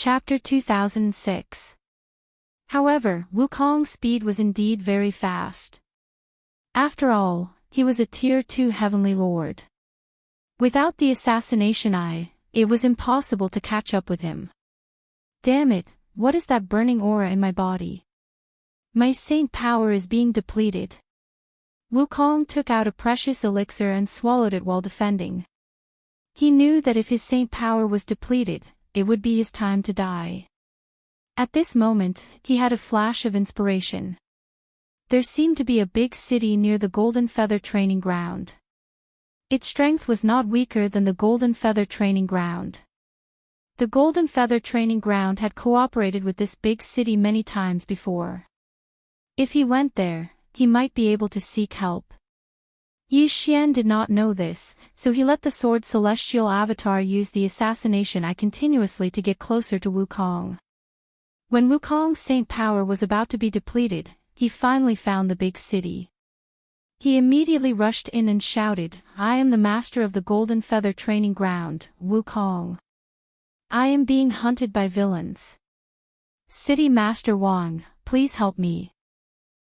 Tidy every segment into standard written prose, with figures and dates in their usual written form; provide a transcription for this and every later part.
Chapter 2006. However, Wukong's speed was indeed very fast. After all, he was a Tier 2 Heavenly Lord. Without the assassination eye, it was impossible to catch up with him. Damn it, what is that burning aura in my body? My saint power is being depleted. Wukong took out a precious elixir and swallowed it while defending. He knew that if his saint power was depleted, it would be his time to die. At this moment, he had a flash of inspiration. There seemed to be a big city near the Golden Feather Training Ground. Its strength was not weaker than the Golden Feather Training Ground. The Golden Feather Training Ground had cooperated with this big city many times before. If he went there, he might be able to seek help. Yi Xian did not know this, so he let the Sword Celestial Avatar use the assassination eye continuously to get closer to Wukong. When Wukong's saint power was about to be depleted, he finally found the big city. He immediately rushed in and shouted, "I am the master of the Golden Feather Training Ground, Wukong. I am being hunted by villains. City Master Wang, please help me."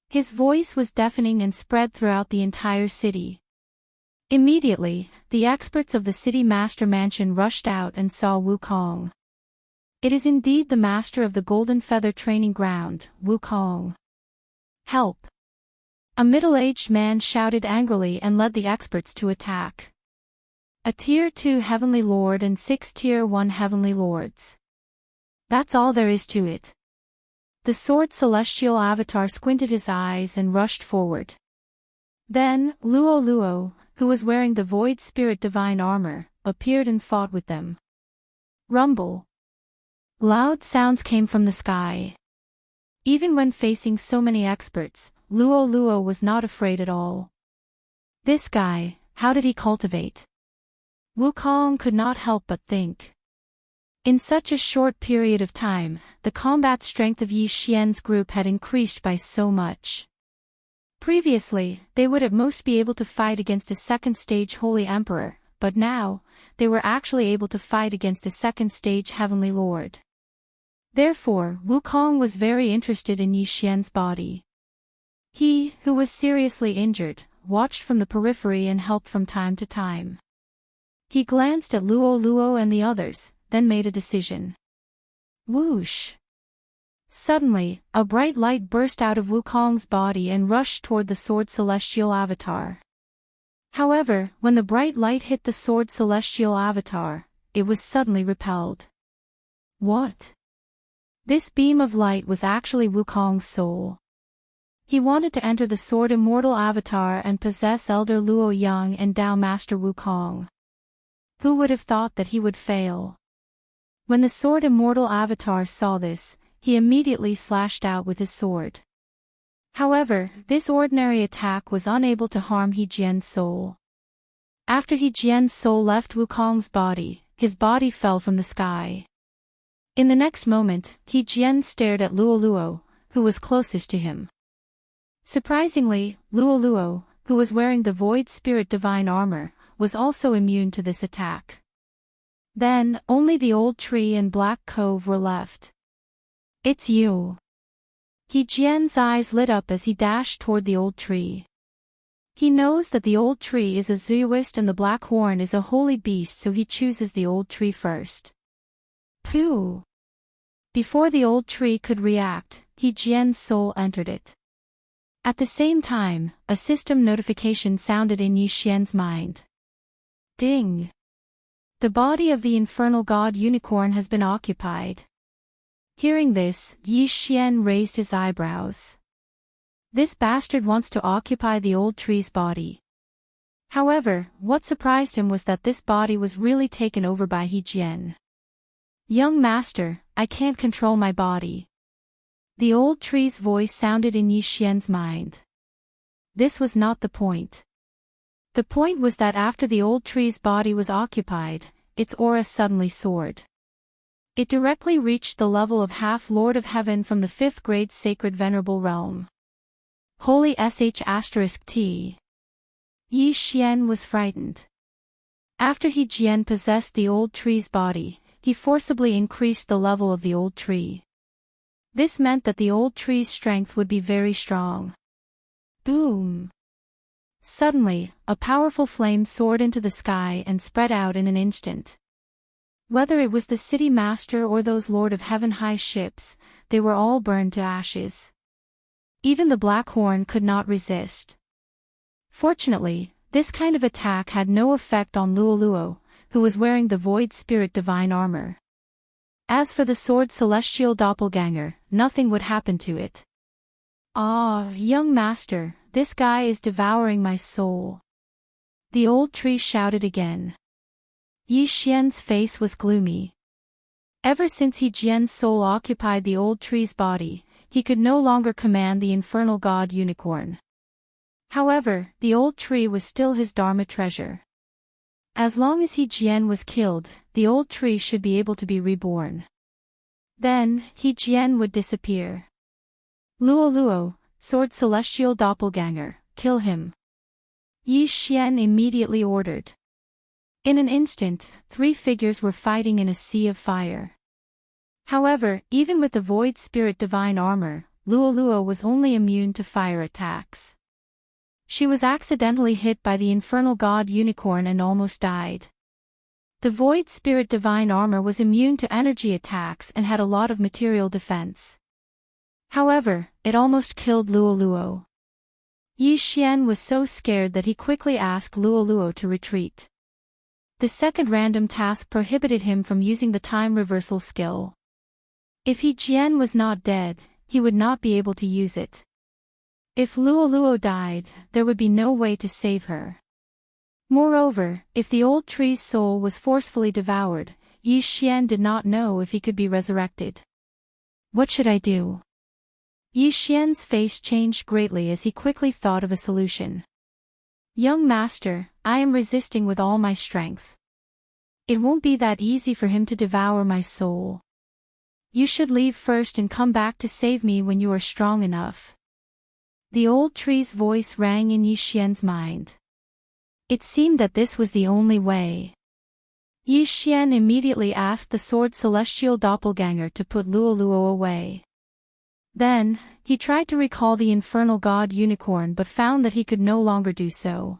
His voice was deafening and spread throughout the entire city. Immediately, the experts of the City Master Mansion rushed out and saw Wukong. "It is indeed the master of the Golden Feather Training Ground, Wukong. Help!" A middle-aged man shouted angrily and led the experts to attack. A Tier 2 Heavenly Lord and 6 Tier 1 Heavenly Lords. That's all there is to it. The Sword Celestial Avatar squinted his eyes and rushed forward. Then, Luo Luo, who was wearing the Void Spirit Divine Armor, appeared and fought with them. Rumble. Loud sounds came from the sky. Even when facing so many experts, Luo Luo was not afraid at all. This guy, how did he cultivate? Wukong could not help but think. In such a short period of time, the combat strength of Yi Xian's group had increased by so much. Previously, they would at most be able to fight against a second-stage Holy Emperor, but now, they were actually able to fight against a second-stage Heavenly Lord. Therefore, Wukong was very interested in Yi Xian's body. He, who was seriously injured, watched from the periphery and helped from time to time. He glanced at Luo Luo and the others, then made a decision. Whoosh! Suddenly, a bright light burst out of Wukong's body and rushed toward the Sword Celestial Avatar. However, when the bright light hit the Sword Celestial Avatar, it was suddenly repelled. What? This beam of light was actually Wukong's soul. He wanted to enter the Sword Immortal Avatar and possess Elder Luo Yang and Dao Master Wukong. Who would have thought that he would fail? When the Sword Immortal Avatar saw this, he immediately slashed out with his sword. However, this ordinary attack was unable to harm He Jian's soul. After He Jian's soul left Wukong's body, his body fell from the sky. In the next moment, He Jian stared at Luo Luo, who was closest to him. Surprisingly, Luo Luo, who was wearing the Void Spirit Divine Armor, was also immune to this attack. Then, only the old tree and Black Cove were left. It's you. He Jian's eyes lit up as he dashed toward the old tree. He knows that the old tree is a Zooist and the Black Horn is a holy beast, so he chooses the old tree first. Pooh! Before the old tree could react, He Jian's soul entered it. At the same time, a system notification sounded in Yi Xian's mind. Ding! The body of the infernal god unicorn has been occupied. Hearing this, Yi Xian raised his eyebrows. This bastard wants to occupy the old tree's body. However, what surprised him was that this body was really taken over by He Jian. Young master, I can't control my body. The old tree's voice sounded in Yi Xian's mind. This was not the point. The point was that after the old tree's body was occupied, its aura suddenly soared. It directly reached the level of Half-Lord of Heaven from the 5th grade Sacred Venerable Realm. Holy *T. Yi Xian was frightened. After He Jian possessed the old tree's body, he forcibly increased the level of the old tree. This meant that the old tree's strength would be very strong. Boom! Suddenly, a powerful flame soared into the sky and spread out in an instant. Whether it was the city master or those Lord of Heaven high ships, they were all burned to ashes. Even the black horn could not resist. Fortunately, this kind of attack had no effect on Luoluo, who was wearing the Void Spirit divine armor. As for the sword celestial doppelganger, nothing would happen to it. Ah, young master, this guy is devouring my soul. The old tree shouted again. Yi Xian's face was gloomy. Ever since He Jian's soul occupied the old tree's body, he could no longer command the infernal god unicorn. However, the old tree was still his Dharma treasure. As long as He Jian was killed, the old tree should be able to be reborn. Then, He Jian would disappear. Luoluo, sword celestial doppelganger, kill him. Yi Xian immediately ordered. In an instant, 3 figures were fighting in a sea of fire. However, even with the Void Spirit divine armor, Luoluo was only immune to fire attacks. She was accidentally hit by the infernal god unicorn and almost died. The Void Spirit divine armor was immune to energy attacks and had a lot of material defense. However, it almost killed Luoluo. Yi Xian was so scared that he quickly asked Luoluo to retreat. The second random task prohibited him from using the time reversal skill. If He Jian was not dead, he would not be able to use it. If Luoluo died, there would be no way to save her. Moreover, if the old tree's soul was forcefully devoured, Yi Xian did not know if he could be resurrected. What should I do? Yi Xian's face changed greatly as he quickly thought of a solution. Young master, I am resisting with all my strength. It won't be that easy for him to devour my soul. You should leave first and come back to save me when you are strong enough. The old tree's voice rang in Yi Xian's mind. It seemed that this was the only way. Yi Xian immediately asked the sword celestial doppelganger to put Luoluo away. Then, he tried to recall the infernal god unicorn but found that he could no longer do so.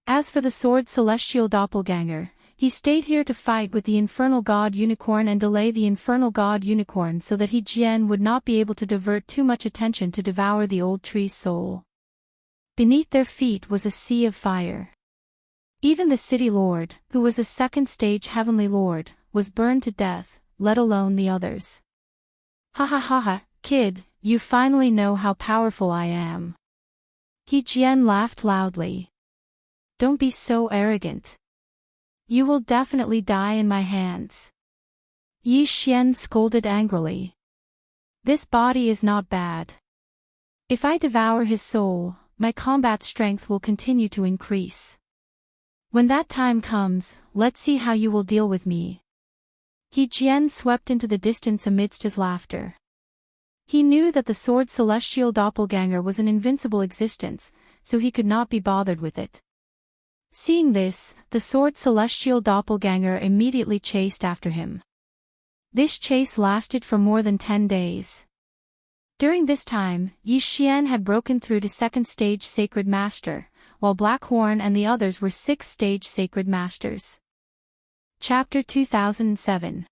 As for the sword celestial doppelganger, he stayed here to fight with the infernal god unicorn and delay the infernal god unicorn so that He Jian would not be able to divert too much attention to devour the old tree's soul. Beneath their feet was a sea of fire. Even the city lord, who was a second-stage heavenly lord, was burned to death, let alone the others. Ha ha ha ha, kid, you finally know how powerful I am. He Jian laughed loudly. Don't be so arrogant. You will definitely die in my hands. Yi Xian scolded angrily. This body is not bad. If I devour his soul, my combat strength will continue to increase. When that time comes, let's see how you will deal with me. He Jian swept into the distance amidst his laughter. He knew that the sword celestial doppelganger was an invincible existence, so he could not be bothered with it. Seeing this, the sword celestial doppelganger immediately chased after him. This chase lasted for more than 10 days. During this time, Yi Xian had broken through to 2nd stage Sacred Master, while Blackhorn and the others were 6th stage Sacred Masters. Chapter 2007.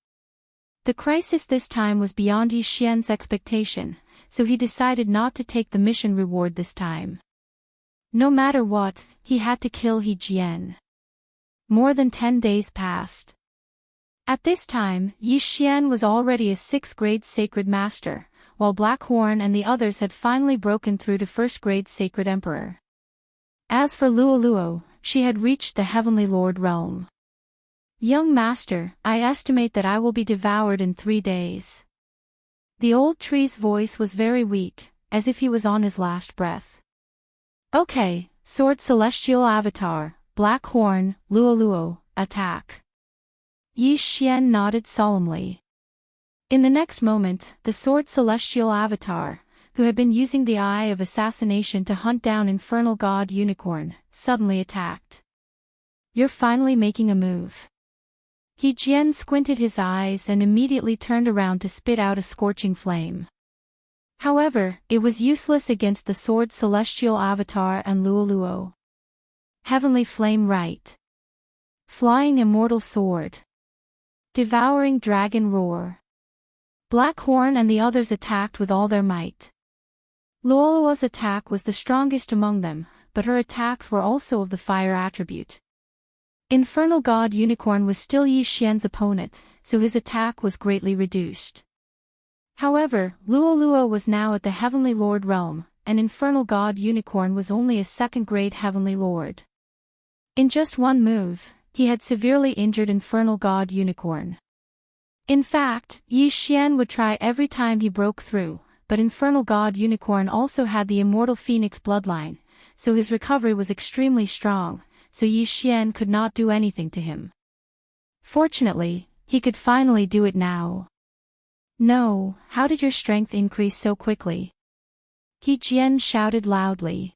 The crisis this time was beyond Yi Xian's expectation, so he decided not to take the mission reward this time. No matter what, he had to kill He Jian. More than 10 days passed. At this time, Yi Xian was already a 6th grade Sacred Master, while Blackhorn and the others had finally broken through to 1st grade Sacred Emperor. As for Luoluo, she had reached the Heavenly Lord realm. Young master, I estimate that I will be devoured in 3 days. The old tree's voice was very weak, as if he was on his last breath. Okay, Sword Celestial Avatar, Black Horn, Luoluo, attack. Yi Xian nodded solemnly. In the next moment, the Sword Celestial Avatar, who had been using the Eye of Assassination to hunt down Infernal God Unicorn, suddenly attacked. You're finally making a move. He Jian squinted his eyes and immediately turned around to spit out a scorching flame. However, it was useless against the sword celestial avatar and Luoluo. Heavenly flame right. Flying immortal sword. Devouring dragon roar. Black Horn and the others attacked with all their might. Luoluo's attack was the strongest among them, but her attacks were also of the fire attribute. Infernal God Unicorn was still Yi Xian's opponent, so his attack was greatly reduced. However, Luoluo was now at the Heavenly Lord realm, and Infernal God Unicorn was only a second-grade Heavenly Lord. In just one move, he had severely injured Infernal God Unicorn. In fact, Yi Xian would try every time he broke through, but Infernal God Unicorn also had the Immortal Phoenix bloodline, so his recovery was extremely strong, so Yi Xian could not do anything to him. Fortunately, he could finally do it now. No, how did your strength increase so quickly? He Jian shouted loudly.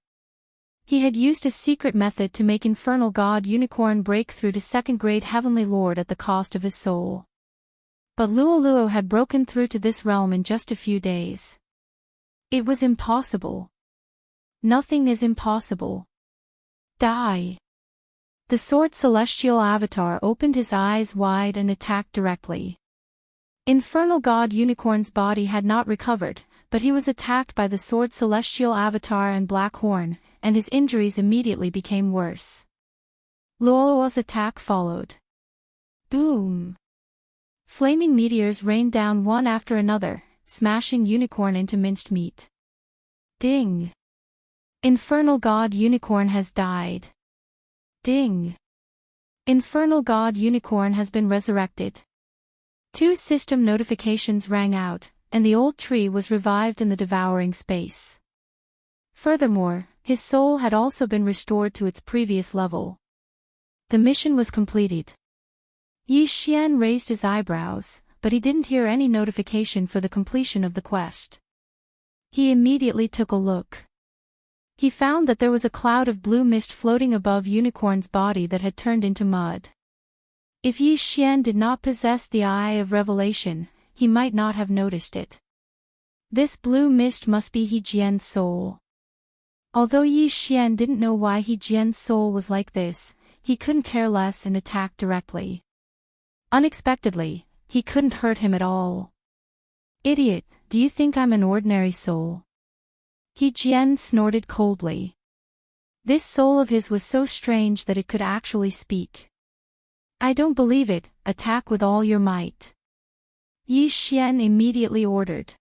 He had used a secret method to make Infernal God Unicorn break through to second-grade Heavenly Lord at the cost of his soul. But Luoluo had broken through to this realm in just a few days. It was impossible. Nothing is impossible. Die. The sword celestial avatar opened his eyes wide and attacked directly. Infernal God Unicorn's body had not recovered, but he was attacked by the sword celestial avatar and Black Horn, and his injuries immediately became worse. Luoluo's attack followed. Boom! Flaming meteors rained down one after another, smashing Unicorn into minced meat. Ding! Infernal God Unicorn has died. Ding! Infernal God Unicorn has been resurrected. 2 system notifications rang out, and the old tree was revived in the devouring space. Furthermore, his soul had also been restored to its previous level. The mission was completed. Yi Xian raised his eyebrows, but he didn't hear any notification for the completion of the quest. He immediately took a look. He found that there was a cloud of blue mist floating above Unicorn's body that had turned into mud. If Yi Xian did not possess the Eye of Revelation, he might not have noticed it. This blue mist must be He Jian's soul. Although Yi Xian didn't know why He Jian's soul was like this, he couldn't care less and attacked directly. Unexpectedly, he couldn't hurt him at all. Idiot, do you think I'm an ordinary soul? He Jian snorted coldly. This soul of his was so strange that it could actually speak. I don't believe it, attack with all your might. Yi Xian immediately ordered.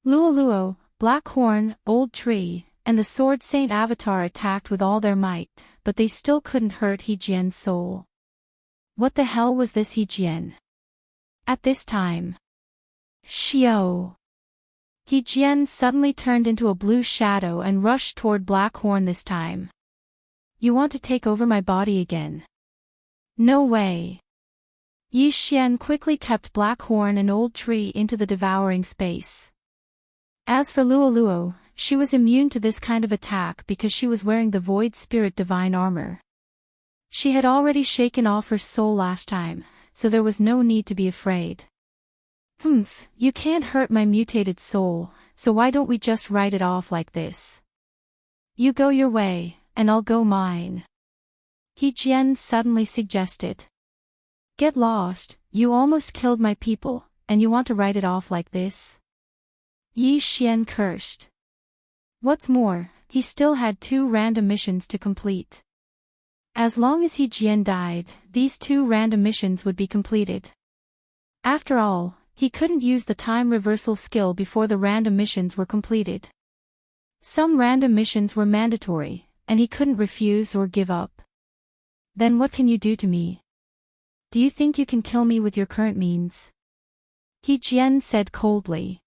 Luoluo, Black Horn, Old Tree, and the Sword Saint Avatar attacked with all their might, but they still couldn't hurt He Jian's soul. What the hell was this He Jian? At this time, Xiao! He Jian suddenly turned into a blue shadow and rushed toward Black Horn this time. You want to take over my body again? No way. Yi Xian quickly kept Black Horn and Old Tree into the devouring space. As for Luoluo, she was immune to this kind of attack because she was wearing the Void Spirit Divine Armor. She had already shaken off her soul last time, so there was no need to be afraid. Humph, you can't hurt my mutated soul, so why don't we just write it off like this? You go your way, and I'll go mine. He Jian suddenly suggested. Get lost, you almost killed my people, and you want to write it off like this? Yi Xian cursed. What's more, he still had 2 random missions to complete. As long as He Jian died, these 2 random missions would be completed. After all, he couldn't use the time reversal skill before the random missions were completed. Some random missions were mandatory, and he couldn't refuse or give up. Then what can you do to me? Do you think you can kill me with your current means? He Jian said coldly.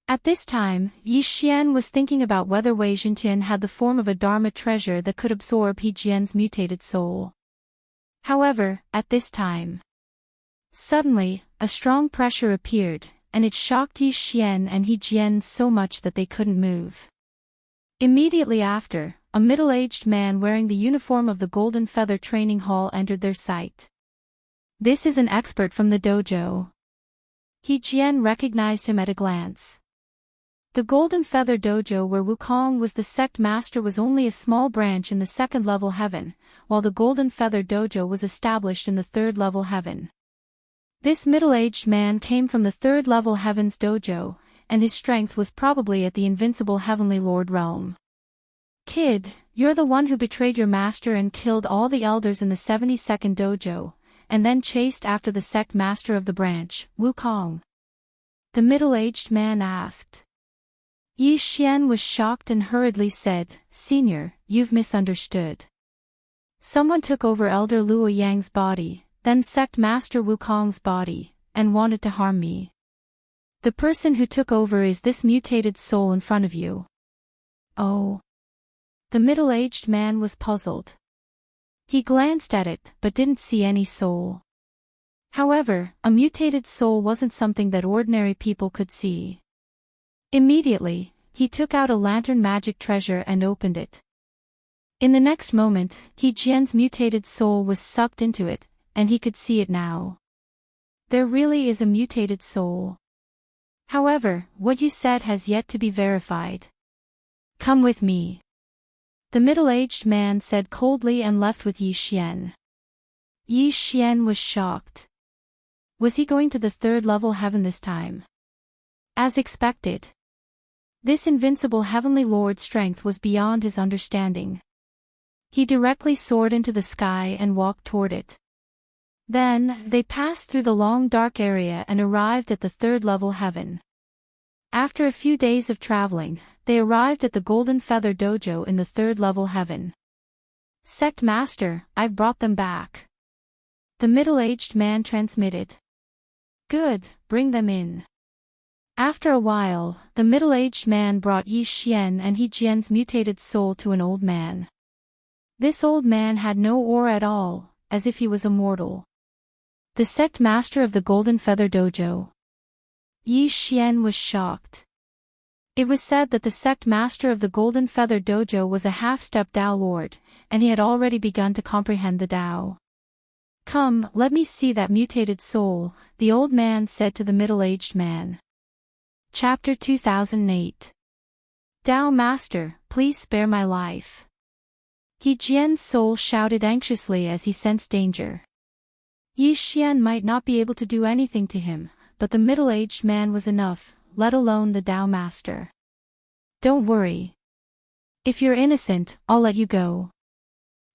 At this time, Yi Xian was thinking about whether Wei Zhentian had the form of a Dharma treasure that could absorb He Jian's mutated soul. However, at this time, suddenly, a strong pressure appeared, and it shocked Yi Xian and He Jian so much that they couldn't move. Immediately after, a middle-aged man wearing the uniform of the Golden Feather Training Hall entered their sight. This is an expert from the dojo. He Jian recognized him at a glance. The Golden Feather Dojo where Wukong was the sect master was only a small branch in the second-level heaven, while the Golden Feather Dojo was established in the third-level heaven. This middle-aged man came from the third-level heaven's dojo, and his strength was probably at the invincible Heavenly Lord realm. Kid, you're the one who betrayed your master and killed all the elders in the 72nd dojo, and then chased after the sect master of the branch, Wukong. The middle-aged man asked. Yi Xian was shocked and hurriedly said, Senior, you've misunderstood. Someone took over Elder Luo Yang's body, then sect master Wukong's body, and wanted to harm me. The person who took over is this mutated soul in front of you. Oh. The middle-aged man was puzzled. He glanced at it, but didn't see any soul. However, a mutated soul wasn't something that ordinary people could see. Immediately, he took out a lantern magic treasure and opened it. In the next moment, He Jian's mutated soul was sucked into it, and he could see it now. There really is a mutated soul. However, what you said has yet to be verified. Come with me. The middle-aged man said coldly and left with Yi Xian. Yi Xian was shocked. Was he going to the third-level heaven this time? As expected. This invincible Heavenly Lord's strength was beyond his understanding. He directly soared into the sky and walked toward it. Then, they passed through the long dark area and arrived at the third-level heaven. After a few days of traveling, they arrived at the Golden Feather Dojo in the third-level heaven. Sect Master, I've brought them back. The middle-aged man transmitted. Good, bring them in. After a while, the middle-aged man brought Yi Xian and He Jian's mutated soul to an old man. This old man had no aura at all, as if he was immortal. The sect master of the Golden Feather Dojo. Yi Xian was shocked. It was said that the sect master of the Golden Feather Dojo was a half-step Dao Lord, and he had already begun to comprehend the Dao. Come, let me see that mutated soul, the old man said to the middle-aged man. Chapter 2008. Dao Master, please spare my life. He Jian's soul shouted anxiously as he sensed danger. Yi Xian might not be able to do anything to him, but the middle-aged man was enough, let alone the Dao Master. Don't worry. If you're innocent, I'll let you go.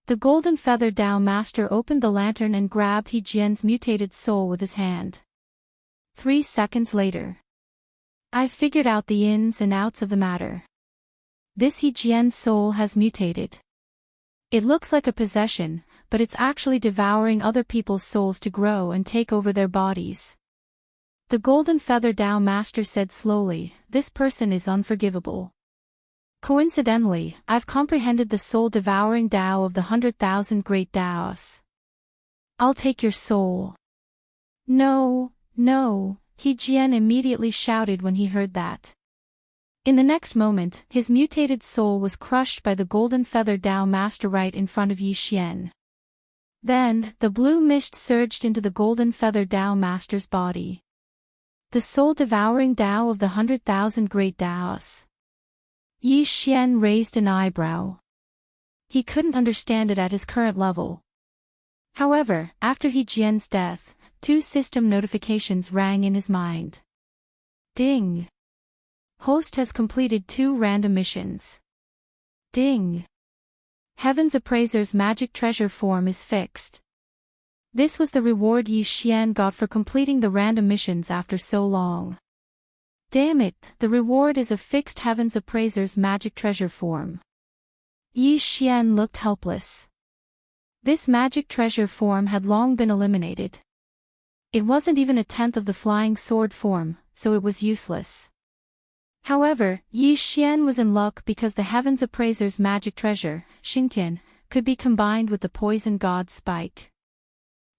The Golden Feather Dao Master opened the lantern and grabbed He Jian's mutated soul with his hand. 3 seconds later. I've figured out the ins and outs of the matter. This He Jian's soul has mutated. It looks like a possession, but it's actually devouring other people's souls to grow and take over their bodies. The Golden Feather Dao Master said slowly, this person is unforgivable. Coincidentally, I've comprehended the soul-devouring Dao of the 100,000 great Daos. I'll take your soul. No, no, He Jian immediately shouted when he heard that. In the next moment, his mutated soul was crushed by the Golden Feather Dao Master right in front of Yi Xian. Then, the blue mist surged into the Golden Feather Dao Master's body. The soul-devouring Dao of the 100,000 great Daos. Yi Xian raised an eyebrow. He couldn't understand it at his current level. However, after He Jian's death, 2 system notifications rang in his mind. Ding! Host has completed 2 random missions. Ding! Heaven's Appraiser's magic treasure form is fixed. This was the reward Yi Xian got for completing the random missions after so long. Damn it, the reward is a fixed Heaven's Appraiser's magic treasure form. Yi Xian looked helpless. This magic treasure form had long been eliminated. It wasn't even a tenth of the flying sword form, so it was useless. However, Yi Xian was in luck because the Heaven's Appraiser's magic treasure, Xingtian, could be combined with the poison god's spike.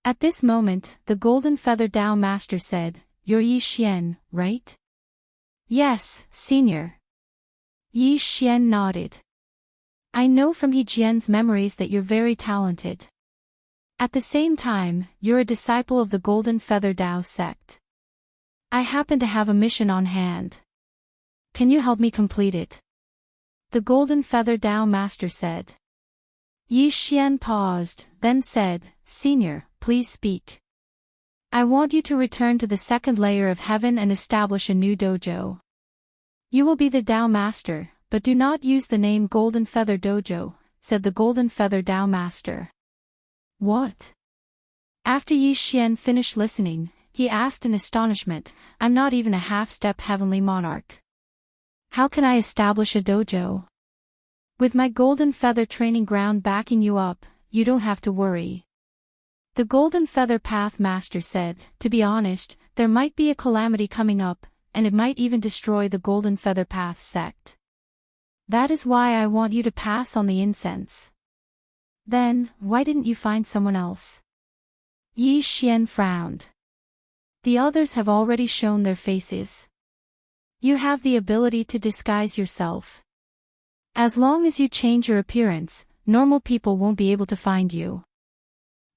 At this moment, the Golden Feather Dao Master said, You're Yi Xian, right? Yes, Senior. Yi Xian nodded. I know from He Jian's memories that you're very talented. At the same time, you're a disciple of the Golden Feather Tao sect. I happen to have a mission on hand. Can you help me complete it? The Golden Feather Tao Master said. Yi Xian paused, then said, Senior, please speak. I want you to return to the second layer of heaven and establish a new dojo. You will be the Tao Master, but do not use the name Golden Feather Dojo, said the Golden Feather Tao Master. What? After Yi Xian finished listening, he asked in astonishment, I'm not even a half-step heavenly monarch. How can I establish a dojo? With my Golden Feather training ground backing you up, you don't have to worry. The Golden Feather Path Master said, to be honest, there might be a calamity coming up, and it might even destroy the Golden Feather Path sect. That is why I want you to pass on the incense. Then, why didn't you find someone else? Yi Xian frowned. The others have already shown their faces. You have the ability to disguise yourself. As long as you change your appearance, normal people won't be able to find you.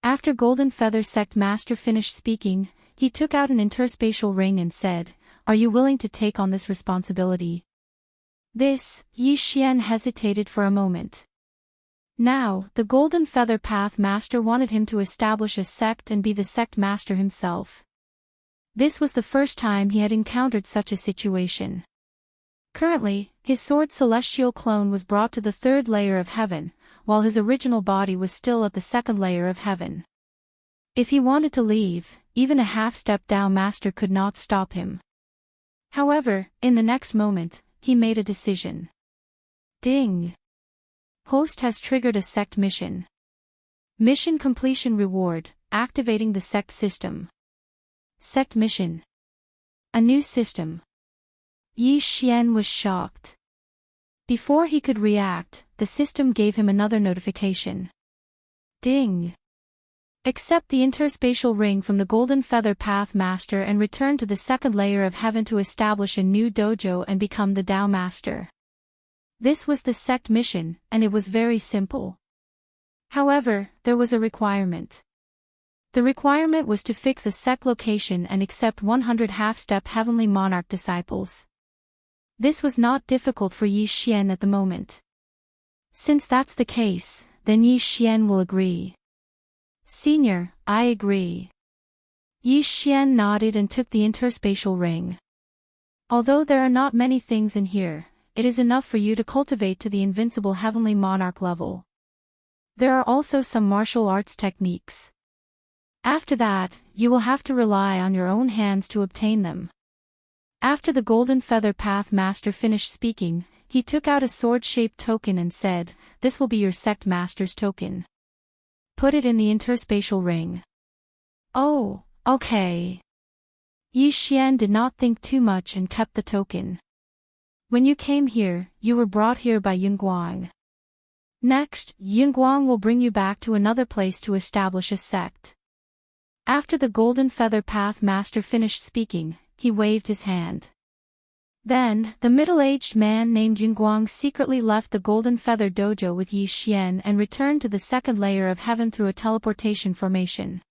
After Golden Feather Sect Master finished speaking, he took out an interspatial ring and said, Are you willing to take on this responsibility? Yi Xian hesitated for a moment. Now, the Golden Feather Path Master wanted him to establish a sect and be the sect master himself. This was the first time he had encountered such a situation. Currently, his sword celestial clone was brought to the third layer of heaven, while his original body was still at the second layer of heaven. If he wanted to leave, even a half-step Tao Master could not stop him. However, in the next moment, he made a decision. Ding! Host has triggered a sect mission. Mission completion reward, activating the sect system. Sect mission. A new system. Yi Xian was shocked. Before he could react, the system gave him another notification. Ding! Accept the interspatial ring from the Golden Feather Path Master and return to the second layer of heaven to establish a new dojo and become the Tao Master. This was the sect mission, and it was very simple. However, there was a requirement. The requirement was to fix a sect location and accept 100 half-step heavenly monarch disciples. This was not difficult for Yi Xian at the moment. Since that's the case, then Yi Xian will agree. Senior, I agree. Yi Xian nodded and took the interspatial ring. Although there are not many things in here, it is enough for you to cultivate to the invincible heavenly monarch level. There are also some martial arts techniques. After that, you will have to rely on your own hands to obtain them. After the Golden Feather Path Master finished speaking, he took out a sword-shaped token and said, This will be your sect master's token. Put it in the interspatial ring. Oh, okay. Yi Xian did not think too much and kept the token. When you came here, you were brought here by Yunguang. Next, Yunguang will bring you back to another place to establish a sect. After the Golden Feather Path Master finished speaking, he waved his hand. Then, the middle-aged man named Yunguang secretly left the Golden Feather Dojo with Yi Xian and returned to the second layer of heaven through a teleportation formation.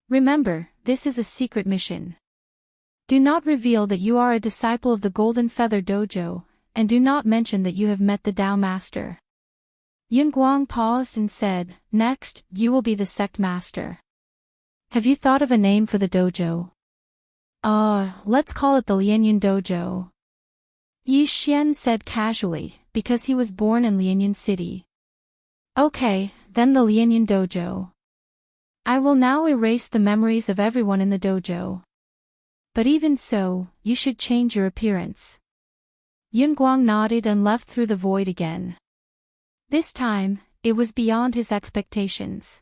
Remember, this is a secret mission. Do not reveal that you are a disciple of the Golden Feather Dojo, and do not mention that you have met the Tao Master. Yunguang paused and said, Next, you will be the sect master. Have you thought of a name for the dojo? Let's call it the Lianyun Dojo. Yi Xian said casually, because he was born in Lianyun City. Okay, then the Lianyun Dojo. I will now erase the memories of everyone in the dojo. But even so, you should change your appearance. Yunguang nodded and left through the void again. This time, it was beyond his expectations.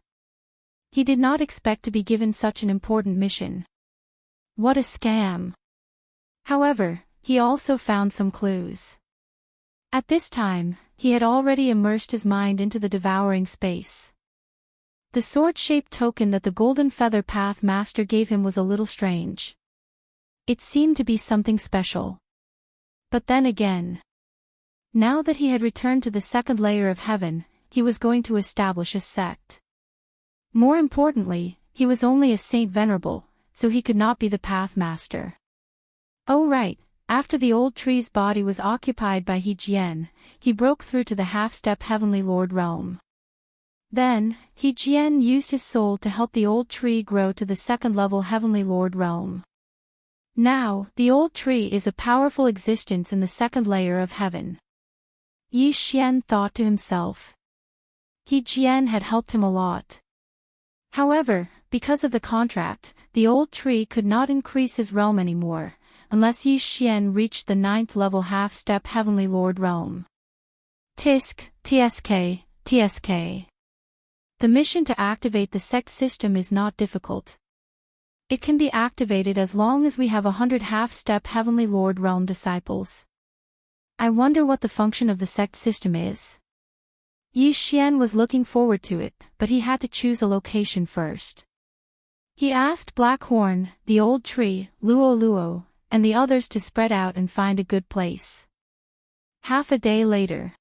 He did not expect to be given such an important mission. What a scam! However, he also found some clues. At this time, he had already immersed his mind into the devouring space. The sword-shaped token that the Golden Feather Path Master gave him was a little strange. It seemed to be something special. But then again, now that he had returned to the second layer of heaven, he was going to establish a sect. More importantly, he was only a saint venerable, so he could not be the path master. Oh right, after the old tree's body was occupied by He Jian, he broke through to the half-step Heavenly Lord realm. Then, He Jian used his soul to help the old tree grow to the second-level Heavenly Lord realm. Now, the old tree is a powerful existence in the second layer of heaven. Yi Xian thought to himself. He Jian had helped him a lot. However, because of the contract, the old tree could not increase his realm anymore, unless Yi Xian reached the 9th level half-step Heavenly Lord realm. Tisk, TSK, TSK. The mission to activate the sect system is not difficult. It can be activated as long as we have 100 half-step Heavenly Lord realm disciples. I wonder what the function of the sect system is. Yi Xian was looking forward to it, but he had to choose a location first. He asked Blackhorn, the old tree, Luo Luo, and the others to spread out and find a good place. Half a day later.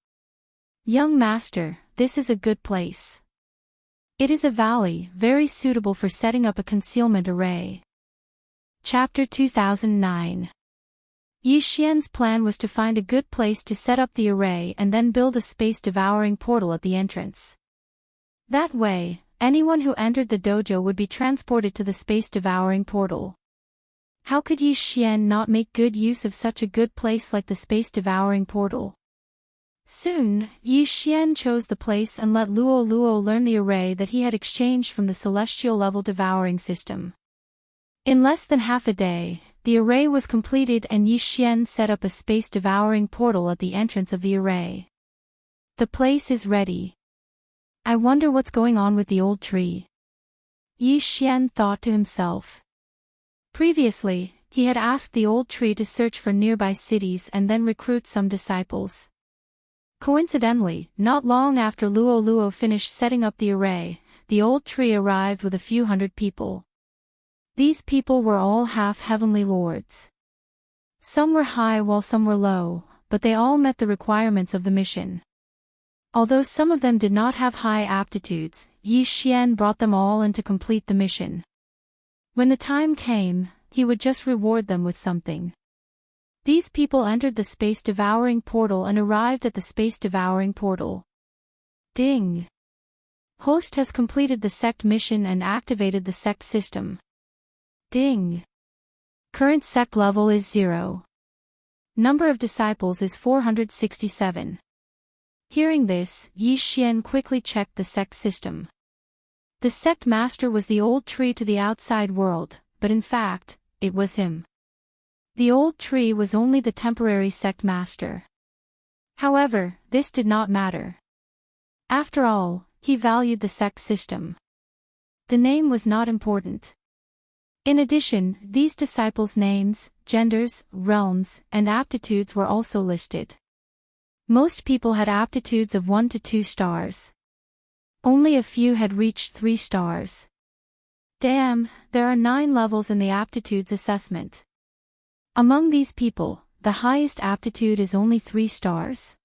Young master, this is a good place. It is a valley, very suitable for setting up a concealment array. Chapter 2009. Yi Xian's plan was to find a good place to set up the array and then build a space-devouring portal at the entrance. That way, anyone who entered the dojo would be transported to the space-devouring portal. How could Yi Xian not make good use of such a good place like the space-devouring portal? Soon, Yi Xian chose the place and let Luo Luo learn the array that he had exchanged from the celestial level devouring system. In less than half a day, the array was completed and Yi Xian set up a space-devouring portal at the entrance of the array. The place is ready. I wonder what's going on with the old tree. Yi Xian thought to himself. Previously, he had asked the old tree to search for nearby cities and then recruit some disciples. Coincidentally, not long after Luo Luo finished setting up the array, the old tree arrived with a few hundred people. These people were all half-heavenly lords. Some were high while some were low, but they all met the requirements of the mission. Although some of them did not have high aptitudes, Yi Xian brought them all in to complete the mission. When the time came, he would just reward them with something. These people entered the space-devouring portal and arrived at the space-devouring portal. Ding! Host has completed the sect mission and activated the sect system. Ding! Current sect level is 0. Number of disciples is 467. Hearing this, Yi Xian quickly checked the sect system. The sect master was the old tree to the outside world, but in fact, it was him. The old tree was only the temporary sect master. However, this did not matter. After all, he valued the sect system. The name was not important. In addition, these disciples' names, genders, realms, and aptitudes were also listed. Most people had aptitudes of 1 to 2 stars. Only a few had reached 3 stars. Damn, there are 9 levels in the aptitudes assessment. Among these people, the highest aptitude is only 3 stars.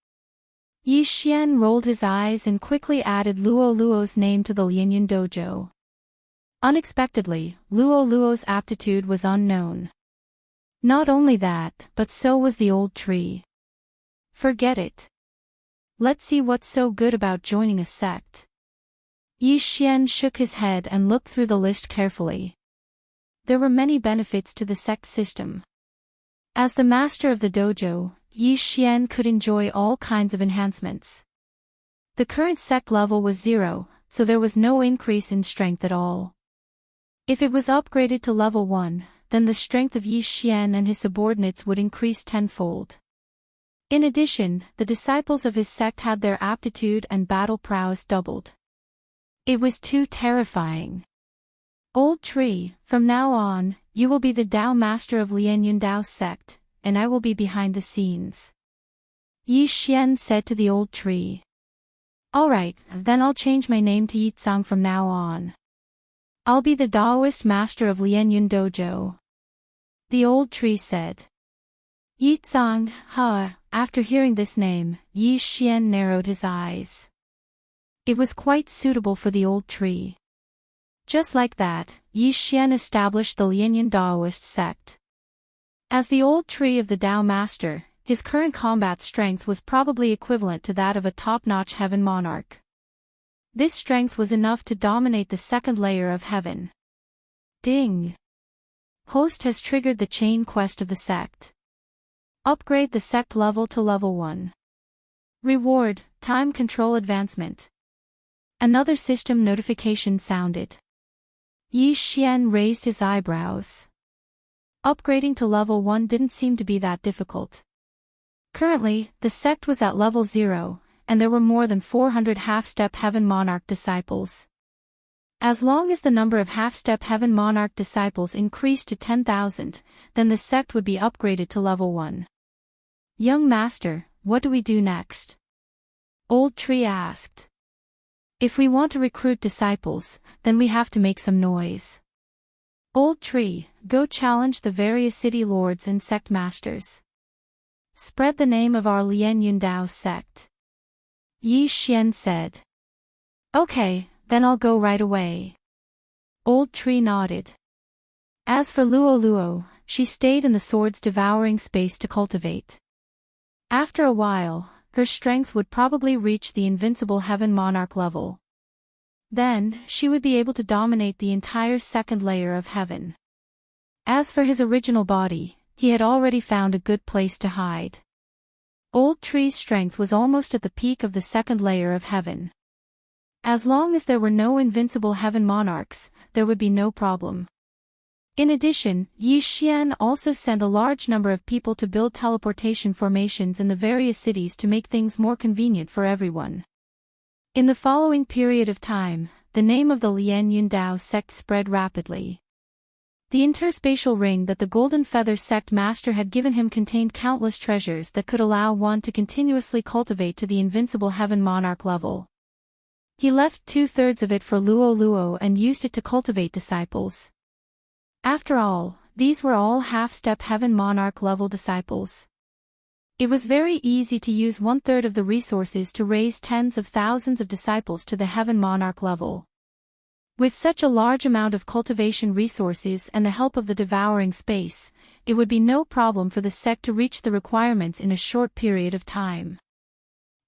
Yi Xian rolled his eyes and quickly added Luo Luo's name to the Lianyun dojo. Unexpectedly, Luo Luo's aptitude was unknown. Not only that, but so was the old tree. Forget it. Let's see what's so good about joining a sect. Yi Xian shook his head and looked through the list carefully. There were many benefits to the sect system. As the master of the dojo, Yi Xian could enjoy all kinds of enhancements. The current sect level was 0, so there was no increase in strength at all. If it was upgraded to level 1, then the strength of Yi Xian and his subordinates would increase tenfold. In addition, the disciples of his sect had their aptitude and battle prowess doubled. It was too terrifying. Old tree, from now on, you will be the Dao master of Lianyun Dao sect, and I will be behind the scenes. Yi Xian said to the old tree. Alright, then I'll change my name to Yizang from now on. I'll be the Daoist master of Lianyun dojo. The old tree said. Yizang, after hearing this name, Yi Xian narrowed his eyes. It was quite suitable for the old tree. Just like that, Yi Xian established the Lianyan Daoist sect. As the old tree of the Tao master, his current combat strength was probably equivalent to that of a top-notch heaven monarch. This strength was enough to dominate the second layer of heaven. Ding! Host has triggered the chain quest of the sect. Upgrade the sect level to level 1. Reward, time control advancement. Another system notification sounded. Yi Xian raised his eyebrows. Upgrading to level 1 didn't seem to be that difficult. Currently, the sect was at level 0, and there were more than 400 half-step Heaven Monarch disciples. As long as the number of half-step Heaven Monarch disciples increased to 10,000, then the sect would be upgraded to level 1. Young Master, what do we do next? Old Tree asked. If we want to recruit disciples, then we have to make some noise. Old Tree, go challenge the various city lords and sect masters. Spread the name of our Lianyan Dao sect. Yi Xian said. Okay, then I'll go right away. Old Tree nodded. As for Luo Luo, she stayed in the sword's devouring space to cultivate. After a while, her strength would probably reach the invincible Heaven Monarch level. Then, she would be able to dominate the entire second layer of heaven. As for his original body, he had already found a good place to hide. Old Tree's strength was almost at the peak of the second layer of heaven. As long as there were no invincible Heaven Monarchs, there would be no problem. In addition, Yi Xian also sent a large number of people to build teleportation formations in the various cities to make things more convenient for everyone. In the following period of time, the name of the Lianyan Dao sect spread rapidly. The interspatial ring that the Golden Feather sect master had given him contained countless treasures that could allow one to continuously cultivate to the invincible Heaven Monarch level. He left 2/3 of it for Luo Luo and used it to cultivate disciples. After all, these were all half-step Heaven Monarch level disciples. It was very easy to use 1/3 of the resources to raise tens of thousands of disciples to the Heaven Monarch level. With such a large amount of cultivation resources and the help of the devouring space, it would be no problem for the sect to reach the requirements in a short period of time.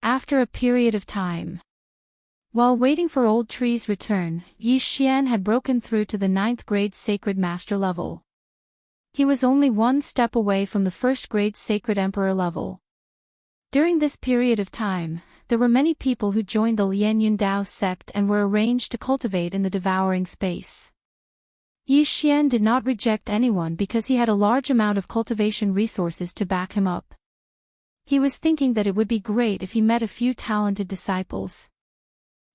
After a period of time. While waiting for Old Tree's return, Yi Xian had broken through to the 9th grade Sacred Master level. He was only one step away from the 1st grade Sacred Emperor level. During this period of time, there were many people who joined the Lianyan Dao sect and were arranged to cultivate in the devouring space. Yi Xian did not reject anyone because he had a large amount of cultivation resources to back him up. He was thinking that it would be great if he met a few talented disciples.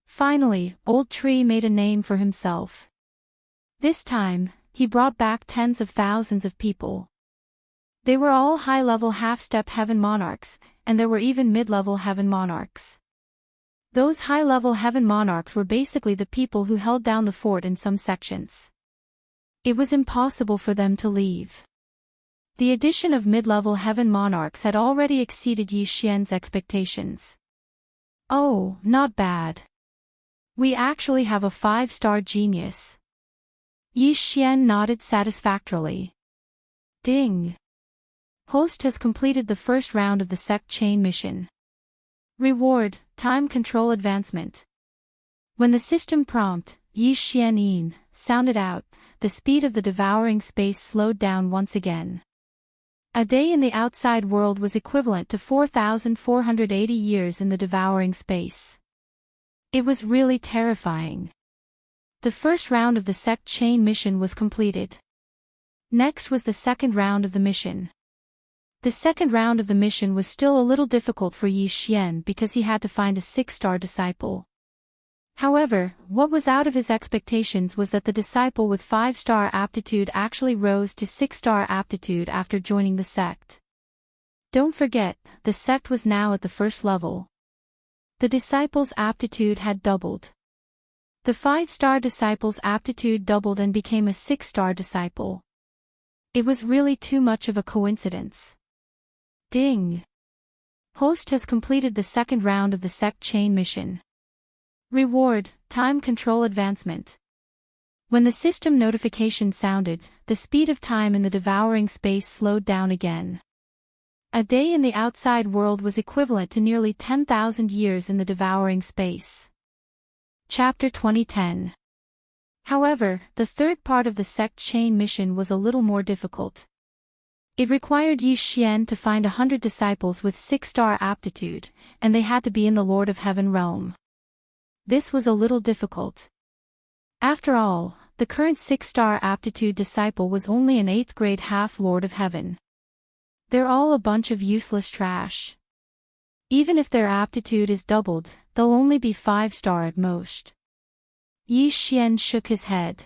Finally, Old Tree made a name for himself. This time, he brought back tens of thousands of people. They were all high-level half-step Heaven Monarchs, and there were even mid-level Heaven Monarchs. Those high-level Heaven Monarchs were basically the people who held down the fort in some sections. It was impossible for them to leave. The addition of mid-level Heaven Monarchs had already exceeded Yi Xian's expectations. Oh, not bad. We actually have a 5-star genius. Yi Xian nodded satisfactorily. Ding! Host has completed the first round of the sect chain mission. Reward, time control advancement. When the system prompt, Yi Xian sounded out, the speed of the devouring space slowed down once again. A day in the outside world was equivalent to 4,480 years in the devouring space. It was really terrifying. The first round of the sect chain mission was completed. Next was the second round of the mission. The second round of the mission was still a little difficult for Yi Xian because he had to find a 6-star disciple. However, what was out of his expectations was that the disciple with 5-star aptitude actually rose to 6-star aptitude after joining the sect. Don't forget, the sect was now at the first level. The disciple's aptitude had doubled. The 5-star disciple's aptitude doubled and became a 6-star disciple. It was really too much of a coincidence. Ding! Host has completed the second round of the sect chain mission. Reward, time control advancement. When the system notification sounded, the speed of time in the devouring space slowed down again. A day in the outside world was equivalent to nearly 10,000 years in the devouring space. Chapter 2010. However, the third part of the sect chain mission was a little more difficult. It required Yi Xian to find 100 disciples with 6-star aptitude, and they had to be in the Lord of Heaven realm. This was a little difficult. After all, the current 6-star aptitude disciple was only an 8th grade half-Lord of Heaven. They're all a bunch of useless trash. Even if their aptitude is doubled, they'll only be 5-star at most. Yi Xian shook his head.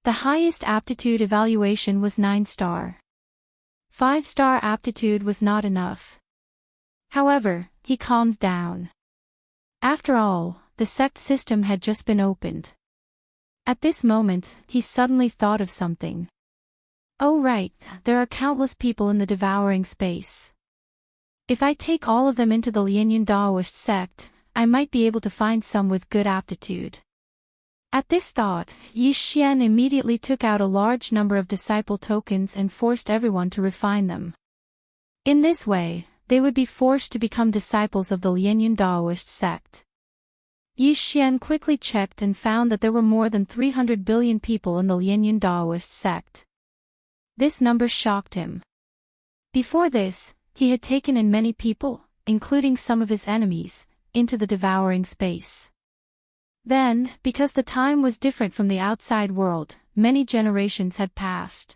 The highest aptitude evaluation was 9-star. 5-star aptitude was not enough. However, he calmed down. After all, the sect system had just been opened. At this moment, he suddenly thought of something. Oh right, there are countless people in the devouring space. If I take all of them into the Lianyan Daoist sect, I might be able to find some with good aptitude. At this thought, Yi Xian immediately took out a large number of disciple tokens and forced everyone to refine them. In this way, they would be forced to become disciples of the Lianyan Daoist sect. Yi Xian quickly checked and found that there were more than 300 billion people in the Lianyan Daoist sect. This number shocked him. Before this, he had taken in many people, including some of his enemies, into the devouring space. Then, because the time was different from the outside world, many generations had passed.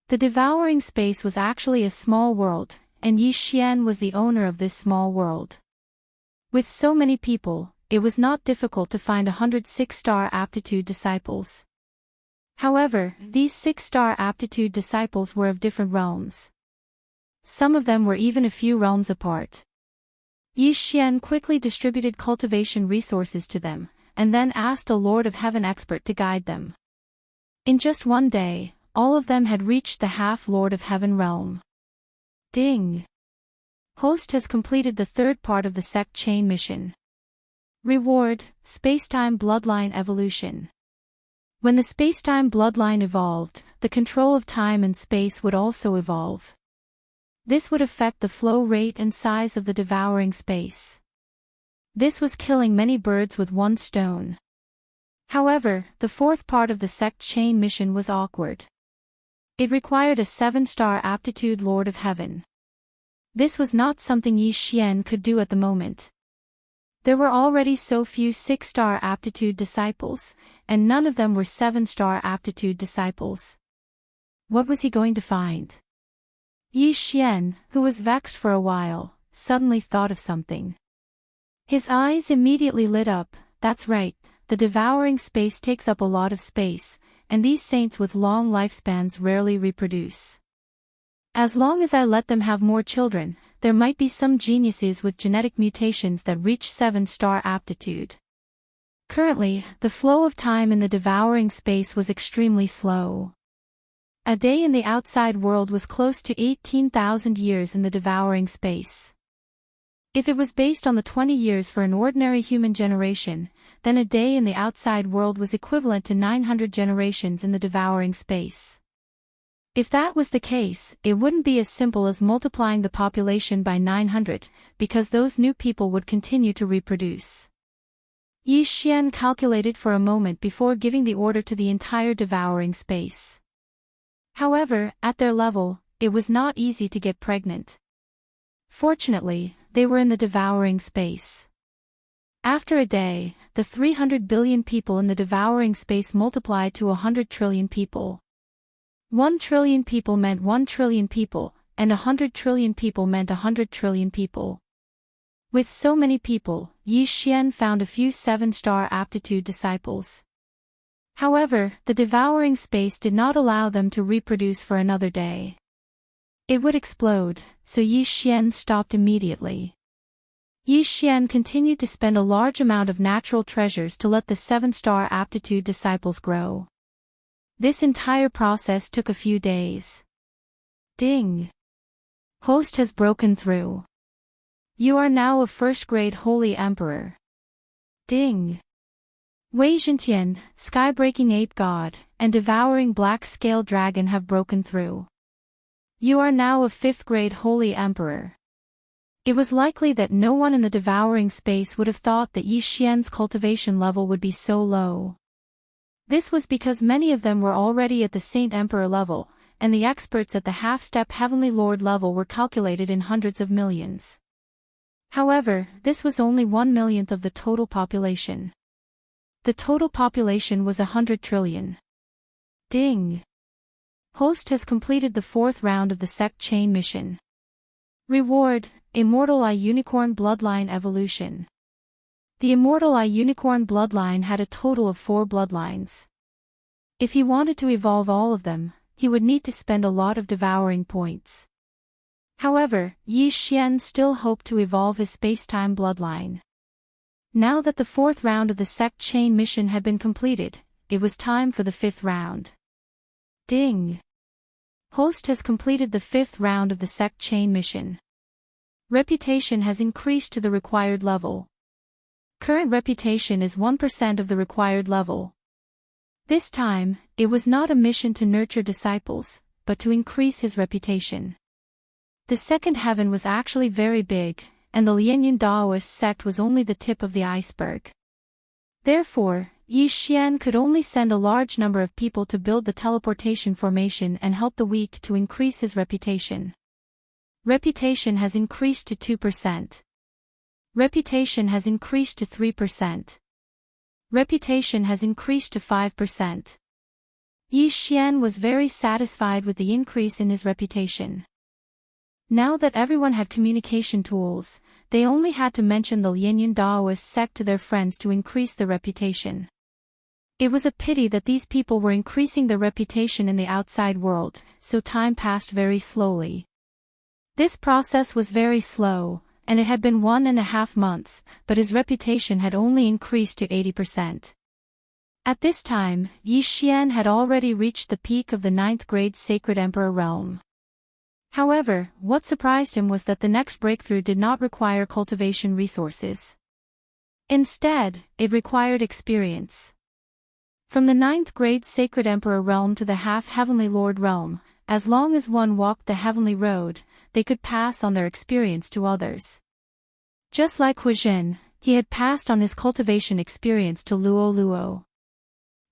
The devouring space was actually a small world, and Yi Xian was the owner of this small world. With so many people, it was not difficult to find 100 6-star aptitude disciples. However, these 6-star aptitude disciples were of different realms. Some of them were even a few realms apart. Yi Xian quickly distributed cultivation resources to them, and then asked a Lord of Heaven expert to guide them. In just one day, all of them had reached the half-Lord of Heaven realm. Ding! Host has completed the third part of the sect chain mission. Reward: Spacetime Bloodline Evolution. When the spacetime bloodline evolved, the control of time and space would also evolve. This would affect the flow rate and size of the devouring space. This was killing many birds with one stone. However, the fourth part of the sect chain mission was awkward. It required a 7-star aptitude Lord of Heaven. This was not something Yi Xian could do at the moment. There were already so few 6-star aptitude disciples, and none of them were 7-star aptitude disciples. What was he going to find? Yi Xian, who was vexed for a while, suddenly thought of something. His eyes immediately lit up. That's right, the devouring space takes up a lot of space, and these saints with long lifespans rarely reproduce. As long as I let them have more children, there might be some geniuses with genetic mutations that reach 7-star aptitude. Currently, the flow of time in the devouring space was extremely slow. A day in the outside world was close to 18,000 years in the devouring space. If it was based on the 20 years for an ordinary human generation, then a day in the outside world was equivalent to 900 generations in the devouring space. If that was the case, it wouldn't be as simple as multiplying the population by 900, because those new people would continue to reproduce. Yi Xian calculated for a moment before giving the order to the entire devouring space. However, at their level, it was not easy to get pregnant. Fortunately, they were in the devouring space. After a day, the 300 billion people in the devouring space multiplied to 100 trillion people. 1 trillion people meant 1 trillion people, and 100 trillion people meant 100 trillion people. With so many people, Yi Xian found a few 7-star aptitude disciples. However, the devouring space did not allow them to reproduce for another day. It would explode, so Yi Xian stopped immediately. Yi Xian continued to spend a large amount of natural treasures to let the 7-star aptitude disciples grow. This entire process took a few days. Ding! Host has broken through. You are now a first-grade holy emperor. Ding! Wei Zhentian, sky-breaking ape god, and devouring black scale dragon have broken through. You are now a 5th grade holy emperor. It was likely that no one in the devouring space would have thought that Yi Xian's cultivation level would be so low. This was because many of them were already at the Saint Emperor level, and the experts at the half-step Heavenly Lord level were calculated in hundreds of millions. However, this was only 1/1,000,000th of the total population. The total population was 100 trillion. Ding! Host has completed the 4th round of the sect chain mission. Reward: Immortal Eye Unicorn Bloodline Evolution. The Immortal Eye Unicorn bloodline had a total of 4 bloodlines. If he wanted to evolve all of them, he would need to spend a lot of devouring points. However, Yi Xian still hoped to evolve his space-time bloodline. Now that the 4th round of the sect chain mission had been completed, it was time for the 5th round. Ding! Host has completed the 5th round of the sect chain mission. Reputation has increased to the required level. Current reputation is 1% of the required level. This time, it was not a mission to nurture disciples, but to increase his reputation. The second heaven was actually very big, and the Lianyan Daoist sect was only the tip of the iceberg. Therefore, Yi Xian could only send a large number of people to build the teleportation formation and help the weak to increase his reputation. Reputation has increased to 2%. Reputation has increased to 3%. Reputation has increased to 5%. Yi Xian was very satisfied with the increase in his reputation. Now that everyone had communication tools, they only had to mention the Lianyan Daoist sect to their friends to increase their reputation. It was a pity that these people were increasing their reputation in the outside world, so time passed very slowly. This process was very slow, and it had been 1.5 months, but his reputation had only increased to 80%. At this time, Yi Xian had already reached the peak of the 9th grade Sacred Emperor realm. However, what surprised him was that the next breakthrough did not require cultivation resources. Instead, it required experience. From the 9th grade Sacred Emperor realm to the half-Heavenly Lord realm, as long as one walked the heavenly road, they could pass on their experience to others. Just like Hu Jin, he had passed on his cultivation experience to Luo Luo.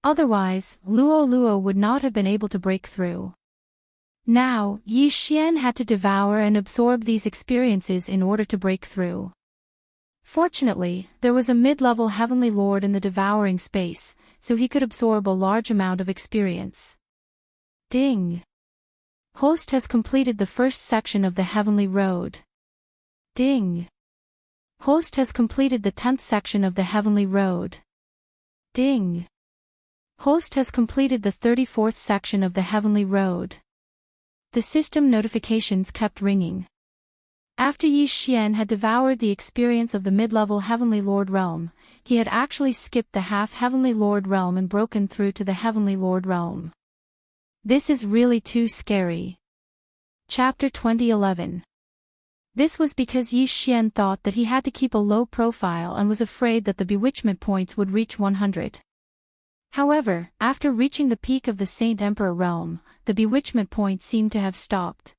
Otherwise, Luo Luo would not have been able to break through. Now, Yi Xian had to devour and absorb these experiences in order to break through. Fortunately, there was a mid-level Heavenly Lord in the devouring space, so he could absorb a large amount of experience. Ding! Host has completed the 1st section of the Heavenly Road. Ding! Host has completed the 10th section of the Heavenly Road. Ding! Host has completed the 34th section of the Heavenly Road. The system notifications kept ringing. After Yi Xian had devoured the experience of the mid-level Heavenly Lord realm, he had actually skipped the half-Heavenly Lord realm and broken through to the Heavenly Lord realm. This is really too scary. Chapter 2011. This was because Yi Xian thought that he had to keep a low profile and was afraid that the bewitchment points would reach 100. However, after reaching the peak of the Saint Emperor realm, the bewitchment point seemed to have stopped.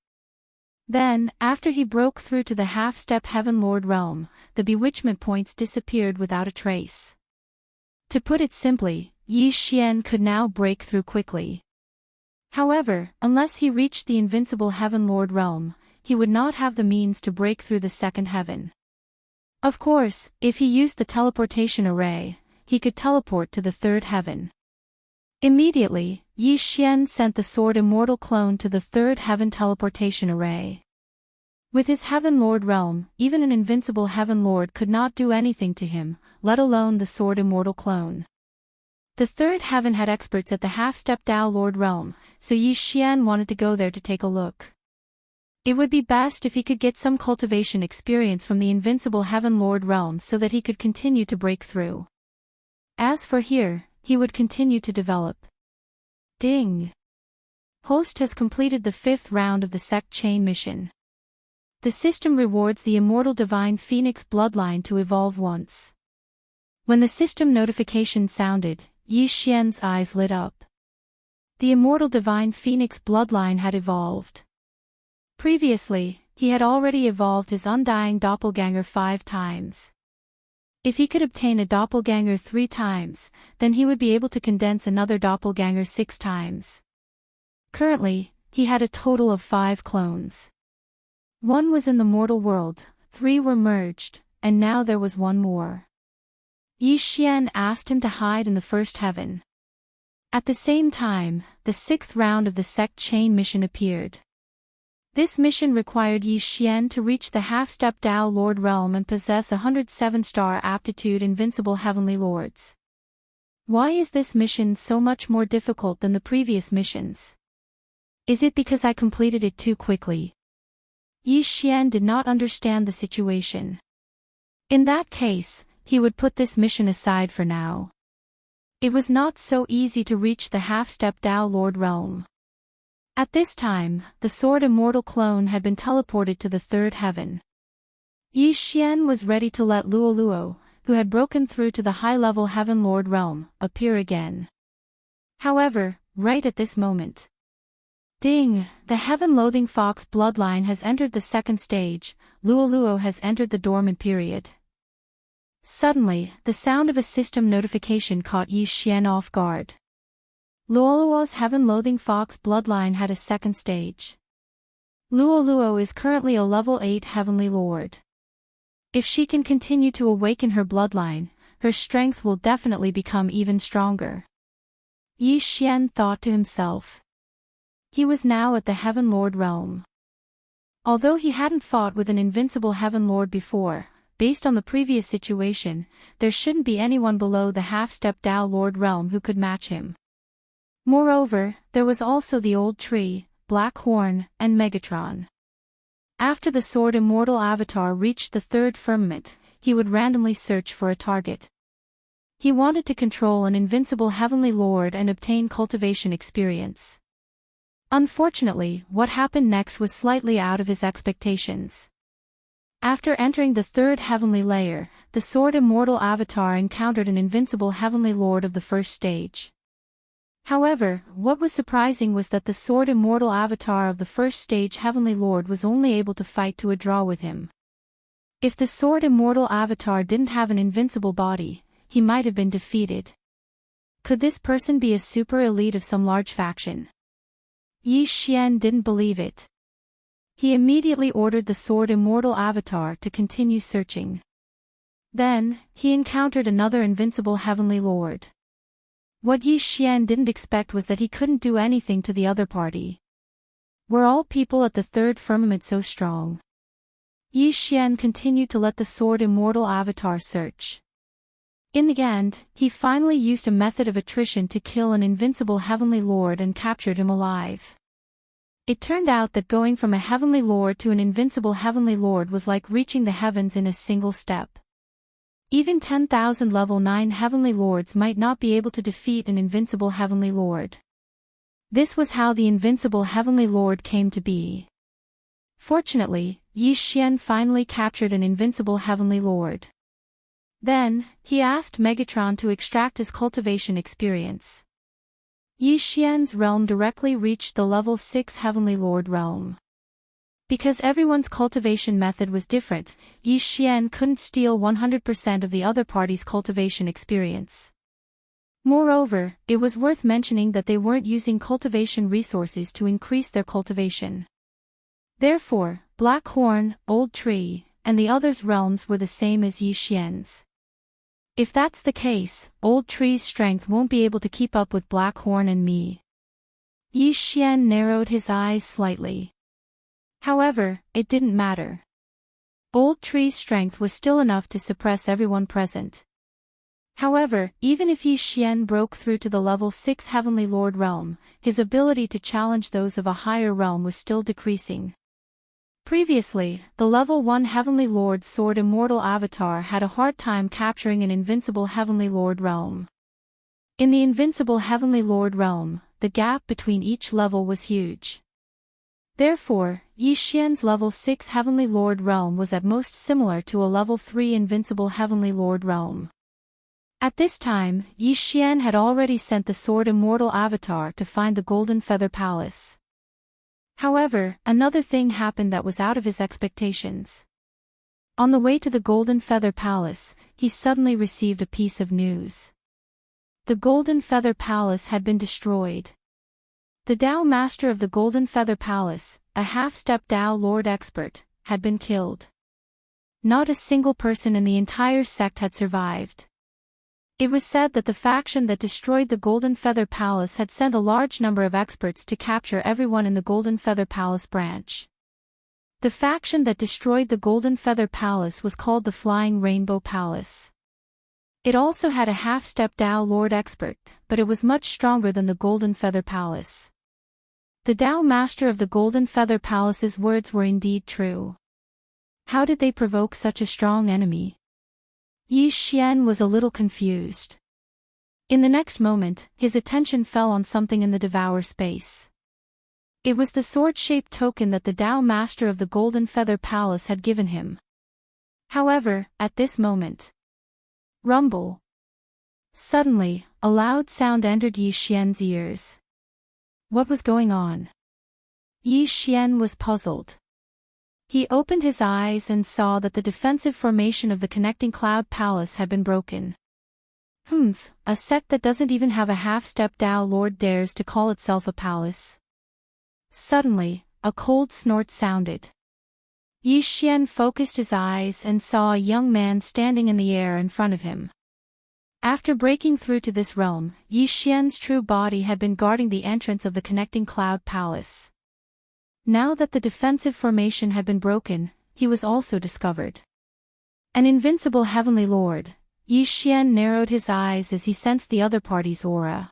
Then, after he broke through to the half-step Heaven Lord realm, the bewitchment points disappeared without a trace. To put it simply, Yi Xian could now break through quickly. However, unless he reached the invincible Heaven Lord realm, he would not have the means to break through the second heaven. Of course, if he used the teleportation array, he could teleport to the third heaven. Immediately, Yi Xian sent the Sword Immortal clone to the third heaven teleportation array. With his Heaven Lord realm, even an invincible Heaven Lord could not do anything to him, let alone the Sword Immortal clone. The third heaven had experts at the half-step Dao Lord realm, so Yi Xian wanted to go there to take a look. It would be best if he could get some cultivation experience from the invincible Heaven Lord realm so that he could continue to break through. As for here, he would continue to develop. Ding! Host has completed the 5th round of the sect chain mission. The system rewards the immortal divine phoenix bloodline to evolve once. When the system notification sounded, Yi Xian's eyes lit up. The immortal divine phoenix bloodline had evolved. Previously, he had already evolved his undying doppelganger 5 times. If he could obtain a doppelganger 3 times, then he would be able to condense another doppelganger 6 times. Currently, he had a total of 5 clones. 1 was in the mortal world, 3 were merged, and now there was 1 more. Yi Xian asked him to hide in the first heaven. At the same time, the 6th round of the sect chain mission appeared. This mission required Yi Xian to reach the half-step Tao Lord realm and possess 107-star aptitude invincible heavenly lords. Why is this mission so much more difficult than the previous missions? Is it because I completed it too quickly? Yi Xian did not understand the situation. In that case, he would put this mission aside for now. It was not so easy to reach the half-step Tao Lord realm. At this time, the Sword Immortal clone had been teleported to the 3rd heaven. Yi Xian was ready to let Luoluo, who had broken through to the high-level Heaven Lord realm, appear again. However, right at this moment. Ding! The Heaven-loathing Fox bloodline has entered the 2nd stage, Luoluo has entered the dormant period. Suddenly, the sound of a system notification caught Yi Xian off guard. Luoluo's Heaven-loathing Fox bloodline had a 2nd stage. Luoluo is currently a level 8 Heavenly Lord. If she can continue to awaken her bloodline, her strength will definitely become even stronger. Yi Xian thought to himself. He was now at the Heaven Lord realm. Although he hadn't fought with an invincible Heaven Lord before, based on the previous situation, there shouldn't be anyone below the half-step Tao Lord realm who could match him. Moreover, there was also the Old Tree, Black Horn, and Megatron. After the Sword Immortal Avatar reached the 3rd firmament, he would randomly search for a target. He wanted to control an invincible Heavenly Lord and obtain cultivation experience. Unfortunately, what happened next was slightly out of his expectations. After entering the 3rd heavenly layer, the Sword Immortal Avatar encountered an invincible Heavenly Lord of the 1st stage. However, what was surprising was that the Sword Immortal Avatar of the 1st stage Heavenly Lord was only able to fight to a draw with him. If the Sword Immortal Avatar didn't have an invincible body, he might have been defeated. Could this person be a super elite of some large faction? Yi Xian didn't believe it. He immediately ordered the Sword Immortal Avatar to continue searching. Then, he encountered another invincible Heavenly Lord. What Yi Xian didn't expect was that he couldn't do anything to the other party. Were all people at the 3rd firmament so strong? Yi Xian continued to let the Sword Immortal Avatar search. In the end, he finally used a method of attrition to kill an invincible Heavenly Lord and captured him alive. It turned out that going from a Heavenly Lord to an invincible Heavenly Lord was like reaching the heavens in a single step. Even 10,000 level 9 Heavenly Lords might not be able to defeat an invincible Heavenly Lord. This was how the invincible Heavenly Lord came to be. Fortunately, Yi Xian finally captured an invincible Heavenly Lord. Then, he asked Megatron to extract his cultivation experience. Yi Xian's realm directly reached the level 6 Heavenly Lord realm. Because everyone's cultivation method was different, Yi Xian couldn't steal 100% of the other party's cultivation experience. Moreover, it was worth mentioning that they weren't using cultivation resources to increase their cultivation. Therefore, Black Horn, Old Tree, and the others' realms were the same as Yi Xian's. If that's the case, Old Tree's strength won't be able to keep up with Black Horn and me. Yi Xian narrowed his eyes slightly. However, it didn't matter. Old Tree's strength was still enough to suppress everyone present. However, even if Yi Xian broke through to the level 6 Heavenly Lord realm, his ability to challenge those of a higher realm was still decreasing. Previously, the level 1 Heavenly Lord Sword Immortal Avatar had a hard time capturing an invincible Heavenly Lord realm. In the invincible Heavenly Lord realm, the gap between each level was huge. Therefore, Yi Xian's level 6 Heavenly Lord realm was at most similar to a level 3 invincible Heavenly Lord realm. At this time, Yi Xian had already sent the Sword Immortal Avatar to find the Golden Feather Palace. However, another thing happened that was out of his expectations. On the way to the Golden Feather Palace, he suddenly received a piece of news. The Golden Feather Palace had been destroyed. The Tao Master of the Golden Feather Palace, a half-step Tao Lord expert, had been killed. Not a single person in the entire sect had survived. It was said that the faction that destroyed the Golden Feather Palace had sent a large number of experts to capture everyone in the Golden Feather Palace branch. The faction that destroyed the Golden Feather Palace was called the Flying Rainbow Palace. It also had a half-step Tao Lord expert, but it was much stronger than the Golden Feather Palace. The Tao Master of the Golden Feather Palace's words were indeed true. How did they provoke such a strong enemy? Yi Xian was a little confused. In the next moment, his attention fell on something in the Devour space. It was the sword-shaped token that the Tao Master of the Golden Feather Palace had given him. However, at this moment, rumble. Suddenly, a loud sound entered Yi Xian's ears. What was going on? Yi Xian was puzzled. He opened his eyes and saw that the defensive formation of the connecting cloud palace had been broken. A sect that doesn't even have a half-step Tao Lord dares to call itself a palace. Suddenly, a cold snort sounded. Yi Xian focused his eyes and saw a young man standing in the air in front of him. After breaking through to this realm, Yi Xian's true body had been guarding the entrance of the connecting cloud palace. Now that the defensive formation had been broken, he was also discovered. An invincible heavenly lord, Yi Xian narrowed his eyes as he sensed the other party's aura.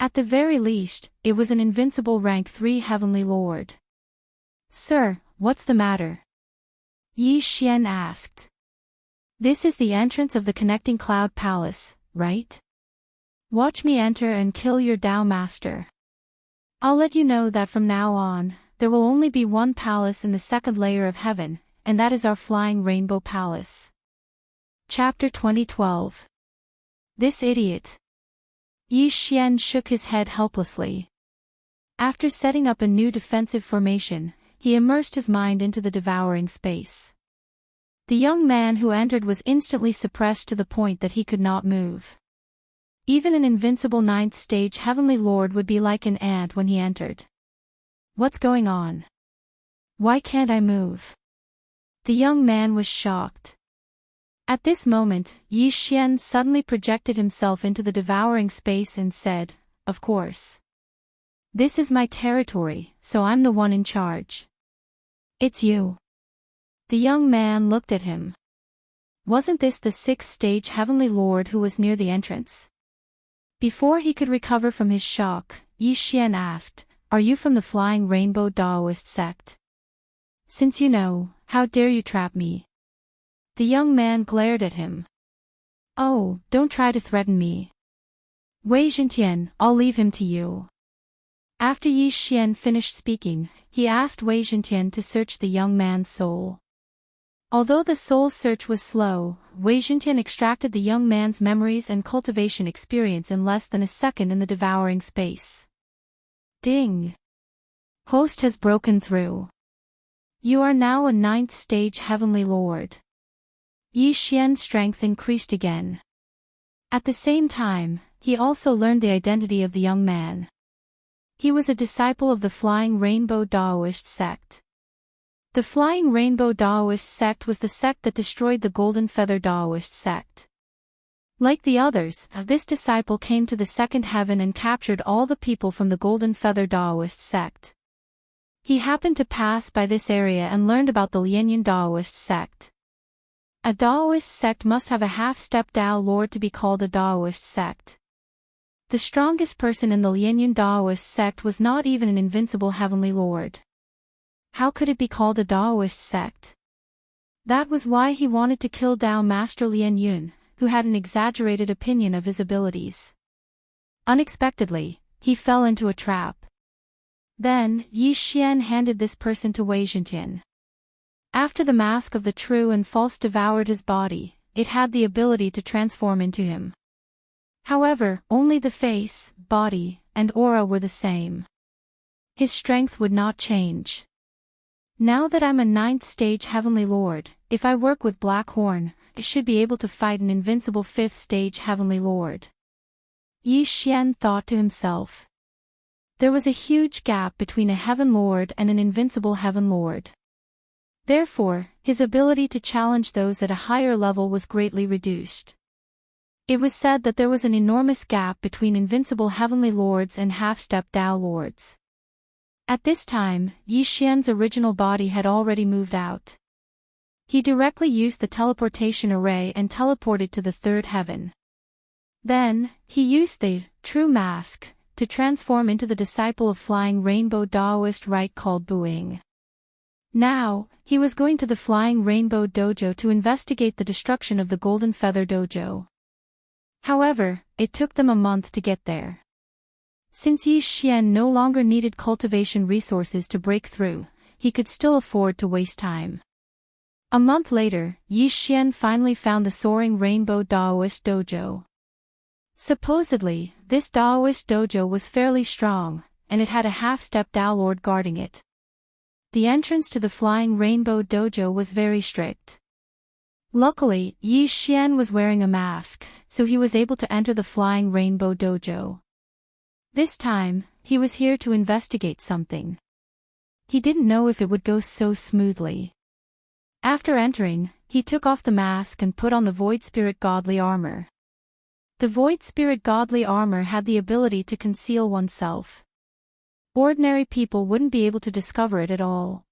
At the very least, it was an invincible rank 3 heavenly lord. Sir, what's the matter? Yi Xian asked. This is the entrance of the connecting cloud palace, right? Watch me enter and kill your Tao Master. I'll let you know that from now on, there will only be one palace in the second layer of heaven, and that is our Flying Rainbow Palace. Chapter 2012. This idiot. Yi Xian shook his head helplessly. After setting up a new defensive formation, he immersed his mind into the devouring space. The young man who entered was instantly suppressed to the point that he could not move. Even an invincible 9th stage heavenly lord would be like an ant when he entered. What's going on? Why can't I move? The young man was shocked. At this moment, Yi Xian suddenly projected himself into the devouring space and said, "Of course. This is my territory, so I'm the one in charge." "It's you." The young man looked at him. Wasn't this the 6th stage heavenly lord who was near the entrance? Before he could recover from his shock, Yi Xian asked, "Are you from the Flying Rainbow Daoist sect? Since you know, how dare you trap me?" The young man glared at him. "Oh, don't try to threaten me. Wei Zhentian, I'll leave him to you." After Yi Xian finished speaking, he asked Wei Zhentian to search the young man's soul. Although the soul search was slow, Wei Zhentian extracted the young man's memories and cultivation experience in less than a second in the devouring space. Ding! Host has broken through. You are now a 9th stage heavenly lord. Yi Xian's strength increased again. At the same time, he also learned the identity of the young man. He was a disciple of the Flying Rainbow Daoist sect. The Flying Rainbow Daoist sect was the sect that destroyed the Golden Feather Daoist sect. Like the others, this disciple came to the second heaven and captured all the people from the Golden Feather Daoist sect. He happened to pass by this area and learned about the Lianyan Daoist sect. A Daoist sect must have a half-step Tao Lord to be called a Daoist sect. The strongest person in the Lianyan Daoist sect was not even an invincible heavenly lord. How could it be called a Daoist sect? That was why he wanted to kill Tao Master Lian Yun, who had an exaggerated opinion of his abilities. Unexpectedly, he fell into a trap. Then, Yi Xian handed this person to Wei Zhentian. After the mask of the true and false devoured his body, it had the ability to transform into him. However, only the face, body, and aura were the same. His strength would not change. Now that I'm a 9th stage Heavenly Lord, if I work with Blackhorn, I should be able to fight an invincible 5th stage Heavenly Lord. Yi Xian thought to himself. There was a huge gap between a Heaven Lord and an invincible Heaven Lord. Therefore, his ability to challenge those at a higher level was greatly reduced. It was said that there was an enormous gap between invincible Heavenly Lords and half-step Dao Lords. At this time, Yi Xian's original body had already moved out. He directly used the teleportation array and teleported to the 3rd heaven. Then, he used the True Mask to transform into the disciple of Flying Rainbow Daoist rite called Buing. Now, he was going to the Flying Rainbow Dojo to investigate the destruction of the Golden Feather Dojo. However, it took them a month to get there. Since Yi Xian no longer needed cultivation resources to break through, he could still afford to waste time. A month later, Yi Xian finally found the Soaring Rainbow Daoist Dojo. Supposedly, this Daoist dojo was fairly strong, and it had a half-step Dao Lord guarding it. The entrance to the Flying Rainbow Dojo was very strict. Luckily, Yi Xian was wearing a mask, so he was able to enter the Flying Rainbow Dojo. This time, he was here to investigate something. He didn't know if it would go so smoothly. After entering, he took off the mask and put on the Void Spirit Godly Armor. The Void Spirit Godly Armor had the ability to conceal oneself. Ordinary people wouldn't be able to discover it at all.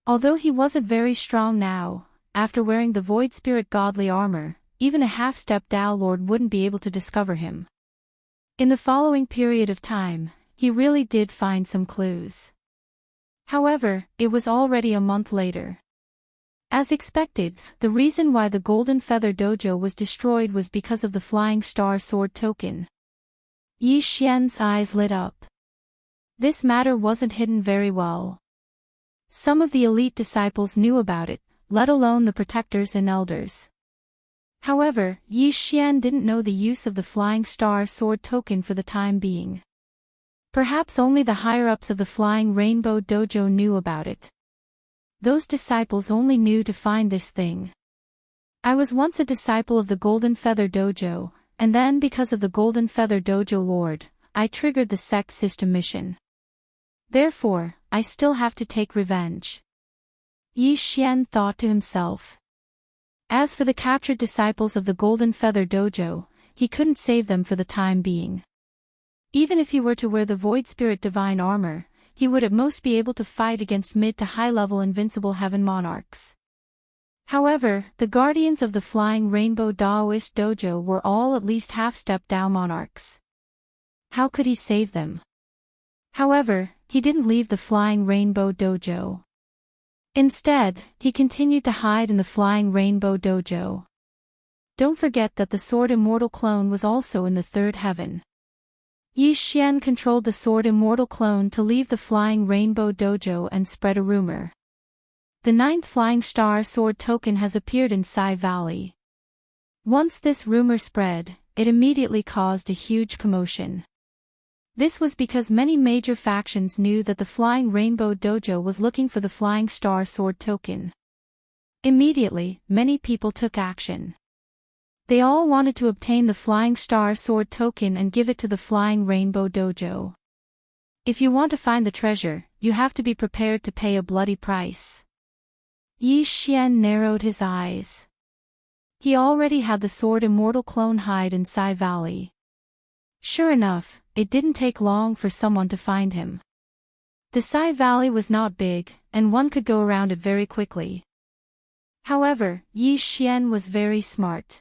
Although he wasn't very strong now, after wearing the Void Spirit Godly Armor, even a half-step Dao Lord wouldn't be able to discover him. In the following period of time, he really did find some clues. However, it was already a month later. As expected, the reason why the Golden Feather Dojo was destroyed was because of the Flying Star Sword token. Yi Xian's eyes lit up. This matter wasn't hidden very well. Some of the elite disciples knew about it, let alone the protectors and elders. However, Yi Xian didn't know the use of the Flying Star Sword token for the time being. Perhaps only the higher-ups of the Flying Rainbow Dojo knew about it. Those disciples only knew to find this thing. I was once a disciple of the Golden Feather Dojo, and then because of the Golden Feather Dojo Lord, I triggered the sect system mission. Therefore, I still have to take revenge. Yi Xian thought to himself. As for the captured disciples of the Golden Feather Dojo, he couldn't save them for the time being. Even if he were to wear the Void Spirit Divine Armor, he would at most be able to fight against mid to high-level invincible Heaven Monarchs. However, the guardians of the Flying Rainbow Daoist Dojo were all at least half-step Dao Monarchs. How could he save them? However, he didn't leave the Flying Rainbow Dojo. Instead, he continued to hide in the Flying Rainbow Dojo. Don't forget that the Sword Immortal clone was also in the 3rd heaven. Yi Xian controlled the Sword Immortal clone to leave the Flying Rainbow Dojo and spread a rumor. The 9th Flying Star Sword token has appeared in Sai Valley. Once this rumor spread, it immediately caused a huge commotion. This was because many major factions knew that the Flying Rainbow Dojo was looking for the Flying Star Sword token. Immediately, many people took action. They all wanted to obtain the Flying Star Sword token and give it to the Flying Rainbow Dojo. If you want to find the treasure, you have to be prepared to pay a bloody price. Yi Xian narrowed his eyes. He already had the Sword Immortal clone hide in Sai Valley. Sure enough, it didn't take long for someone to find him. The Sai Valley was not big, and one could go around it very quickly. However, Yi Xian was very smart.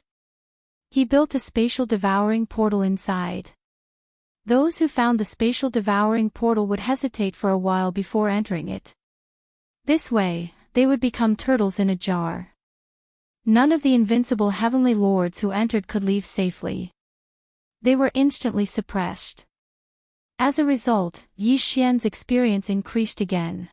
He built a spatial devouring portal inside. Those who found the spatial devouring portal would hesitate for a while before entering it. This way, they would become turtles in a jar. None of the invincible heavenly lords who entered could leave safely. They were instantly suppressed. As a result, Yi Xian's experience increased again.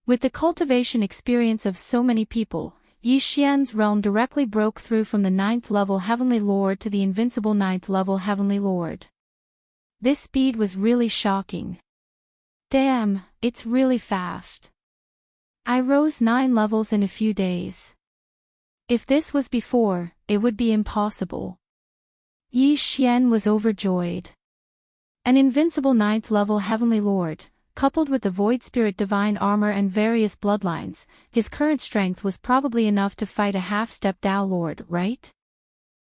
With the cultivation experience of so many people, Yi Xian's realm directly broke through from the 9th level Heavenly Lord to the invincible 9th level Heavenly Lord. This speed was really shocking. Damn, it's really fast. I rose 9 levels in a few days. If this was before, it would be impossible. Yi Xian was overjoyed. An invincible 9th level Heavenly Lord, coupled with the Void Spirit divine armor and various bloodlines, his current strength was probably enough to fight a half-step Tao Lord, right?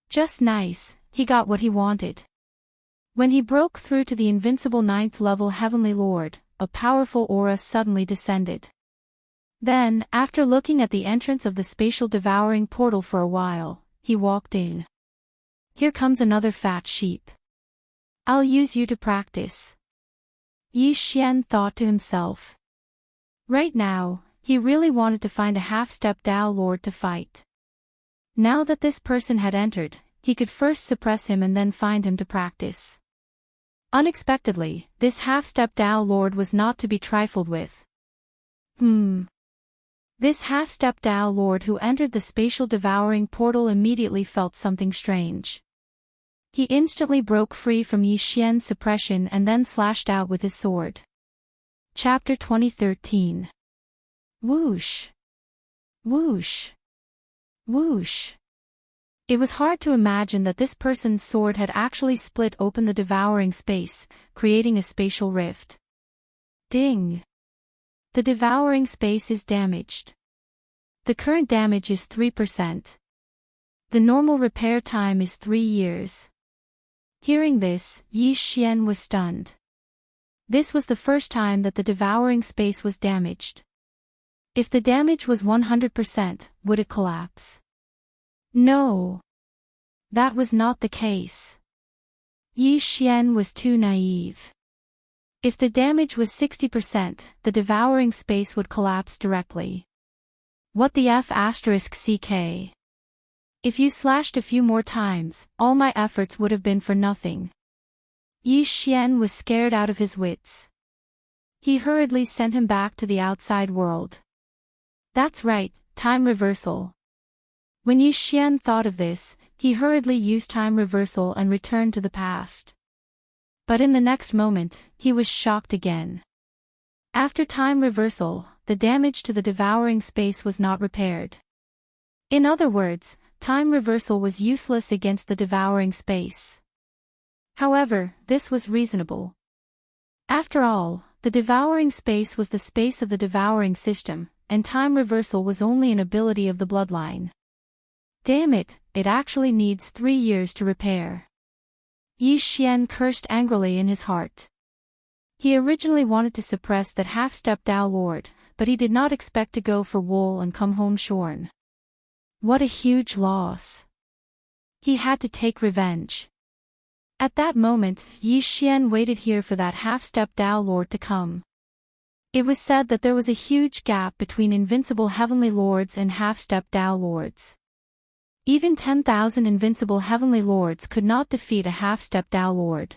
Just nice, he got what he wanted. When he broke through to the invincible 9th level Heavenly Lord, a powerful aura suddenly descended. Then, after looking at the entrance of the spatial devouring portal for a while, he walked in. Here comes another fat sheep. I'll use you to practice. Yi Xian thought to himself. Right now, he really wanted to find a half-step Tao Lord to fight. Now that this person had entered, he could first suppress him and then find him to practice. Unexpectedly, this half-step Tao Lord was not to be trifled with. This half-step Tao Lord who entered the spatial devouring portal immediately felt something strange. He instantly broke free from Yi Xian's suppression and then slashed out with his sword. Chapter 2013. Whoosh! Whoosh! Whoosh! It was hard to imagine that this person's sword had actually split open the devouring space, creating a spatial rift. Ding! The devouring space is damaged. The current damage is 3%. The normal repair time is 3 years. Hearing this, Yi Xian was stunned. This was the first time that the devouring space was damaged. If the damage was 100%, would it collapse? No. That was not the case. Yi Xian was too naive. If the damage was 60%, the devouring space would collapse directly. What the F***ck? If you slashed a few more times, all my efforts would have been for nothing. Yi Xian was scared out of his wits. He hurriedly sent him back to the outside world. That's right, time reversal. When Yi Xian thought of this, he hurriedly used time reversal and returned to the past. But in the next moment, he was shocked again. After time reversal, the damage to the devouring space was not repaired. In other words, time reversal was useless against the devouring space. However, this was reasonable. After all, the devouring space was the space of the devouring system, and time reversal was only an ability of the bloodline. Damn it, it actually needs 3 years to repair. Yi Xian cursed angrily in his heart. He originally wanted to suppress that half-step Tao Lord, but he did not expect to go for wool and come home shorn. What a huge loss. He had to take revenge. At that moment, Yi Xian waited here for that half-step Tao Lord to come. It was said that there was a huge gap between invincible heavenly lords and half-step Tao Lords. Even 10,000 invincible heavenly lords could not defeat a half-step Tao Lord.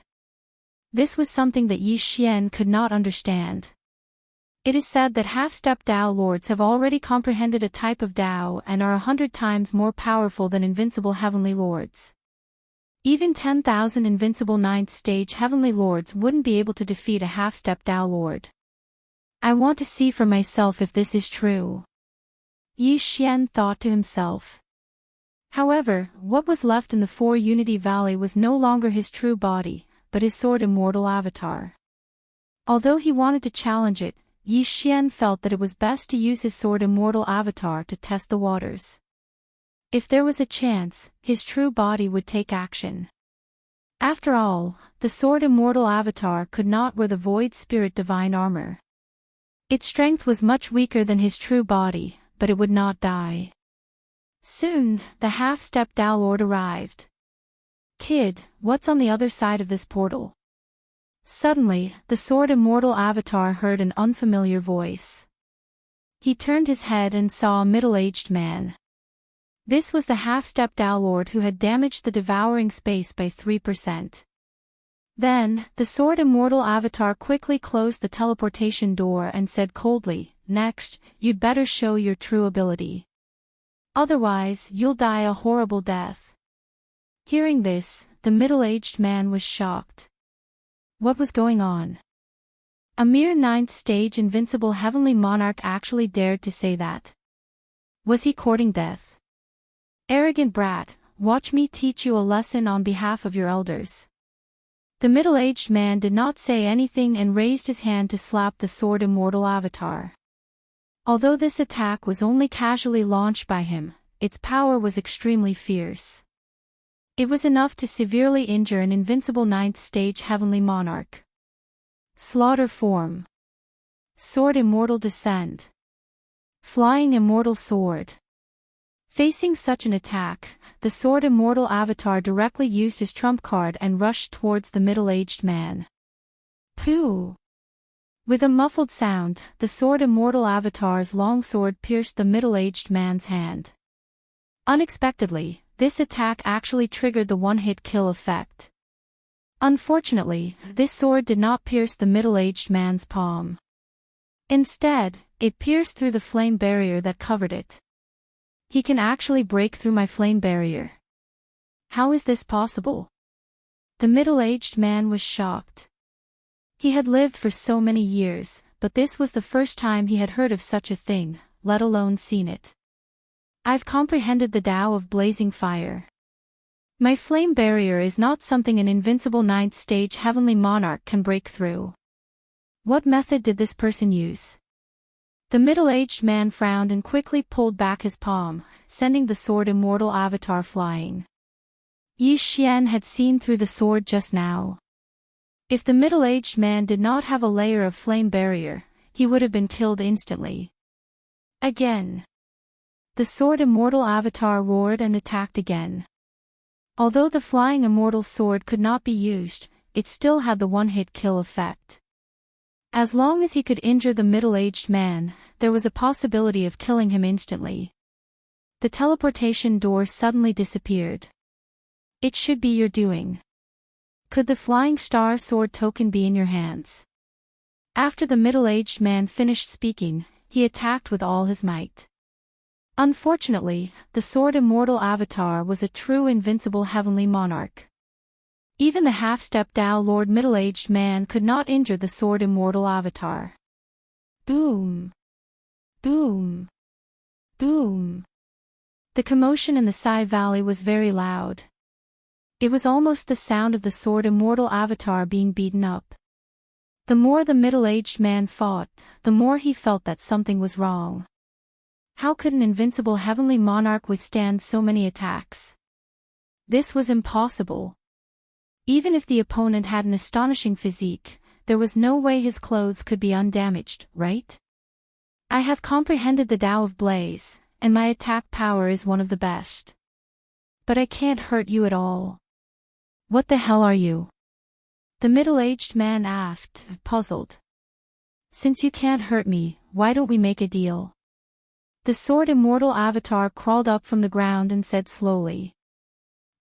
This was something that Yi Xian could not understand. It is said that half-step Tao Lords have already comprehended a type of Tao and are 100 times more powerful than invincible heavenly lords. Even 10,000 invincible 9th stage heavenly lords wouldn't be able to defeat a half-step Tao Lord. I want to see for myself if this is true. Yi Xian thought to himself. However, what was left in the 4 Unity Valley was no longer his true body, but his sword immortal avatar. Although he wanted to challenge it, Yi Xian felt that it was best to use his sword immortal avatar to test the waters. If there was a chance, his true body would take action. After all, the sword immortal avatar could not wear the void spirit divine armor. Its strength was much weaker than his true body, but it would not die. Soon, the half-step Tao Lord arrived. Kid, what's on the other side of this portal? Suddenly, the sword immortal avatar heard an unfamiliar voice. He turned his head and saw a middle-aged man. This was the half-step Tao Lord who had damaged the devouring space by 3%. Then, the sword immortal avatar quickly closed the teleportation door and said coldly, "Next, you'd better show your true ability." Otherwise, you'll die a horrible death. Hearing this, the middle-aged man was shocked. What was going on? A mere 9th-stage invincible heavenly monarch actually dared to say that. Was he courting death? Arrogant brat, watch me teach you a lesson on behalf of your elders. The middle-aged man did not say anything and raised his hand to slap the sword immortal avatar. Although this attack was only casually launched by him, its power was extremely fierce. It was enough to severely injure an invincible 9th-stage heavenly monarch. Slaughter form. Sword immortal descent. Flying immortal sword. Facing such an attack, the sword immortal avatar directly used his trump card and rushed towards the middle-aged man. Pooh! With a muffled sound, the sword immortal avatar's longsword pierced the middle-aged man's hand. Unexpectedly, this attack actually triggered the one-hit kill effect. Unfortunately, this sword did not pierce the middle-aged man's palm. Instead, it pierced through the flame barrier that covered it. He can actually break through my flame barrier. How is this possible? The middle-aged man was shocked. He had lived for so many years, but this was the first time he had heard of such a thing, let alone seen it. I've comprehended the Tao of blazing fire. My flame barrier is not something an invincible 9th-stage heavenly monarch can break through. What method did this person use? The middle-aged man frowned and quickly pulled back his palm, sending the sword immortal avatar flying. Yi Xian had seen through the sword just now. If the middle-aged man did not have a layer of flame barrier, he would have been killed instantly. Again. The sword immortal avatar roared and attacked again. Although the flying immortal sword could not be used, it still had the one-hit kill effect. As long as he could injure the middle-aged man, there was a possibility of killing him instantly. The teleportation door suddenly disappeared. It should be your doing. Could the flying star sword token be in your hands? After the middle-aged man finished speaking, he attacked with all his might. Unfortunately, the sword immortal avatar was a true invincible heavenly monarch. Even the half-step Tao Lord middle-aged man could not injure the sword immortal avatar. Boom! Boom! Boom! The commotion in the Sai Valley was very loud. It was almost the sound of the sword immortal avatar being beaten up. The more the middle-aged man fought, the more he felt that something was wrong. How could an invincible heavenly monarch withstand so many attacks? This was impossible. Even if the opponent had an astonishing physique, there was no way his clothes could be undamaged, right? I have comprehended the Tao of Blaze, and my attack power is one of the best. But I can't hurt you at all. What the hell are you? The middle-aged man asked, puzzled. Since you can't hurt me, why don't we make a deal? The sword immortal avatar crawled up from the ground and said slowly.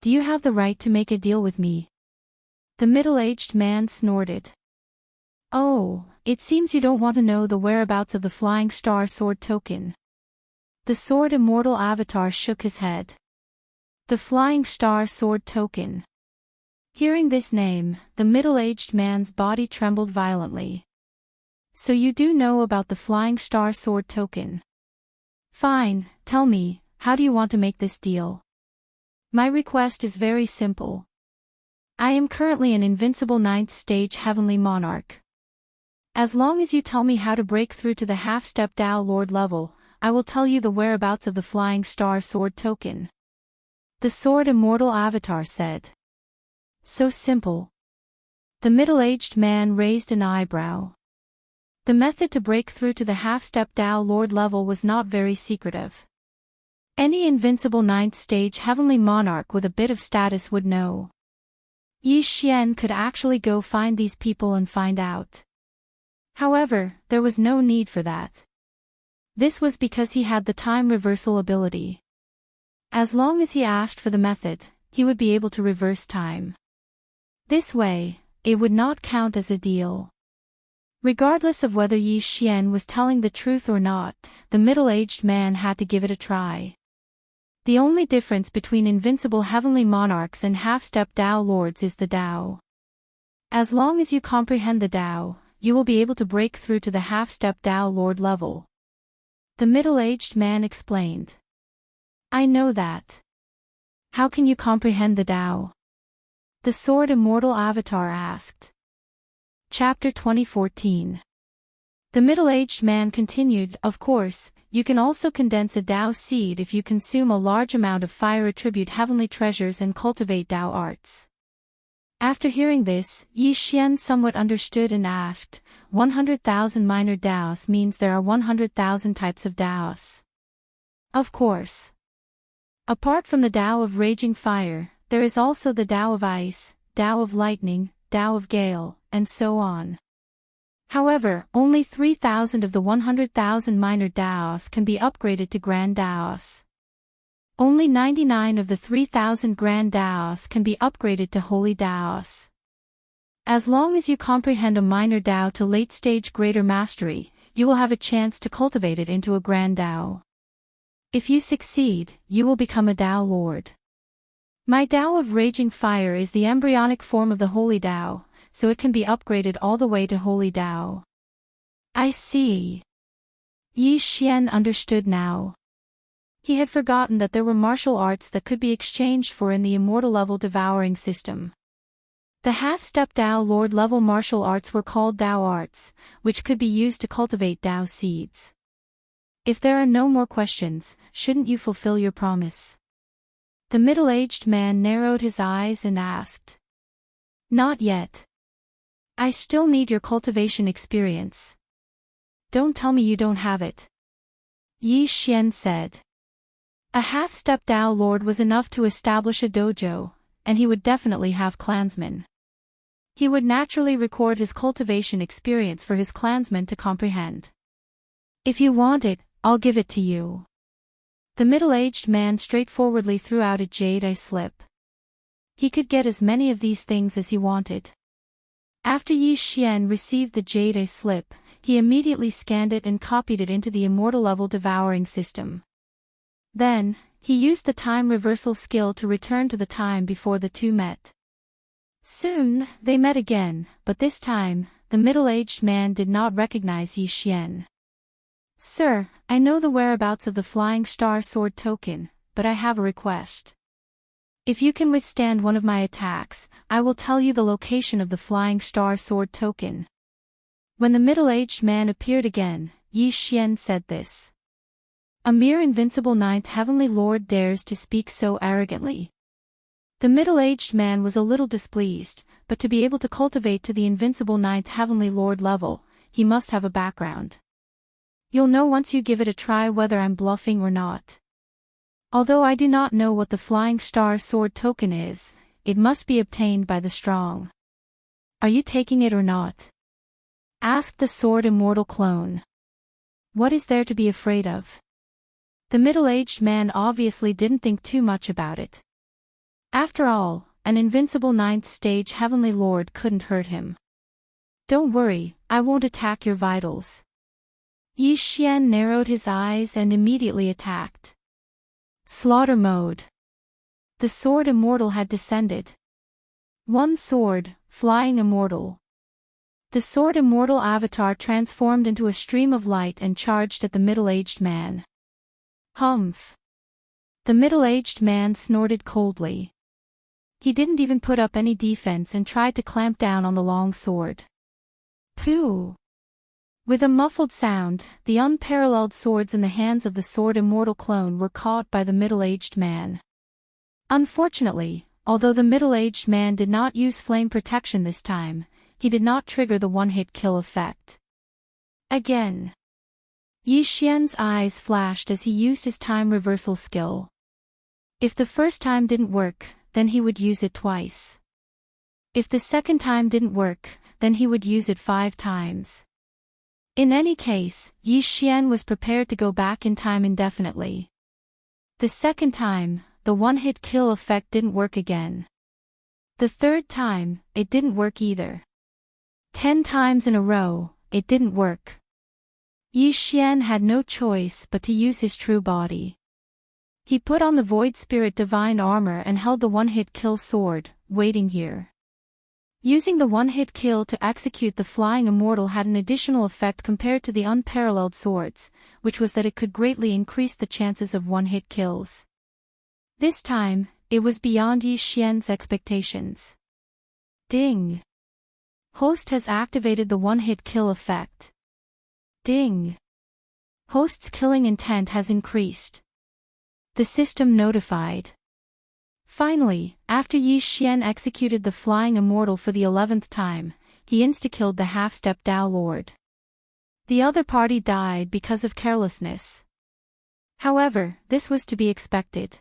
Do you have the right to make a deal with me? The middle-aged man snorted. Oh, it seems you don't want to know the whereabouts of the flying star sword token. The sword immortal avatar shook his head. The flying star sword token. Hearing this name, the middle-aged man's body trembled violently. So you do know about the flying star sword token? Fine, tell me, how do you want to make this deal? My request is very simple. I am currently an invincible 9th-stage heavenly monarch. As long as you tell me how to break through to the half-step Tao Lord level, I will tell you the whereabouts of the flying star sword token. The sword immortal avatar said. So simple. The middle-aged man raised an eyebrow. The method to break through to the half-step Tao Lord level was not very secretive. Any invincible 9th-stage heavenly monarch with a bit of status would know. Yi Xian could actually go find these people and find out. However, there was no need for that. This was because he had the time reversal ability. As long as he asked for the method, he would be able to reverse time. This way, it would not count as a deal. Regardless of whether Yi Xian was telling the truth or not, the middle-aged man had to give it a try. The only difference between invincible heavenly monarchs and half-step Tao lords is the Tao. As long as you comprehend the Tao, you will be able to break through to the half-step Tao lord level. The middle-aged man explained. I know that. How can you comprehend the Tao? The Sword Immortal Avatar asked. Chapter 2014. The middle-aged man continued, of course, you can also condense a Tao seed if you consume a large amount of fire, attribute heavenly treasures and cultivate Tao arts. After hearing this, Yi Xian somewhat understood and asked, 100,000 minor Taos means there are 100,000 types of Taos. Of course. Apart from the Tao of raging fire, there is also the Tao of ice, Tao of lightning, Tao of gale, and so on. However, only 3,000 of the 100,000 minor Taos can be upgraded to Grand Taos. Only 99 of the 3,000 Grand Taos can be upgraded to Holy Taos. As long as you comprehend a minor Tao to late-stage greater mastery, you will have a chance to cultivate it into a Grand Tao. If you succeed, you will become a Tao Lord. My Tao of raging fire is the embryonic form of the Holy Tao, so it can be upgraded all the way to Holy Tao. I see. Yi Xian understood now. He had forgotten that there were martial arts that could be exchanged for in the immortal level devouring system. The half-step Tao Lord level martial arts were called Tao arts, which could be used to cultivate Tao seeds. If there are no more questions, shouldn't you fulfill your promise? The middle-aged man narrowed his eyes and asked. Not yet. I still need your cultivation experience. Don't tell me you don't have it. Yi Xian said. A half-step Tao Lord was enough to establish a dojo, and he would definitely have clansmen. He would naturally record his cultivation experience for his clansmen to comprehend. If you want it, I'll give it to you. The middle-aged man straightforwardly threw out a jade slip. He could get as many of these things as he wanted. After Yi Xian received the jade slip, he immediately scanned it and copied it into the immortal level devouring system. Then, he used the time reversal skill to return to the time before the two met. Soon, they met again, but this time, the middle-aged man did not recognize Yi Xian. Sir, I know the whereabouts of the Flying Star Sword token, but I have a request. If you can withstand one of my attacks, I will tell you the location of the Flying Star Sword token. When the middle-aged man appeared again, Yi Xian said this. A mere invincible ninth heavenly lord dares to speak so arrogantly. The middle-aged man was a little displeased, but to be able to cultivate to the invincible ninth heavenly lord level, he must have a background. You'll know once you give it a try whether I'm bluffing or not. Although I do not know what the Flying Star Sword token is, it must be obtained by the strong. Are you taking it or not? Asked the Sword Immortal clone. What is there to be afraid of? The middle-aged man obviously didn't think too much about it. After all, an invincible ninth stage heavenly lord couldn't hurt him. Don't worry, I won't attack your vitals. Yi Xian narrowed his eyes and immediately attacked. Slaughter mode. The Sword Immortal had descended. One sword, flying immortal. The Sword Immortal avatar transformed into a stream of light and charged at the middle-aged man. Humph. The middle-aged man snorted coldly. He didn't even put up any defense and tried to clamp down on the long sword. Pooh! With a muffled sound, the unparalleled swords in the hands of the Sword Immortal clone were caught by the middle-aged man. Unfortunately, although the middle-aged man did not use flame protection this time, he did not trigger the one-hit kill effect. Again. Yi Xian's eyes flashed as he used his time reversal skill. If the first time didn't work, then he would use it twice. If the second time didn't work, then he would use it 5 times. In any case, Yi Xian was prepared to go back in time indefinitely. The second time, the one-hit kill effect didn't work again. The third time, it didn't work either. 10 times in a row, it didn't work. Yi Xian had no choice but to use his true body. He put on the Void Spirit Divine Armor and held the one-hit kill sword, waiting here. Using the one-hit kill to execute the Flying Immortal had an additional effect compared to the unparalleled swords, which was that it could greatly increase the chances of one-hit kills. This time, it was beyond Yi Xian's expectations. Ding! Host has activated the one-hit kill effect. Ding! Host's killing intent has increased. The system notified. Finally, after Yi Xian executed the Flying Immortal for the 11th time, he insta-killed the half-step Dao Lord. The other party died because of carelessness. However, this was to be expected.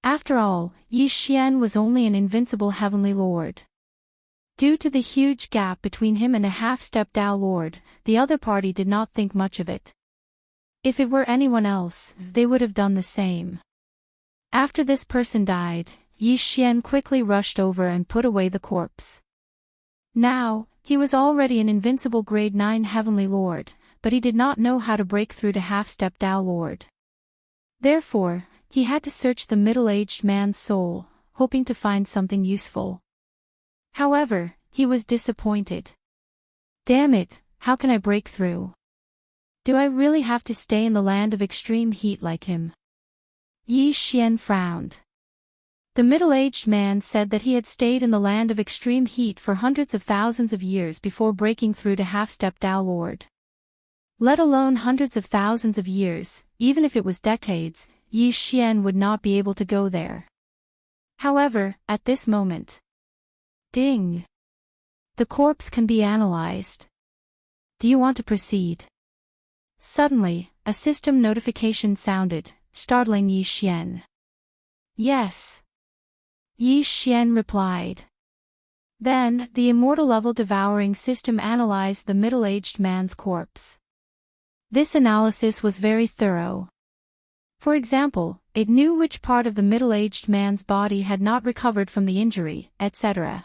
After all, Yi Xian was only an invincible heavenly lord. Due to the huge gap between him and a half-step Dao Lord, the other party did not think much of it. If it were anyone else, they would have done the same. After this person died, Yi Xian quickly rushed over and put away the corpse. Now, he was already an invincible grade 9 heavenly lord, but he did not know how to break through to half-step Dao Lord. Therefore, he had to search the middle-aged man's soul, hoping to find something useful. However, he was disappointed. Damn it, how can I break through? Do I really have to stay in the land of extreme heat like him? Yi Xian frowned. The middle-aged man said that he had stayed in the land of extreme heat for hundreds of thousands of years before breaking through to half-step Dao Lord. Let alone hundreds of thousands of years, even if it was decades, Yi Xian would not be able to go there. However, at this moment. Ding! The corpse can be analyzed. Do you want to proceed? Suddenly, a system notification sounded, startling Yi Xian. Yes. Yi Xian replied. Then, the immortal-level devouring system analyzed the middle-aged man's corpse. This analysis was very thorough. For example, it knew which part of the middle-aged man's body had not recovered from the injury, etc.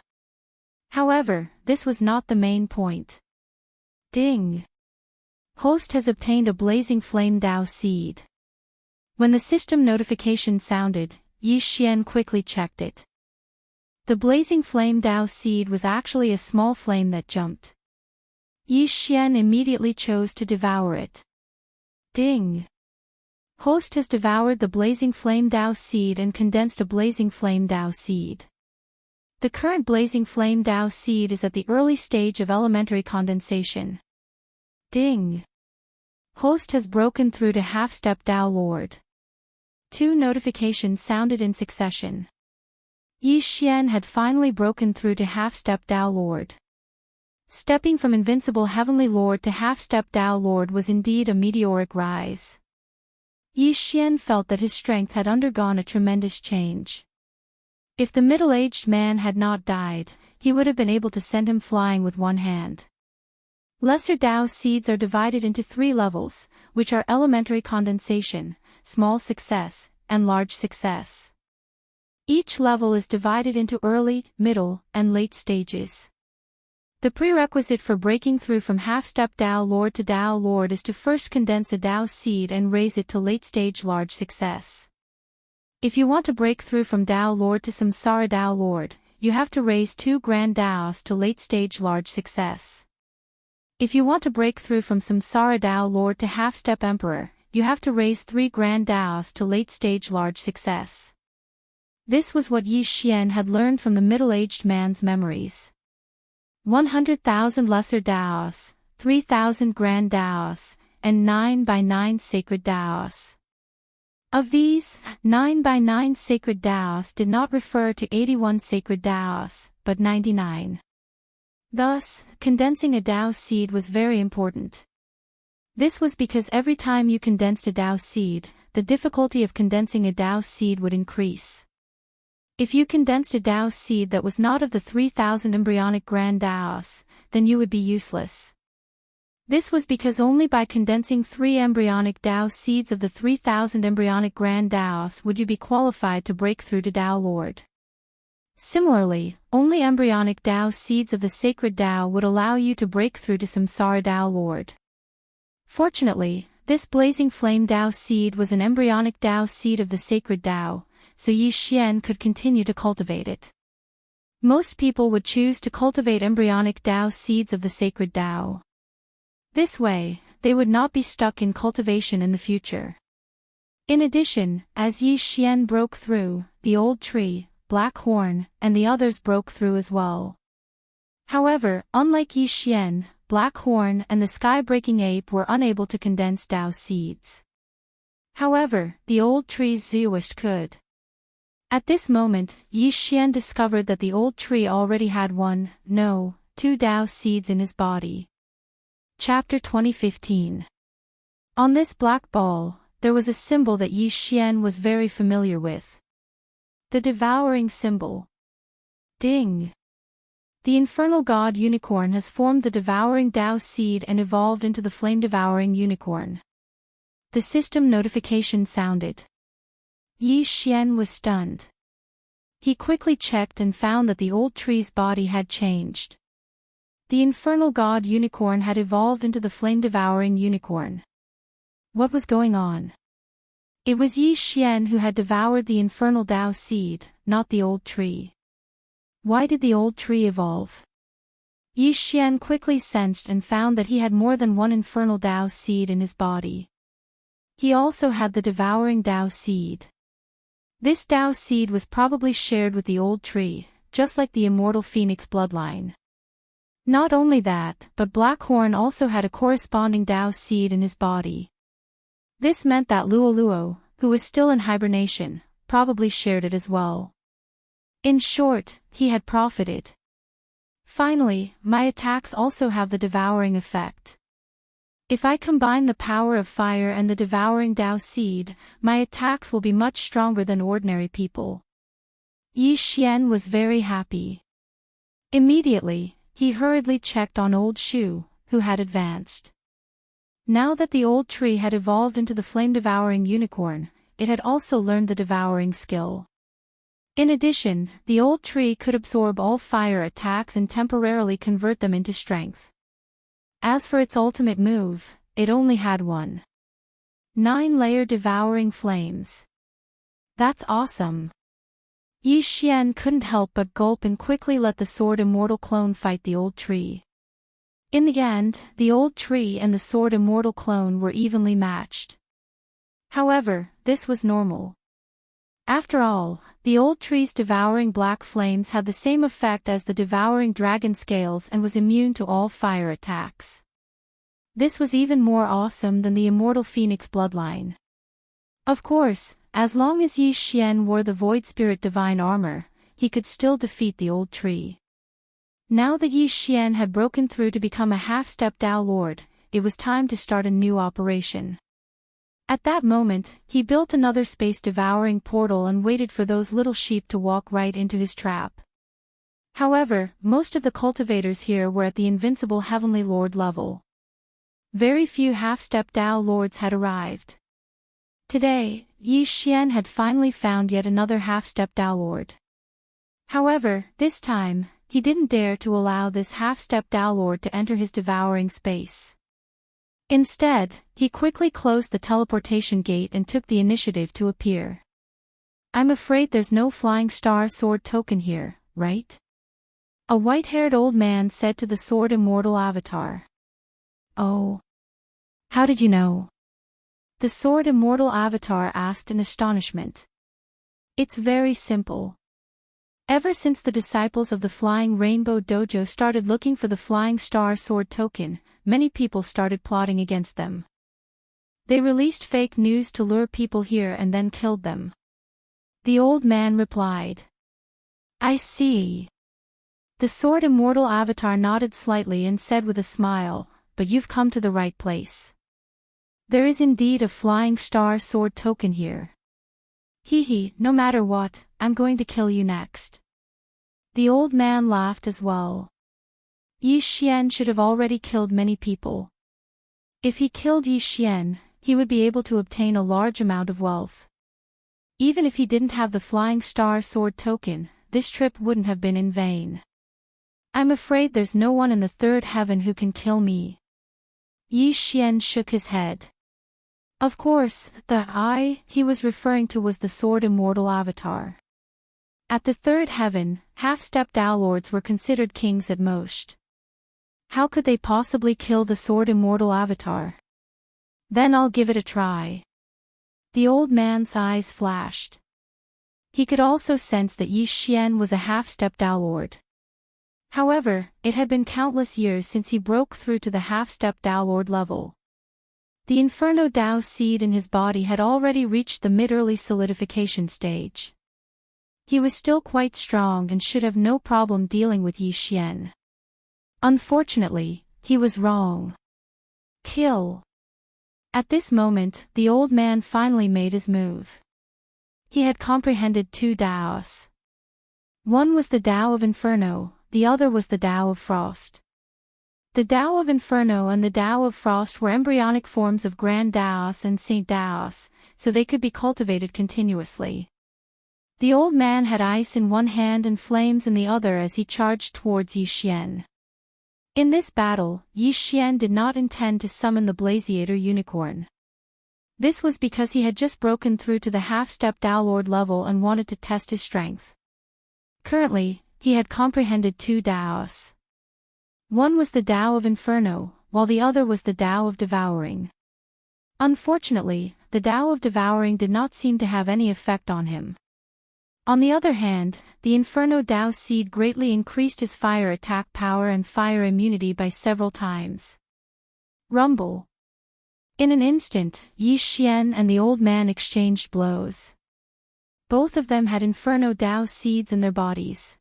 However, this was not the main point. Ding! Host has obtained a blazing flame Dao seed. When the system notification sounded, Yi Xian quickly checked it. The blazing flame Dao seed was actually a small flame that jumped. Yi Xian immediately chose to devour it. Ding! Host has devoured the blazing flame Dao seed and condensed a blazing flame Dao seed. The current blazing flame Dao seed is at the early stage of elementary condensation. Ding! Host has broken through to half-step Dao Lord. 2 notifications sounded in succession. Yi Xian had finally broken through to half-step Dao Lord. Stepping from invincible heavenly lord to half-step Dao Lord was indeed a meteoric rise. Yi Xian felt that his strength had undergone a tremendous change. If the middle-aged man had not died, he would have been able to send him flying with one hand. Lesser Dao seeds are divided into 3 levels, which are elementary condensation, small success, and large success. Each level is divided into early, middle, and late stages. The prerequisite for breaking through from half-step Dao Lord to Dao Lord is to first condense a Dao seed and raise it to late-stage large success. If you want to break through from Dao Lord to Samsara Dao Lord, you have to raise 2 Grand Daos to late-stage large success. If you want to break through from Samsara Dao Lord to half-step Emperor, you have to raise 3 Grand Daos to late-stage large success. This was what Yi Xian had learned from the middle-aged man's memories. 100,000 Lesser Daos, 3,000 Grand Daos, and 9 by 9 Sacred Daos. Of these, 9 by 9 Sacred Daos did not refer to 81 Sacred Daos, but 99. Thus, condensing a Dao seed was very important. This was because every time you condensed a Dao seed, the difficulty of condensing a Dao seed would increase. If you condensed a Dao seed that was not of the 3,000 embryonic Grand Daos, then you would be useless. This was because only by condensing 3 embryonic Dao seeds of the 3,000 embryonic Grand Daos would you be qualified to break through to Dao Lord. Similarly, only embryonic Dao seeds of the sacred Dao would allow you to break through to Samsara Dao Lord. Fortunately, This blazing flame Tao seed was an embryonic Tao seed of the sacred Tao, so Yi Xian could continue to cultivate it. Most people would choose to cultivate embryonic Tao seeds of the sacred Tao. This way, they would not be stuck in cultivation in the future. In addition, as Yi Xian broke through, the old tree, Black Horn, and the others broke through as well. However, unlike Yi Xian, Black Horn and the sky-breaking ape were unable to condense Tao seeds. However, the old tree's Zewish could. At this moment, Yi Xian discovered that the old tree already had two Tao seeds in his body. Chapter 2015. On this black ball, there was a symbol that Yi Xian was very familiar with. The devouring symbol. Ding! The infernal god unicorn has formed the devouring Tao seed and evolved into the flame-devouring unicorn. The system notification sounded. Yi Xian was stunned. He quickly checked and found that the old tree's body had changed. The infernal god unicorn had evolved into the flame-devouring unicorn. What was going on? It was Yi Xian who had devoured the infernal Tao seed, not the old tree. Why did the old tree evolve? Yi Xian quickly sensed and found that he had more than one infernal Tao seed in his body. He also had the devouring Tao seed. This Tao seed was probably shared with the old tree, just like the immortal phoenix bloodline. Not only that, but Black Horn also had a corresponding Tao seed in his body. This meant that Luo, who was still in hibernation, probably shared it as well. In short, he had profited. Finally, my attacks also have the devouring effect. If I combine the power of fire and the devouring Tao seed, my attacks will be much stronger than ordinary people. Yi Xian was very happy. Immediately, he hurriedly checked on Old Shu, who had advanced. Now that the old tree had evolved into the flame-devouring unicorn, it had also learned the devouring skill. In addition, the old tree could absorb all fire attacks and temporarily convert them into strength. As for its ultimate move, it only had one. 9-layer devouring flames. That's awesome. Yi Xian couldn't help but gulp and quickly let the sword immortal clone fight the old tree. In the end, the old tree and the sword immortal clone were evenly matched. However, this was normal. After all, the old tree's devouring black flames had the same effect as the devouring dragon scales and was immune to all fire attacks. This was even more awesome than the immortal phoenix bloodline. Of course, as long as Yi Xian wore the Void Spirit Divine Armor, he could still defeat the old tree. Now that Yi Xian had broken through to become a half-step Tao Lord, it was time to start a new operation. At that moment, he built another space-devouring portal and waited for those little sheep to walk right into his trap. However, most of the cultivators here were at the invincible Heavenly Lord level. Very few half-step Tao Lords had arrived. Today, Yi Xian had finally found yet another half-step Tao Lord. However, this time, he didn't dare to allow this half-step Tao Lord to enter his devouring space. Instead, he quickly closed the teleportation gate and took the initiative to appear. I'm afraid there's no flying star sword token here, right? A white-haired old man said to the sword immortal avatar. Oh. How did you know? The sword immortal avatar asked in astonishment. It's very simple. Ever since the disciples of the Flying Rainbow Dojo started looking for the Flying Star Sword token, many people started plotting against them. They released fake news to lure people here and then killed them. The old man replied. I see. The sword immortal avatar nodded slightly and said with a smile, but you've come to the right place. There is indeed a Flying Star Sword token here. Hee, no matter what, I'm going to kill you next. The old man laughed as well. Yi Xian should have already killed many people. If he killed Yi Xian, he would be able to obtain a large amount of wealth. Even if he didn't have the Flying Star Sword token, this trip wouldn't have been in vain. I'm afraid there's no one in the third heaven who can kill me. Yi Xian shook his head. Of course, the I he was referring to was the Sword Immortal Avatar. At the third heaven, half-step Tao Lords were considered kings at most. How could they possibly kill the Sword Immortal Avatar? Then I'll give it a try. The old man's eyes flashed. He could also sense that Yi Xian was a half-step Tao Lord. However, it had been countless years since he broke through to the half-step Tao Lord level. The Inferno Tao seed in his body had already reached the mid-early solidification stage. He was still quite strong and should have no problem dealing with Yi Xian. Unfortunately, he was wrong. Kill. At this moment, the old man finally made his move. He had comprehended two Taos. One was the Tao of Inferno, the other was the Tao of Frost. The Tao of Inferno and the Tao of Frost were embryonic forms of Grand Taos and Saint Taos, so they could be cultivated continuously. The old man had ice in one hand and flames in the other as he charged towards Yi Xian. In this battle, Yi Xian did not intend to summon the Blaziator Unicorn. This was because he had just broken through to the half-step Tao Lord level and wanted to test his strength. Currently, he had comprehended two Taos. One was the Tao of Inferno, while the other was the Tao of Devouring. Unfortunately, the Tao of Devouring did not seem to have any effect on him. On the other hand, the Inferno Tao seed greatly increased his fire attack power and fire immunity by several times. Rumble. In an instant, Yi Xian and the old man exchanged blows. Both of them had Inferno Tao seeds in their bodies.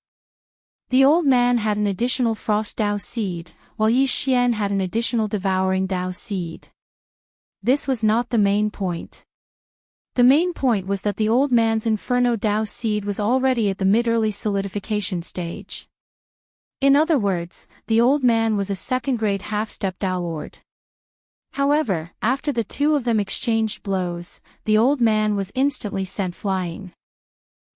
The old man had an additional Frost Tao seed, while Yi Xian had an additional Devouring Tao seed. This was not the main point. The main point was that the old man's Inferno Tao seed was already at the mid-early solidification stage. In other words, the old man was a second-grade half-step Tao Lord. However, after the two of them exchanged blows, the old man was instantly sent flying.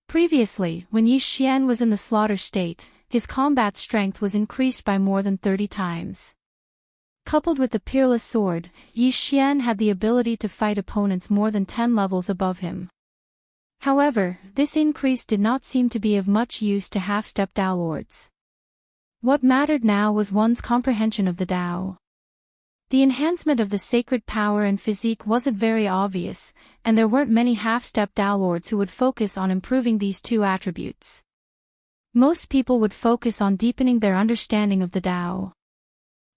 Previously, when Yi Xian was in the slaughter state, his combat strength was increased by more than 30 times. Coupled with the Peerless Sword, Yi Xian had the ability to fight opponents more than 10 levels above him. However, this increase did not seem to be of much use to half-step Tao Lords. What mattered now was one's comprehension of the Tao. The enhancement of the sacred power and physique wasn't very obvious, and there weren't many half-step Tao Lords who would focus on improving these two attributes. Most people would focus on deepening their understanding of the Tao.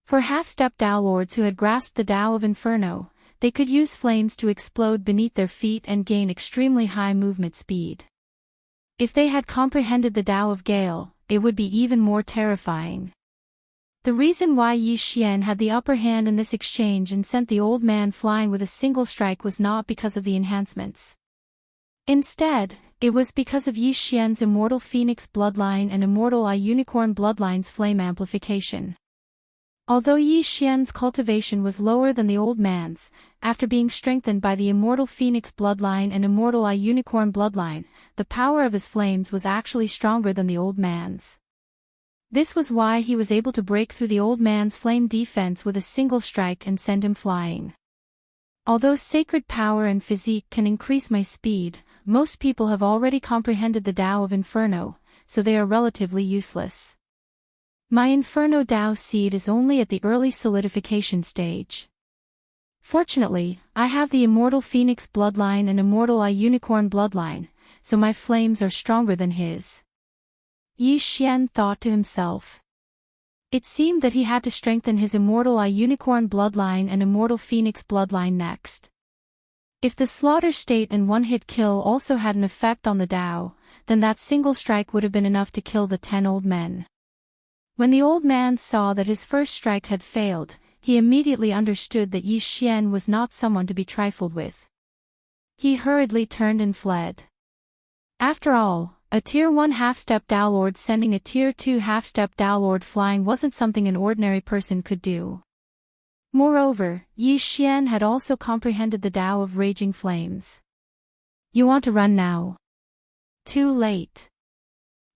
For half-step Tao Lords who had grasped the Tao of Inferno, they could use flames to explode beneath their feet and gain extremely high movement speed. If they had comprehended the Tao of Gale, it would be even more terrifying. The reason why Yi Xian had the upper hand in this exchange and sent the old man flying with a single strike was not because of the enhancements. Instead, it was because of Yi Xian's Immortal Phoenix bloodline and Immortal Eye Unicorn bloodline's flame amplification. Although Yi Xian's cultivation was lower than the old man's, after being strengthened by the Immortal Phoenix bloodline and Immortal Eye Unicorn bloodline, the power of his flames was actually stronger than the old man's. This was why he was able to break through the old man's flame defense with a single strike and send him flying. Although sacred power and physique can increase my speed, most people have already comprehended the Tao of Inferno, so they are relatively useless. My Inferno Tao seed is only at the early solidification stage. Fortunately, I have the Immortal Phoenix bloodline and Immortal Eye Unicorn bloodline, so my flames are stronger than his. Yi Xian thought to himself. It seemed that he had to strengthen his Immortal Eye Unicorn bloodline and Immortal Phoenix bloodline next. If the slaughter state and one-hit kill also had an effect on the Tao, then that single strike would have been enough to kill the 10 old men. When the old man saw that his first strike had failed, he immediately understood that Yi Xian was not someone to be trifled with. He hurriedly turned and fled. After all, a Tier 1 half-step Tao Lord sending a Tier 2 half-step Tao Lord flying wasn't something an ordinary person could do. Moreover, Yi Xian had also comprehended the Tao of Raging Flames. You want to run now? Too late.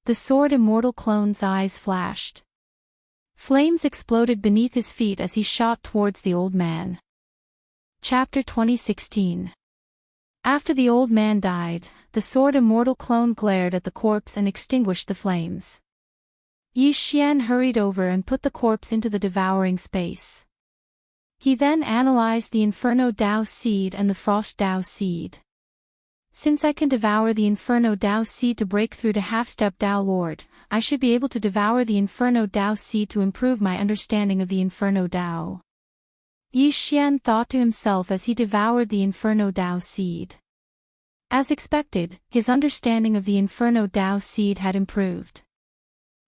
The Sword Immortal Clone's eyes flashed. Flames exploded beneath his feet as he shot towards the old man. Chapter 2016. After the old man died, the sword immortal clone glared at the corpse and extinguished the flames. Yi Xian hurried over and put the corpse into the devouring space. He then analyzed the Inferno Dao seed and the Frost Dao seed. Since I can devour the Inferno Dao seed to break through to half-step Dao Lord, I should be able to devour the Inferno Dao seed to improve my understanding of the Inferno Dao. Yi Xian thought to himself as he devoured the Inferno Dao seed. As expected, his understanding of the Inferno Dao seed had improved.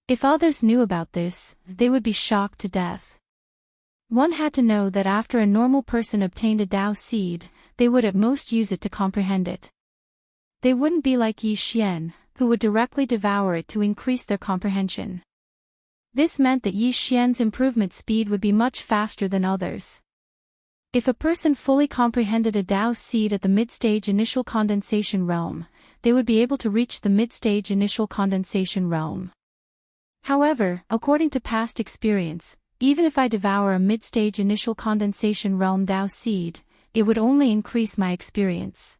If others knew about this, they would be shocked to death. One had to know that after a normal person obtained a Dao seed, they would at most use it to comprehend it. They wouldn't be like Yi Xian, who would directly devour it to increase their comprehension. This meant that Yi Xian's improvement speed would be much faster than others. If a person fully comprehended a Dao seed at the mid-stage initial condensation realm, they would be able to reach the mid-stage initial condensation realm. However, according to past experience, even if I devour a mid-stage initial condensation realm Dao seed, it would only increase my experience.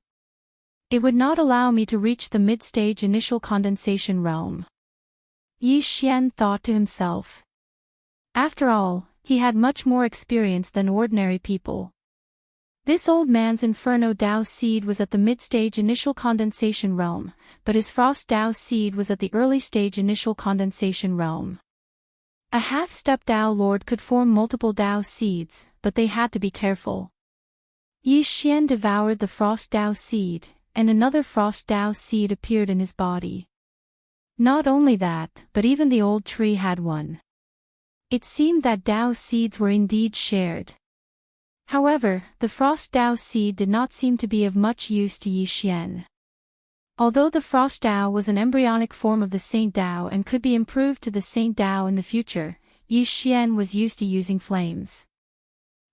It would not allow me to reach the mid-stage initial condensation realm. Yi Xian thought to himself. After all, he had much more experience than ordinary people. This old man's Inferno Dao seed was at the mid-stage initial condensation realm, but his Frost Dao seed was at the early stage initial condensation realm. A half-step Dao Lord could form multiple Dao seeds, but they had to be careful. Yi Xian devoured the Frost Dao seed, and another Frost Dao seed appeared in his body. Not only that, but even the old tree had one. It seemed that Dao seeds were indeed shared. However, the Frost Dao seed did not seem to be of much use to Yi Xian. Although the Frost Dao was an embryonic form of the Saint Dao and could be improved to the Saint Dao in the future, Yi Xian was used to using flames.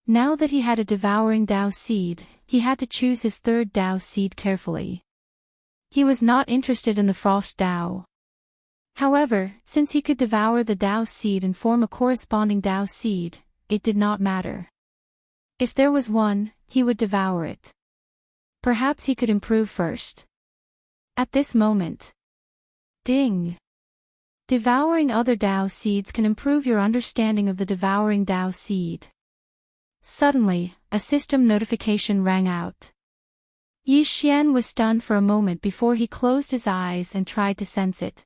Now that he had a devouring Dao seed, he had to choose his third Dao seed carefully. He was not interested in the Frost Dao. However, since he could devour the Dao seed and form a corresponding Dao seed, it did not matter. If there was one, he would devour it. Perhaps he could improve first. At this moment. Ding! Devouring other Dao seeds can improve your understanding of the devouring Dao seed. Suddenly, a system notification rang out. Yi Xian was stunned for a moment before he closed his eyes and tried to sense it.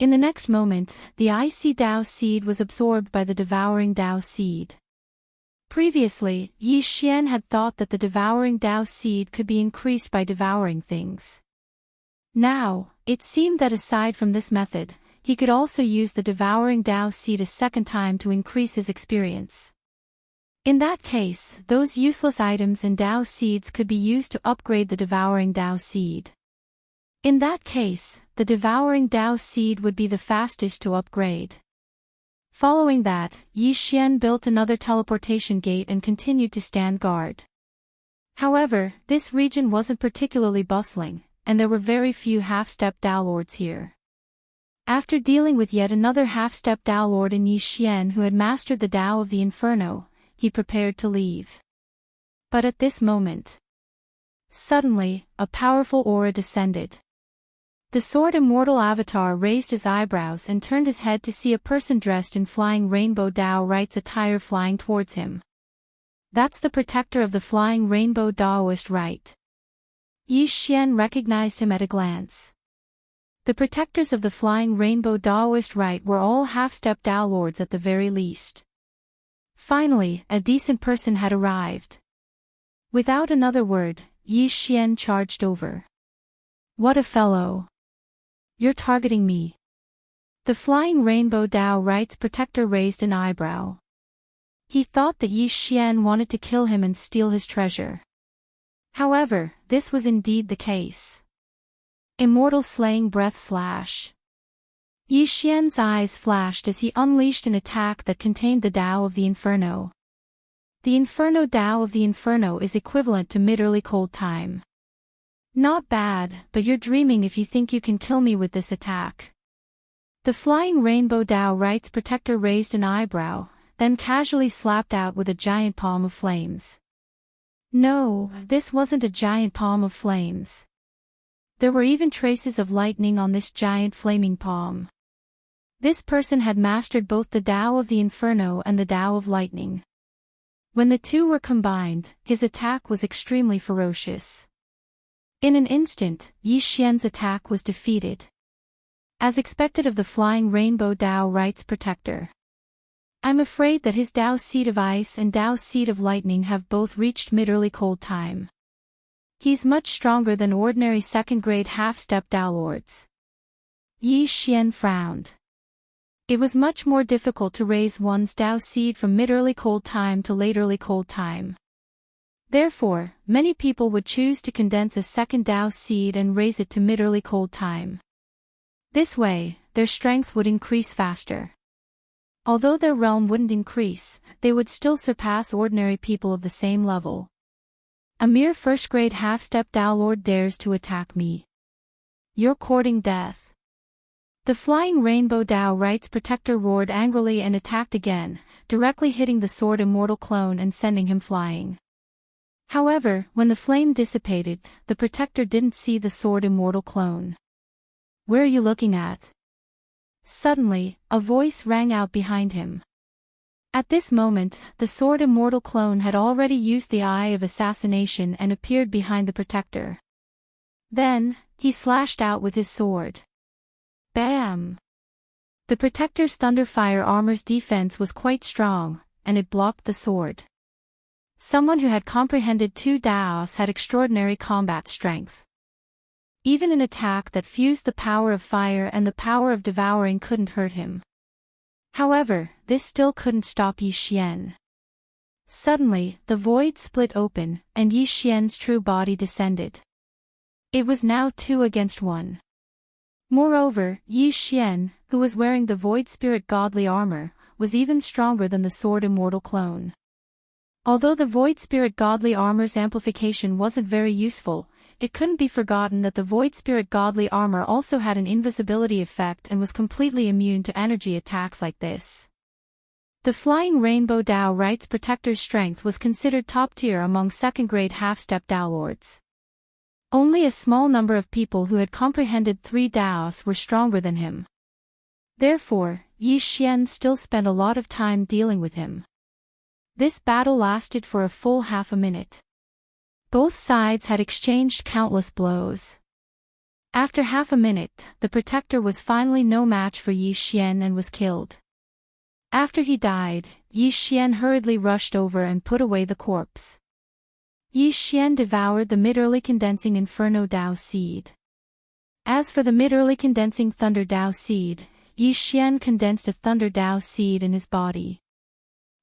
In the next moment, the icy Dao seed was absorbed by the devouring Dao seed. Previously, Yi Xian had thought that the devouring Dao seed could be increased by devouring things. Now, it seemed that aside from this method, he could also use the devouring Dao seed a second time to increase his experience. In that case, those useless items and Dao seeds could be used to upgrade the devouring Dao seed. In that case, the devouring Dao seed would be the fastest to upgrade. Following that, Yi Xian built another teleportation gate and continued to stand guard. However, this region wasn't particularly bustling, and there were very few half-step Dao Lords here. After dealing with yet another half-step Dao Lord in Yi Xian who had mastered the Dao of the Inferno, he prepared to leave. But at this moment, suddenly, a powerful aura descended. The sword immortal avatar raised his eyebrows and turned his head to see a person dressed in flying rainbow Dao Right's attire flying towards him. That's the protector of the flying rainbow Daoist Right. Yi Xian recognized him at a glance. The protectors of the flying rainbow Daoist Right were all half-step Dao Lords at the very least. Finally, a decent person had arrived. Without another word, Yi Xian charged over. What a fellow! You're targeting me. The flying rainbow Dao Right's protector raised an eyebrow. He thought that Yi Xian wanted to kill him and steal his treasure. However, this was indeed the case. Immortal slaying breath slash. Yi Xian's eyes flashed as he unleashed an attack that contained the Dao of the Inferno. The Inferno Dao of the Inferno is equivalent to mid-early cold time. Not bad, but you're dreaming if you think you can kill me with this attack. The flying rainbow Dao Right's protector raised an eyebrow, then casually slapped out with a giant palm of flames. No, this wasn't a giant palm of flames. There were even traces of lightning on this giant flaming palm. This person had mastered both the Tao of the Inferno and the Tao of Lightning. When the two were combined, his attack was extremely ferocious. In an instant, Yi Xian's attack was defeated. As expected of the flying rainbow Tao Right's protector. I'm afraid that his Tao Seed of Ice and Tao Seed of Lightning have both reached mid-early cold time. He's much stronger than ordinary second-grade half-step Tao Lords. Yi Xian frowned. It was much more difficult to raise one's Tao Seed from mid-early cold time to late-early cold time. Therefore, many people would choose to condense a second Tao Seed and raise it to mid-early cold time. This way, their strength would increase faster. Although their realm wouldn't increase, they would still surpass ordinary people of the same level. A mere first-grade half-step Tao Lord dares to attack me. You're courting death. The flying rainbow Tao Right's protector roared angrily and attacked again, directly hitting the sword immortal clone and sending him flying. However, when the flame dissipated, the protector didn't see the sword immortal clone. Where are you looking at? Suddenly, a voice rang out behind him. At this moment, the sword immortal clone had already used the Eye of Assassination and appeared behind the protector. Then, he slashed out with his sword. Bam! The protector's Thunderfire armor's defense was quite strong, and it blocked the sword. Someone who had comprehended two Daos had extraordinary combat strength. Even an attack that fused the power of fire and the power of devouring couldn't hurt him. However, this still couldn't stop Yi Xian. Suddenly, the void split open, and Yi Xian's true body descended. It was now 2 against 1. Moreover, Yi Xian, who was wearing the Void Spirit godly armor, was even stronger than the Sword Immortal clone. Although the Void Spirit godly armor's amplification wasn't very useful, it couldn't be forgotten that the Void Spirit godly armor also had an invisibility effect and was completely immune to energy attacks like this. The Flying Rainbow Tao Right's protector's strength was considered top tier among second-grade half-step Tao Lords. Only a small number of people who had comprehended 3 Daos were stronger than him. Therefore, Yi Xian still spent a lot of time dealing with him. This battle lasted for a full half a minute. Both sides had exchanged countless blows. After half a minute, the protector was finally no match for Yi Xian and was killed. After he died, Yi Xian hurriedly rushed over and put away the corpse. Yi Xian devoured the mid-early condensing Inferno Dao seed. As for the mid-early condensing Thunder Dao seed, Yi Xian condensed a Thunder Dao seed in his body.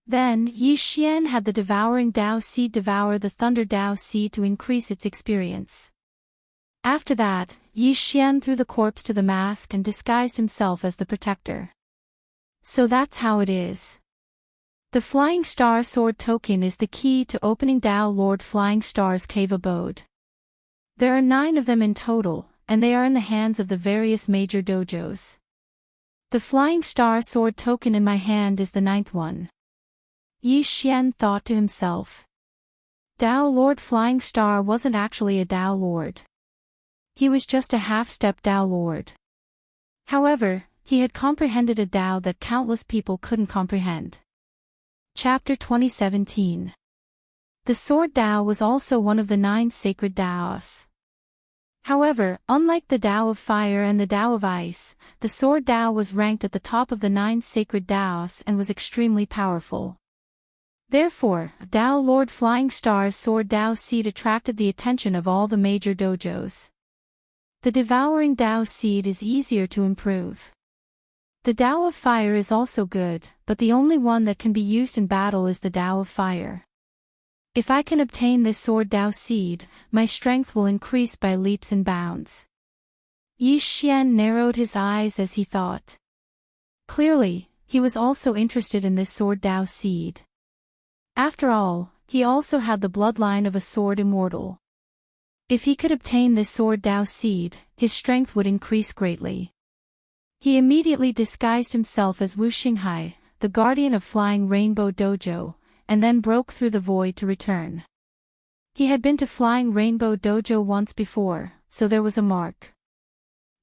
Then, Yi Xian had the devouring Dao seed devour the Thunder Dao seed to increase its experience. After that, Yi Xian threw the corpse to the mask and disguised himself as the protector. So that's how it is. The Flying Star Sword token is the key to opening Tao Lord Flying Star's cave abode. There are 9 of them in total, and they are in the hands of the various major dojos. The Flying Star Sword token in my hand is the 9th one. Yi Xian thought to himself. Tao Lord Flying Star wasn't actually a Tao Lord. He was just a half-step Tao Lord. However, he had comprehended a Tao that countless people couldn't comprehend. Chapter 2017. The Sword Tao was also one of the 9 sacred Taos. However, unlike the Tao of Fire and the Tao of Ice, the Sword Tao was ranked at the top of the 9 sacred Taos and was extremely powerful. Therefore, Tao Lord Flying Star's Sword Tao seed attracted the attention of all the major dojos. The Devouring Tao seed is easier to improve. The Tao of Fire is also good, but the only one that can be used in battle is the Tao of Fire. If I can obtain this Sword Tao seed, my strength will increase by leaps and bounds. Yi Xian narrowed his eyes as he thought. Clearly, he was also interested in this Sword Tao seed. After all, he also had the bloodline of a Sword Immortal. If he could obtain this Sword Tao seed, his strength would increase greatly. He immediately disguised himself as Wu Xinghai, the guardian of Flying Rainbow Dojo, and then broke through the void to return. He had been to Flying Rainbow Dojo once before, so there was a mark.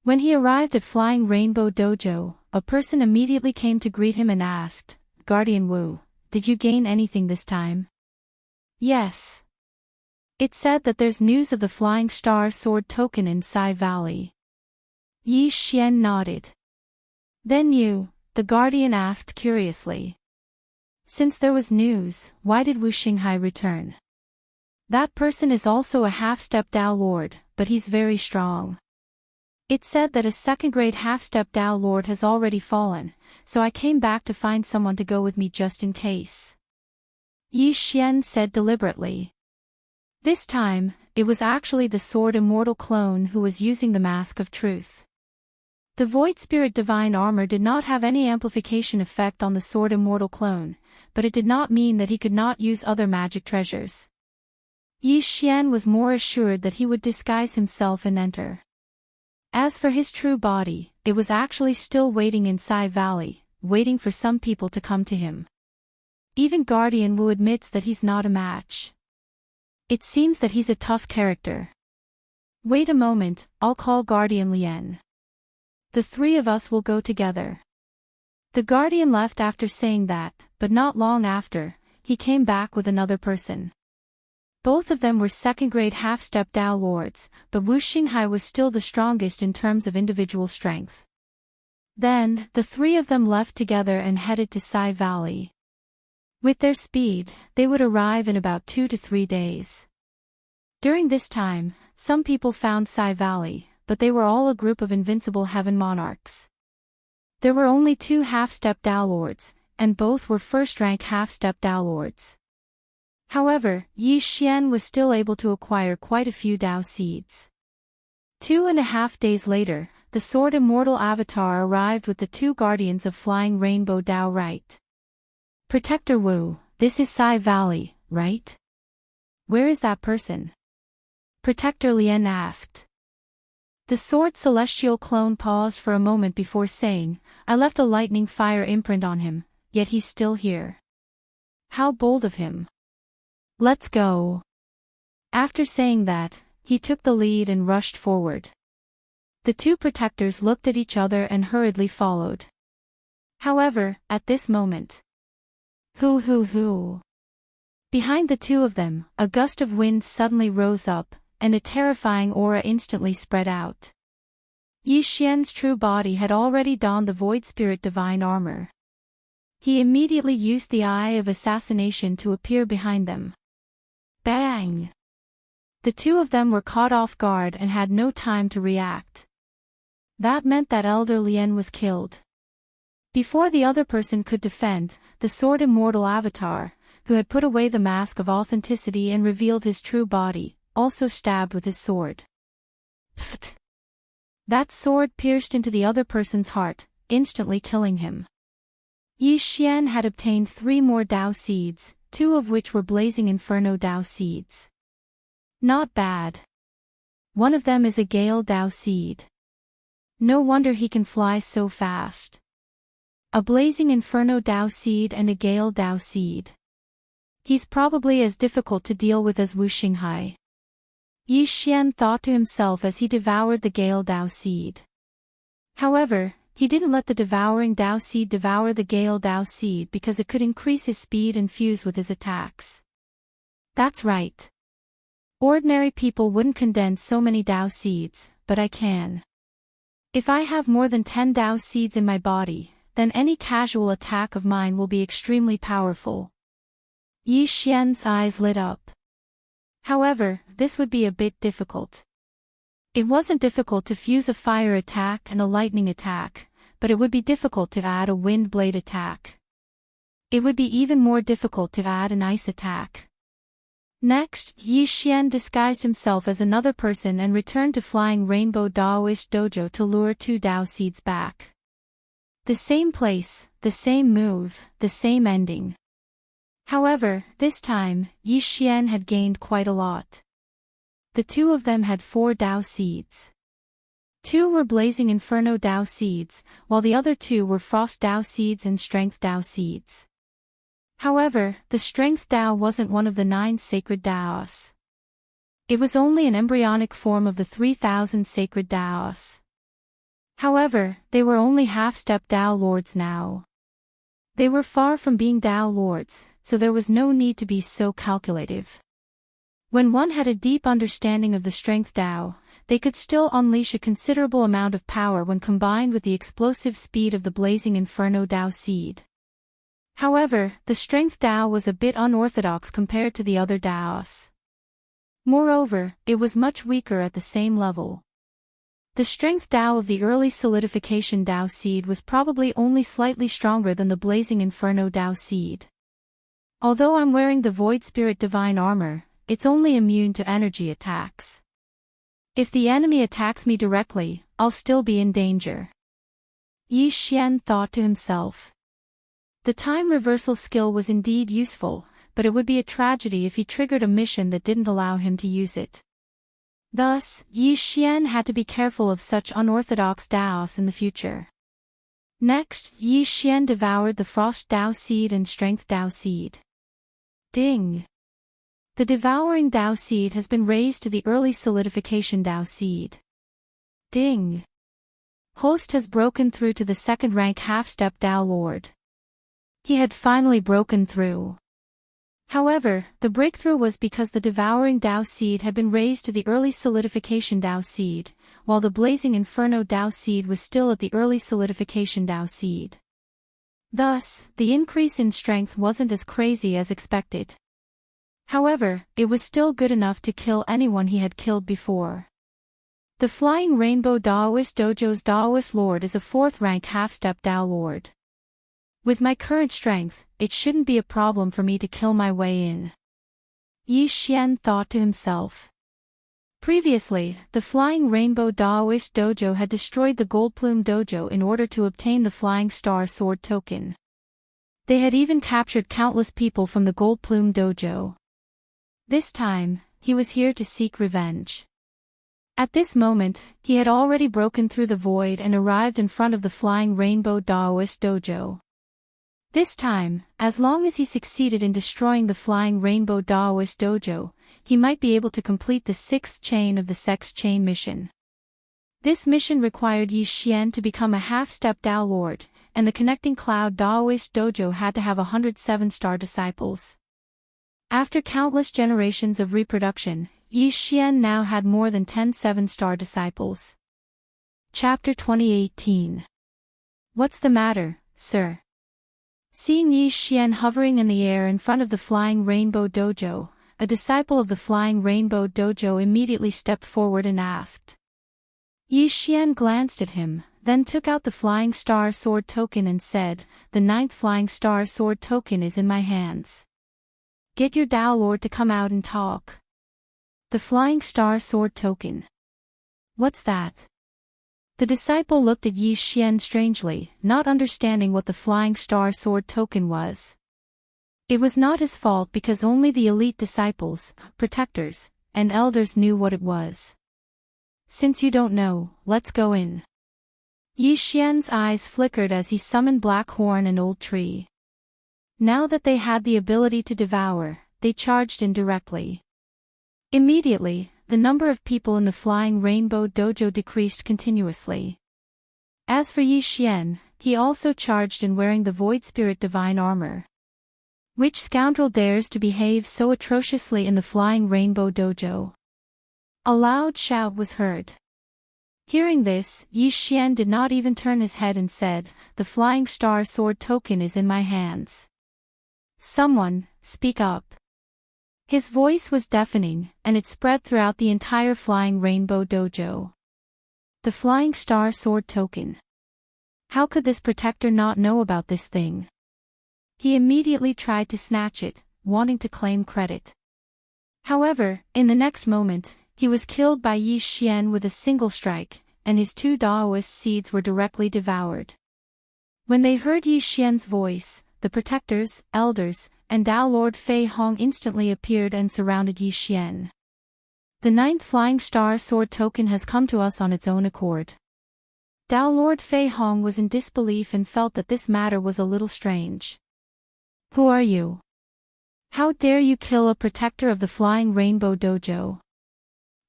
When he arrived at Flying Rainbow Dojo, a person immediately came to greet him and asked, "Guardian Wu, did you gain anything this time?" "Yes. It said that there's news of the Flying Star Sword token in Sai Valley." Yi Xian nodded. "Then you," the Guardian asked curiously. "Since there was news, why did Wu Xinghai return?" "That person is also a half-step Dao Lord, but he's very strong. It said that a second-grade half-step Dao Lord has already fallen, so I came back to find someone to go with me just in case," Yi Xian said deliberately. This time, it was actually the Sword Immortal clone who was using the Mask of Truth. The Void Spirit Divine Armor did not have any amplification effect on the Sword Immortal clone, but it did not mean that he could not use other magic treasures. Yi Xian was more assured that he would disguise himself and enter. As for his true body, it was actually still waiting in Sai Valley, waiting for some people to come to him. Even Guardian Wu admits that he's not a match. It seems that he's a tough character. "Wait a moment, I'll call Guardian Lian. The three of us will go together." The Guardian left after saying that, but not long after, he came back with another person. Both of them were second-grade half-step Dao Lords, but Wu Xinghai was still the strongest in terms of individual strength. Then, the three of them left together and headed to Sai Valley. With their speed, they would arrive in about 2 to 3 days. During this time, some people found Sai Valley, but they were all a group of invincible heaven monarchs. There were only 2 half-step Dao Lords, and both were first-rank half-step Dao Lords. However, Yi Xian was still able to acquire quite a few Dao seeds. 2.5 days later, the Sword Immortal Avatar arrived with the 2 guardians of Flying Rainbow Dao Right. "Protector Wu, this is Sai Valley, right? Where is that person?" Protector Lian asked. The Sword Celestial clone paused for a moment before saying, "I left a lightning fire imprint on him, yet he's still here. How bold of him. Let's go." After saying that, he took the lead and rushed forward. The 2 protectors looked at each other and hurriedly followed. However, at this moment, hoo. Behind the 2 of them, a gust of wind suddenly rose up, and a terrifying aura instantly spread out. Yi Xian's true body had already donned the Void Spirit Divine Armor. He immediately used the Eye of Assassination to appear behind them. Bang! The 2 of them were caught off guard and had no time to react. That meant that Elder Lian was killed. Before the other person could defend, the Sword Immortal Avatar, who had put away the mask of authenticity and revealed his true body, also stabbed with his sword. Pfft! That sword pierced into the other person's heart, instantly killing him. Yi Xian had obtained 3 more Dao seeds, 2 of which were Blazing Inferno Dao seeds. Not bad. One of them is a Gale Dao seed. No wonder he can fly so fast. A Blazing Inferno Dao seed and a Gale Dao seed. He's probably as difficult to deal with as Wu Xinghai. Yi Xian thought to himself as he devoured the Gale Dao seed. However, he didn't let the devouring Dao seed devour the Gale Dao seed because it could increase his speed and fuse with his attacks. That's right. Ordinary people wouldn't condense so many Dao seeds, but I can. If I have more than 10 Dao seeds in my body, then any casual attack of mine will be extremely powerful. Yi Xian's eyes lit up. However, this would be a bit difficult. It wasn't difficult to fuse a fire attack and a lightning attack, but it would be difficult to add a wind blade attack. It would be even more difficult to add an ice attack. Next, Yi Xian disguised himself as another person and returned to Flying Rainbow Daoist Dojo to lure 2 Dao seeds back. The same place, the same move, the same ending. However, this time, Yi Xian had gained quite a lot. The 2 of them had 4 Dao seeds. 2 were Blazing Inferno Dao seeds, while the other 2 were Frost Dao seeds and Strength Dao seeds. However, the Strength Dao wasn't one of the 9 sacred Daos. It was only an embryonic form of the 3,000 sacred Taos. However, they were only half-step Tao Lords now. They were far from being Tao Lords, so there was no need to be so calculative. When one had a deep understanding of the strength Tao, they could still unleash a considerable amount of power when combined with the explosive speed of the blazing inferno Tao seed. However, the strength Tao was a bit unorthodox compared to the other Taos. Moreover, it was much weaker at the same level. The strength Tao of the early solidification Tao seed was probably only slightly stronger than the blazing inferno Tao seed. Although I'm wearing the Void Spirit Divine Armor, it's only immune to energy attacks. If the enemy attacks me directly, I'll still be in danger. Yi Xian thought to himself. The time reversal skill was indeed useful, but it would be a tragedy if he triggered a mission that didn't allow him to use it. Thus, Yi Xian had to be careful of such unorthodox Taos in the future. Next, Yi Xian devoured the Frost Tao seed and Strength Tao seed. Ding! The devouring Tao seed has been raised to the early solidification Tao seed. Ding! Host has broken through to the second rank half-step Tao Lord. He had finally broken through. However, the breakthrough was because the devouring Tao seed had been raised to the early solidification Tao seed, while the blazing inferno Tao seed was still at the early solidification Tao seed. Thus, the increase in strength wasn't as crazy as expected. However, it was still good enough to kill anyone he had killed before. The Flying Rainbow Daoist Dojo's Daoist Lord is a 4th rank half-step Tao Lord. With my current strength, it shouldn't be a problem for me to kill my way in. Yi Xian thought to himself. Previously, the Flying Rainbow Daoist Dojo had destroyed the Goldplume Dojo in order to obtain the Flying Star Sword token. They had even captured countless people from the Goldplume Dojo. This time, he was here to seek revenge. At this moment, he had already broken through the void and arrived in front of the Flying Rainbow Daoist Dojo. This time, as long as he succeeded in destroying the Flying Rainbow Daoist Dojo, he might be able to complete the 6th chain of the Sex Chain mission. This mission required Yi Xian to become a half-step Tao Lord, and the Connecting Cloud Daoist Dojo had to have 107 star disciples. After countless generations of reproduction, Yi Xian now had more than 10 7-star disciples. Chapter 2018. What's the matter, sir? Seeing Yi Xian hovering in the air in front of the Flying Rainbow Dojo, a disciple of the Flying Rainbow Dojo immediately stepped forward and asked. Yi Xian glanced at him, then took out the Flying Star Sword token and said, "The 9th Flying Star Sword token is in my hands. Get your Tao Lord to come out and talk." The Flying Star Sword token. What's that? The disciple looked at Yi Xian strangely, not understanding what the Flying Star Sword token was. It was not his fault because only the elite disciples, protectors, and elders knew what it was. Since you don't know, let's go in. Yi Xian's eyes flickered as he summoned Black Horn and Old Tree. Now that they had the ability to devour, they charged in directly. Immediately, the number of people in the Flying Rainbow Dojo decreased continuously. As for Yi Xian, he also charged in wearing the Void Spirit Divine Armor. Which scoundrel dares to behave so atrociously in the Flying Rainbow Dojo? A loud shout was heard. Hearing this, Yi Xian did not even turn his head and said, "The Flying Star Sword token is in my hands. Someone, speak up." His voice was deafening, and it spread throughout the entire Flying Rainbow Dojo. The Flying Star Sword token. How could this protector not know about this thing? He immediately tried to snatch it, wanting to claim credit. However, in the next moment, he was killed by Yi Xian with a single strike, and his 2 Daoist seeds were directly devoured. When they heard Yi Xian's voice, the protectors, elders, and Tao Lord Fei Hong instantly appeared and surrounded Yi Xian. The 9th Flying Star Sword token has come to us on its own accord. Tao Lord Fei Hong was in disbelief and felt that this matter was a little strange. Who are you? How dare you kill a protector of the Flying Rainbow Dojo?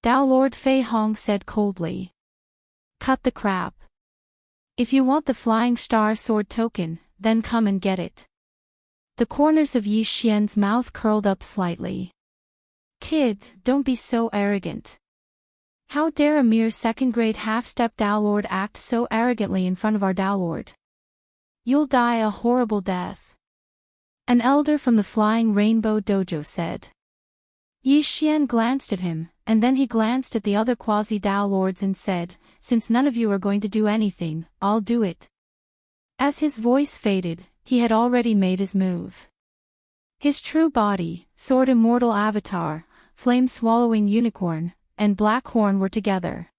Dao Lord Fei Hong said coldly. Cut the crap. If you want the Flying Star Sword token, then come and get it. The corners of Yi Xian's mouth curled up slightly. Kid, don't be so arrogant. How dare a mere second-grade half-step Dao Lord act so arrogantly in front of our Dao Lord? You'll die a horrible death. An elder from the Flying Rainbow Dojo said. Yi Xian glanced at him, and then he glanced at the other quasi-Dao Lords and said, since none of you are going to do anything, I'll do it. As his voice faded, he had already made his move. His true body, sword immortal avatar, flame-swallowing unicorn, and black horn were together.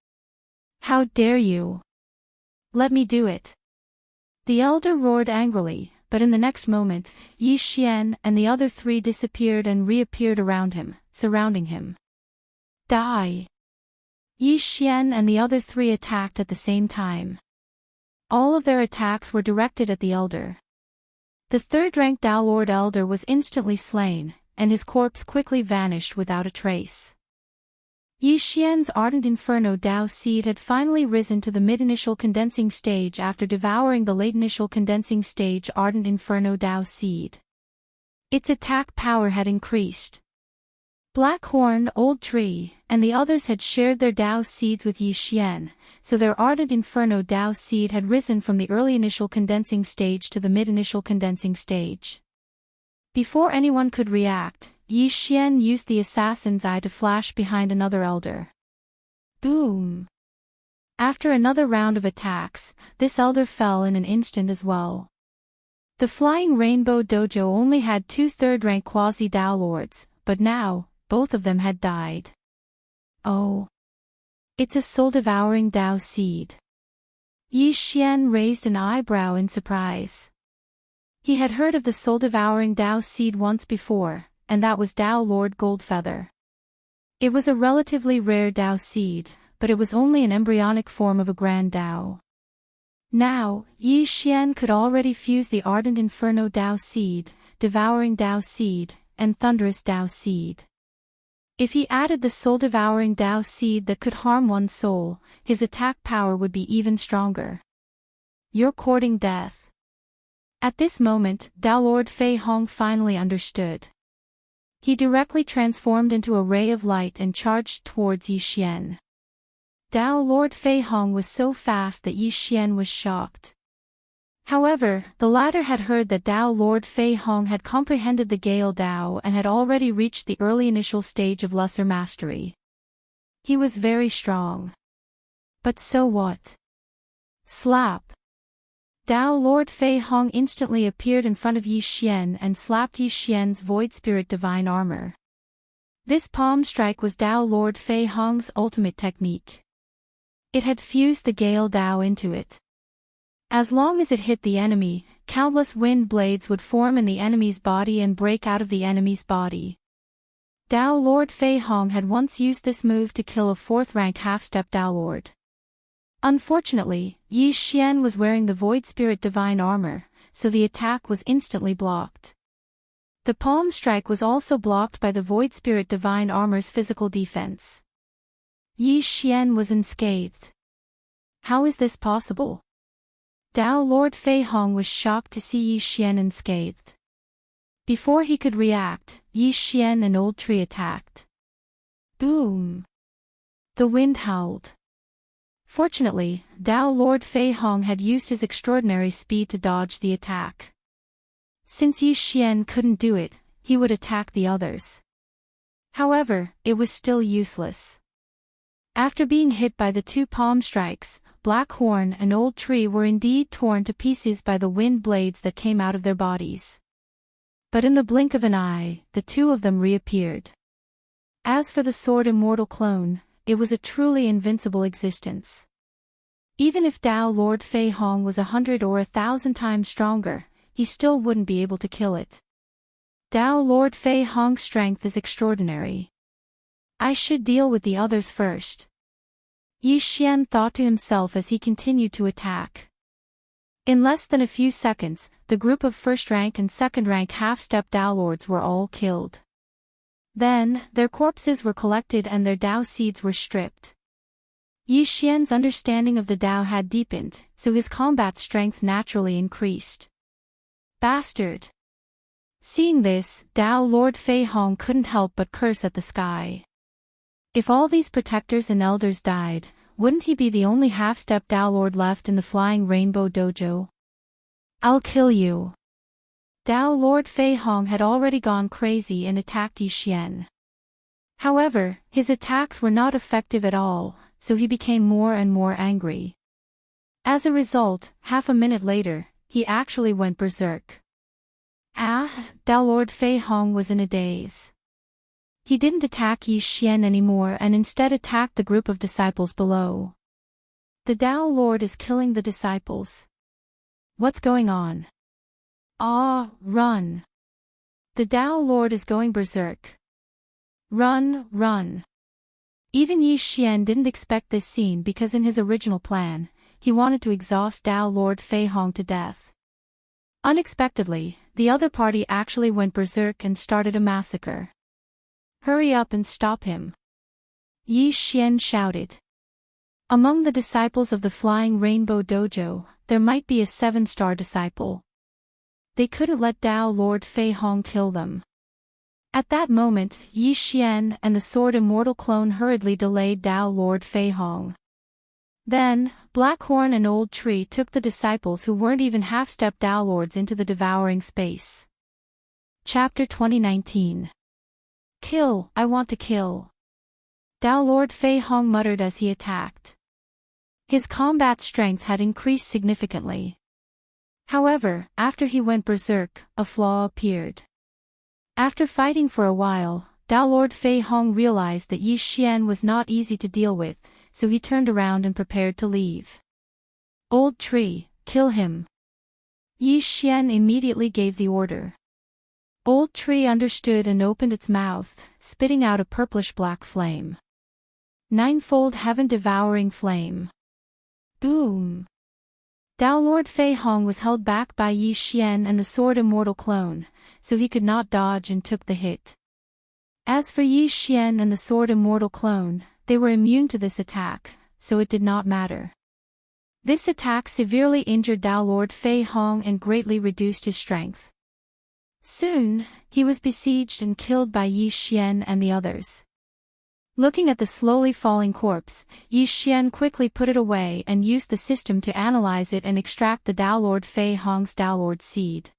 How dare you? Let me do it. The elder roared angrily, but in the next moment, Yi Xian and the other three disappeared and reappeared around him, surrounding him. Die! Yi Xian and the other three attacked at the same time. All of their attacks were directed at the elder. The third-ranked Dao Lord elder was instantly slain, and his corpse quickly vanished without a trace. Yi Xian's ardent inferno Dao seed had finally risen to the mid-initial condensing stage after devouring the late-initial condensing stage ardent inferno Dao seed. Its attack power had increased. Blackhorn, Old Tree, and the others had shared their Dao seeds with Yi Xian, so their ardent inferno Dao seed had risen from the early initial condensing stage to the mid-initial condensing stage. Before anyone could react, Yi Xian used the assassin's eye to flash behind another elder. Boom! After another round of attacks, this elder fell in an instant as well. The Flying Rainbow Dojo only had 2 third-rank quasi-Dao Lords, but now, both of them had died. Oh! It's a soul-devouring Dao seed. Yi Xian raised an eyebrow in surprise. He had heard of the soul-devouring Dao seed once before, and that was Dao Lord Goldfeather. It was a relatively rare Dao seed, but it was only an embryonic form of a grand Dao. Now, Yi Xian could already fuse the ardent inferno Dao seed, devouring Dao seed, and thunderous Dao seed. If he added the soul-devouring Dao seed that could harm one's soul, his attack power would be even stronger. You're courting death. At this moment, Dao Lord Fei Hong finally understood. He directly transformed into a ray of light and charged towards Yi Xian. Dao Lord Fei Hong was so fast that Yi Xian was shocked. However, the latter had heard that Dao Lord Fei Hong had comprehended the Gale Dao and had already reached the early initial stage of lesser mastery. He was very strong. But so what? Slap! Dao Lord Fei Hong instantly appeared in front of Yi Xian and slapped Yi Xian's Void Spirit Divine Armor. This palm strike was Dao Lord Fei Hong's ultimate technique. It had fused the Gale Dao into it. As long as it hit the enemy, countless wind blades would form in the enemy's body and break out of the enemy's body. Dao Lord Fei Hong had once used this move to kill a 4th-rank half-step Dao Lord. Unfortunately, Yi Xian was wearing the Void Spirit Divine Armor, so the attack was instantly blocked. The palm strike was also blocked by the Void Spirit Divine Armor's physical defense. Yi Xian was unscathed. How is this possible? Dao Lord Fei Hong was shocked to see Yi Xian unscathed. Before he could react, Yi Xian and Old Tree attacked. Boom! The wind howled. Fortunately, Dao Lord Fei Hong had used his extraordinary speed to dodge the attack. Since Yi Xian couldn't do it, he would attack the others. However, it was still useless. After being hit by the 2 palm strikes, Blackhorn and Old Tree were indeed torn to pieces by the wind blades that came out of their bodies. But in the blink of an eye, the 2 of them reappeared. As for the Sword Immortal clone, it was a truly invincible existence. Even if Dao Lord Fei Hong was 100 or 1,000 times stronger, he still wouldn't be able to kill it. Dao Lord Fei Hong's strength is extraordinary. I should deal with the others first. Yi Xian thought to himself as he continued to attack. In less than a few seconds, the group of 1st-rank and 2nd-rank half-step Dao Lords were all killed. Then, their corpses were collected and their Tao seeds were stripped. Yi Xian's understanding of the Tao had deepened, so his combat strength naturally increased. Bastard! Seeing this, Tao Lord Fei Hong couldn't help but curse at the sky. If all these protectors and elders died, wouldn't he be the only half-step Tao Lord left in the Flying Rainbow Dojo? I'll kill you! Tao Lord Fei Hong had already gone crazy and attacked Yi Xian. However, his attacks were not effective at all, so he became more and more angry. As a result, half a minute later, he actually went berserk. Tao Lord Fei Hong was in a daze. He didn't attack Yi Xian anymore and instead attacked the group of disciples below. The Tao Lord is killing the disciples. What's going on? Run! The Tao Lord is going berserk. Run, run! Even Yi Xian didn't expect this scene because in his original plan, he wanted to exhaust Tao Lord Fei Hong to death. Unexpectedly, the other party actually went berserk and started a massacre. Hurry up and stop him! Yi Xian shouted. Among the disciples of the Flying Rainbow Dojo, there might be a 7-star disciple. They couldn't let Tao Lord Fei Hong kill them. At that moment, Yi Xian and the Sword Immortal clone hurriedly delayed Tao Lord Fei Hong. Then, Blackhorn and Old Tree took the disciples who weren't even half-step Tao Lords into the devouring space. Chapter 2019. Kill, I want to kill. Tao Lord Fei Hong muttered as he attacked. His combat strength had increased significantly. However, after he went berserk, a flaw appeared. After fighting for a while, Tao Lord Fei Hong realized that Yi Xian was not easy to deal with, so he turned around and prepared to leave. Old Tree, kill him! Yi Xian immediately gave the order. Old Tree understood and opened its mouth, spitting out a purplish-black flame. Ninefold heaven-devouring flame. Boom! Tao Lord Fei Hong was held back by Yi Xian and the Sword Immortal clone, so he could not dodge and took the hit. As for Yi Xian and the Sword Immortal clone, they were immune to this attack, so it did not matter. This attack severely injured Tao Lord Fei Hong and greatly reduced his strength. Soon, he was besieged and killed by Yi Xian and the others. Looking at the slowly falling corpse, Yi Xian quickly put it away and used the system to analyze it and extract the Tao Lord Fei Hong's Tao Lord seed.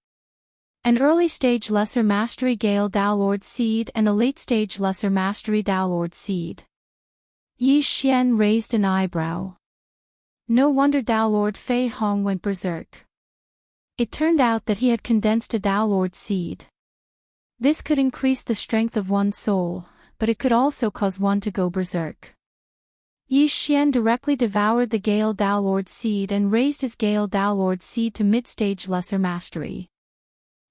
An early-stage Lesser Mastery Gale Tao Lord seed and a late-stage Lesser Mastery Tao Lord seed. Yi Xian raised an eyebrow. No wonder Tao Lord Fei Hong went berserk. It turned out that he had condensed a Tao Lord seed. This could increase the strength of one's soul, but it could also cause one to go berserk. Yi Xian directly devoured the Gale Tao Lord seed and raised his Gale Tao Lord seed to mid-stage Lesser Mastery.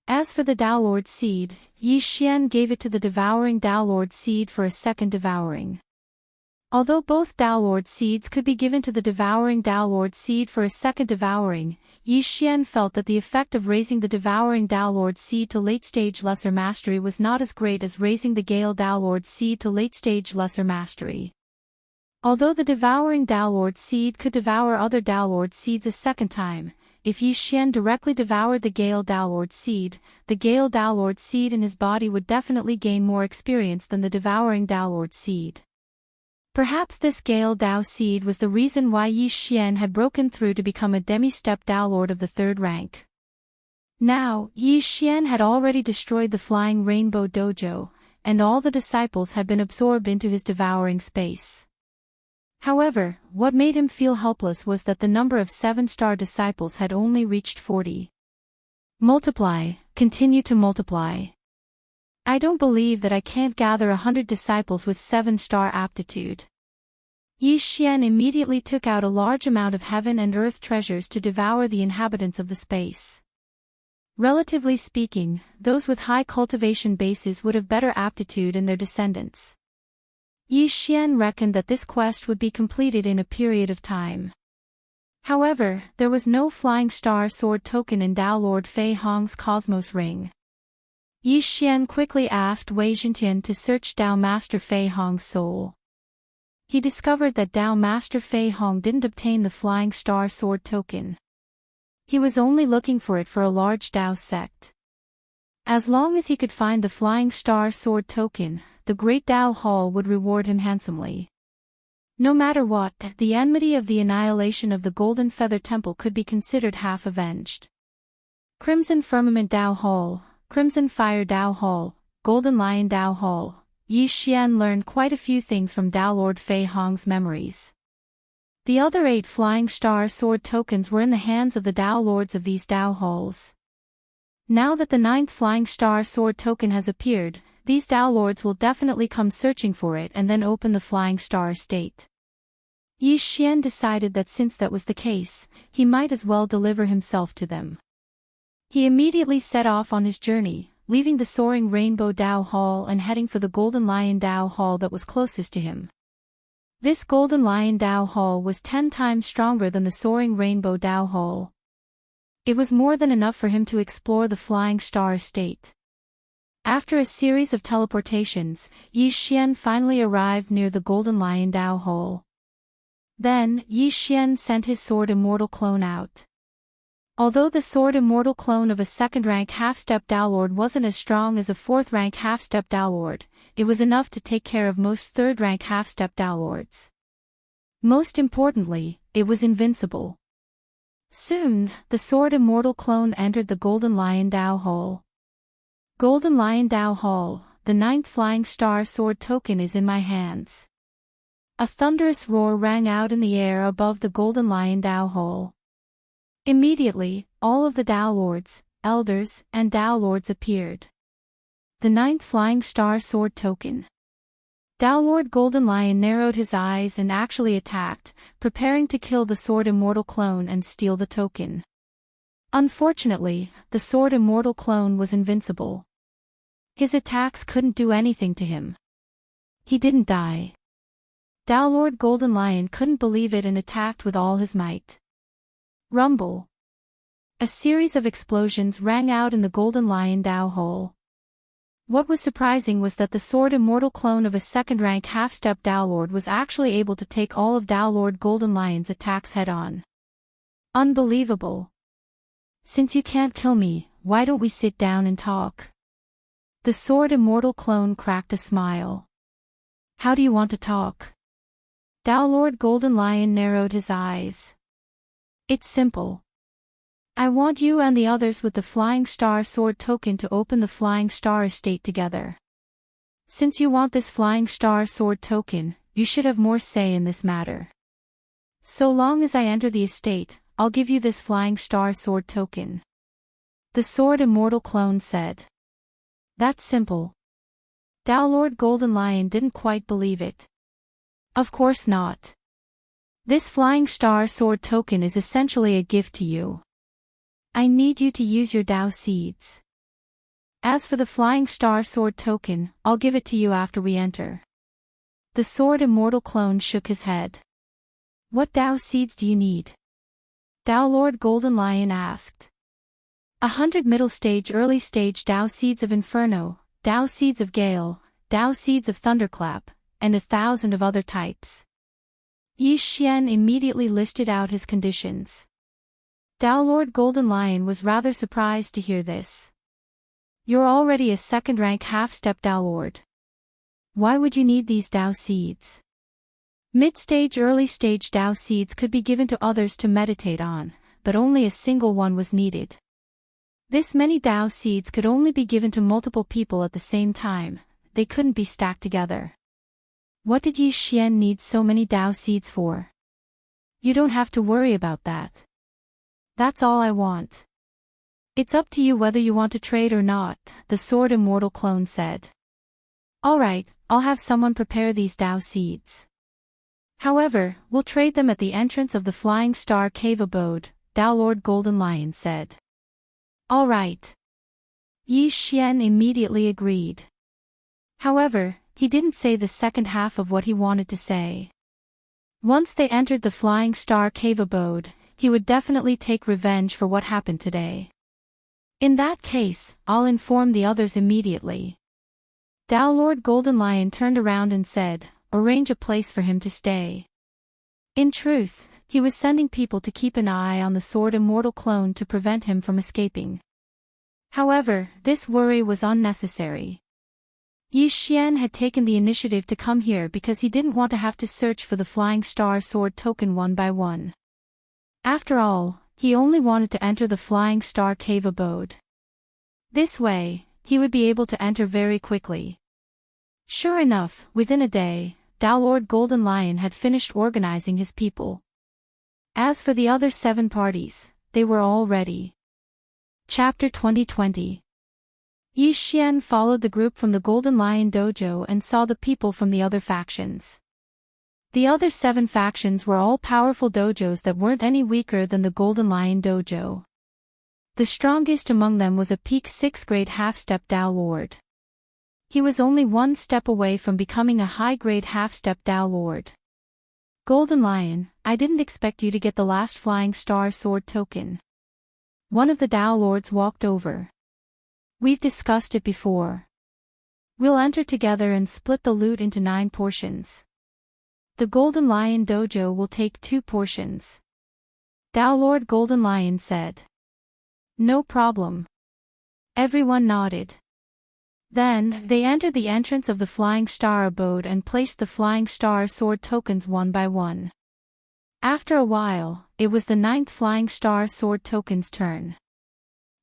As for the Tao Lord seed, Yi Xian gave it to the devouring Tao Lord seed for a second devouring. Although both Tao Lord seeds could be given to the devouring Tao Lord seed for a second devouring, Yi Xian felt that the effect of raising the devouring Tao Lord seed to late-stage Lesser Mastery was not as great as raising the Gale Tao Lord seed to late-stage Lesser Mastery. Although the devouring Tao Lord seed could devour other Tao Lord seeds a second time, if Yi Xian directly devoured the Gale Tao Lord seed, the Gale Tao Lord seed in his body would definitely gain more experience than the devouring Tao Lord seed. Perhaps this Gale Tao seed was the reason why Yi Xian had broken through to become a demi-step Tao Lord of the 3rd rank. Now, Yi Xian had already destroyed the Flying Rainbow Dojo, and all the disciples had been absorbed into his devouring space. However, what made him feel helpless was that the number of 7-star disciples had only reached 40. Multiply, continue to multiply. I don't believe that I can't gather 100 disciples with 7-star aptitude. Yi Xian immediately took out a large amount of heaven and earth treasures to devour the inhabitants of the space. Relatively speaking, those with high cultivation bases would have better aptitude in their descendants. Yi Xian reckoned that this quest would be completed in a period of time. However, there was no Flying Star Sword token in Tao Lord Fei Hong's Cosmos Ring. Yi Xian quickly asked Wei Zhentian to search Dao Master Fei Hong's soul. He discovered that Dao Master Fei Hong didn't obtain the Flying Star Sword token. He was only looking for it for a large Dao sect. As long as he could find the Flying Star Sword token, the Great Dao Hall would reward him handsomely. No matter what, the enmity of the annihilation of the Golden Feather Temple could be considered half avenged. Crimson Firmament Dao Hall, Crimson Fire Dao Hall, Golden Lion Dao Hall. Yi Xian learned quite a few things from Dao Lord Fei Hong's memories. The other 8 Flying Star Sword tokens were in the hands of the Dao Lords of these Dao Halls. Now that the 9th Flying Star Sword token has appeared, these Dao Lords will definitely come searching for it and then open the Flying Star Estate. Yi Xian decided that since that was the case, he might as well deliver himself to them. He immediately set off on his journey, leaving the Soaring Rainbow Dao Hall and heading for the Golden Lion Dao Hall that was closest to him. This Golden Lion Dao Hall was 10 times stronger than the Soaring Rainbow Dao Hall. It was more than enough for him to explore the Flying Star Estate. After a series of teleportations, Yi Xian finally arrived near the Golden Lion Dao Hall. Then, Yi Xian sent his Sword Immortal clone out. Although the Sword Immortal clone of a 2nd-rank half-step Dao Lord wasn't as strong as a 4th-rank half-step Dao Lord, it was enough to take care of most 3rd-rank half-step Dao Lords. Most importantly, it was invincible. Soon, the Sword Immortal clone entered the Golden Lion Dao Hall. Golden Lion Dao Hall, the 9th Flying Star Sword token is in my hands. A thunderous roar rang out in the air above the Golden Lion Dao Hall. Immediately, all of the Dao Lords, Elders, and Dao Lords appeared. The 9th Flying Star Sword token. Dao Lord Golden Lion narrowed his eyes and actually attacked, preparing to kill the Sword Immortal clone and steal the token. Unfortunately, the Sword Immortal clone was invincible. His attacks couldn't do anything to him. He didn't die. Dao Lord Golden Lion couldn't believe it and attacked with all his might. Rumble. A series of explosions rang out in the Golden Lion Dao Hall. What was surprising was that the Sword Immortal clone of a 2nd-rank half-step Dao Lord was actually able to take all of Dao Lord Golden Lion's attacks head-on. Unbelievable. Since you can't kill me, why don't we sit down and talk? The Sword Immortal clone cracked a smile. How do you want to talk? Dao Lord Golden Lion narrowed his eyes. It's simple. I want you and the others with the Flying Star Sword token to open the Flying Star Estate together. Since you want this Flying Star Sword token, you should have more say in this matter. So long as I enter the estate, I'll give you this Flying Star Sword token. The Sword Immortal clone said. That's simple. Dao Lord Golden Lion didn't quite believe it. Of course not. This Flying Star Sword token is essentially a gift to you. I need you to use your Dao seeds. As for the Flying Star Sword token, I'll give it to you after we enter. The Sword Immortal clone shook his head. What Dao seeds do you need? Dao Lord Golden Lion asked. 100 middle stage early stage Dao seeds of Inferno, Dao seeds of Gale, Dao seeds of Thunderclap, and 1,000 of other types. Yi Xian immediately listed out his conditions. Dao Lord Golden Lion was rather surprised to hear this. You're already a 2nd-rank half-step Dao Lord. Why would you need these Dao seeds? Mid-stage early-stage Dao seeds could be given to others to meditate on, but only a single one was needed. This many Dao seeds could only be given to multiple people at the same time, they couldn't be stacked together. What did Yi Xian need so many Dao seeds for? You don't have to worry about that. That's all I want. It's up to you whether you want to trade or not, the Sword Immortal clone said. Alright, I'll have someone prepare these Dao seeds. However, we'll trade them at the entrance of the Flying Star Cave Abode, Dao Lord Golden Lion said. Alright. Yi Xian immediately agreed. However, he didn't say the second half of what he wanted to say. Once they entered the Flying Star Cave Abode, he would definitely take revenge for what happened today. In that case, I'll inform the others immediately. Tao Lord Golden Lion turned around and said, arrange a place for him to stay. In truth, he was sending people to keep an eye on the Sword Immortal clone to prevent him from escaping. However, this worry was unnecessary. Yi Xian had taken the initiative to come here because he didn't want to have to search for the Flying Star Sword token one by one. After all, he only wanted to enter the Flying Star Cave abode. This way, he would be able to enter very quickly. Sure enough, within a day, Tao Lord Golden Lion had finished organizing his people. As for the other 7 parties, they were all ready. Chapter 2020. Yi Xian followed the group from the Golden Lion Dojo and saw the people from the other factions. The other 7 factions were all powerful dojos that weren't any weaker than the Golden Lion Dojo. The strongest among them was a peak 6th grade half-step Tao Lord. He was only 1 step away from becoming a high-grade half-step Tao Lord. Golden Lion, I didn't expect you to get the last Flying Star Sword token. One of the Tao Lords walked over. We've discussed it before. We'll enter together and split the loot into 9 portions. The Golden Lion Dojo will take 2 portions. Tao Lord Golden Lion said. No problem. Everyone nodded. Then, they entered the entrance of the Flying Star abode and placed the Flying Star Sword tokens one by one. After a while, it was the 9th Flying Star Sword token's turn.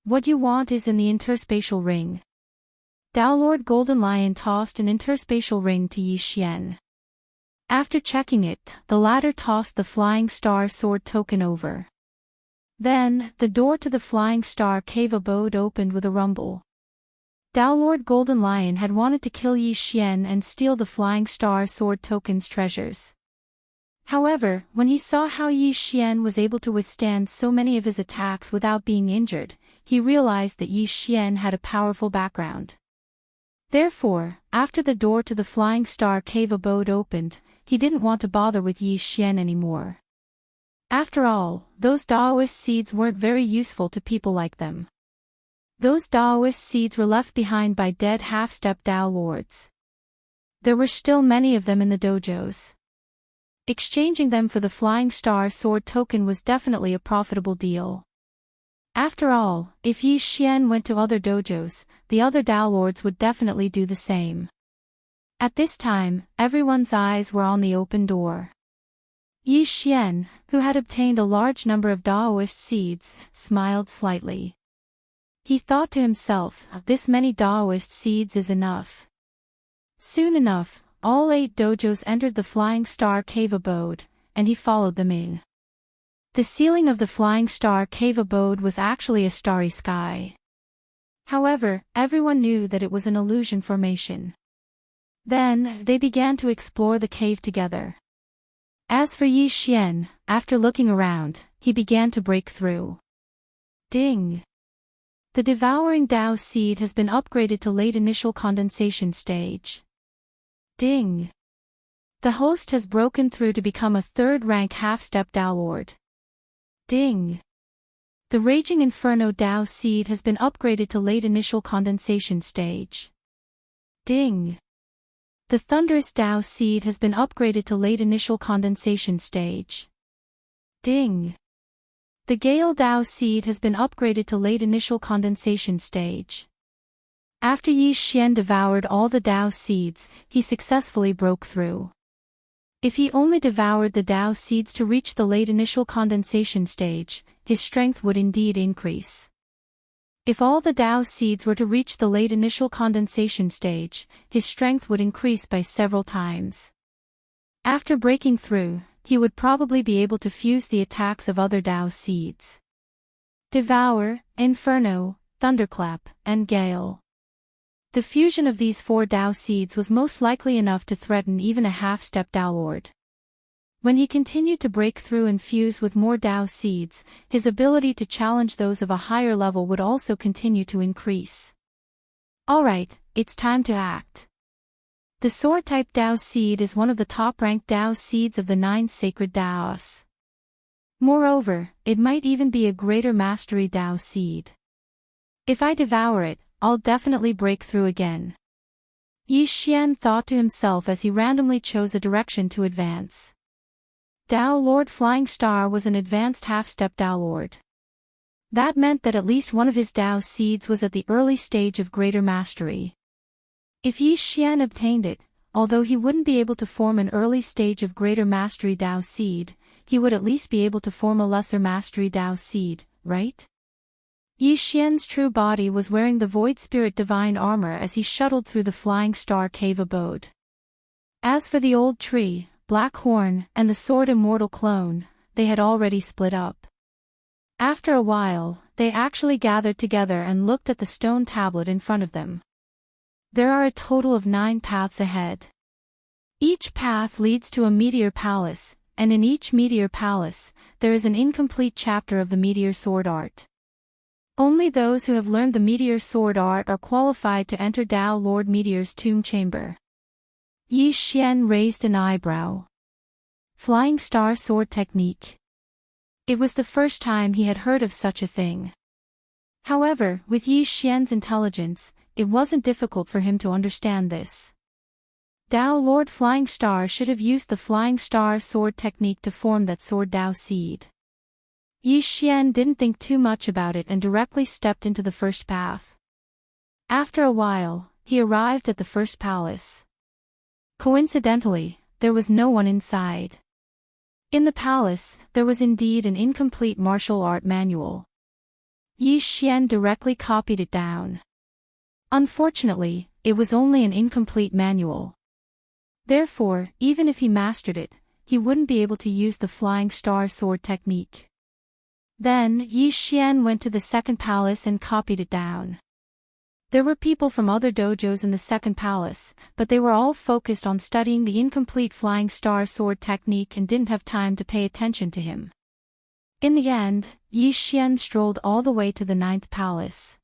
What you want is in the interspatial ring. Tao Lord Golden Lion tossed an interspatial ring to Yi Xian. After checking it, the latter tossed the Flying Star Sword token over. Then, the door to the Flying Star Cave abode opened with a rumble. Tao Lord Golden Lion had wanted to kill Yi Xian and steal the Flying Star Sword token's treasures. However, when he saw how Yi Xian was able to withstand so many of his attacks without being injured, he realized that Yi Xian had a powerful background. Therefore, after the door to the Flying Star Cave abode opened, he didn't want to bother with Yi Xian anymore. After all, those Daoist seeds weren't very useful to people like them. Those Daoist seeds were left behind by dead half-step Tao Lords. There were still many of them in the dojos. Exchanging them for the Flying Star Sword token was definitely a profitable deal. After all, if Yi Xian went to other dojos, the other Tao Lords would definitely do the same. At this time, everyone's eyes were on the open door. Yi Xian, who had obtained a large number of Daoist seeds, smiled slightly. He thought to himself, this many Daoist seeds is enough. Soon enough, all 8 dojos entered the Flying Star Cave abode, and he followed them in. The ceiling of the Flying Star Cave abode was actually a starry sky. However, everyone knew that it was an illusion formation. Then, they began to explore the cave together. As for Yi Xian, after looking around, he began to break through. Ding! The devouring Tao seed has been upgraded to late initial condensation stage. Ding! The host has broken through to become a 3rd rank half-step Tao Lord. Ding! The Raging Inferno Tao seed has been upgraded to late initial condensation stage. Ding! The Thunderous Tao seed has been upgraded to late initial condensation stage. Ding! The Gale Tao seed has been upgraded to late initial condensation stage. After Yi Xian devoured all the Tao seeds, he successfully broke through. If he only devoured the Tao seeds to reach the late initial condensation stage, his strength would indeed increase. If all the Tao seeds were to reach the late initial condensation stage, his strength would increase by several times. After breaking through, he would probably be able to fuse the attacks of other Tao seeds. Devour, Inferno, Thunderclap, and Gale. The fusion of these 4 Tao seeds was most likely enough to threaten even a half-step Tao Lord. When he continued to break through and fuse with more Tao seeds, his ability to challenge those of a higher level would also continue to increase. Alright, it's time to act. The Sword-type Tao seed is one of the top-ranked Tao seeds of the 9 sacred Taos. Moreover, it might even be a greater mastery Tao seed. If I devour it, I'll definitely break through again. Yi Xian thought to himself as he randomly chose a direction to advance. Dao Lord Flying Star was an advanced half-step Dao Lord. That meant that at least one of his Dao seeds was at the early stage of greater mastery. If Yi Xian obtained it, although he wouldn't be able to form an early stage of greater mastery Dao seed, he would at least be able to form a lesser mastery Dao seed, right? Yi Xian's true body was wearing the Void Spirit Divine armor as he shuttled through the Flying Star Cave abode. As for the old tree, Black Horn, and the Sword Immortal clone, they had already split up. After a while, they actually gathered together and looked at the stone tablet in front of them. There are a total of 9 paths ahead. Each path leads to a meteor palace, and in each meteor palace, there is an incomplete chapter of the meteor sword art. Only those who have learned the meteor sword art are qualified to enter Dao Lord Meteor's tomb chamber. Yi Xian raised an eyebrow. Flying Star Sword Technique. It was the first time he had heard of such a thing. However, with Yi Xian's intelligence, it wasn't difficult for him to understand this. Dao Lord Flying Star should have used the Flying Star Sword Technique to form that Sword Dao seed. Yi Xian didn't think too much about it and directly stepped into the first path. After a while, he arrived at the first palace. Coincidentally, there was no one inside. In the palace, there was indeed an incomplete martial art manual. Yi Xian directly copied it down. Unfortunately, it was only an incomplete manual. Therefore, even if he mastered it, he wouldn't be able to use the Flying Star Sword Technique. Then, Yi Xian went to the second palace and copied it down. There were people from other dojos in the second palace, but they were all focused on studying the incomplete Flying Star Sword Technique and didn't have time to pay attention to him. In the end, Yi Xian strolled all the way to the 9th palace.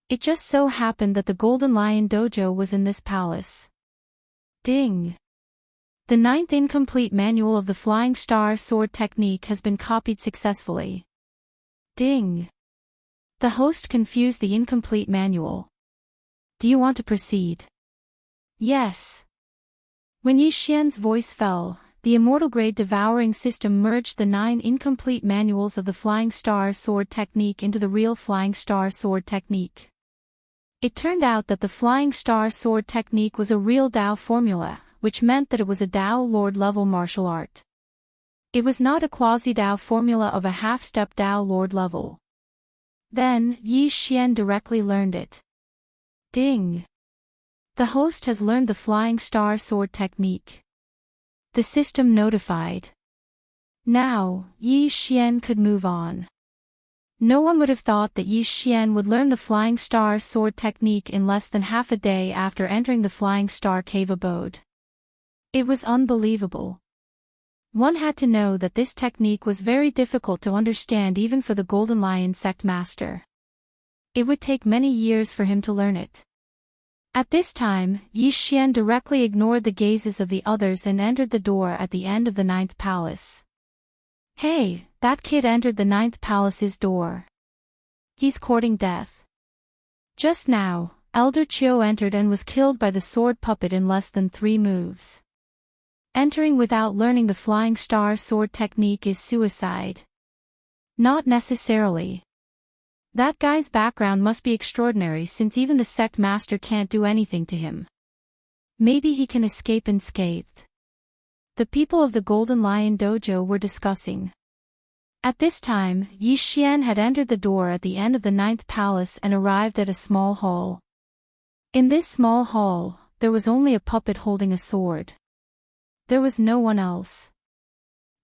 It just so happened that the Golden Lion Dojo was in this palace. Ding! The 9th incomplete manual of the Flying Star Sword Technique has been copied successfully. Ding! The host confused the incomplete manual. Do you want to proceed? Yes. When Yi Xian's voice fell, the Immortal Grade Devouring System merged the 9 incomplete manuals of the Flying Star Sword Technique into the real Flying Star Sword Technique. It turned out that the Flying Star Sword Technique was a real Dao formula, which meant that it was a Dao Lord level martial art. It was not a quasi-Dao formula of a half-step Dao Lord level. Then, Yi Xian directly learned it. Ding! The host has learned the Flying Star Sword Technique. The system notified. Now, Yi Xian could move on. No one would have thought that Yi Xian would learn the Flying Star Sword Technique in less than half a day after entering the Flying Star Cave abode. It was unbelievable. One had to know that this technique was very difficult to understand even for the Golden Lion Sect Master. It would take many years for him to learn it. At this time, Yi Xian directly ignored the gazes of the others and entered the door at the end of the 9th palace. Hey, that kid entered the 9th palace's door. He's courting death. Just now, Elder Chiu entered and was killed by the sword puppet in less than 3 moves. Entering without learning the Flying Star Sword Technique is suicide. Not necessarily. That guy's background must be extraordinary since even the sect master can't do anything to him. Maybe he can escape unscathed. The people of the Golden Lion Dojo were discussing. At this time, Yi Xian had entered the door at the end of the 9th palace and arrived at a small hall. In this small hall, there was only a puppet holding a sword. There was no one else.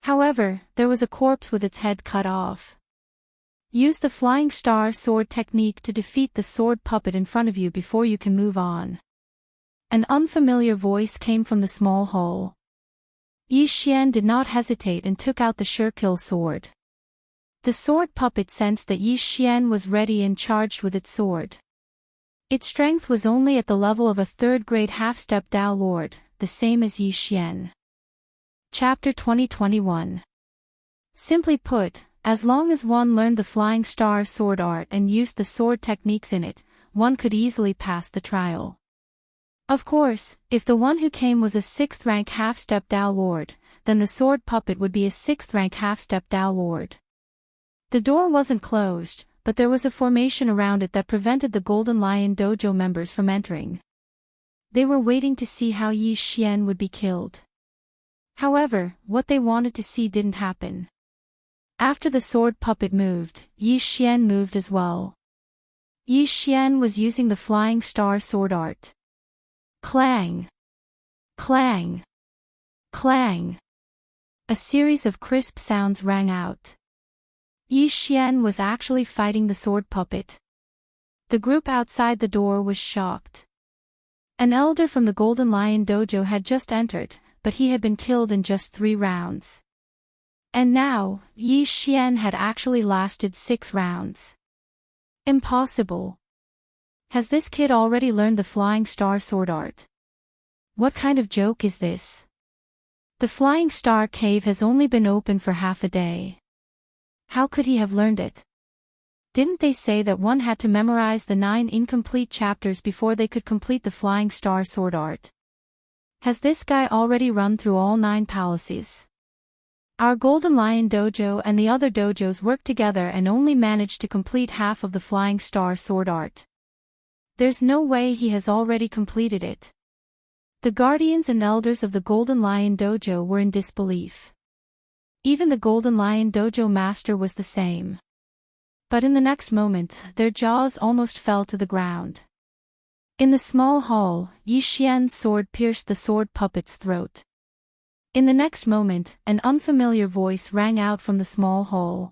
However, there was a corpse with its head cut off. Use the Flying Star Sword Technique to defeat the sword puppet in front of you before you can move on. An unfamiliar voice came from the small hall. Yi Xian did not hesitate and took out the sure-kill sword. The sword puppet sensed that Yi Xian was ready and charged with its sword. Its strength was only at the level of a 3rd-grade half-step Dao Lord, the same as Yi Xian. Chapter 2021. Simply put, As long as one learned the Flying Star sword art and used the sword techniques in it, one could easily pass the trial. Of course, if the one who came was a 6th rank half-step Tao Lord, then the sword puppet would be a 6th rank half-step Tao Lord. The door wasn't closed, but there was a formation around it that prevented the Golden Lion Dojo members from entering. They were waiting to see how Yi Xian would be killed. However, what they wanted to see didn't happen. After the sword puppet moved, Yi Xian moved as well. Yi Xian was using the Flying Star sword art. Clang! Clang! Clang! A series of crisp sounds rang out. Yi Xian was actually fighting the sword puppet. The group outside the door was shocked. An elder from the Golden Lion Dojo had just entered, but he had been killed in just 3 rounds. And now, Yi Xian had actually lasted 6 rounds. Impossible. Has this kid already learned the Flying Star sword art? What kind of joke is this? The Flying Star cave has only been open for half a day. How could he have learned it? Didn't they say that one had to memorize the 9 incomplete chapters before they could complete the Flying Star sword art? Has this guy already run through all 9 palaces? Our Golden Lion Dojo and the other dojos worked together and only managed to complete half of the Flying Star sword art. There's no way he has already completed it. The guardians and elders of the Golden Lion Dojo were in disbelief. Even the Golden Lion Dojo master was the same. But in the next moment, their jaws almost fell to the ground. In the small hall, Yi Xian's sword pierced the sword puppet's throat. In the next moment, an unfamiliar voice rang out from the small hall.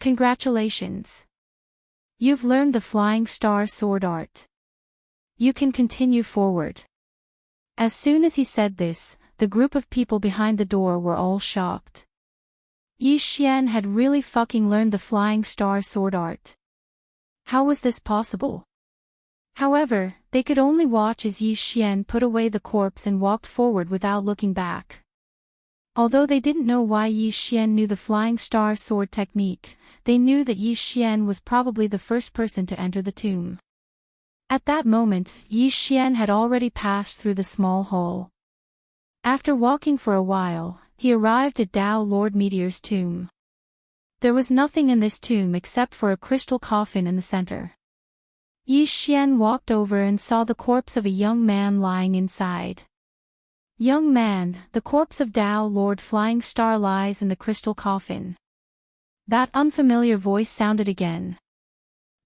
Congratulations! You've learned the Flying Star sword art. You can continue forward. As soon as he said this, the group of people behind the door were all shocked. Yi Xian had really fucking learned the Flying Star sword art. How was this possible? However, they could only watch as Yi Xian put away the corpse and walked forward without looking back. Although they didn't know why Yi Xian knew the Flying Star sword technique, they knew that Yi Xian was probably the first person to enter the tomb. At that moment, Yi Xian had already passed through the small hall. After walking for a while, he arrived at Tao Lord Meteor's tomb. There was nothing in this tomb except for a crystal coffin in the center. Yi Xian walked over and saw the corpse of a young man lying inside. Young man, the corpse of Tao Lord Flying Star lies in the crystal coffin. That unfamiliar voice sounded again.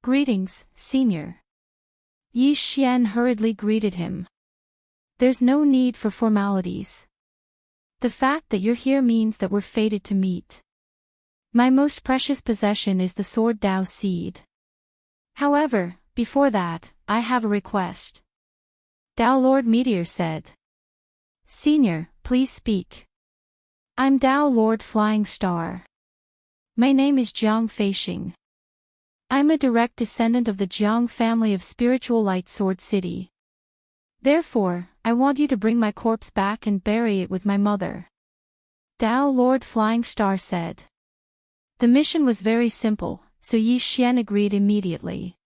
Greetings, Senior. Yi Xian hurriedly greeted him. There's no need for formalities. The fact that you're here means that we're fated to meet. My most precious possession is the sword Tao seed. However, before that, I have a request. Tao Lord Meteor said. Senior, please speak. I'm Tao Lord Flying Star. My name is Jiang Feixing. I'm a direct descendant of the Jiang family of Spiritual Light Sword City. Therefore, I want you to bring my corpse back and bury it with my mother. Tao Lord Flying Star said. The mission was very simple, so Yi Xian agreed immediately.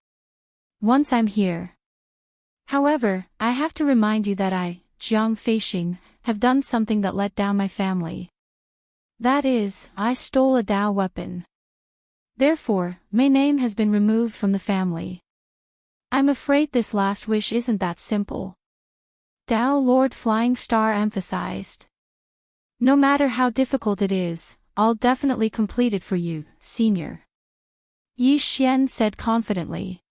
Once I'm here. However, I have to remind you that I, Jiang Feixing, have done something that let down my family. That is, I stole a Tao weapon. Therefore, my name has been removed from the family. I'm afraid this last wish isn't that simple. Tao Lord Flying Star emphasized. No matter how difficult it is, I'll definitely complete it for you, Senior. Yi Xian said confidently.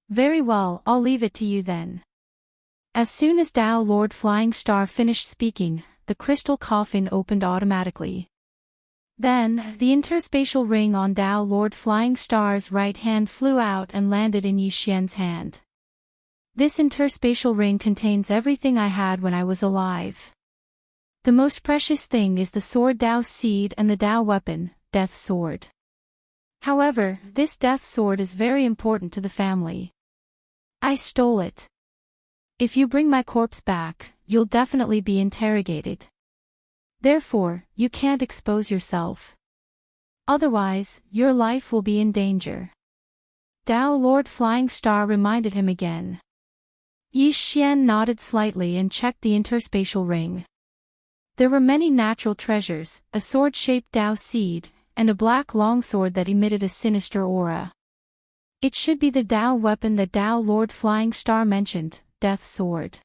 Very well, I'll leave it to you then. As soon as Tao Lord Flying Star finished speaking, the crystal coffin opened automatically. Then, the interspatial ring on Tao Lord Flying Star's right hand flew out and landed in Yi Xian's hand. This interspatial ring contains everything I had when I was alive. The most precious thing is the sword Tao seed and the Tao weapon, Death Sword. However, this Death Sword is very important to the family. I stole it. If you bring my corpse back, you'll definitely be interrogated. Therefore, you can't expose yourself. Otherwise, your life will be in danger. Tao Lord Flying Star reminded him again. Yi Xian nodded slightly and checked the interspatial ring. There were many natural treasures, a sword-shaped Tao seed, and a black longsword that emitted a sinister aura. It should be the Tao weapon that Tao Lord Flying Star mentioned, Death Sword.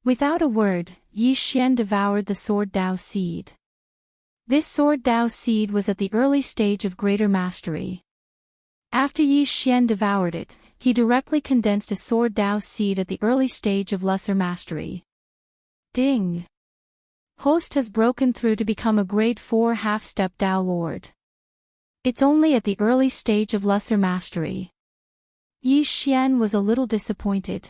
Without a word, Yi Xian devoured the sword Tao seed. This sword Tao seed was at the early stage of greater mastery. After Yi Xian devoured it, he directly condensed a sword Tao seed at the early stage of lesser mastery. Ding! Host has broken through to become a grade 4 half-step Tao Lord. It's only at the early stage of lesser mastery. Yi Xian was a little disappointed.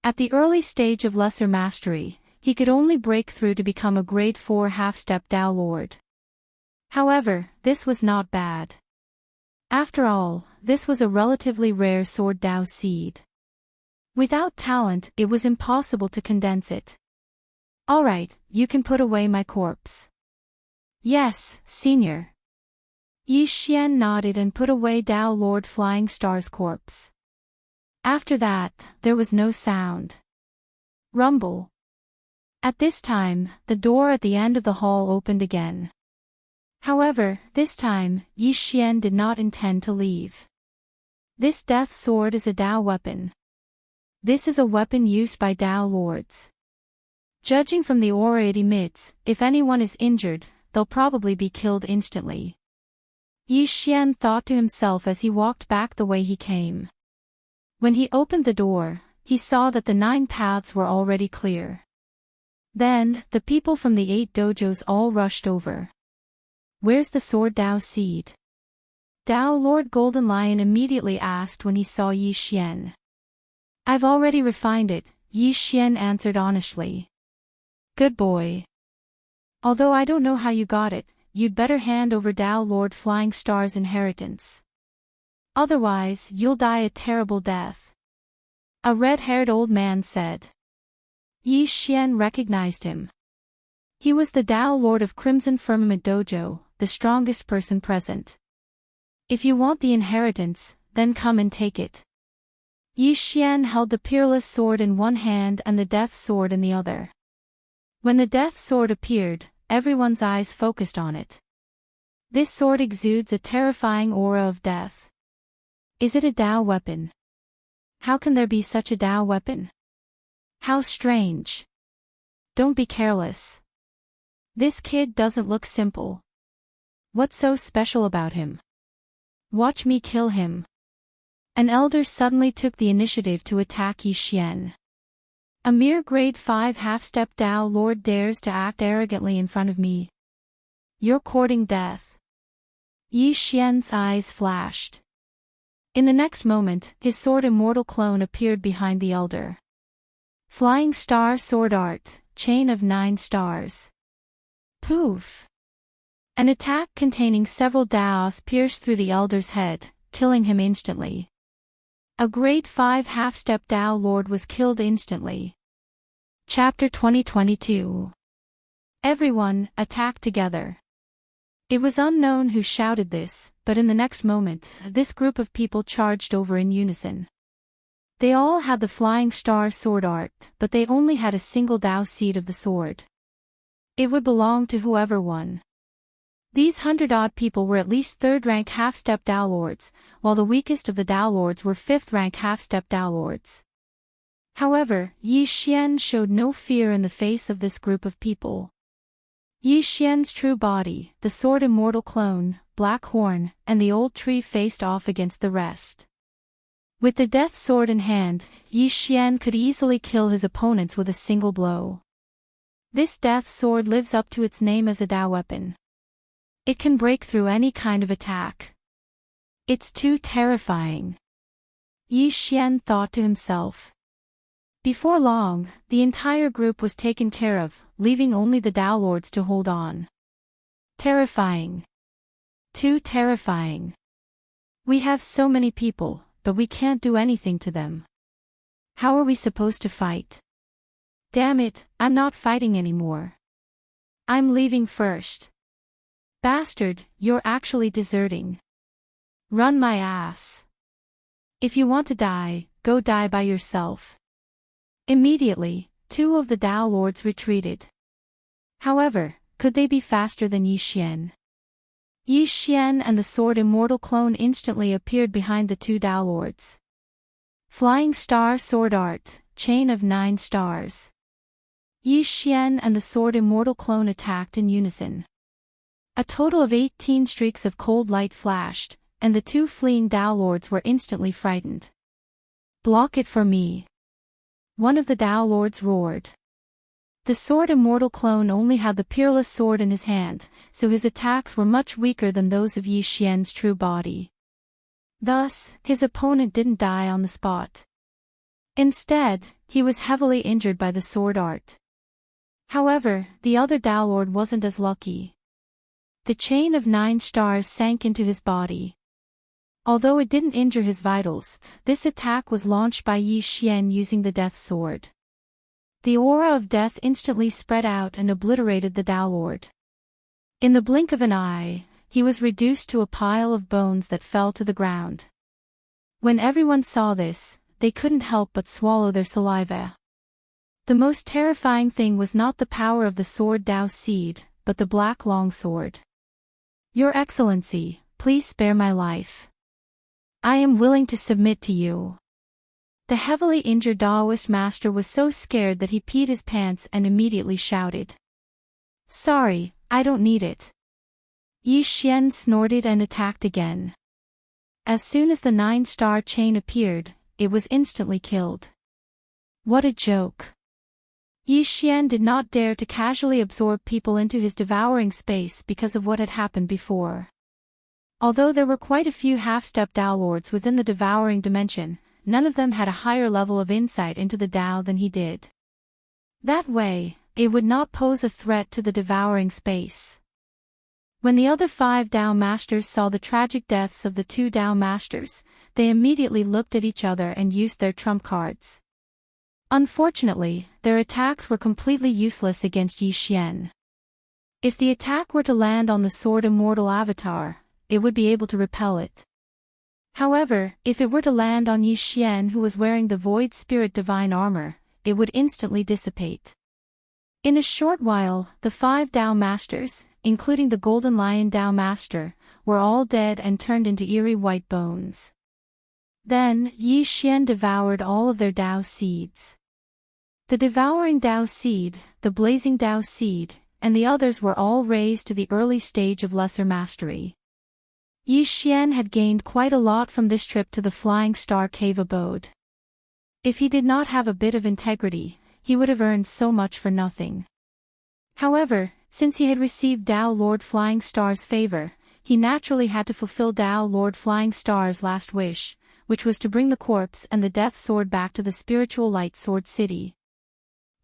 At the early stage of lesser mastery, he could only break through to become a grade 4 half-step Tao Lord. However, this was not bad. After all, this was a relatively rare sword Tao seed. Without talent, it was impossible to condense it. Alright, you can put away my corpse. Yes, Senior. Yi Xian nodded and put away Tao Lord Flying Star's corpse. After that, there was no sound. Rumble. At this time, the door at the end of the hall opened again. However, this time, Yi Xian did not intend to leave. This death sword is a Tao weapon. This is a weapon used by Tao Lords. Judging from the aura it emits, if anyone is injured, they'll probably be killed instantly. Yi Xian thought to himself as he walked back the way he came. When he opened the door, he saw that the 9 paths were already clear. Then, the people from the 8 dojos all rushed over. Where's the sword Tao seed? Tao Lord Golden Lion immediately asked when he saw Yi Xian. I've already refined it, Yi Xian answered honestly. Good boy. Although I don't know how you got it, you'd better hand over Tao Lord Flying Star's inheritance. Otherwise, you'll die a terrible death. A red-haired old man said. Yi Xian recognized him. He was the Tao Lord of Crimson Firmament Dojo, the strongest person present. If you want the inheritance, then come and take it. Yi Xian held the peerless sword in one hand and the death sword in the other. When the death sword appeared, everyone's eyes focused on it. This sword exudes a terrifying aura of death. Is it a Tao weapon? How can there be such a Tao weapon? How strange. Don't be careless. This kid doesn't look simple. What's so special about him? Watch me kill him. An elder suddenly took the initiative to attack Yi Xian. A mere grade 5 half-step Tao Lord dares to act arrogantly in front of me. You're courting death. Yi Xian's eyes flashed. In the next moment, his sword immortal clone appeared behind the elder. Flying Star Sword Art, Chain of 9 Stars. Poof! An attack containing several Daos pierced through the elder's head, killing him instantly. A grade 5 half-step Tao Lord was killed instantly. Chapter 2022. Everyone, attack together. It was unknown who shouted this, but in the next moment, this group of people charged over in unison. They all had the Flying Star Sword Art, but they only had a single Tao seed of the sword. It would belong to whoever won. These 100-odd people were at least 3rd-rank half-step Tao Lords, while the weakest of the Tao Lords were 5th-rank half-step Tao Lords. However, Yi Xian showed no fear in the face of this group of people. Yi Xian's true body, the sword immortal clone, Black Horn, and the old tree faced off against the rest. With the death sword in hand, Yi Xian could easily kill his opponents with a single blow. This death sword lives up to its name as a Tao weapon. It can break through any kind of attack. It's too terrifying. Yi Xian thought to himself. Before long, the entire group was taken care of, leaving only the Tao Lords to hold on. Terrifying. Too terrifying. We have so many people, but we can't do anything to them. How are we supposed to fight? Damn it, I'm not fighting anymore. I'm leaving first. Bastard, you're actually deserting. Run my ass. If you want to die, go die by yourself. Immediately, 2 of the Tao Lords retreated. However, could they be faster than Yi Xian? Yi Xian and the Sword Immortal clone instantly appeared behind the 2 Tao Lords. Flying Star Sword Art, Chain of 9 Stars. Yi Xian and the Sword Immortal clone attacked in unison. A total of 18 streaks of cold light flashed, and the 2 fleeing Tao Lords were instantly frightened. Block it for me. One of the Tao Lords roared. The Sword Immortal clone only had the peerless sword in his hand, so his attacks were much weaker than those of Yi Xian's true body. Thus, his opponent didn't die on the spot. Instead, he was heavily injured by the sword art. However, the other Tao Lord wasn't as lucky. The chain of 9 stars sank into his body. Although it didn't injure his vitals, this attack was launched by Yi Xian using the death sword. The aura of death instantly spread out and obliterated the Tao Lord. In the blink of an eye, he was reduced to a pile of bones that fell to the ground. When everyone saw this, they couldn't help but swallow their saliva. The most terrifying thing was not the power of the sword Tao Seed, but the black long sword. Your Excellency, please spare my life. I am willing to submit to you. The heavily injured Taoist master was so scared that he peed his pants and immediately shouted. Sorry, I don't need it. Yi Xian snorted and attacked again. As soon as the 9-star chain appeared, it was instantly killed. What a joke. Yi Xian did not dare to casually absorb people into his devouring space because of what had happened before. Although there were quite a few half-step Tao Lords within the devouring dimension, none of them had a higher level of insight into the Tao than he did. That way, it would not pose a threat to the devouring space. When the other 5 Tao Masters saw the tragic deaths of the 2 Tao Masters, they immediately looked at each other and used their trump cards. Unfortunately, their attacks were completely useless against Yi Xian. If the attack were to land on the Sword Immortal Avatar, it would be able to repel it. However, if it were to land on Yi Xian who was wearing the Void Spirit Divine Armor, it would instantly dissipate. In a short while, the 5 Tao Masters, including the Golden Lion Tao Master, were all dead and turned into eerie white bones. Then, Yi Xian devoured all of their Tao seeds. The devouring Tao seed, the blazing Tao seed, and the others were all raised to the early stage of lesser mastery. Yi Xian had gained quite a lot from this trip to the Flying Star Cave abode. If he did not have a bit of integrity, he would have earned so much for nothing. However, since he had received Tao Lord Flying Star's favor, he naturally had to fulfill Tao Lord Flying Star's last wish, which was to bring the corpse and the death sword back to the spiritual light sword city.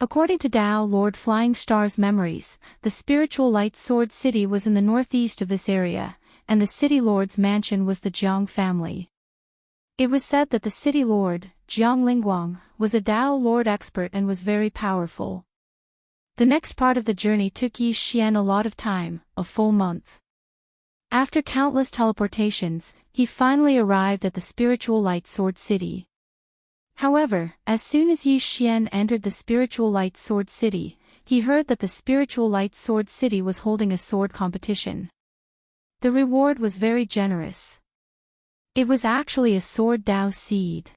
According to Tao Lord Flying Star's memories, the spiritual light sword city was in the northeast of this area, and the city lord's mansion was the Jiang family. It was said that the city lord, Jiang Lingguang, was a Tao Lord expert and was very powerful. The next part of the journey took Yi Xian a lot of time, a full month. After countless teleportations, he finally arrived at the spiritual light sword city. However, as soon as Yi Xian entered the spiritual light sword city, he heard that the spiritual light sword city was holding a sword competition. The reward was very generous. It was actually a sword Tao seed.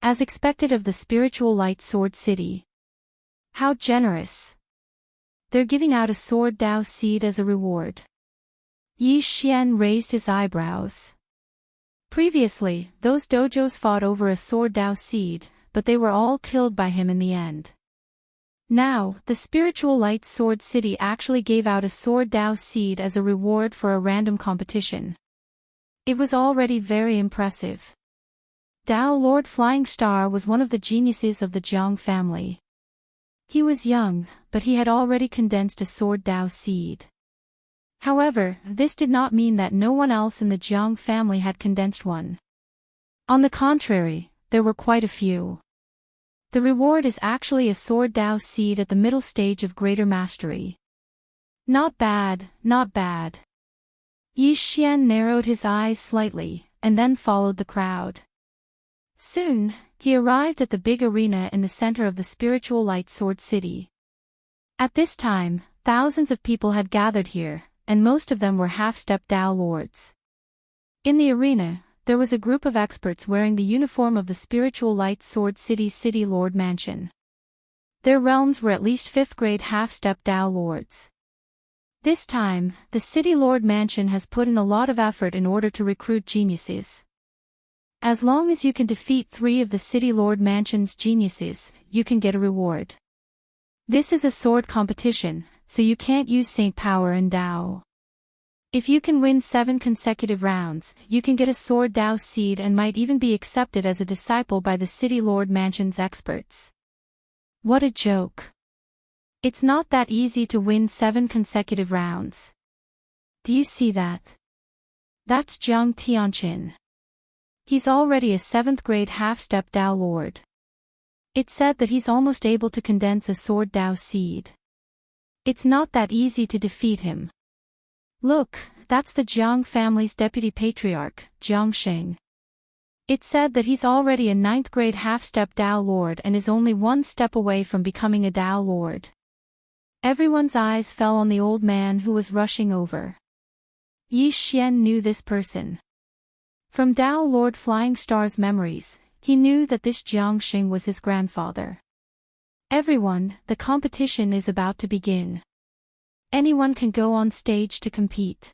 As expected of the spiritual light sword city. How generous. They're giving out a sword Tao seed as a reward. Yi Xian raised his eyebrows. Previously, those dojos fought over a sword Tao seed, but they were all killed by him in the end. Now, the spiritual light sword city actually gave out a sword Tao seed as a reward for a random competition. It was already very impressive. Tao Lord Flying Star was one of the geniuses of the Jiang family. He was young, but he had already condensed a sword Tao seed. However, this did not mean that no one else in the Jiang family had condensed one. On the contrary, there were quite a few. The reward is actually a sword Tao seed at the middle stage of greater mastery. Not bad, not bad. Yi Xian narrowed his eyes slightly, and then followed the crowd. Soon, he arrived at the big arena in the center of the spiritual light sword city. At this time, thousands of people had gathered here, and most of them were half-step Dao lords. In the arena, there was a group of experts wearing the uniform of the spiritual light sword city's city lord mansion. Their realms were at least 5th grade half-step Dao lords. This time, the city lord mansion has put in a lot of effort in order to recruit geniuses. As long as you can defeat 3 of the city lord mansion's geniuses, you can get a reward. This is a sword competition, so you can't use Saint Power and Dao. If you can win 7 consecutive rounds, you can get a sword Dao seed and might even be accepted as a disciple by the city lord mansion's experts. What a joke. It's not that easy to win 7 consecutive rounds. Do you see that? That's Jiang Tianqin. He's already a 7th grade half-step Dao lord. It's said that he's almost able to condense a sword Dao seed. It's not that easy to defeat him. Look, that's the Jiang family's deputy patriarch, Jiang Xing. It's said that he's already a 9th grade half-step Dao lord and is only 1 step away from becoming a Dao lord. Everyone's eyes fell on the old man who was rushing over. Yi Xian knew this person. From Dao Lord Flying Star's memories, he knew that this Jiang Xing was his grandfather. Everyone, the competition is about to begin. Anyone can go on stage to compete.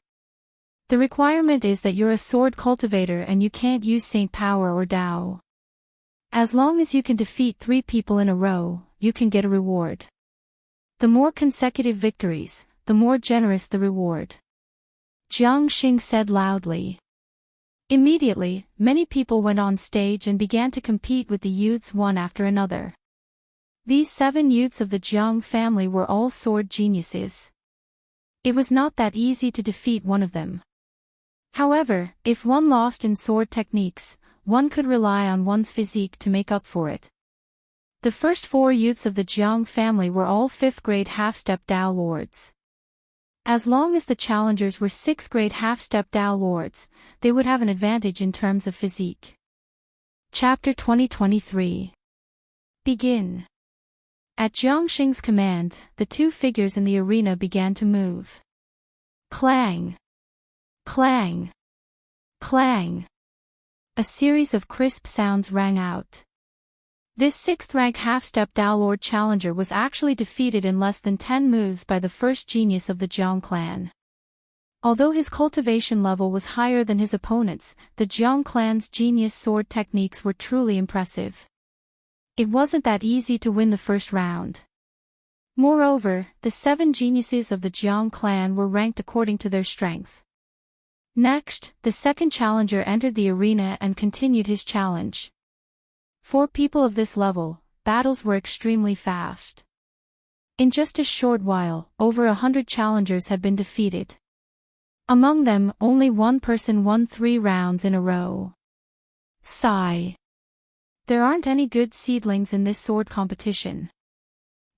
The requirement is that you're a sword cultivator and you can't use Saint Power or Dao. As long as you can defeat 3 people in a row, you can get a reward. The more consecutive victories, the more generous the reward. Jiang Xing said loudly. Immediately, many people went on stage and began to compete with the youths one after another. These 7 youths of the Jiang family were all sword geniuses. It was not that easy to defeat one of them. However, if one lost in sword techniques, one could rely on one's physique to make up for it. The first 4 youths of the Jiang family were all 5th grade half-step Dao lords. As long as the challengers were 6th grade half-step Dao lords, they would have an advantage in terms of physique. Chapter 2023. Begin. At Jiang Xing's command, the 2 figures in the arena began to move. Clang! Clang! Clang! A series of crisp sounds rang out. This 6th rank half-step Dao Lord challenger was actually defeated in less than 10 moves by the first genius of the Jiang clan. Although his cultivation level was higher than his opponents, the Jiang clan's genius sword techniques were truly impressive. It wasn't that easy to win the first round. Moreover, the 7 geniuses of the Jiang clan were ranked according to their strength. Next, the second challenger entered the arena and continued his challenge. For people of this level, battles were extremely fast. In just a short while, over 100 challengers had been defeated. Among them, only one person won 3 rounds in a row. Sigh. There aren't any good seedlings in this sword competition.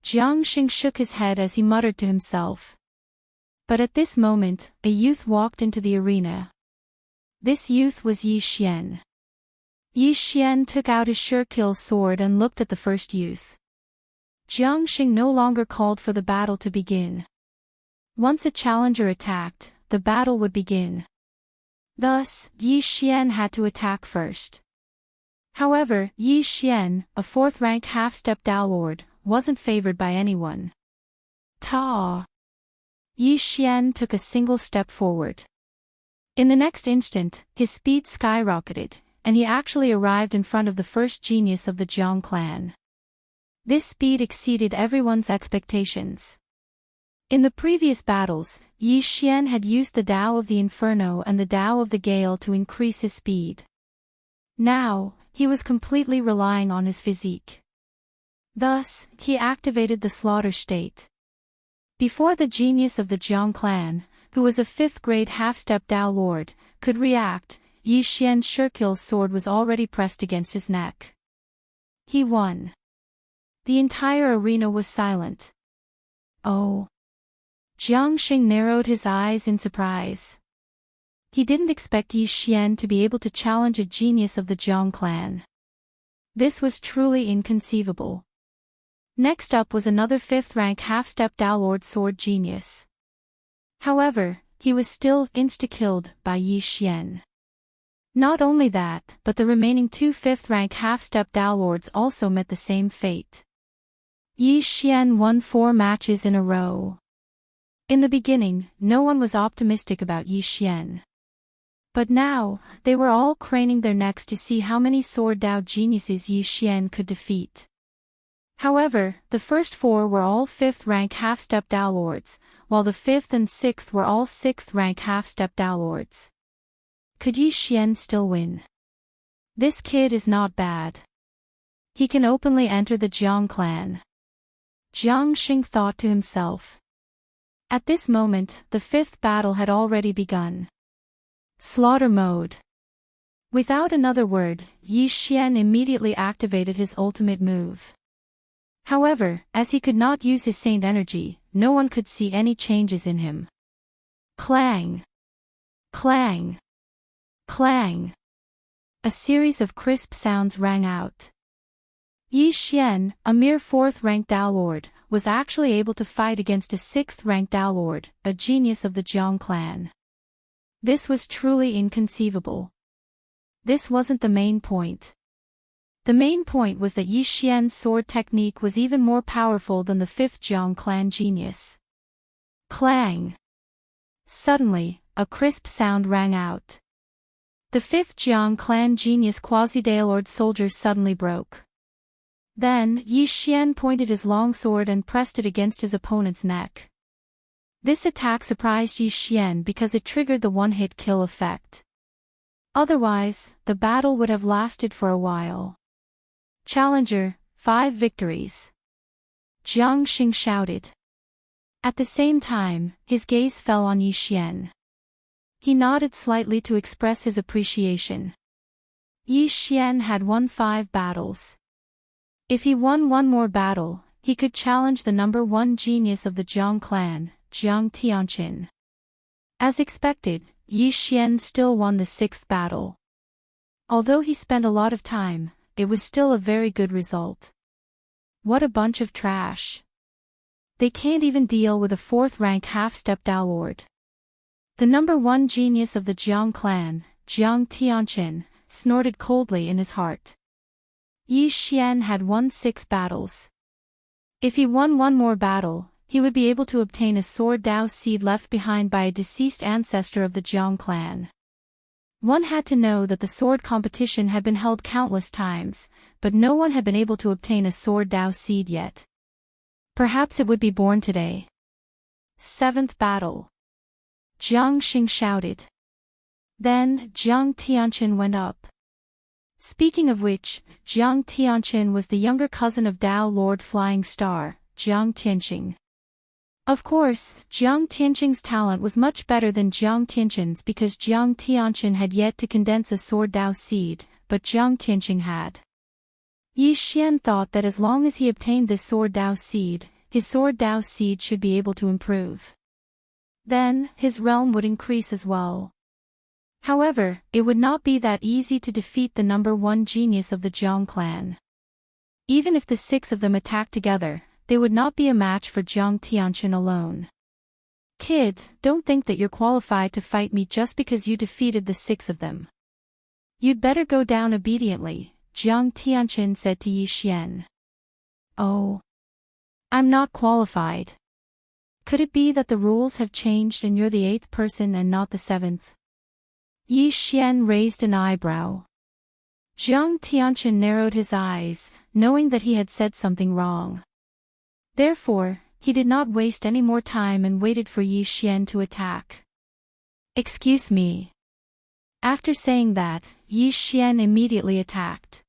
Jiang Xing shook his head as he muttered to himself. But at this moment, a youth walked into the arena. This youth was Yi Xian. Yi Xian took out his sure-kill sword and looked at the first youth. Jiang Xing no longer called for the battle to begin. Once a challenger attacked, the battle would begin. Thus, Yi Xian had to attack first. However, Yi Xian, a 4th rank half-step Dao Lord, wasn't favored by anyone. Ta! Yi Xian took a single step forward. In the next instant, his speed skyrocketed, and he actually arrived in front of the first genius of the Jiang clan. This speed exceeded everyone's expectations. In the previous battles, Yi Xian had used the Tao of the Inferno and the Tao of the Gale to increase his speed. Now, he was completely relying on his physique. Thus, he activated the slaughter state. Before the genius of the Jiang clan, who was a 5th grade half-step Dao Lord, could react, Yi Xian's sure-kill sword was already pressed against his neck. He won. The entire arena was silent. Oh. Jiang Xing narrowed his eyes in surprise. He didn't expect Yi Xian to be able to challenge a genius of the Jiang clan. This was truly inconceivable. Next up was another 5th-rank half-step Daolord sword genius. However, he was still insta-killed by Yi Xian. Not only that, but the remaining 2 5th-rank half-step Daolords also met the same fate. Yi Xian won 4 matches in a row. In the beginning, no one was optimistic about Yi Xian. But now, they were all craning their necks to see how many sword Dao geniuses Yi Xian could defeat. However, the first 4 were all 5th-rank half-step Daolords, while the 5th and 6th were all 6th-rank half-step Daolords. Could Yi Xian still win? This kid is not bad. He can openly enter the Jiang clan. Jiang Xing thought to himself. At this moment, the 5th battle had already begun. Slaughter mode. Without another word, Yi Xian immediately activated his ultimate move. However, as he could not use his Saint energy, no one could see any changes in him. Clang! Clang! Clang! A series of crisp sounds rang out. Yi Xian, a mere 4th-rank Daolord, was actually able to fight against a 6th-rank Daolord, a genius of the Jiang clan. This was truly inconceivable. This wasn't the main point. The main point was that Yi Xian's sword technique was even more powerful than the 5th Jiang clan genius. Clang! Suddenly, a crisp sound rang out. The 5th Jiang clan genius Quasi-Daolord soldier suddenly broke. Then, Yi Xian pointed his long sword and pressed it against his opponent's neck. This attack surprised Yi Xian because it triggered the one-hit kill effect. Otherwise, the battle would have lasted for a while. Challenger, 5 victories. Jiang Xing shouted. At the same time, his gaze fell on Yi Xian. He nodded slightly to express his appreciation. Yi Xian had won 5 battles. If he won one more battle, he could challenge the number 1 genius of the Jiang clan, Jiang Tianqin. As expected, Yi Xian still won the 6th battle. Although he spent a lot of time, it was still a very good result. What a bunch of trash. They can't even deal with a 4th-rank half-step Daolord. The number 1 genius of the Jiang clan, Jiang Tianqin, snorted coldly in his heart. Yi Xian had won 6 battles. If he won one more battle, he would be able to obtain a sword Dao seed left behind by a deceased ancestor of the Jiang clan. One had to know that the sword competition had been held countless times, but no one had been able to obtain a sword Dao seed yet. Perhaps it would be born today. 7th battle. Jiang Xing shouted. Then, Jiang Tianqin went up. Speaking of which, Jiang Tianqin was the younger cousin of Dao Lord Flying Star, Jiang Tianqing. Of course, Jiang Tianqing's talent was much better than Jiang Tianqin's because Jiang Tianqin had yet to condense a sword Dao seed, but Jiang Tianqing had. Yi Xian thought that as long as he obtained this sword Dao seed, his sword Dao seed should be able to improve. Then, his realm would increase as well. However, it would not be that easy to defeat the number 1 genius of the Jiang clan. Even if the 6 of them attacked together, they would not be a match for Jiang Tianqin alone. Kid, don't think that you're qualified to fight me just because you defeated the 6 of them. You'd better go down obediently, Jiang Tianqin said to Yi Xian. Oh. I'm not qualified. Could it be that the rules have changed and you're the 8th person and not the 7th? Yi Xian raised an eyebrow. Jiang Tianqin narrowed his eyes, knowing that he had said something wrong. Therefore, he did not waste any more time and waited for Yi Xian to attack. Excuse me. After saying that, Yi Xian immediately attacked.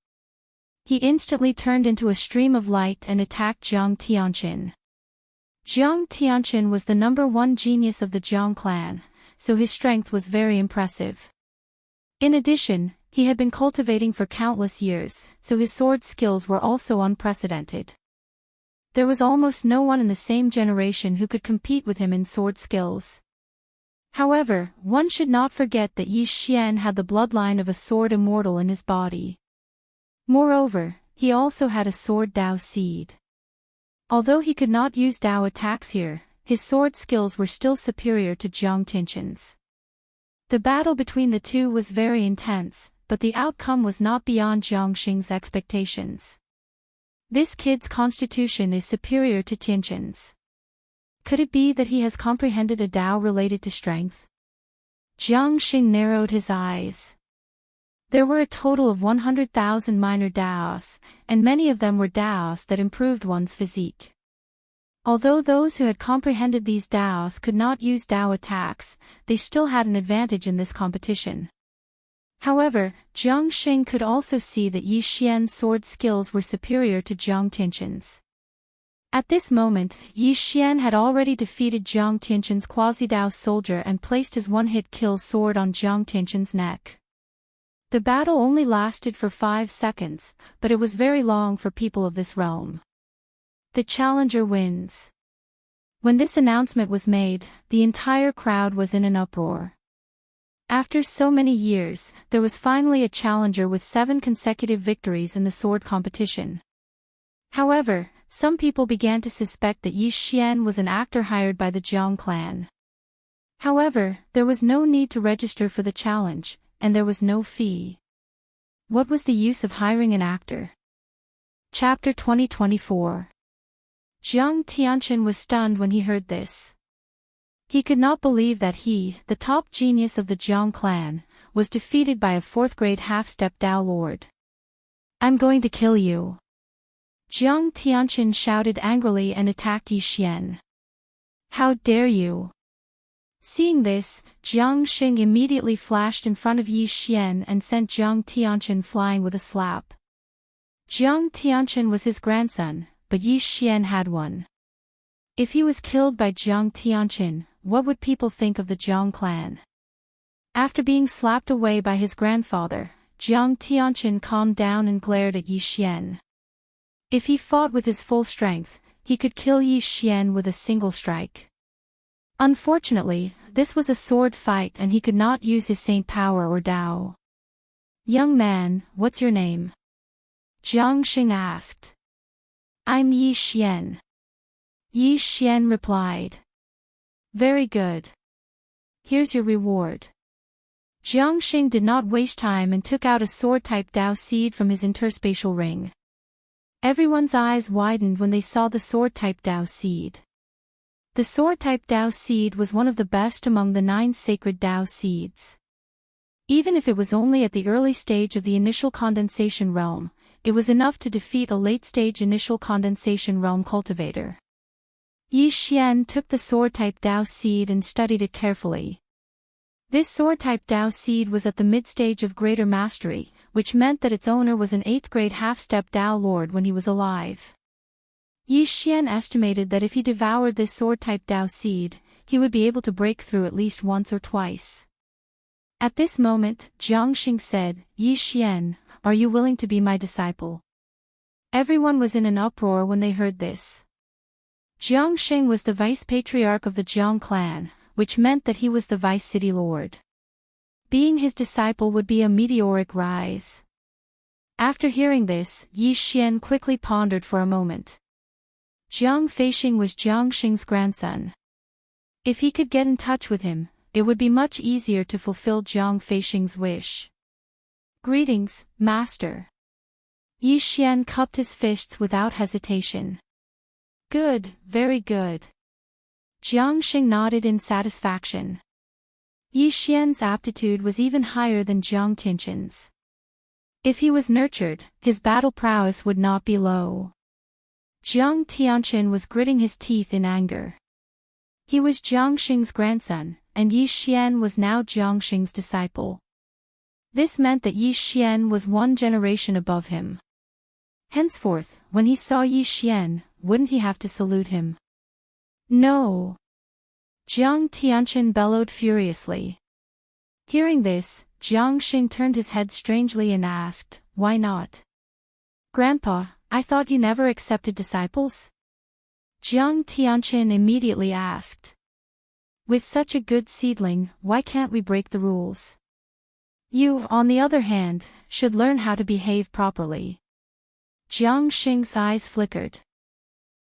He instantly turned into a stream of light and attacked Jiang Tianqin. Jiang Tianqin was the number 1 genius of the Jiang clan, so his strength was very impressive. In addition, he had been cultivating for countless years, so his sword skills were also unprecedented. There was almost no one in the same generation who could compete with him in sword skills. However, one should not forget that Yi Xian had the bloodline of a sword immortal in his body. Moreover, he also had a sword Dao seed. Although he could not use Dao attacks here, his sword skills were still superior to Jiang Tianqin's. The battle between the two was very intense, but the outcome was not beyond Jiang Xing's expectations. This kid's constitution is superior to Tianqin's. Could it be that he has comprehended a Dao related to strength? Jiang Xing narrowed his eyes. There were a total of 100,000 minor Daos, and many of them were Daos that improved one's physique. Although those who had comprehended these Daos could not use Dao attacks, they still had an advantage in this competition. However, Jiang Xing could also see that Yi Xian's sword skills were superior to Jiang Tianqin's. At this moment, Yi Xian had already defeated Jiang Tianqin's quasi-Dao soldier and placed his one-hit kill sword on Jiang Tianqin's neck. The battle only lasted for 5 seconds, but it was very long for people of this realm. The challenger wins. When this announcement was made, the entire crowd was in an uproar. After so many years, there was finally a challenger with 7 consecutive victories in the sword competition. However, some people began to suspect that Yi Xian was an actor hired by the Jiang clan. However, there was no need to register for the challenge, and there was no fee. What was the use of hiring an actor? Chapter 2024. Jiang Tianqin was stunned when he heard this. He could not believe that he, the top genius of the Jiang clan, was defeated by a 4th-grade half-step Dao lord. "I'm going to kill you!" Jiang Tianqin shouted angrily and attacked Yi Xian. "How dare you!" Seeing this, Jiang Xing immediately flashed in front of Yi Xian and sent Jiang Tianqin flying with a slap. Jiang Tianqin was his grandson, but Yi Xian had one. If he was killed by Jiang Tianqin, what would people think of the Jiang clan? After being slapped away by his grandfather, Jiang Tianqin calmed down and glared at Yi Xian. If he fought with his full strength, he could kill Yi Xian with a single strike. Unfortunately, this was a sword fight and he could not use his saint power or Dao. "Young man, what's your name?" Jiang Xing asked. "I'm Yi Xian." Yi Xian replied. "Very good. Here's your reward." Jiang Xing did not waste time and took out a sword-type Dao seed from his interspatial ring. Everyone's eyes widened when they saw the sword-type Dao seed. The sword-type Dao seed was one of the best among the 9 sacred Dao seeds. Even if it was only at the early stage of the initial condensation realm, it was enough to defeat a late-stage initial condensation realm cultivator. Yi Xian took the sword-type Dao seed and studied it carefully. This sword-type Dao seed was at the mid-stage of greater mastery, which meant that its owner was an 8th-grade half-step Dao lord when he was alive. Yi Xian estimated that if he devoured this sword-type Dao seed, he would be able to break through at least once or twice. At this moment, Jiang Xing said, "Yi Xian, are you willing to be my disciple?" Everyone was in an uproar when they heard this. Jiang Xing was the vice-patriarch of the Jiang clan, which meant that he was the vice-city lord. Being his disciple would be a meteoric rise. After hearing this, Yi Xian quickly pondered for a moment. Jiang Feixing was Jiang Xing's grandson. If he could get in touch with him, it would be much easier to fulfill Jiang Feixing's wish. "Greetings, master." Yi Xian cupped his fists without hesitation. "Good, very good." Jiang Xing nodded in satisfaction. Yi Xian's aptitude was even higher than Jiang Tianqin's. If he was nurtured, his battle prowess would not be low. Jiang Tianqin was gritting his teeth in anger. He was Jiang Xing's grandson, and Yi Xian was now Jiang Xing's disciple. This meant that Yi Xian was 1 generation above him. Henceforth, when he saw Yi Xian, wouldn't he have to salute him? "No!" Jiang Tianqin bellowed furiously. Hearing this, Jiang Xing turned his head strangely and asked, "Why not?" "Grandpa, I thought you never accepted disciples?" Jiang Tianqin immediately asked. With such a good seedling, why can't we break the rules? You, on the other hand, should learn how to behave properly. Jiang Xing's eyes flickered.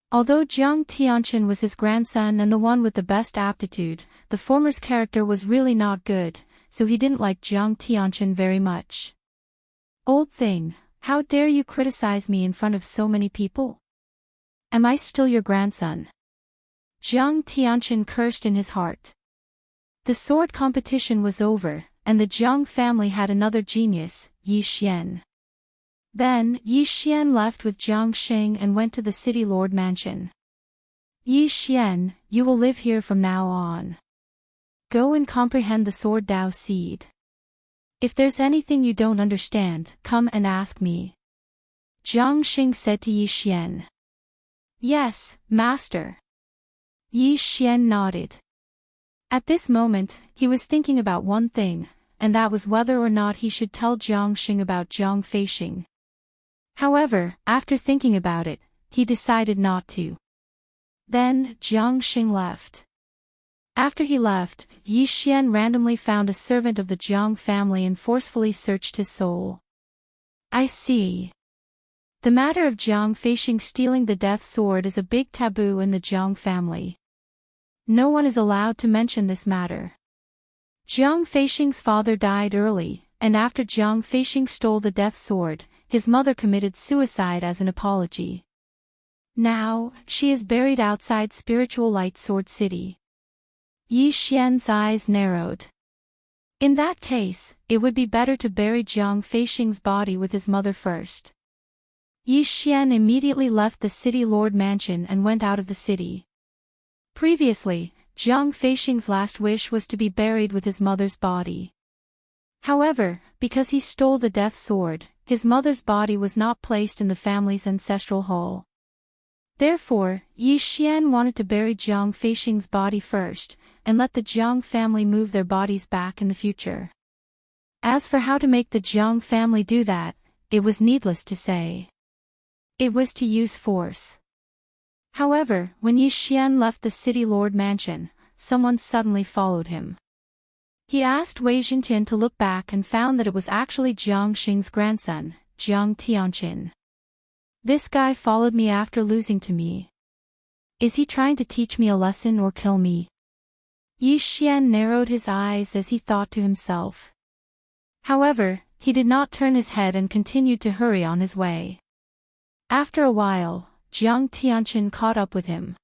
Although Jiang Tianqin was his grandson and the one with the best aptitude, the former's character was really not good, so he didn't like Jiang Tianqin very much. Old thing, how dare you criticize me in front of so many people? Am I still your grandson? Jiang Tianqin cursed in his heart. The sword competition was over, and the Jiang family had another genius, Yi Xian. Then, Yi Xian left with Jiang Xing and went to the city lord mansion. Yi Xian, you will live here from now on. Go and comprehend the sword Dao seed. If there's anything you don't understand, come and ask me. Jiang Xing said to Yi Xian. Yes, master. Yi Xian nodded. At this moment, he was thinking about one thing, and that was whether or not he should tell Jiang Xing about Jiang Feixing. However, after thinking about it, he decided not to. Then, Jiang Xing left. After he left, Yi Xian randomly found a servant of the Jiang family and forcefully searched his soul. I see. The matter of Jiang Feixing stealing the death sword is a big taboo in the Jiang family. No one is allowed to mention this matter. Jiang Feixing's father died early, and after Jiang Feixing stole the death sword, his mother committed suicide as an apology. Now, she is buried outside Spiritual Light Sword City. Yi Xian's eyes narrowed. In that case, it would be better to bury Jiang Feixing's body with his mother first. Yi Xian immediately left the city lord mansion and went out of the city. Previously, Jiang Feixing's last wish was to be buried with his mother's body. However, because he stole the death sword, his mother's body was not placed in the family's ancestral hall. Therefore, Yi Xian wanted to bury Jiang Feixing's body first, and let the Jiang family move their bodies back in the future. As for how to make the Jiang family do that, it was needless to say. It was to use force. However, when Yi Xian left the city lord mansion, someone suddenly followed him. He asked Wei Zhintian to look back and found that it was actually Jiang Xing's grandson, Jiang Tianqin. This guy followed me after losing to me. Is he trying to teach me a lesson or kill me? Yi Xian narrowed his eyes as he thought to himself. However, he did not turn his head and continued to hurry on his way. After a while, Jiang Tianqin caught up with him.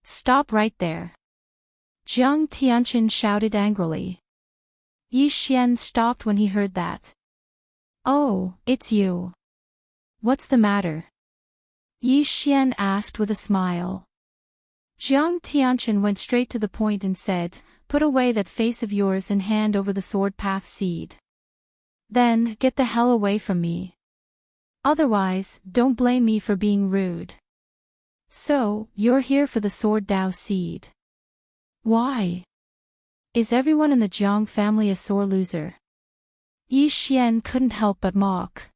Stop right there. Jiang Tianqin shouted angrily. Yi Xian stopped when he heard that. Oh, it's you. What's the matter? Yi Xian asked with a smile. Jiang Tianqin went straight to the point and said, Put away that face of yours and hand over the sword path seed. Then, get the hell away from me. Otherwise, don't blame me for being rude. So, you're here for the sword Dao seed. Why? Is everyone in the Jiang family a sore loser? Yi Xian couldn't help but mock.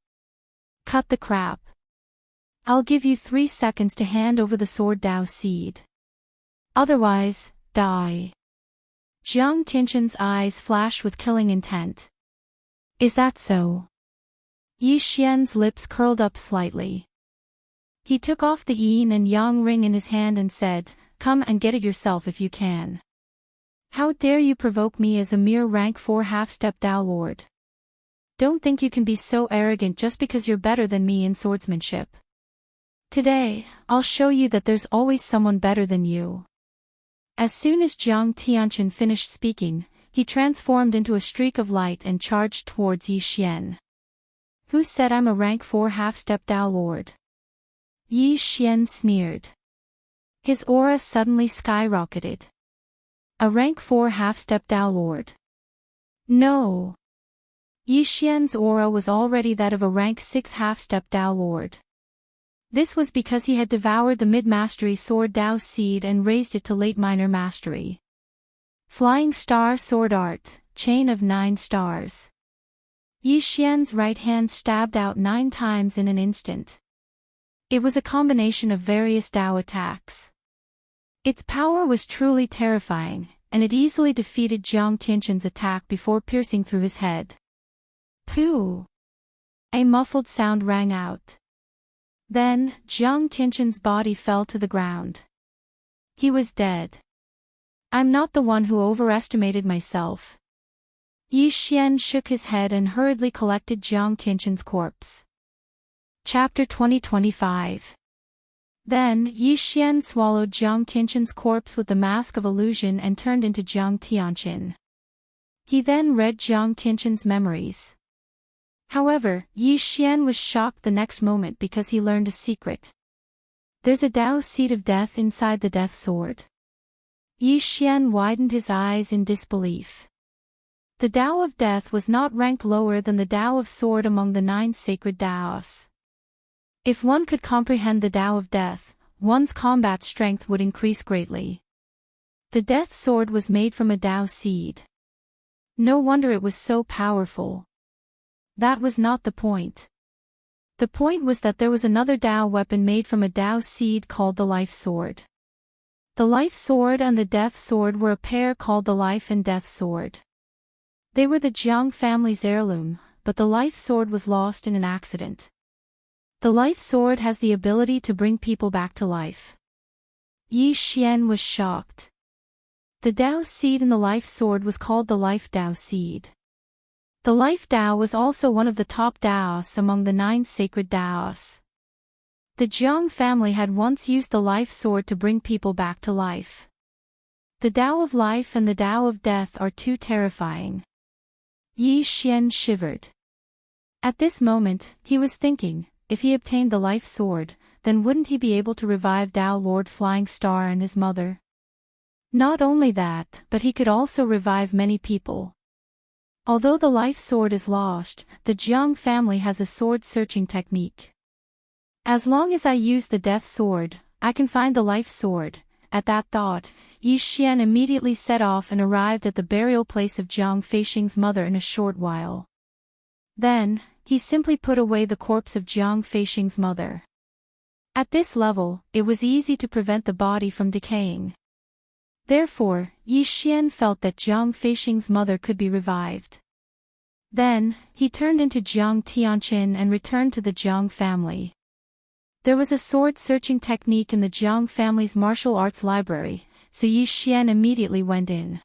Cut the crap. I'll give you 3 seconds to hand over the sword Dao seed. Otherwise, die. Jiang Tianqin's eyes flashed with killing intent. Is that so? Yi Xian's lips curled up slightly. He took off the yin and yang ring in his hand and said, Come and get it yourself if you can. How dare you provoke me as a mere rank 4 half-step Dao Lord? Don't think you can be so arrogant just because you're better than me in swordsmanship. Today, I'll show you that there's always someone better than you. As soon as Jiang Tianqin finished speaking, he transformed into a streak of light and charged towards Yi Xian. Who said I'm a rank 4 half-step Dao Lord? Yi Xian sneered. His aura suddenly skyrocketed. A rank 4 half-step Dao Lord. No. Yi Xian's aura was already that of a rank 6 half-step Dao Lord. This was because he had devoured the mid-mastery sword Dao seed and raised it to late minor mastery. Flying Star Sword Art, Chain of 9 Stars. Yi Xian's right hand stabbed out 9 times in an instant. It was a combination of various Dao attacks. Its power was truly terrifying, and it easily defeated Jiang Tianqin's attack before piercing through his head. Pooh! A muffled sound rang out. Then, Jiang Tianqin's body fell to the ground. He was dead. I'm not the one who overestimated myself. Yi Xian shook his head and hurriedly collected Jiang Tianqin's corpse. Chapter 2025. Then, Yi Xian swallowed Jiang Tianqin's corpse with the mask of illusion and turned into Jiang Tianqin. He then read Jiang Tianqin's memories. However, Yi Xian was shocked the next moment because he learned a secret. There's a Tao seed of death inside the death sword. Yi Xian widened his eyes in disbelief. The Tao of death was not ranked lower than the Tao of sword among the 9 sacred Taos. If one could comprehend the Tao of death, one's combat strength would increase greatly. The death sword was made from a Tao seed. No wonder it was so powerful. That was not the point. The point was that there was another Tao weapon made from a Tao seed called the life sword. The life sword and the death sword were a pair called the life and death sword. They were the Jiang family's heirloom, but the life sword was lost in an accident. The life sword has the ability to bring people back to life. Yi Xian was shocked. The Tao seed in the life sword was called the life Tao seed. The life Tao was also one of the top Taos among the 9 sacred Taos. The Jiang family had once used the life sword to bring people back to life. The Tao of life and the Tao of death are too terrifying. Yi Xian shivered. At this moment, he was thinking, if he obtained the life sword, then wouldn't he be able to revive Tao Lord Flying Star and his mother? Not only that, but he could also revive many people. Although the life sword is lost, the Jiang family has a sword-searching technique. As long as I use the death sword, I can find the life sword. At that thought, Yi Xian immediately set off and arrived at the burial place of Jiang Feixing's mother in a short while. Then, he simply put away the corpse of Jiang Feixing's mother. At this level, it was easy to prevent the body from decaying. Therefore, Yi Xian felt that Jiang Feixing's mother could be revived. Then, he turned into Jiang Tianqin and returned to the Jiang family. There was a sword-searching technique in the Jiang family's martial arts library, so Yi Xian immediately went in.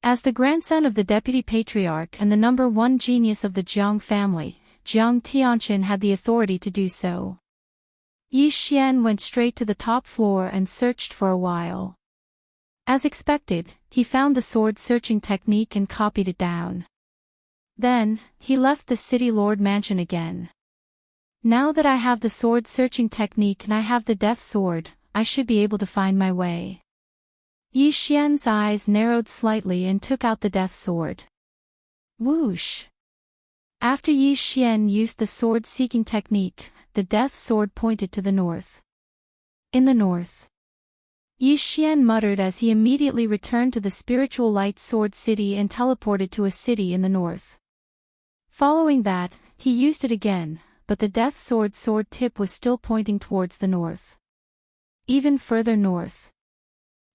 As the grandson of the deputy patriarch and the number 1 genius of the Jiang family, Jiang Tianqin had the authority to do so. Yi Xian went straight to the top floor and searched for a while. As expected, he found the sword-searching technique and copied it down. Then, he left the city lord mansion again. Now that I have the sword-searching technique and I have the death sword, I should be able to find my way. Yi Xian's eyes narrowed slightly and took out the death sword. Whoosh! After Yi Xian used the sword-seeking technique, the death sword pointed to the north. In the north. Yi Xian muttered as he immediately returned to the spiritual light sword city and teleported to a city in the north. Following that, he used it again, but the death sword tip was still pointing towards the north. Even further north.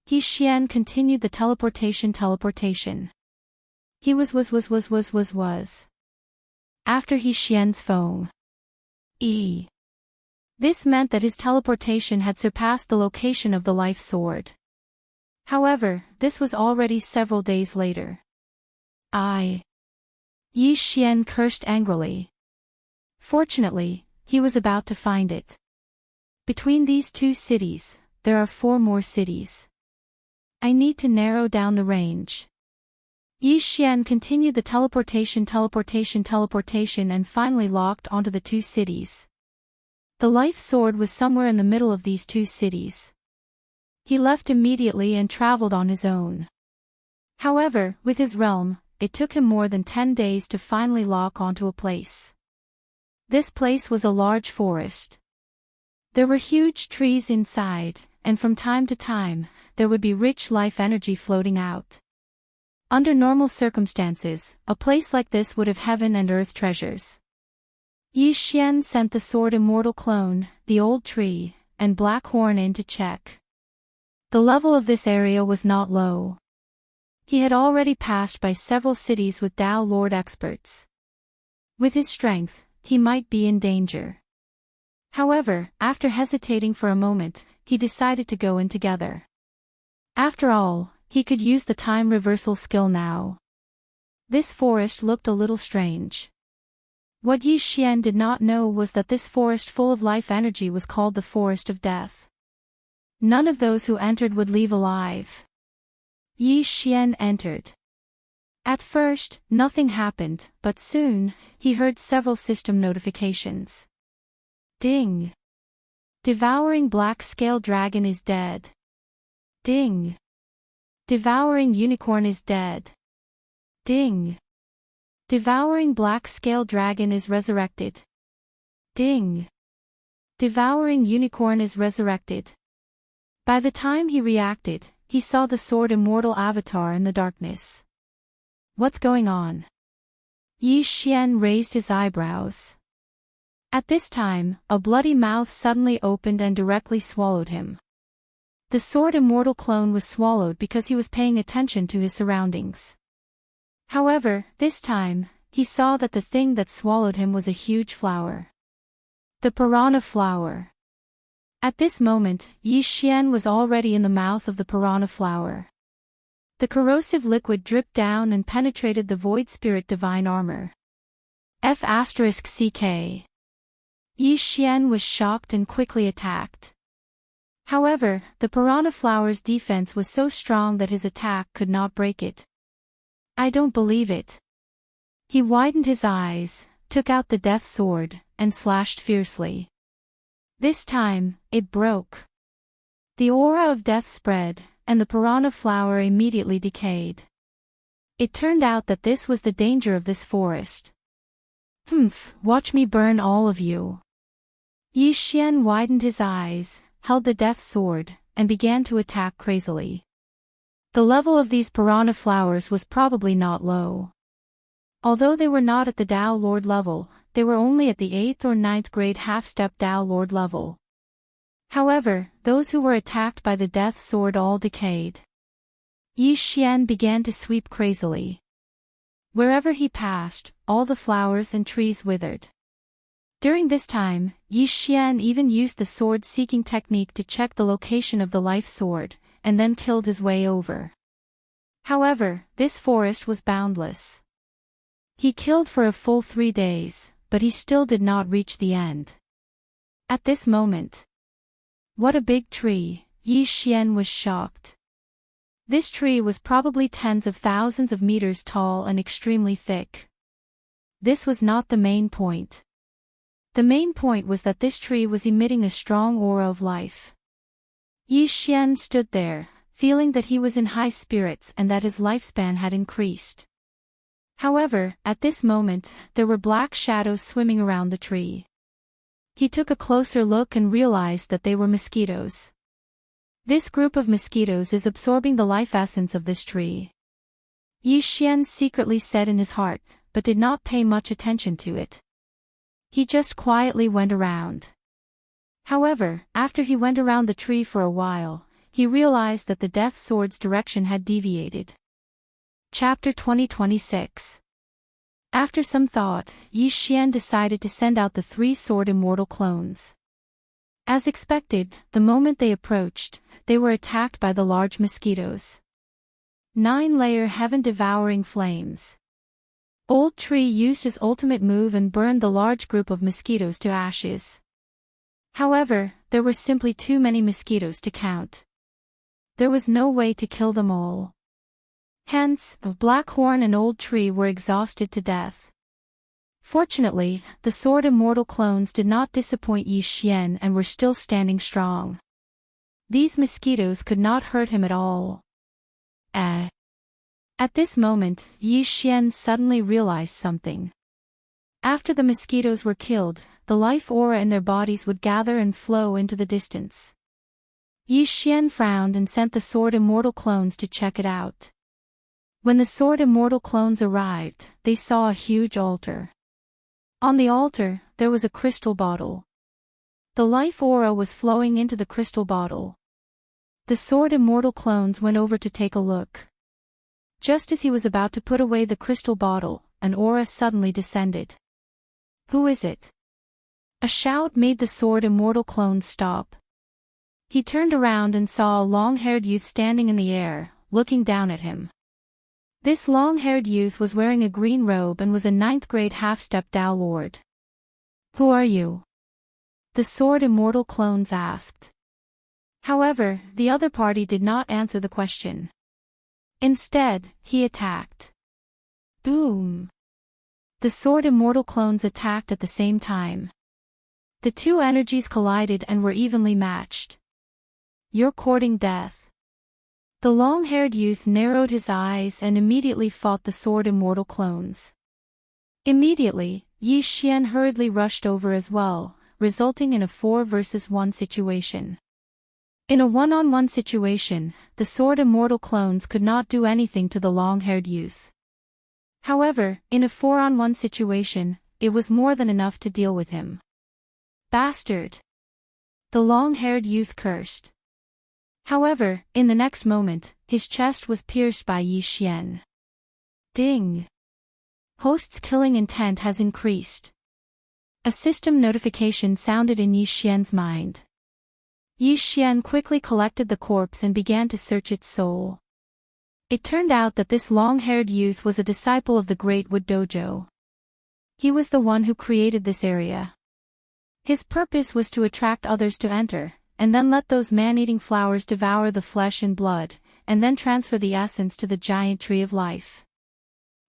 Yi Xian continued the teleportation. He was. After Yi Xian's phone. This meant that his teleportation had surpassed the location of the life sword. However, this was already several days later. Yi Xian cursed angrily. Fortunately, he was about to find it. Between these 2 cities, there are 4 more cities. I need to narrow down the range. Yi Xian continued the teleportation and finally locked onto the 2 cities. The life sword was somewhere in the middle of these 2 cities. He left immediately and traveled on his own. However, with his realm, it took him more than 10 days to finally lock onto a place. This place was a large forest. There were huge trees inside, and from time to time, there would be rich life energy floating out. Under normal circumstances, a place like this would have heaven and earth treasures. Yi Xian sent the sword immortal clone, the old tree, and Black Horn in to check. The level of this area was not low. He had already passed by several cities with Tao Lord experts. With his strength, he might be in danger. However, after hesitating for a moment, he decided to go in together. After all, he could use the time reversal skill now. This forest looked a little strange. What Yi Xian did not know was that this forest full of life energy was called the Forest of Death. None of those who entered would leave alive. Yi Xian entered. At first, nothing happened, but soon, he heard several system notifications. Ding! Devouring Black Scale Dragon is dead. Ding! Devouring Unicorn is dead. Ding! Devouring Black Scale Dragon is resurrected. Ding! Devouring Unicorn is resurrected. By the time he reacted, he saw the sword immortal avatar in the darkness. What's going on? Yi Xian raised his eyebrows. At this time, a bloody mouth suddenly opened and directly swallowed him. The sword immortal clone was swallowed because he was paying attention to his surroundings. However, this time, he saw that the thing that swallowed him was a huge flower. The piranha flower. At this moment, Yi Xian was already in the mouth of the piranha flower. The corrosive liquid dripped down and penetrated the void spirit divine armor. F***ck. Yi Xian was shocked and quickly attacked. However, the piranha flower's defense was so strong that his attack could not break it. I don't believe it. He widened his eyes, took out the death sword, and slashed fiercely. This time, it broke. The aura of death spread, and the piranha flower immediately decayed. It turned out that this was the danger of this forest. Watch me burn all of you. Yi Xian widened his eyes, held the death sword, and began to attack crazily. The level of these piranha flowers was probably not low. Although they were not at the Tao Lord level, they were only at the 8th or 9th grade half-step Tao Lord level. However, those who were attacked by the death sword all decayed. Yi Xian began to sweep crazily. Wherever he passed, all the flowers and trees withered. During this time, Yi Xian even used the sword-seeking technique to check the location of the life sword, and then killed his way over. However, this forest was boundless. He killed for a full 3 days, but he still did not reach the end. At this moment, what a big tree! Yi Xian was shocked. This tree was probably tens of thousands of meters tall and extremely thick. This was not the main point. The main point was that this tree was emitting a strong aura of life. Yi Xian stood there, feeling that he was in high spirits and that his lifespan had increased. However, at this moment, there were black shadows swimming around the tree. He took a closer look and realized that they were mosquitoes. This group of mosquitoes is absorbing the life essence of this tree. Yi Xian secretly said in his heart, but did not pay much attention to it. He just quietly went around. However, after he went around the tree for a while, he realized that the death sword's direction had deviated. Chapter 2026. After some thought, Yi Xian decided to send out the 3 sword immortal clones. As expected, the moment they approached, they were attacked by the large mosquitoes. 9-layer heaven-devouring flames. Old Tree used his ultimate move and burned the large group of mosquitoes to ashes. However, there were simply too many mosquitoes to count. There was no way to kill them all. Hence, Blackhorn and Old Tree were exhausted to death. Fortunately, the sword immortal clones did not disappoint Yi Xian and were still standing strong. These mosquitoes could not hurt him at all. At this moment, Yi Xian suddenly realized something. After the mosquitoes were killed, the life aura in their bodies would gather and flow into the distance. Yi Xian frowned and sent the sword immortal clones to check it out. When the sword immortal clones arrived, they saw a huge altar. On the altar, there was a crystal bottle. The life aura was flowing into the crystal bottle. The sword immortal clones went over to take a look. Just as he was about to put away the crystal bottle, an aura suddenly descended. "Who is it?" A shout made the sword immortal clones stop. He turned around and saw a long-haired youth standing in the air, looking down at him. This long-haired youth was wearing a green robe and was a 9th grade half-step Tao Lord. "Who are you?" the sword immortal clones asked. However, the other party did not answer the question. Instead, he attacked. Boom! The sword immortal clones attacked at the same time. The two energies collided and were evenly matched. "You're courting death." The long-haired youth narrowed his eyes and immediately fought the sword immortal clones. Immediately, Yi Xian hurriedly rushed over as well, resulting in a 4 versus 1 situation. In a one-on-one situation, the sword immortal clones could not do anything to the long-haired youth. However, in a 4-on-1 situation, it was more than enough to deal with him. "Bastard!" the long-haired youth cursed. However, in the next moment, his chest was pierced by Yi Xian. Ding! Host's killing intent has increased. A system notification sounded in Yi Xian's mind. Yi Xian quickly collected the corpse and began to search its soul. It turned out that this long-haired youth was a disciple of the Great Wood Dojo. He was the one who created this area. His purpose was to attract others to enter, and then let those man-eating flowers devour the flesh and blood, and then transfer the essence to the giant tree of life.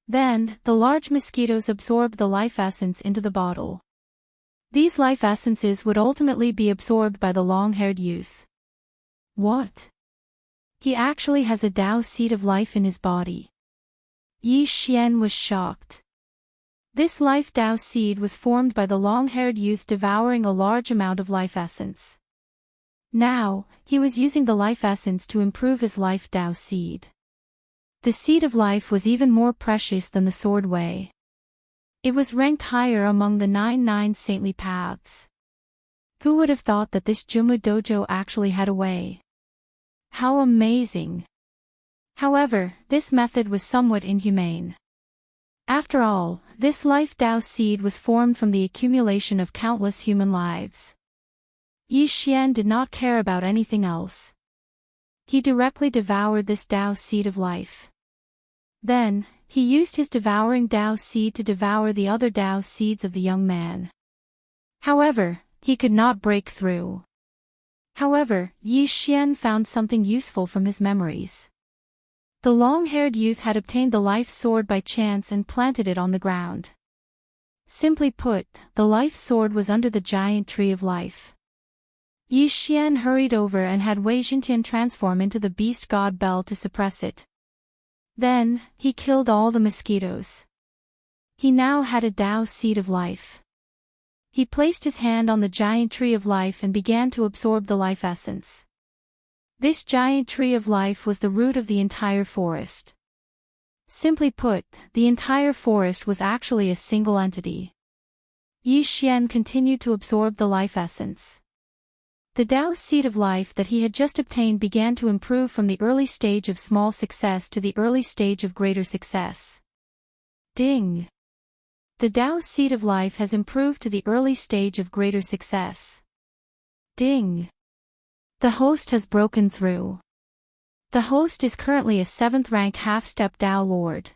Then, the large mosquitoes absorbed the life essence into the bottle. These life essences would ultimately be absorbed by the long-haired youth. What? He actually has a Tao seed of life in his body. Yi Xian was shocked. This life Tao seed was formed by the long-haired youth devouring a large amount of life essence. Now, he was using the life essence to improve his life Tao seed. The seed of life was even more precious than the sword way. It was ranked higher among the 99 saintly paths. Who would have thought that this Jumu dojo actually had a way? How amazing! However, this method was somewhat inhumane. After all, this life Tao seed was formed from the accumulation of countless human lives. Yi Xian did not care about anything else. He directly devoured this Tao seed of life. Then, he used his devouring Tao seed to devour the other Tao seeds of the young man. However, he could not break through. However, Yi Xian found something useful from his memories. The long-haired youth had obtained the life sword by chance and planted it on the ground. Simply put, the life sword was under the giant tree of life. Yi Xian hurried over and had Wei Xintian transform into the beast god Bell to suppress it. Then, he killed all the mosquitoes. He now had a Tao seed of life. He placed his hand on the giant tree of life and began to absorb the life essence. This giant tree of life was the root of the entire forest. Simply put, the entire forest was actually a single entity. Yi Xian continued to absorb the life essence. The Tao seed of life that he had just obtained began to improve from the early stage of small success to the early stage of greater success. Ding! The Tao seed of life has improved to the early stage of greater success. Ding! The host has broken through. The host is currently a 7th rank half-step Tao Lord.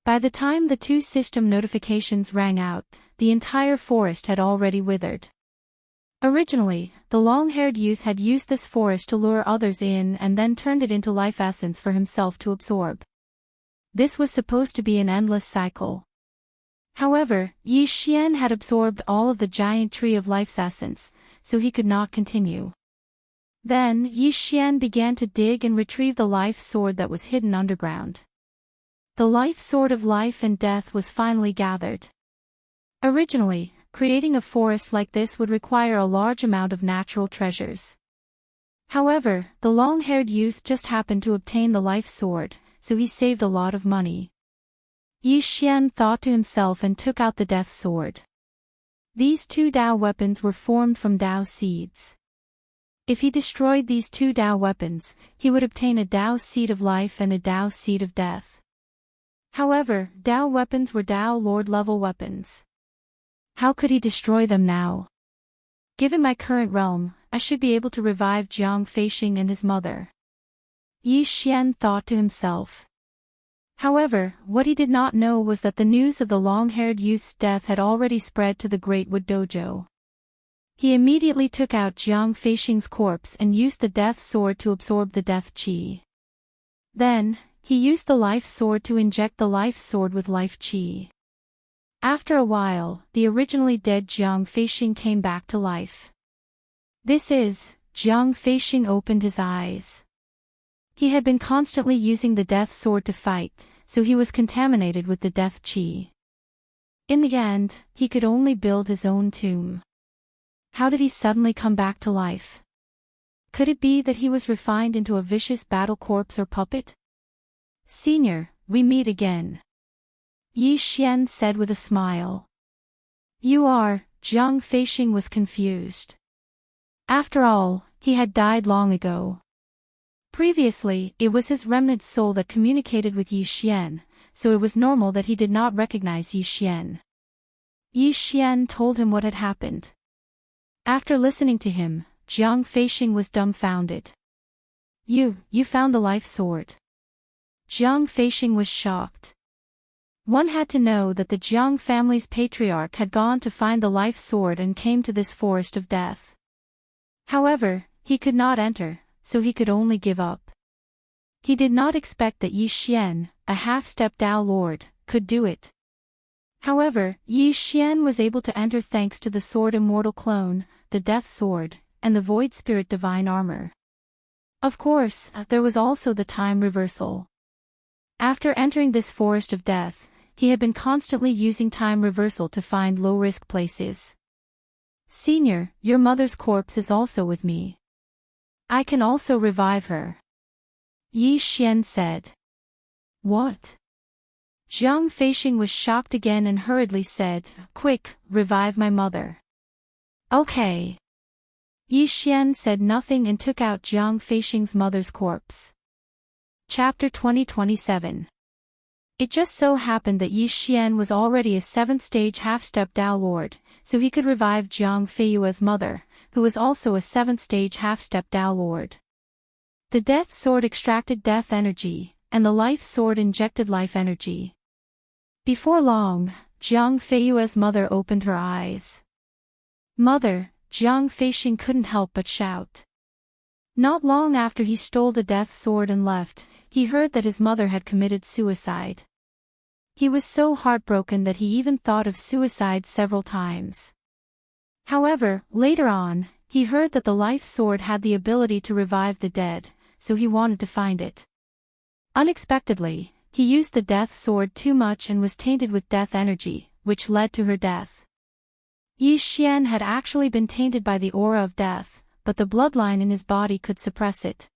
By the time the two system notifications rang out, the entire forest had already withered. Originally, the long-haired youth had used this forest to lure others in and then turned it into life essence for himself to absorb. This was supposed to be an endless cycle. However, Yi Xian had absorbed all of the giant tree of life's essence, so he could not continue. Then Yi Xian began to dig and retrieve the life sword that was hidden underground. The life sword of life and death was finally gathered. Originally, creating a forest like this would require a large amount of natural treasures. However, the long-haired youth just happened to obtain the life sword, so he saved a lot of money. Yi Xian thought to himself and took out the death sword. These two Tao weapons were formed from Tao seeds. If he destroyed these two Tao weapons, he would obtain a Tao seed of life and a Tao seed of death. However, Tao weapons were Tao Lord level weapons. How could he destroy them now? Given my current realm, I should be able to revive Jiang Feixing and his mother. Yi Xian thought to himself. However, what he did not know was that the news of the long-haired youth's death had already spread to the Great Wood Dojo. He immediately took out Jiang Feixing's corpse and used the death sword to absorb the death qi. Then, he used the life sword to inject the life sword with life qi. After a while, the originally dead Jiang Feixing came back to life. Jiang Feixing opened his eyes. He had been constantly using the death sword to fight, so he was contaminated with the death qi. In the end, he could only build his own tomb. How did he suddenly come back to life? Could it be that he was refined into a vicious battle corpse or puppet? Senior, we meet again. Yi Xian said with a smile. You are, Jiang Feixing was confused. After all, he had died long ago. Previously, it was his remnant soul that communicated with Yi Xian, so it was normal that he did not recognize Yi Xian. Yi Xian told him what had happened. After listening to him, Jiang Feixing was dumbfounded. You found the life sword. Jiang Feixing was shocked. One had to know that the Jiang family's patriarch had gone to find the life sword and came to this forest of death. However, he could not enter, so he could only give up. He did not expect that Yi Xian, a half-step Tao Lord, could do it. However, Yi Xian was able to enter thanks to the sword Immortal Clone, the Death Sword, and the Void Spirit Divine Armor. Of course, there was also the time reversal. After entering this forest of death, he had been constantly using time reversal to find low-risk places. Senior, your mother's corpse is also with me. I can also revive her. Yi Xian said. What? Jiang Feixing was shocked again and hurriedly said, Quick, revive my mother. Okay. Yi Xian said nothing and took out Jiang Feixing's mother's corpse. Chapter 2027. It just so happened that Yi Xian was already a 7th-stage half-step Tao Lord, so he could revive Jiang Feiyue's mother, who was also a 7th-stage half-step Tao Lord. The Death Sword extracted death energy, and the Life Sword injected life energy. Before long, Jiang Feiyue's mother opened her eyes. Mother, Jiang Feixing couldn't help but shout. Not long after he stole the Death Sword and left, he heard that his mother had committed suicide. He was so heartbroken that he even thought of suicide several times. However, later on, he heard that the Life Sword had the ability to revive the dead, so he wanted to find it. Unexpectedly, he used the Death Sword too much and was tainted with death energy, which led to her death. Yi Xian had actually been tainted by the aura of death, but the bloodline in his body could suppress it.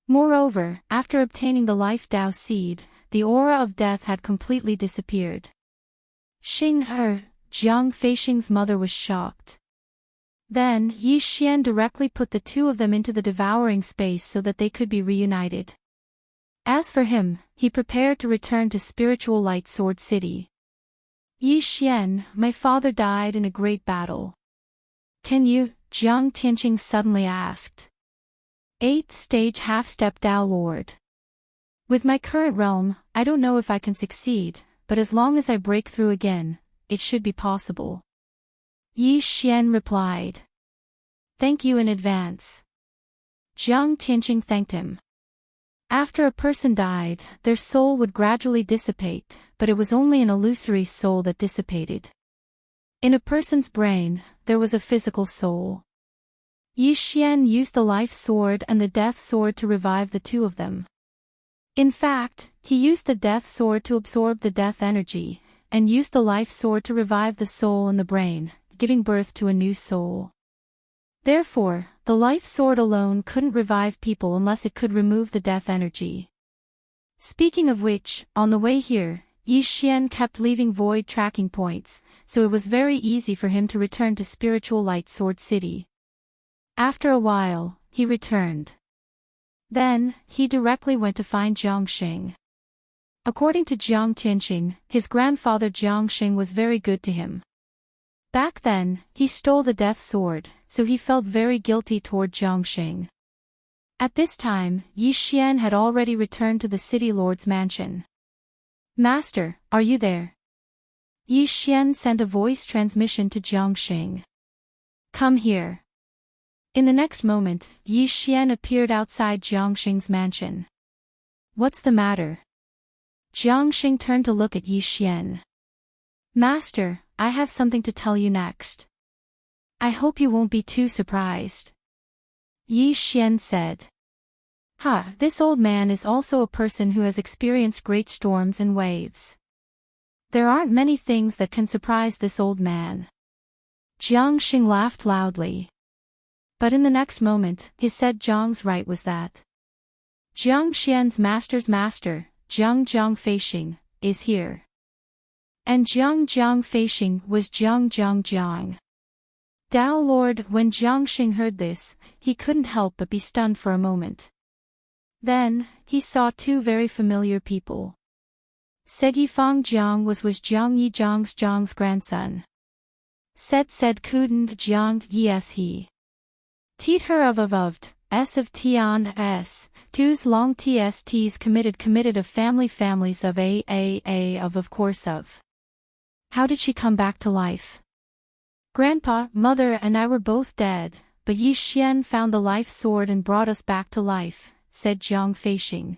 Moreover, after obtaining the Life Tao seed, the aura of death had completely disappeared. Jiang Feixing's mother was shocked. Then, Yi Xian directly put the two of them into the devouring space so that they could be reunited. As for him, he prepared to return to Spiritual Light Sword City. Yi Xian, my father died in a great battle. Can you? Jiang Tianqing suddenly asked. 8th stage half-step Tao Lord. With my current realm, I don't know if I can succeed, but as long as I break through again, it should be possible. Yi Xian replied. Thank you in advance. Jiang Tianqing thanked him. After a person died, their soul would gradually dissipate, but it was only an illusory soul that dissipated. In a person's brain, there was a physical soul. Yi Xian used the Life Sword and the Death Sword to revive the two of them. In fact, he used the Death Sword to absorb the death energy, and used the Life Sword to revive the soul in the brain, giving birth to a new soul. Therefore, the Life Sword alone couldn't revive people unless it could remove the death energy. Speaking of which, on the way here, Yi Xian kept leaving void tracking points, so it was very easy for him to return to Spiritual Light Sword City. After a while, he returned. Then, he directly went to find Jiang Xing. According to Jiang Tianxing, his grandfather Jiang Xing was very good to him. Back then, he stole the death sword, so he felt very guilty toward Jiang Xing. At this time, Yi Xian had already returned to the city lord's mansion. "Master, are you there?" Yi Xian sent a voice transmission to Jiang Xing. "Come here." In the next moment, Yi Xian appeared outside Jiang Xing's mansion. "What's the matter?" Jiang Xing turned to look at Yi Xian. "Master, I have something to tell you next. I hope you won't be too surprised." Yi Xian said. This old man is also a person who has experienced great storms and waves. There aren't many things that can surprise this old man. Jiang Xing laughed loudly. But in the next moment, he said Jiang's right was that Jiang Xian's master's master, Jiang Feixing, is here. And Jiang Feixing was Jiang. Dao Lord, when Jiang Xing heard this, he couldn't help but be stunned for a moment. Then, he saw two very familiar people. Said Yifang Jiang was Jiang Yi Jiang's grandson. Said Kuden Jiang Yi S he. Teet her of S of Tian S, twos long TSTs committed of families of A of course of. How did she come back to life? Grandpa, mother and I were both dead, but Yi Xian found the life sword and brought us back to life, said Jiang Feixing.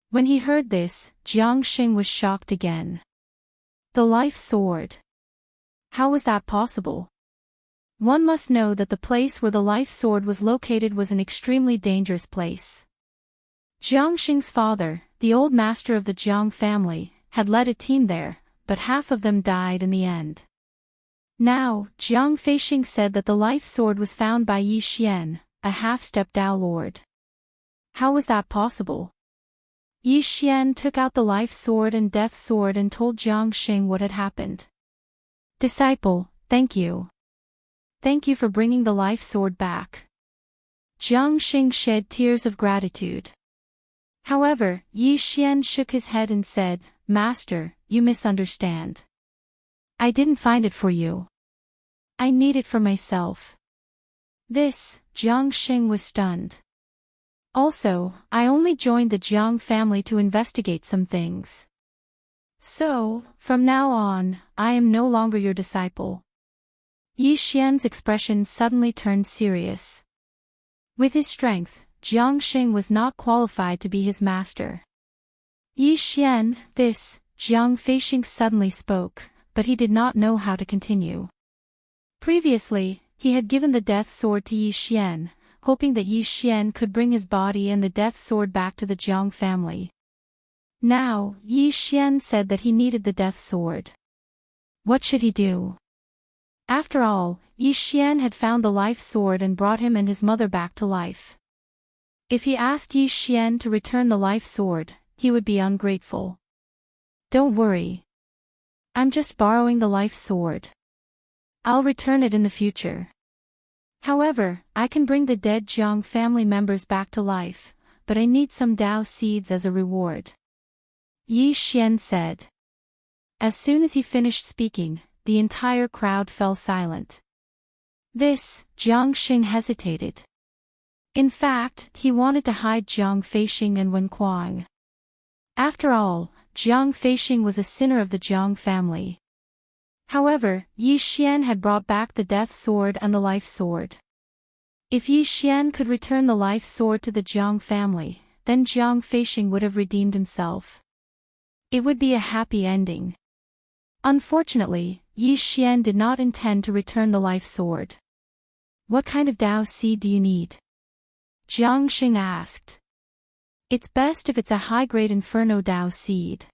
When he heard this, Jiang Xing was shocked again. The life sword. How was that possible? One must know that the place where the life sword was located was an extremely dangerous place. Jiang Xing's father, the old master of the Jiang family, had led a team there, but half of them died in the end. Now, Jiang Feixing said that the life sword was found by Yi Xian, a half-step Dao Lord. How was that possible? Yi Xian took out the life sword and death sword and told Jiang Xing what had happened. Disciple, thank you. Thank you for bringing the life sword back. Jiang Xing shed tears of gratitude. However, Yi Xian shook his head and said, Master, you misunderstand. I didn't find it for you. I need it for myself. This, Jiang Xing was stunned. Also, I only joined the Jiang family to investigate some things. So, from now on, I am no longer your disciple. Yi Xian's expression suddenly turned serious. With his strength, Jiang Xing was not qualified to be his master. Yi Xian, Jiang Feixing suddenly spoke, but he did not know how to continue. Previously, he had given the death sword to Yi Xian, hoping that Yi Xian could bring his body and the death sword back to the Jiang family. Now, Yi Xian said that he needed the death sword. What should he do? After all, Yi Xian had found the life sword and brought him and his mother back to life. If he asked Yi Xian to return the life sword, he would be ungrateful. Don't worry. I'm just borrowing the life sword. I'll return it in the future. However, I can bring the dead Jiang family members back to life, but I need some Dao seeds as a reward. Yi Xian said. As soon as he finished speaking, the entire crowd fell silent. Jiang Xing hesitated. In fact, he wanted to hide Jiang Feixing and Wen Kuang. After all, Jiang Feixing was a sinner of the Jiang family. However, Yi Xian had brought back the death sword and the life sword. If Yi Xian could return the life sword to the Jiang family, then Jiang Feixing would have redeemed himself. It would be a happy ending. Unfortunately, Yi Xian did not intend to return the life sword. What kind of Dao seed do you need? Jiang Xing asked. It's best if it's a high-grade Inferno Dao seed.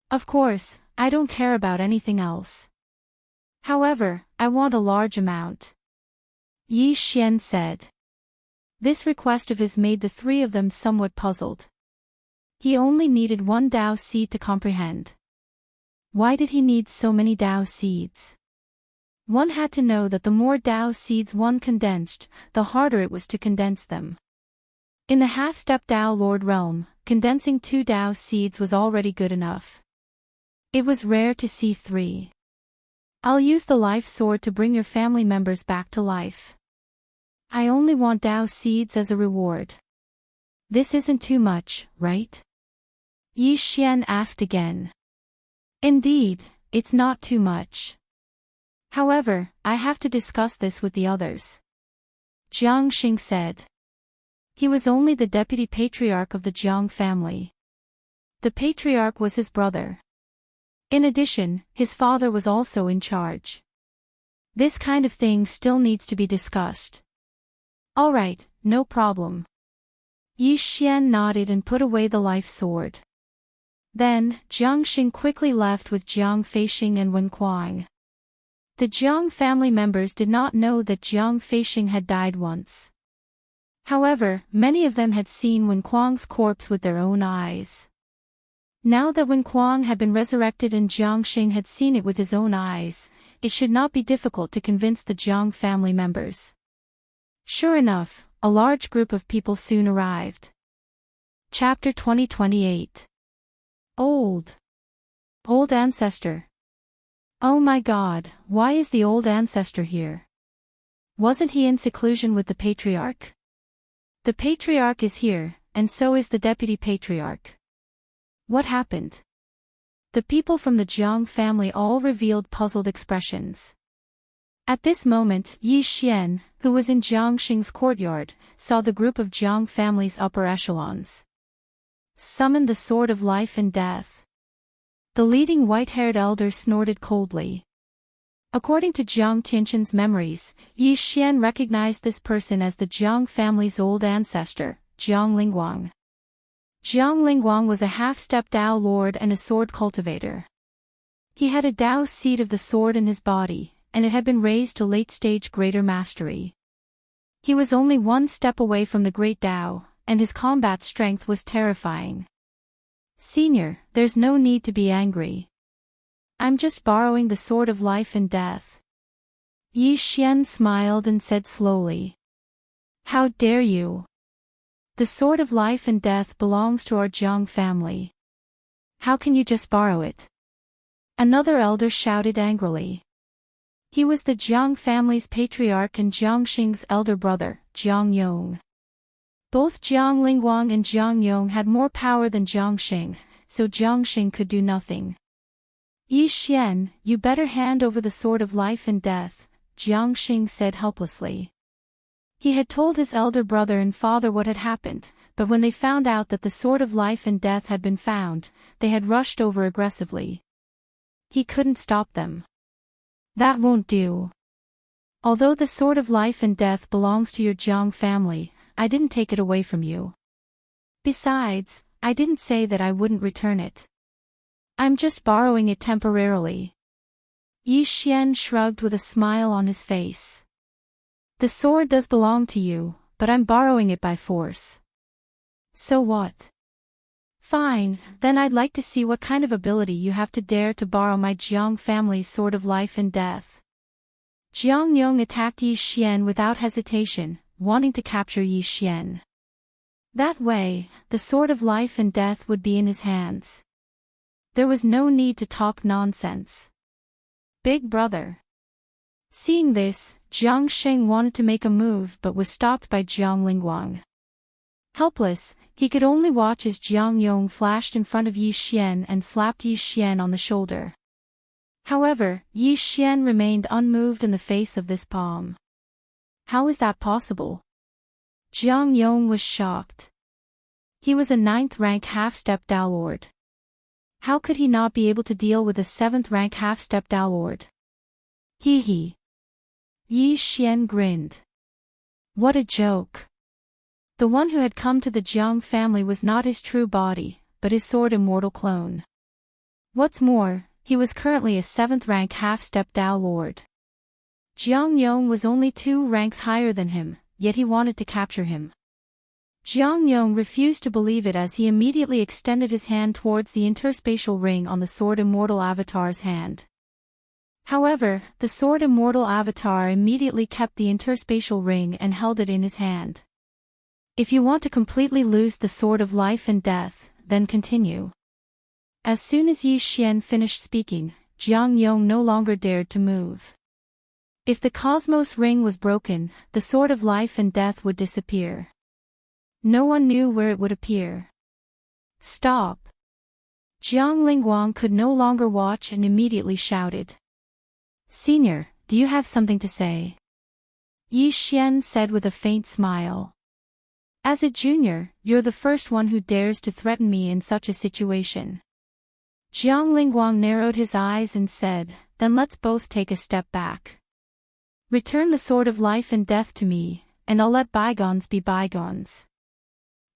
Of course, I don't care about anything else. However, I want a large amount. Yi Xian said. This request of his made the three of them somewhat puzzled. He only needed one Dao seed to comprehend. Why did he need so many Dao seeds? One had to know that the more Dao seeds one condensed, the harder it was to condense them. In the half-step Dao Lord realm, condensing 2 Dao seeds was already good enough. It was rare to see 3. I'll use the life sword to bring your family members back to life. I only want Dao seeds as a reward. This isn't too much, right? Yi Xian asked again. Indeed, it's not too much. However, I have to discuss this with the others. Jiang Xing said. He was only the deputy patriarch of the Jiang family. The patriarch was his brother. In addition, his father was also in charge. This kind of thing still needs to be discussed. All right, no problem. Yi Xian nodded and put away the life sword. Then, Jiang Xing quickly left with Jiang Feixing and Wen Kuang. The Jiang family members did not know that Jiang Feixing had died once. However, many of them had seen Wen Kuang's corpse with their own eyes. Now that Wen Kuang had been resurrected and Jiang Xing had seen it with his own eyes, it should not be difficult to convince the Jiang family members. Sure enough, a large group of people soon arrived. Chapter 2028. Old ancestor. Oh my God, why is the old ancestor here? Wasn't he in seclusion with the patriarch? The patriarch is here, and so is the deputy patriarch. What happened? The people from the Jiang family all revealed puzzled expressions. At this moment, Yi Xian, who was in Jiang Xing's courtyard, saw the group of Jiang family's upper echelons. Summon the sword of life and death. The leading white-haired elder snorted coldly. According to Jiang Tianqin's memories, Yi Xian recognized this person as the Jiang family's old ancestor, Jiang Lingguang. Jiang Lingguang was a half-step Dao lord and a sword cultivator. He had a Dao seed of the sword in his body, and it had been raised to late-stage greater mastery. He was only one step away from the great Dao, and his combat strength was terrifying. Senior, there's no need to be angry. I'm just borrowing the sword of life and death. Yi Xian smiled and said slowly. How dare you? The sword of life and death belongs to our Jiang family. How can you just borrow it? Another elder shouted angrily. He was the Jiang family's patriarch and Jiang Xing's elder brother, Jiang Yong. Both Jiang Lingguang and Jiang Yong had more power than Jiang Xing, so Jiang Xing could do nothing. Yi Xian, you better hand over the sword of life and death, Jiang Xing said helplessly. He had told his elder brother and father what had happened, but when they found out that the sword of life and death had been found, they had rushed over aggressively. He couldn't stop them. That won't do. Although the sword of life and death belongs to your Jiang family, I didn't take it away from you. Besides, I didn't say that I wouldn't return it. I'm just borrowing it temporarily. Yi Xian shrugged with a smile on his face. The sword does belong to you, but I'm borrowing it by force. So what? Fine, then I'd like to see what kind of ability you have to dare to borrow my Jiang family's sword of life and death. Jiang Yong attacked Yi Xian without hesitation, wanting to capture Yi Xian. That way, the sword of life and death would be in his hands. There was no need to talk nonsense. Big brother. Seeing this, Jiang Xing wanted to make a move but was stopped by Jiang Lingguang. Helpless, he could only watch as Jiang Yong flashed in front of Yi Xian and slapped Yi Xian on the shoulder. However, Yi Xian remained unmoved in the face of this palm. How is that possible? Jiang Yong was shocked. He was a 9th-rank half-step Dao Lord. How could he not be able to deal with a 7th-rank half-step Dao Lord? Hee hee. Yi Xian grinned. What a joke. The one who had come to the Jiang family was not his true body, but his sword immortal clone. What's more, he was currently a 7th-rank half-step Dao Lord. Jiang Yong was only 2 ranks higher than him, yet he wanted to capture him. Jiang Yong refused to believe it as he immediately extended his hand towards the interspatial ring on the sword immortal avatar's hand. However, the sword immortal avatar immediately kept the interspatial ring and held it in his hand. If you want to completely lose the sword of life and death, then continue. As soon as Yi Xian finished speaking, Jiang Yong no longer dared to move. If the cosmos ring was broken, the sword of life and death would disappear. No one knew where it would appear. Stop! Jiang Lingguang could no longer watch and immediately shouted. Senior, do you have something to say? Yi Xian said with a faint smile. As a junior, you're the first one who dares to threaten me in such a situation. Jiang Lingguang narrowed his eyes and said, then let's both take a step back. Return the sword of life and death to me, and I'll let bygones be bygones.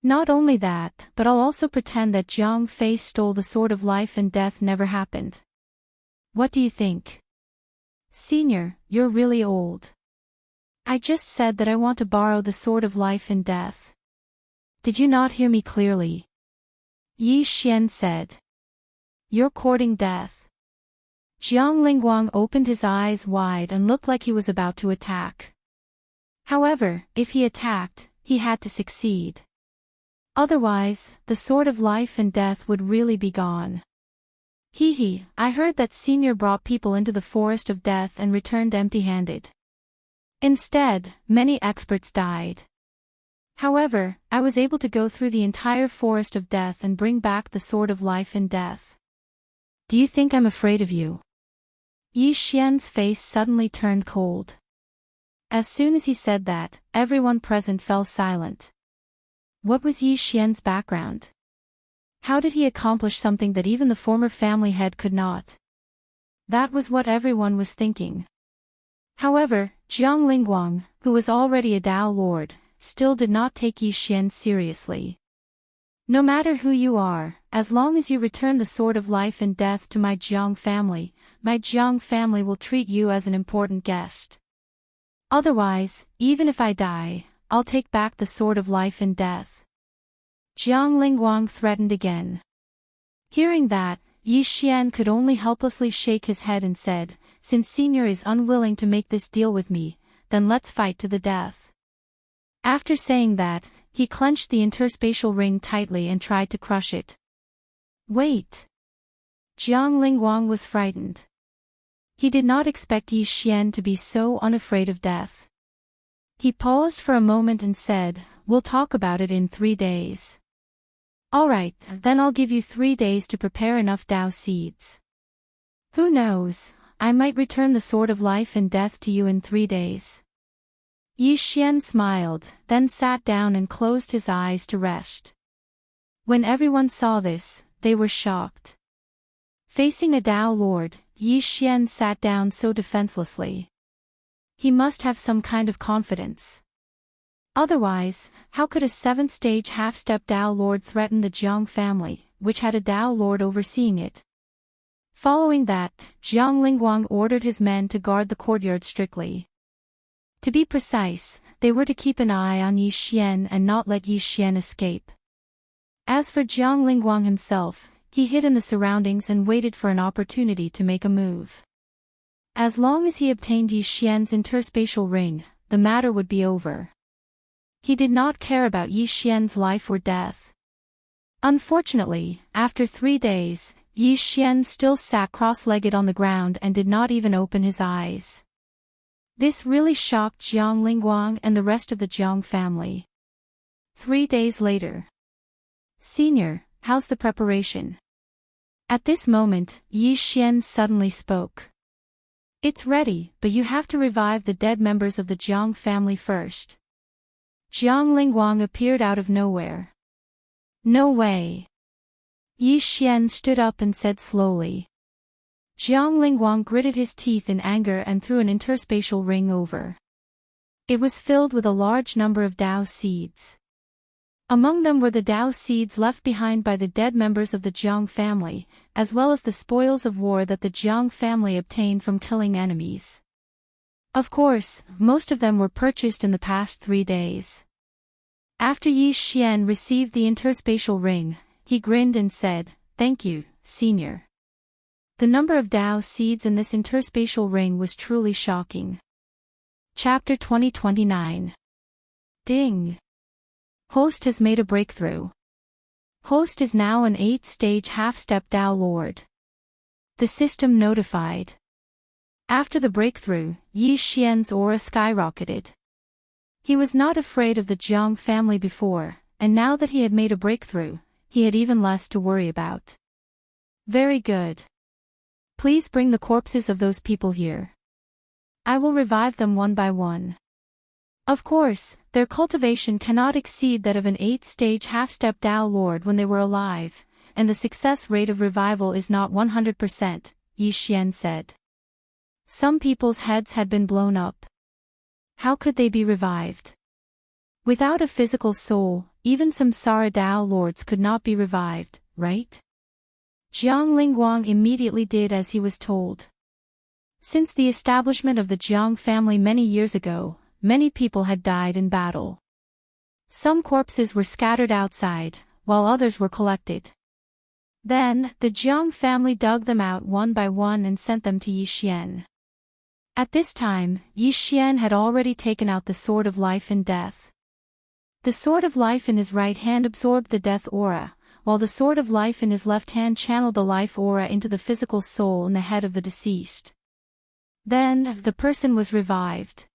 Not only that, but I'll also pretend that Jiang Fei stole the sword of life and death never happened. What do you think? Senior, you're really old. I just said that I want to borrow the sword of life and death. Did you not hear me clearly? Yi Xian said. You're courting death. Jiang Lingguang opened his eyes wide and looked like he was about to attack. However, if he attacked, he had to succeed. Otherwise, the sword of life and death would really be gone. Hee, I heard that Senior brought people into the forest of death and returned empty-handed. Instead, many experts died. However, I was able to go through the entire forest of death and bring back the sword of life and death. Do you think I'm afraid of you? Yi Xian's face suddenly turned cold. As soon as he said that, everyone present fell silent. What was Yi Xian's background? How did he accomplish something that even the former family head could not? That was what everyone was thinking. However, Jiang Lingguang, who was already a Dao Lord, still did not take Yi Xian seriously. No matter who you are, as long as you return the sword of life and death to my Jiang family will treat you as an important guest. Otherwise, even if I die, I'll take back the sword of life and death. Jiang Lingguang threatened again. Hearing that, Yi Xian could only helplessly shake his head and said, since Senior is unwilling to make this deal with me, then let's fight to the death. After saying that, he clenched the interspatial ring tightly and tried to crush it. Wait! Jiang Lingguang was frightened. He did not expect Yi Xian to be so unafraid of death. He paused for a moment and said, we'll talk about it in 3 days. Alright, then I'll give you 3 days to prepare enough Dao seeds. Who knows, I might return the sword of life and death to you in 3 days. Yi Xian smiled, then sat down and closed his eyes to rest. When everyone saw this, they were shocked. Facing a Dao Lord, Yi Xian sat down so defenselessly. He must have some kind of confidence. Otherwise, how could a 7th stage half-step Dao Lord threaten the Jiang family, which had a Dao Lord overseeing it? Following that, Jiang Lingguang ordered his men to guard the courtyard strictly. To be precise, they were to keep an eye on Yi Xian and not let Yi Xian escape. As for Jiang Lingguang himself, he hid in the surroundings and waited for an opportunity to make a move. As long as he obtained Yi Xian's interspatial ring, the matter would be over. He did not care about Yi Xian's life or death. Unfortunately, after 3 days, Yi Xian still sat cross-legged on the ground and did not even open his eyes. This really shocked Jiang Lingguang and the rest of the Jiang family. 3 days later. Senior, how's the preparation? At this moment, Yi Xian suddenly spoke. It's ready, but you have to revive the dead members of the Jiang family first. Jiang Lingguang appeared out of nowhere. No way. Yi Xian stood up and said slowly. Jiang Lingguang gritted his teeth in anger and threw an interspatial ring over. It was filled with a large number of Dao seeds. Among them were the Dao seeds left behind by the dead members of the Jiang family, as well as the spoils of war that the Jiang family obtained from killing enemies. Of course, most of them were purchased in the past 3 days. After Yi Xian received the interspatial ring, he grinned and said, "Thank you, Senior." The number of Tao seeds in this interspatial ring was truly shocking. Chapter 2029. Ding! Host has made a breakthrough. Host is now an 8th-stage half-step Tao Lord. The system notified. After the breakthrough, Yi Xian's aura skyrocketed. He was not afraid of the Jiang family before, and now that he had made a breakthrough, he had even less to worry about. Very good. Please bring the corpses of those people here. I will revive them one by one. Of course, their cultivation cannot exceed that of an 8th-stage half-step Tao Lord when they were alive, and the success rate of revival is not 100%, Yi Xian said. Some people's heads had been blown up. How could they be revived? Without a physical soul, even Samsara Tao Lords could not be revived, right? Jiang Lingguang immediately did as he was told. Since the establishment of the Jiang family many years ago, many people had died in battle. Some corpses were scattered outside, while others were collected. Then, the Jiang family dug them out one by one and sent them to Yi Xian. At this time, Yi Xian had already taken out the Sword of Life and Death. The Sword of Life in his right hand absorbed the death aura, while the Sword of Life in his left hand channeled the life aura into the physical soul in the head of the deceased. Then, the person was revived.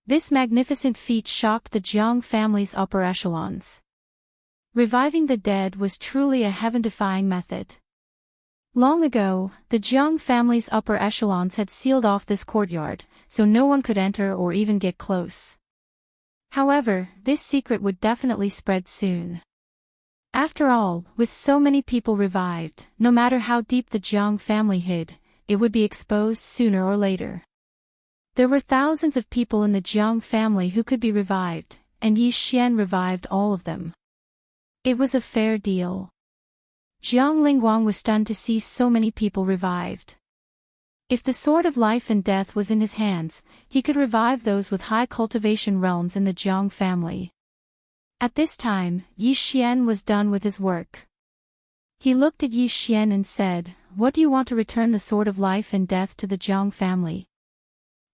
This magnificent feat shocked the Jiang family's upper echelons. Reviving the dead was truly a heaven-defying method. Long ago, the Jiang family's upper echelons had sealed off this courtyard, so no one could enter or even get close. However, this secret would definitely spread soon. After all, with so many people revived, no matter how deep the Jiang family hid, it would be exposed sooner or later. There were thousands of people in the Jiang family who could be revived, and Yi Xian revived all of them. It was a fair deal. Jiang Lingguang was stunned to see so many people revived. If the Sword of Life and Death was in his hands, he could revive those with high cultivation realms in the Jiang family. At this time, Yi Xian was done with his work. He looked at Yi Xian and said, "What do you want to return the Sword of Life and Death to the Jiang family?"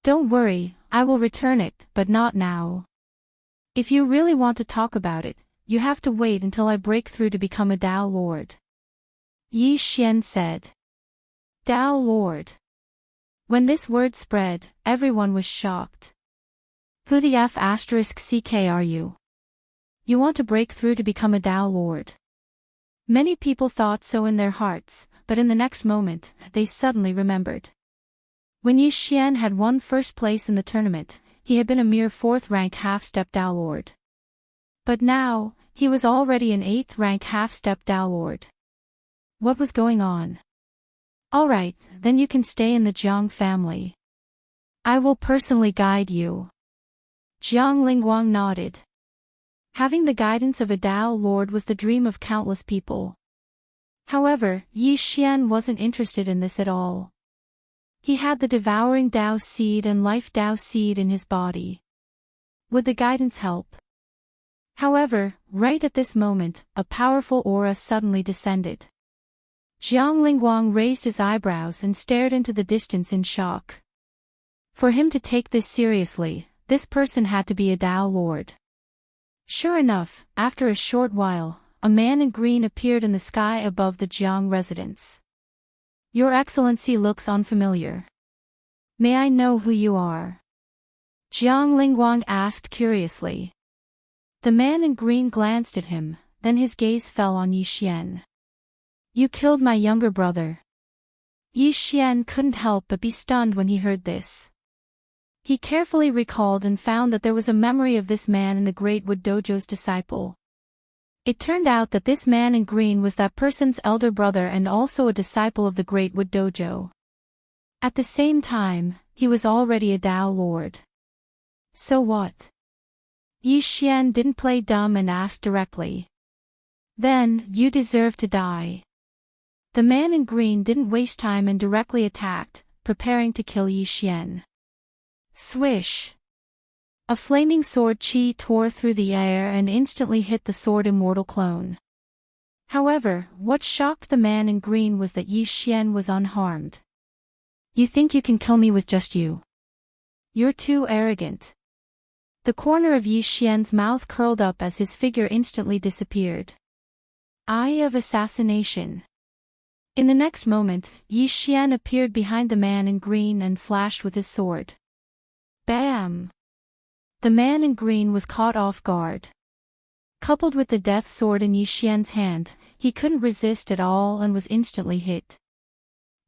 "Don't worry, I will return it, but not now. If you really want to talk about it, you have to wait until I break through to become a Tao Lord." Yi Xian said. Tao Lord. When this word spread, everyone was shocked. Who the F***ck are you? You want to break through to become a Tao Lord? Many people thought so in their hearts, but in the next moment, they suddenly remembered. When Yi Xian had won first place in the tournament, he had been a mere 4th-rank half-step Tao Lord. But now, he was already an 8th-rank half-step Tao Lord. What was going on? Alright, then you can stay in the Jiang family. I will personally guide you. Jiang Lingguang nodded. Having the guidance of a Tao Lord was the dream of countless people. However, Yi Xian wasn't interested in this at all. He had the devouring Tao seed and life Tao seed in his body. Would the guidance help? However, right at this moment, a powerful aura suddenly descended. Jiang Lingguang raised his eyebrows and stared into the distance in shock. For him to take this seriously, this person had to be a Tao Lord. Sure enough, after a short while, a man in green appeared in the sky above the Jiang residence. Your Excellency looks unfamiliar. May I know who you are? Jiang Lingguang asked curiously. The man in green glanced at him, then his gaze fell on Yi Xian. You killed my younger brother. Yi Xian couldn't help but be stunned when he heard this. He carefully recalled and found that there was a memory of this man in the Great Wood Dojo's disciple. It turned out that this man in green was that person's elder brother and also a disciple of the Great Wood Dojo. At the same time, he was already a Tao Lord. So what? Yi Xian didn't play dumb and asked directly. Then, you deserve to die. The man in green didn't waste time and directly attacked, preparing to kill Yi Xian. Swish! A flaming sword chi tore through the air and instantly hit the sword immortal clone. However, what shocked the man in green was that Yi Xian was unharmed. You think you can kill me with just you? You're too arrogant. The corner of Yi Xian's mouth curled up as his figure instantly disappeared. Eye of assassination. In the next moment, Yi Xian appeared behind the man in green and slashed with his sword. Bam! The man in green was caught off guard. Coupled with the death sword in Yi Xian's hand, he couldn't resist at all and was instantly hit.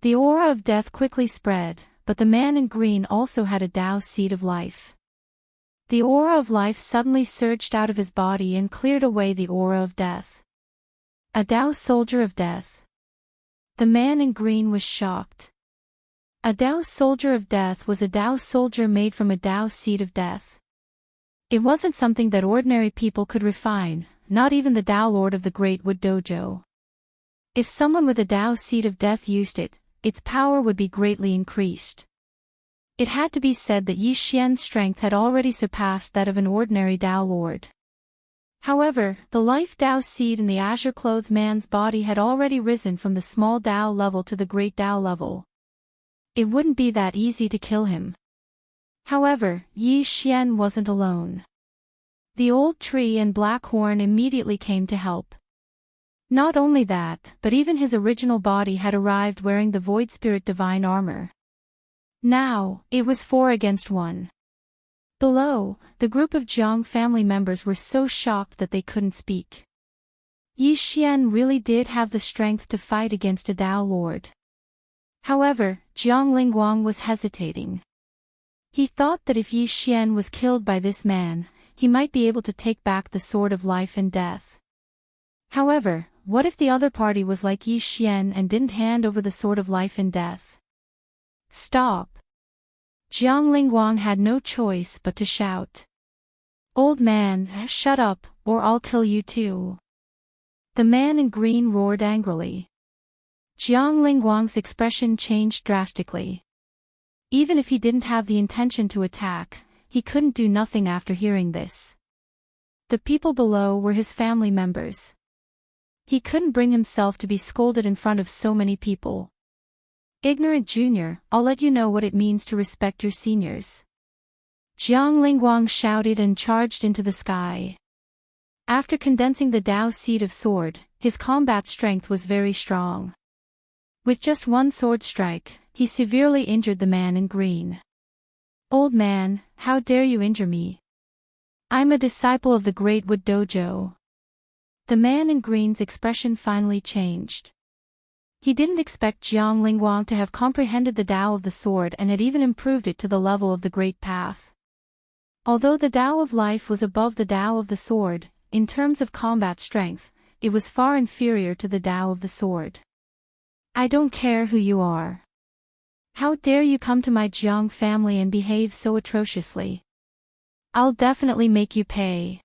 The aura of death quickly spread, but the man in green also had a Tao seed of life. The aura of life suddenly surged out of his body and cleared away the aura of death. A Tao soldier of death. The man in green was shocked. A Tao soldier of death was a Tao soldier made from a Tao seed of death. It wasn't something that ordinary people could refine, not even the Tao Lord of the Great Wood Dojo. If someone with a Tao seed of death used it, its power would be greatly increased. It had to be said that Yi Xian's strength had already surpassed that of an ordinary Tao Lord. However, the life Tao seed in the azure-clothed man's body had already risen from the small Tao level to the great Tao level. It wouldn't be that easy to kill him. However, Yi Xian wasn't alone. The old tree and Black Horn immediately came to help. Not only that, but even his original body had arrived wearing the Void Spirit Divine armor. Now, it was 4 against 1. Below, the group of Jiang family members were so shocked that they couldn't speak. Yi Xian really did have the strength to fight against a Tao Lord. However, Jiang Lingguang was hesitating. He thought that if Yi Xian was killed by this man, he might be able to take back the sword of life and death. However, what if the other party was like Yi Xian and didn't hand over the sword of life and death? Stop! Jiang Lingguang had no choice but to shout. Old man, shut up, or I'll kill you too. The man in green roared angrily. Jiang Lingguang's expression changed drastically. Even if he didn't have the intention to attack, he couldn't do nothing after hearing this. The people below were his family members. He couldn't bring himself to be scolded in front of so many people. Ignorant junior, I'll let you know what it means to respect your seniors. Jiang Lingguang shouted and charged into the sky. After condensing the Tao seed of sword, his combat strength was very strong. With just one sword strike, he severely injured the man in green. Old man, how dare you injure me? I'm a disciple of the Great Wood Dojo. The man in green's expression finally changed. He didn't expect Jiang Lingguang to have comprehended the Tao of the sword and had even improved it to the level of the Great Path. Although the Tao of life was above the Tao of the sword, in terms of combat strength, it was far inferior to the Tao of the sword. I don't care who you are. How dare you come to my Jiang family and behave so atrociously? I'll definitely make you pay.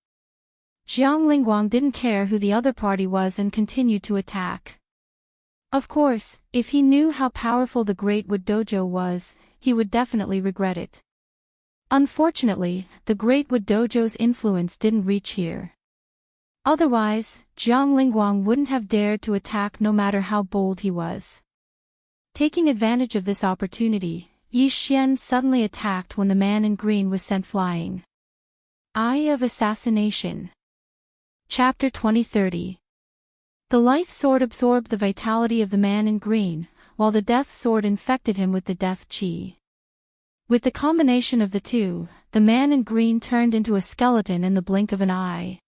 Jiang Lingguang didn't care who the other party was and continued to attack. Of course, if he knew how powerful the Great Wood Dojo was, he would definitely regret it. Unfortunately, the Great Wood Dojo's influence didn't reach here. Otherwise, Jiang Lingguang wouldn't have dared to attack no matter how bold he was. Taking advantage of this opportunity, Yi Xian suddenly attacked when the man in green was sent flying. Eye of Assassination. Chapter 2030. The life sword absorbed the vitality of the man in green, while the death sword infected him with the death chi. With the combination of the two, the man in green turned into a skeleton in the blink of an eye.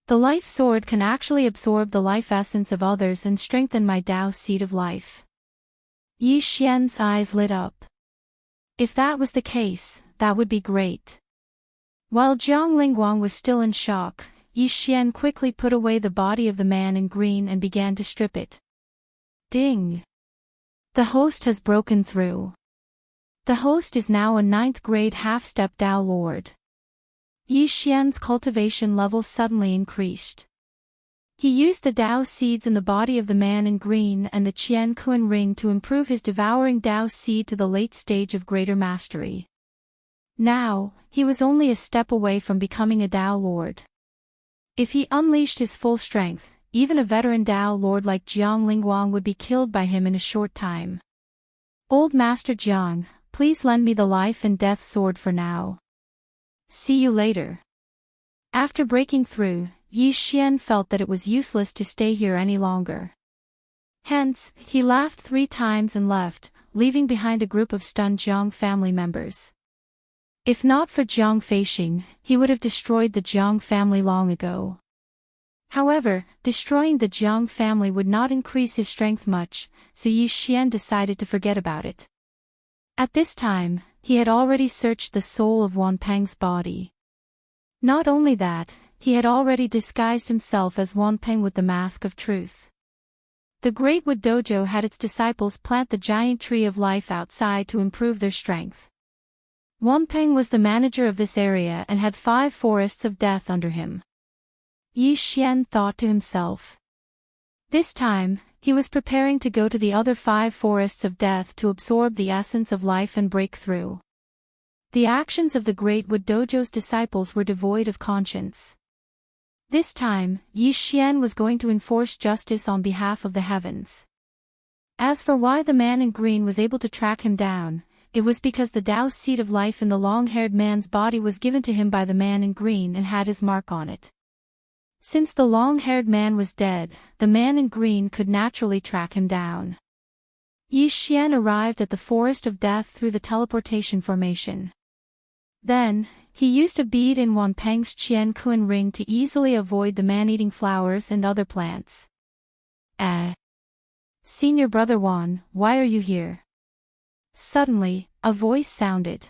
The life sword can actually absorb the life essence of others and strengthen my Tao seed of life. Yi Xian's eyes lit up. If that was the case, that would be great. While Jiang Lingguang was still in shock, Yi Xian quickly put away the body of the man in green and began to strip it. Ding! The host has broken through. The host is now a 9th grade half-step Tao Lord. Yi Xian's cultivation level suddenly increased. He used the Tao seeds in the body of the man in green and the Qian Kun ring to improve his devouring Tao seed to the late stage of greater mastery. Now, he was only a step away from becoming a Tao Lord. If he unleashed his full strength, even a veteran Tao Lord like Jiang Lingguang would be killed by him in a short time. Old Master Jiang, please lend me the life and death sword for now. See you later. After breaking through, Yi Xian felt that it was useless to stay here any longer. Hence, he laughed 3 times and left, leaving behind a group of stunned Jiang family members. If not for Jiang Feixing, he would have destroyed the Jiang family long ago. However, destroying the Jiang family would not increase his strength much, so Yi Xian decided to forget about it. At this time, he had already searched the soul of Wanpeng's body. Not only that, he had already disguised himself as Wanpeng with the mask of truth. The Great Wood Dojo had its disciples plant the giant tree of life outside to improve their strength. Wanpeng was the manager of this area and had 5 forests of death under him. Yi Xian thought to himself. This time, he was preparing to go to the other 5 forests of death to absorb the essence of life and break through. The actions of the Great Wood Dojo's disciples were devoid of conscience. This time, Yi Xian was going to enforce justice on behalf of the heavens. As for why the man in green was able to track him down, it was because the Tao seed of life in the long-haired man's body was given to him by the man in green and had his mark on it. Since the long-haired man was dead, the man in green could naturally track him down. Yi Xian arrived at the Forest of Death through the teleportation formation. Then, he used a bead in Wanpeng's Qian Kun ring to easily avoid the man-eating flowers and other plants. Senior Brother Wan, why are you here? Suddenly, a voice sounded.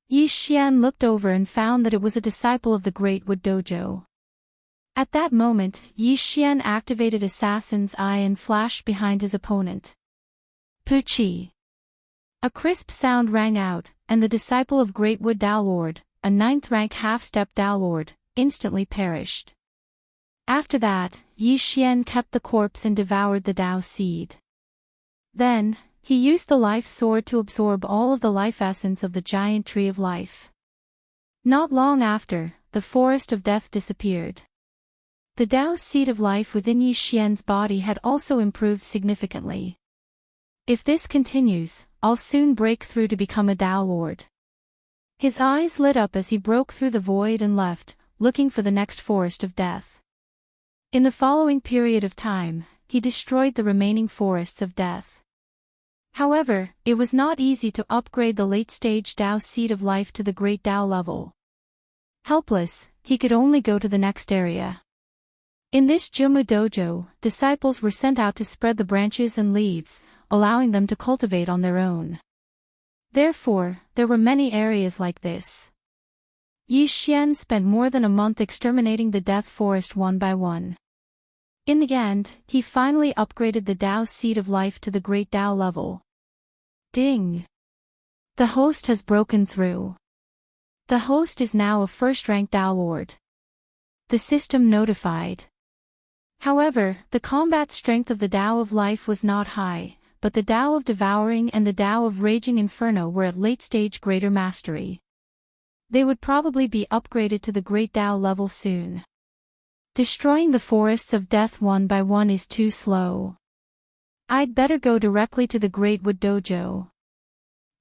Yi Xian looked over and found that it was a disciple of the Great Wood Dojo. At that moment, Yi Xian activated Assassin's Eye and flashed behind his opponent. Puchi! A crisp sound rang out, and the disciple of Great Wood Tao Lord, a 9th-rank half-step Tao Lord, instantly perished. After that, Yi Xian kept the corpse and devoured the Tao seed. Then, he used the life sword to absorb all of the life essence of the giant tree of life. Not long after, the forest of death disappeared. The Tao seed of life within Yi Xian's body had also improved significantly. If this continues, I'll soon break through to become a Tao Lord. His eyes lit up as he broke through the void and left, looking for the next forest of death. In the following period of time, he destroyed the remaining forests of death. However, it was not easy to upgrade the late-stage Tao seed of life to the great Tao level. Helpless, he could only go to the next area. In this Jumu dojo, disciples were sent out to spread the branches and leaves, allowing them to cultivate on their own. Therefore, there were many areas like this. Yi Xian spent more than a month exterminating the death forest one by one. In the end, he finally upgraded the Tao seed of life to the great Tao level. Ding! The host has broken through. The host is now a first-rank Tao Lord. The system notified. However, the combat strength of the Tao of life was not high, but the Tao of devouring and the Tao of raging inferno were at late-stage greater mastery. They would probably be upgraded to the great Tao level soon. Destroying the forests of death one by one is too slow. I'd better go directly to the Great Wood Dojo.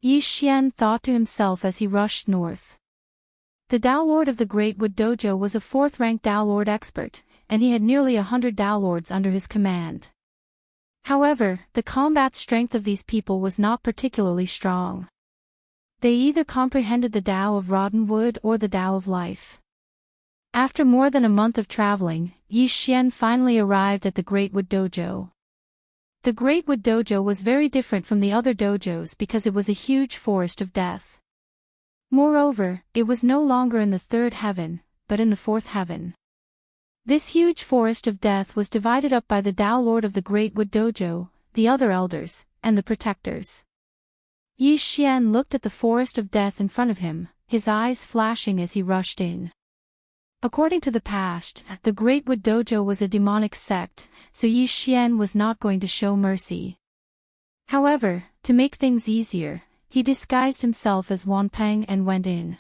Yi Xian thought to himself as he rushed north. The Tao Lord of the Great Wood Dojo was a 4th-rank Tao Lord expert, and he had nearly 100 Tao Lords under his command. However, the combat strength of these people was not particularly strong. They either comprehended the Tao of rotten wood or the Tao of life. After more than a month of traveling, Yi Xian finally arrived at the Great Wood Dojo. The Great Wood Dojo was very different from the other dojos because it was a huge forest of death. Moreover, it was no longer in the 3rd heaven, but in the 4th heaven. This huge forest of death was divided up by the Tao Lord of the Great Wood Dojo, the other elders, and the protectors. Yi Xian looked at the forest of death in front of him, his eyes flashing as he rushed in. According to the past, the Great Wood Dojo was a demonic sect, so Yi Xian was not going to show mercy. However, to make things easier, he disguised himself as Wanpeng and went in.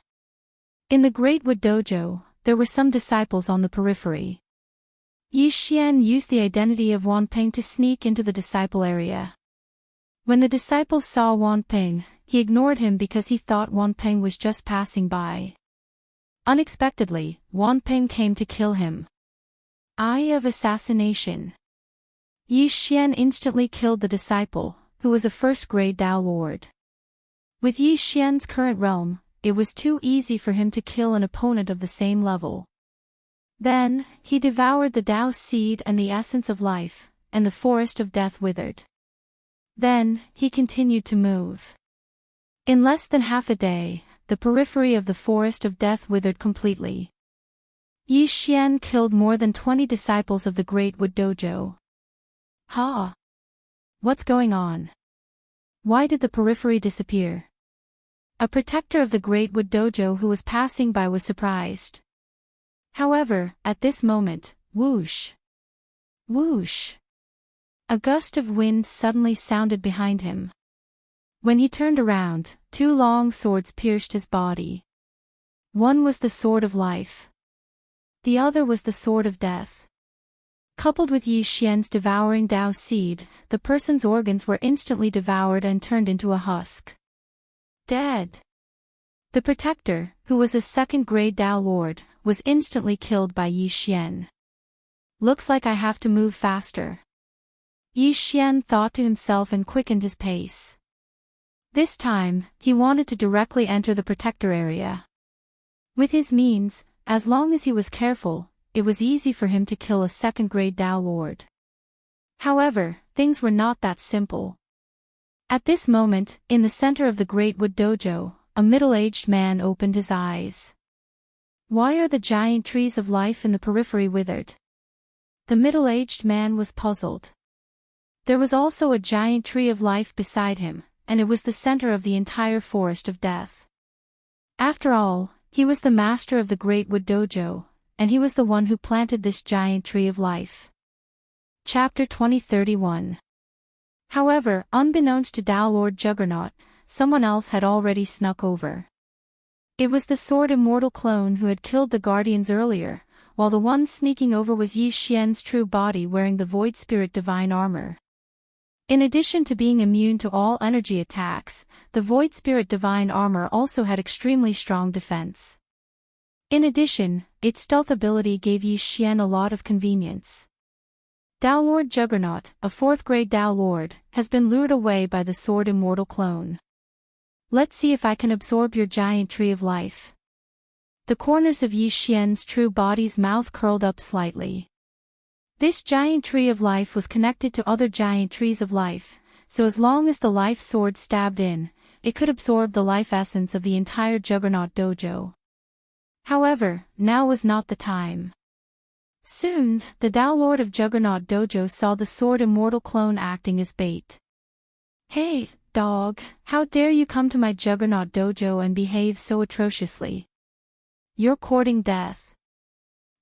In the Great Wood Dojo, there were some disciples on the periphery. Yi Xian used the identity of Wanping to sneak into the disciple area. When the disciple saw Wanping, he ignored him because he thought Wanping was just passing by. Unexpectedly, Wanping came to kill him. Eye of assassination. Yi Xian instantly killed the disciple, who was a first-grade Dao Lord. With Yi Xian's current realm, it was too easy for him to kill an opponent of the same level. Then, he devoured the Dao seed and the essence of life, and the forest of death withered. Then, he continued to move. In less than half a day, the periphery of the forest of death withered completely. Yi Xian killed more than 20 disciples of the Great Wood Dojo. Ha! What's going on? Why did the periphery disappear? A protector of the Great Wood Dojo who was passing by was surprised. However, at this moment, whoosh! Whoosh! A gust of wind suddenly sounded behind him. When he turned around, 2 long swords pierced his body. One was the sword of life. The other was the sword of death. Coupled with Yi Xian's devouring Dao seed, the person's organs were instantly devoured and turned into a husk. Dead. The protector, who was a second-grade Dao Lord, was instantly killed by Yi Xian. Looks like I have to move faster. Yi Xian thought to himself and quickened his pace. This time, he wanted to directly enter the protector area. With his means, as long as he was careful, it was easy for him to kill a second-grade Dao Lord. However, things were not that simple. At this moment, in the center of the Great Wood Dojo, a middle-aged man opened his eyes. Why are the giant trees of life in the periphery withered? The middle-aged man was puzzled. There was also a giant tree of life beside him, and it was the center of the entire forest of death. After all, he was the master of the Great Wood Dojo, and he was the one who planted this giant tree of life. Chapter 2031. However, unbeknownst to Dao Lord Juggernaut, someone else had already snuck over. It was the sword immortal clone who had killed the guardians earlier, while the one sneaking over was Yi Xian's true body wearing the Void Spirit Divine Armor. In addition to being immune to all energy attacks, the Void Spirit Divine Armor also had extremely strong defense. In addition, its stealth ability gave Yi Xian a lot of convenience. Dao Lord Juggernaut, a 4th-grade Dao Lord, has been lured away by the sword immortal clone. Let's see if I can absorb your giant tree of life. The corners of Yi Xian's true body's mouth curled up slightly. This giant tree of life was connected to other giant trees of life, so as long as the life sword stabbed in, it could absorb the life essence of the entire Juggernaut Dojo. However, now was not the time. Soon, the Dao Lord of Juggernaut Dojo saw the sword immortal clone acting as bait. Hey, dog, how dare you come to my Juggernaut Dojo and behave so atrociously? You're courting death.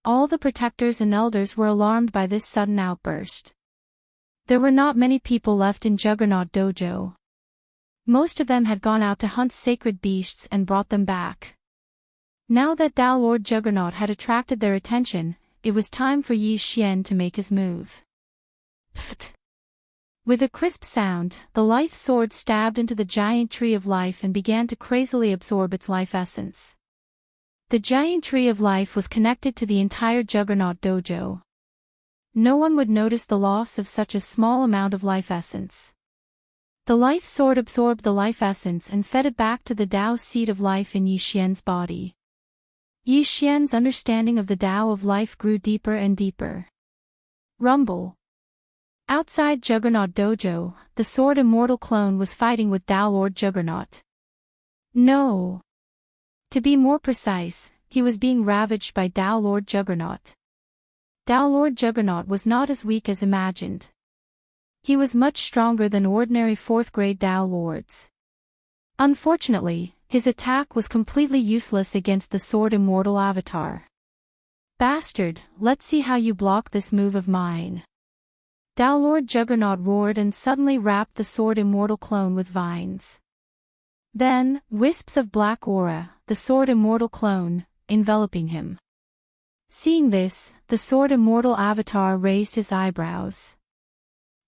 All the protectors and elders were alarmed by this sudden outburst. There were not many people left in Juggernaut Dojo. Most of them had gone out to hunt sacred beasts and brought them back. Now that Dao Lord Juggernaut had attracted their attention, it was time for Yi Xian to make his move. Pfft. With a crisp sound, the life sword stabbed into the giant tree of life and began to crazily absorb its life essence. The giant tree of life was connected to the entire Juggernaut Dojo. No one would notice the loss of such a small amount of life essence. The life sword absorbed the life essence and fed it back to the Dao seed of life in Yi Xian's body. Yi Xian's understanding of the Dao of life grew deeper and deeper. Rumble. Outside Juggernaut Dojo, the sword immortal clone was fighting with Dao Lord Juggernaut. No. To be more precise, he was being ravaged by Dao Lord Juggernaut. Dao Lord Juggernaut was not as weak as imagined. He was much stronger than ordinary 4th-grade Dao Lords. Unfortunately, his attack was completely useless against the sword immortal avatar. Bastard, let's see how you block this move of mine. Dao Lord Juggernaut roared and suddenly wrapped the sword immortal clone with vines. Then, wisps of black aura, the sword immortal clone, enveloping him. Seeing this, the Sword Immortal Avatar raised his eyebrows.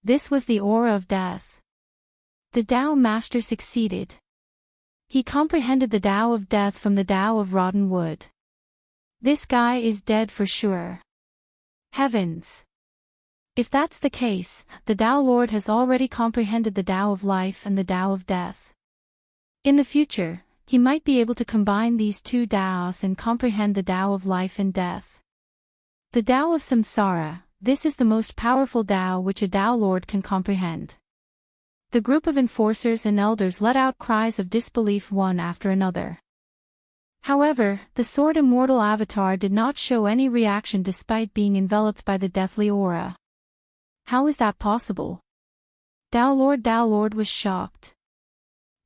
This was the aura of death. The Tao Master succeeded. He comprehended the Tao of death from the Tao of rotten wood. This guy is dead for sure. Heavens! If that's the case, the Tao Lord has already comprehended the Tao of life and the Tao of death. In the future, he might be able to combine these two Taos and comprehend the Tao of life and death. The Tao of Samsara, this is the most powerful Tao which a Tao Lord can comprehend. The group of enforcers and elders let out cries of disbelief one after another. However, the Sword Immortal Avatar did not show any reaction despite being enveloped by the deathly aura. How is that possible? Tao Lord was shocked.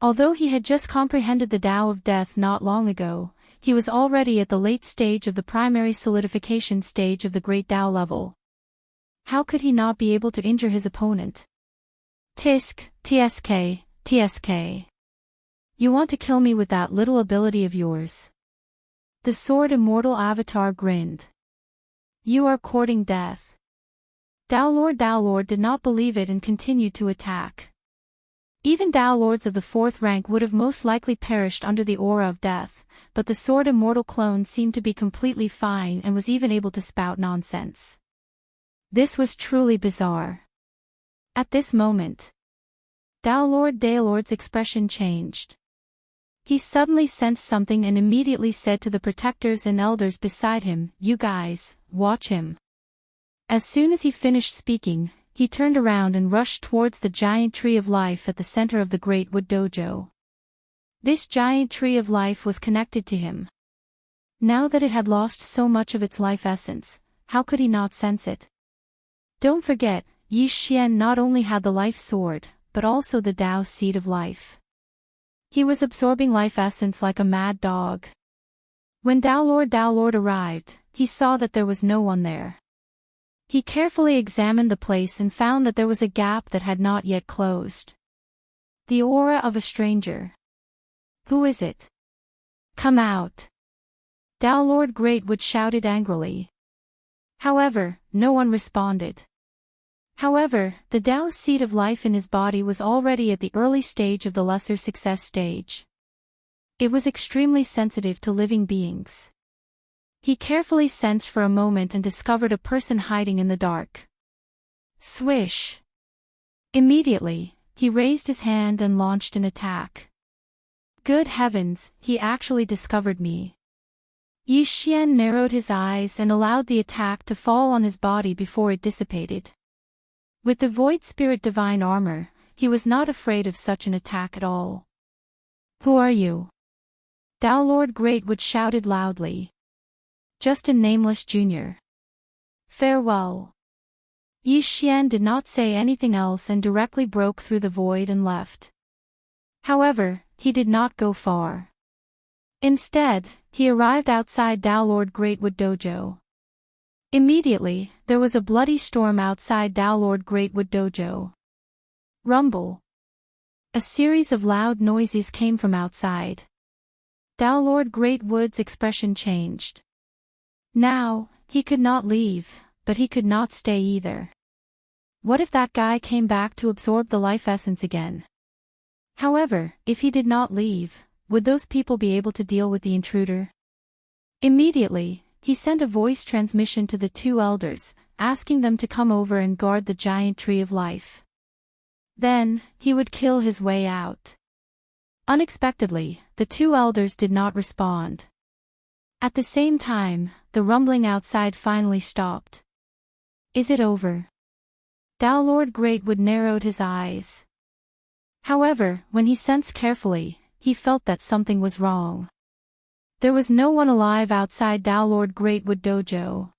Although he had just comprehended the Tao of death not long ago, he was already at the late stage of the primary solidification stage of the Great Tao level. How could he not be able to injure his opponent? TSK. You want to kill me with that little ability of yours? The Sword Immortal Avatar grinned. You are courting death. Tao Lord did not believe it and continued to attack. Even Tao Lords of the 4th rank would have most likely perished under the aura of death, but the Sword Immortal clone seemed to be completely fine and was even able to spout nonsense. This was truly bizarre. At this moment, Tao Lord's expression changed. He suddenly sensed something and immediately said to the protectors and elders beside him, "You guys, watch him." As soon as he finished speaking, he turned around and rushed towards the giant tree of life at the center of the Great Wood Dojo. This giant tree of life was connected to him. Now that it had lost so much of its life essence, how could he not sense it? Don't forget, Yi Xian not only had the life sword, but also the Tao seed of life. He was absorbing life essence like a mad dog. When Tao Lord arrived, he saw that there was no one there. He carefully examined the place and found that there was a gap that had not yet closed. The aura of a stranger. Who is it? Come out! Tao Lord Greatwood shouted angrily. However, no one responded. However, the Tao seed of life in his body was already at the early stage of the lesser success stage. It was extremely sensitive to living beings. He carefully sensed for a moment and discovered a person hiding in the dark. Swish! Immediately, he raised his hand and launched an attack. Good heavens, he actually discovered me. Yi Xian narrowed his eyes and allowed the attack to fall on his body before it dissipated. With the Void Spirit Divine Armor, he was not afraid of such an attack at all. Who are you? Tao Lord Greatwood shouted loudly. Just a nameless junior. Farewell. Yi Xian did not say anything else and directly broke through the void and left. However, he did not go far. Instead, he arrived outside Tao Lord Greatwood Dojo. Immediately, there was a bloody storm outside Tao Lord Greatwood Dojo. Rumble. A series of loud noises came from outside. Tao Lord Greatwood's expression changed. Now, he could not leave, but he could not stay either. What if that guy came back to absorb the life essence again? However, if he did not leave, would those people be able to deal with the intruder? Immediately, he sent a voice transmission to the two elders, asking them to come over and guard the giant tree of life. Then, he would kill his way out. Unexpectedly, the two elders did not respond. At the same time, the rumbling outside finally stopped. Is it over? Tao Lord Greatwood narrowed his eyes. However, when he sensed carefully, he felt that something was wrong. There was no one alive outside Tao Lord Greatwood Dojo.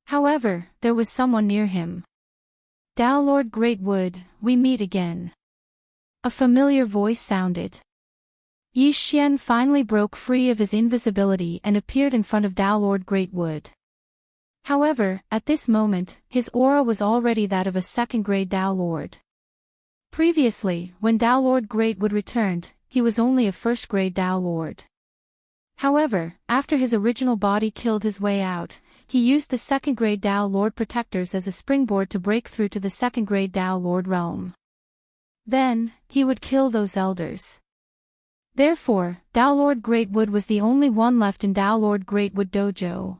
However, there was someone near him. Tao Lord Greatwood, we meet again. A familiar voice sounded. Yi Xian finally broke free of his invisibility and appeared in front of Tao Lord Greatwood. However, at this moment, his aura was already that of a second-grade Tao Lord. Previously, when Tao Lord Greatwood returned, he was only a first-grade Tao Lord. However, after his original body killed his way out, he used the second-grade Tao Lord protectors as a springboard to break through to the second-grade Tao Lord realm. Then, he would kill those elders. Therefore, Tao Lord Greatwood was the only one left in Tao Lord Greatwood Dojo.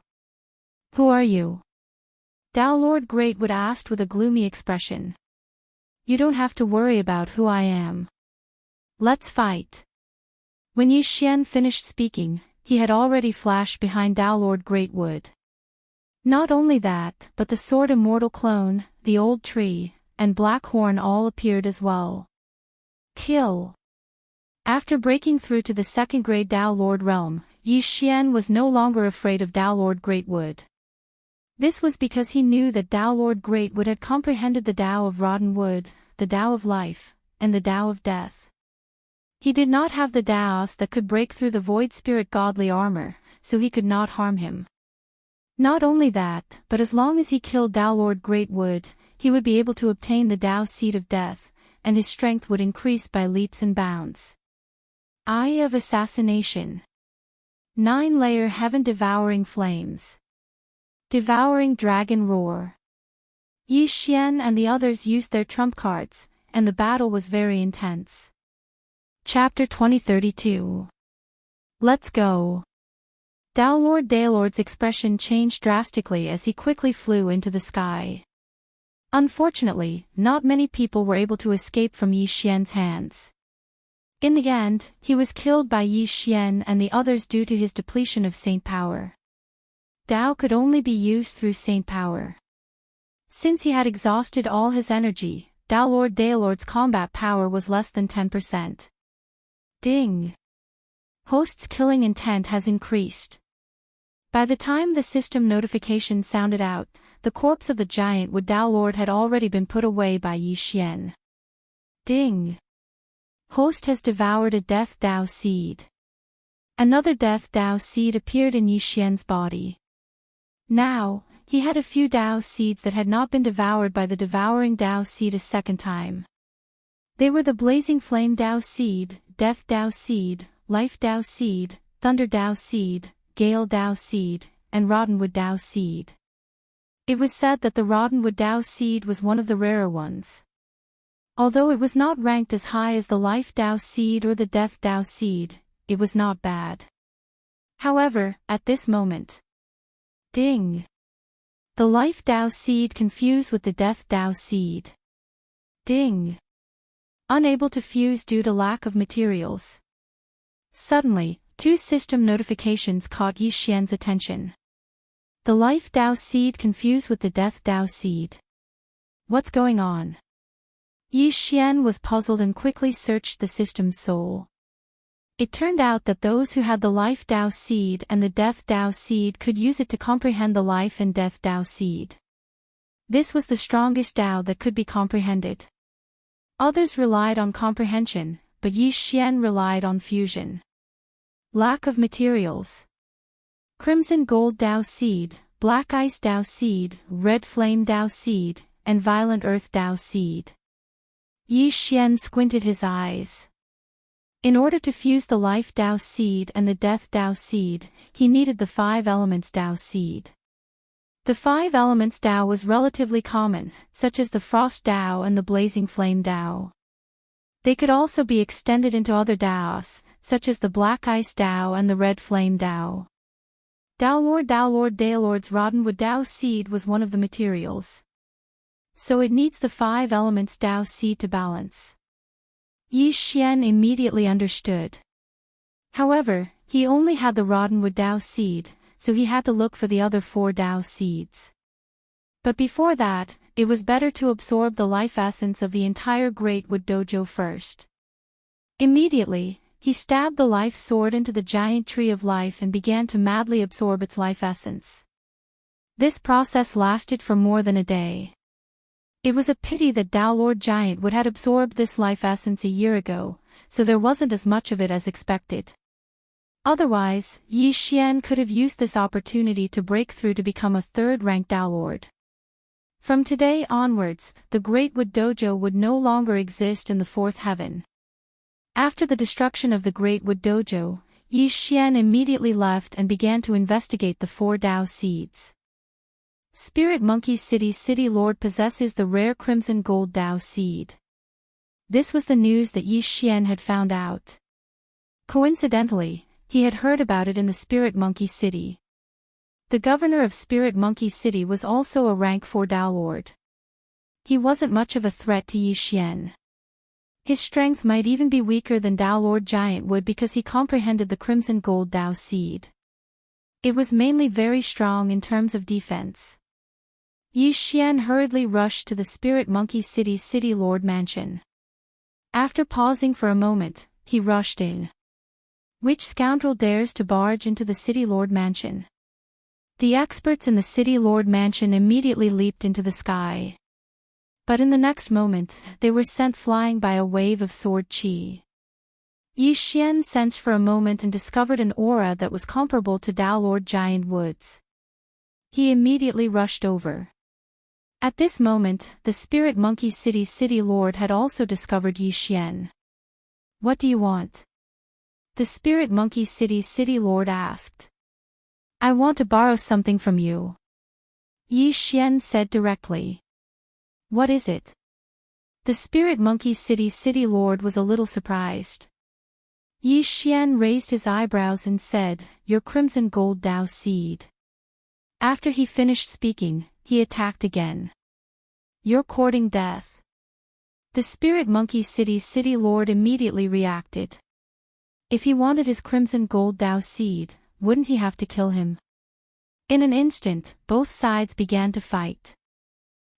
"Who are you?" Tao Lord Greatwood asked with a gloomy expression. "You don't have to worry about who I am. Let's fight." When Yi Xian finished speaking, he had already flashed behind Tao Lord Greatwood. Not only that, but the sword immortal clone, the old tree, and Black Horn all appeared as well. Kill. After breaking through to the second-grade Tao Lord realm, Yi Xian was no longer afraid of Tao Lord Greatwood. This was because he knew that Tao Lord Greatwood had comprehended the Tao of rotten wood, the Tao of life, and the Tao of death. He did not have the Taos that could break through the void spirit godly armor, so he could not harm him. Not only that, but as long as he killed Tao Lord Greatwood, he would be able to obtain the Tao seed of death, and his strength would increase by leaps and bounds. Eye of Assassination. 9-layer heaven-devouring flames. Devouring Dragon Roar. Yi Xian and the others used their trump cards, and the battle was very intense. Chapter 2032. Let's go. Tao Lord Daylord's expression changed drastically as he quickly flew into the sky. Unfortunately, not many people were able to escape from Yi Xian's hands. In the end, he was killed by Yi Xian and the others due to his depletion of saint power. Tao could only be used through saint power. Since he had exhausted all his energy, Tao Lord Daylord's combat power was less than 10%. Ding! Host's killing intent has increased. By the time the system notification sounded out, the corpse of the giant wood Tao Lord had already been put away by Yi Xian. Ding! Host has devoured a death Tao seed. Another death Tao seed appeared in Yi Xian's body. Now, he had a few Tao seeds that had not been devoured by the devouring Tao seed a second time. They were the blazing flame Tao seed, death Tao seed, life Tao seed, thunder Tao seed, gale Tao seed, and roddenwood Tao seed. It was said that the roddenwood Tao seed was one of the rarer ones. Although it was not ranked as high as the life Tao seed or the death Tao seed, it was not bad. However, at this moment. Ding! The life Tao seed confused with the death Tao seed. Ding! Unable to fuse due to lack of materials. Suddenly, two system notifications caught Yi Xian's attention. The life Tao seed confused with the death Tao seed. What's going on? Yi Xian was puzzled and quickly searched the system's soul. It turned out that those who had the life Tao seed and the death Tao seed could use it to comprehend the life and death Tao seed. This was the strongest Tao that could be comprehended. Others relied on comprehension, but Yi Xian relied on fusion. Lack of materials. Crimson Gold Tao Seed, Black Ice Tao Seed, Red Flame Tao Seed, and Violent Earth Tao Seed. Yi Xian squinted his eyes. In order to fuse the Life Tao Seed and the Death Tao Seed, he needed the 5 Elements Tao Seed. The 5 Elements Tao was relatively common, such as the Frost Tao and the Blazing Flame Tao. They could also be extended into other Taos, such as the Black Ice Tao and the Red Flame Tao. Tao Lord Daylord's Roddenwood Tao Seed was one of the materials. So it needs the 5 Elements Tao Seed to balance. Yi Xian immediately understood. However, he only had the Roddenwood Tao Seed, so he had to look for the other 4 Tao Seeds. But before that, it was better to absorb the life essence of the entire Great Wood Dojo first. Immediately, he stabbed the life sword into the giant tree of life and began to madly absorb its life essence. This process lasted for more than a day. It was a pity that Tao Lord Giant would had absorbed this life essence a year ago, so there wasn't as much of it as expected. Otherwise, Yi Xian could have used this opportunity to break through to become a 3rd-ranked Tao Lord. From today onwards, the Great Wood Dojo would no longer exist in the 4th heaven. After the destruction of the Great Wood Dojo, Yi Xian immediately left and began to investigate the 4 Tao Seeds. Spirit Monkey City Lord possesses the rare crimson gold Tao seed. This was the news that Yi Xian had found out. Coincidentally, he had heard about it in the Spirit Monkey City. The governor of Spirit Monkey City was also a rank 4 Tao Lord. He wasn't much of a threat to Yi Xian. His strength might even be weaker than Tao Lord Giant Wood because he comprehended the crimson gold Tao seed. It was mainly very strong in terms of defense. Yi Xian hurriedly rushed to the Spirit Monkey City Lord Mansion. After pausing for a moment, he rushed in. Which scoundrel dares to barge into the City Lord Mansion? The experts in the City Lord Mansion immediately leaped into the sky. But in the next moment, they were sent flying by a wave of sword qi. Yi Xian sensed for a moment and discovered an aura that was comparable to Tao Lord Giant Wood's. He immediately rushed over. At this moment, the Spirit Monkey City Lord had also discovered Yi Xian. What do you want? The Spirit Monkey City Lord asked. I want to borrow something from you. Yi Xian said directly. What is it? The Spirit Monkey City Lord was a little surprised. Yi Xian raised his eyebrows and said, Your crimson gold Tao seed. After he finished speaking, he attacked again. You're courting death. The Spirit Monkey City Lord immediately reacted. If he wanted his crimson gold Tao seed, wouldn't he have to kill him? In an instant, both sides began to fight.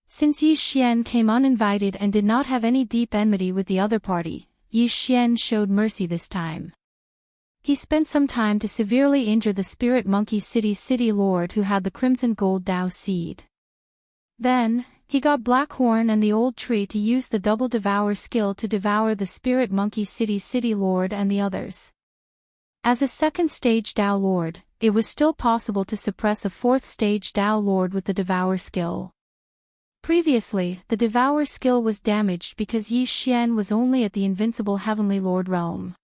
Since Yi Xian came uninvited and did not have any deep enmity with the other party, Yi Xian showed mercy this time. He spent some time to severely injure the Spirit Monkey City Lord who had the crimson gold Tao seed. Then, he got Blackhorn and the old tree to use the double devour skill to devour the Spirit Monkey City Lord and the others. As a second stage Tao Lord, it was still possible to suppress a fourth stage Tao Lord with the devour skill. Previously, the devour skill was damaged because Yi Xian was only at the invincible Heavenly Lord realm.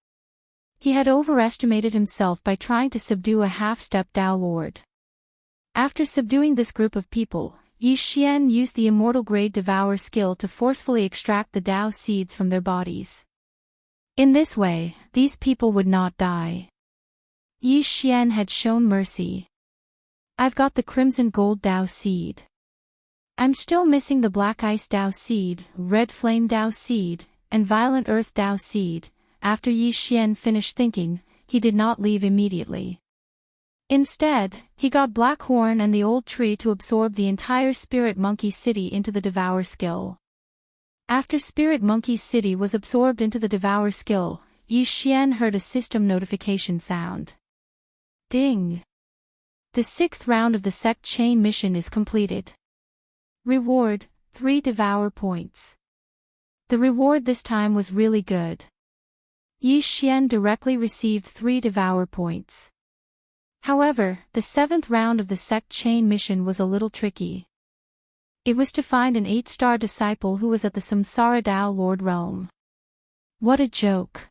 He had overestimated himself by trying to subdue a half-step Tao Lord. After subduing this group of people, Yi Xian used the immortal grade devour skill to forcefully extract the Tao seeds from their bodies. In this way, these people would not die. Yi Xian had shown mercy. I've got the crimson gold Tao seed. I'm still missing the black ice Tao seed, red flame Tao seed, and violent earth Tao seed. After Yi Xian finished thinking, he did not leave immediately. Instead, he got Blackhorn and the old tree to absorb the entire Spirit Monkey City into the devour skill. After Spirit Monkey City was absorbed into the devour skill, Yi Xian heard a system notification sound. Ding! The 6th round of the sect chain mission is completed. Reward, 3 devour points. The reward this time was really good. Yi Xian directly received 3 devour points. However, the 7th round of the sect chain mission was a little tricky. It was to find an 8-star disciple who was at the Samsara Tao Lord realm. What a joke.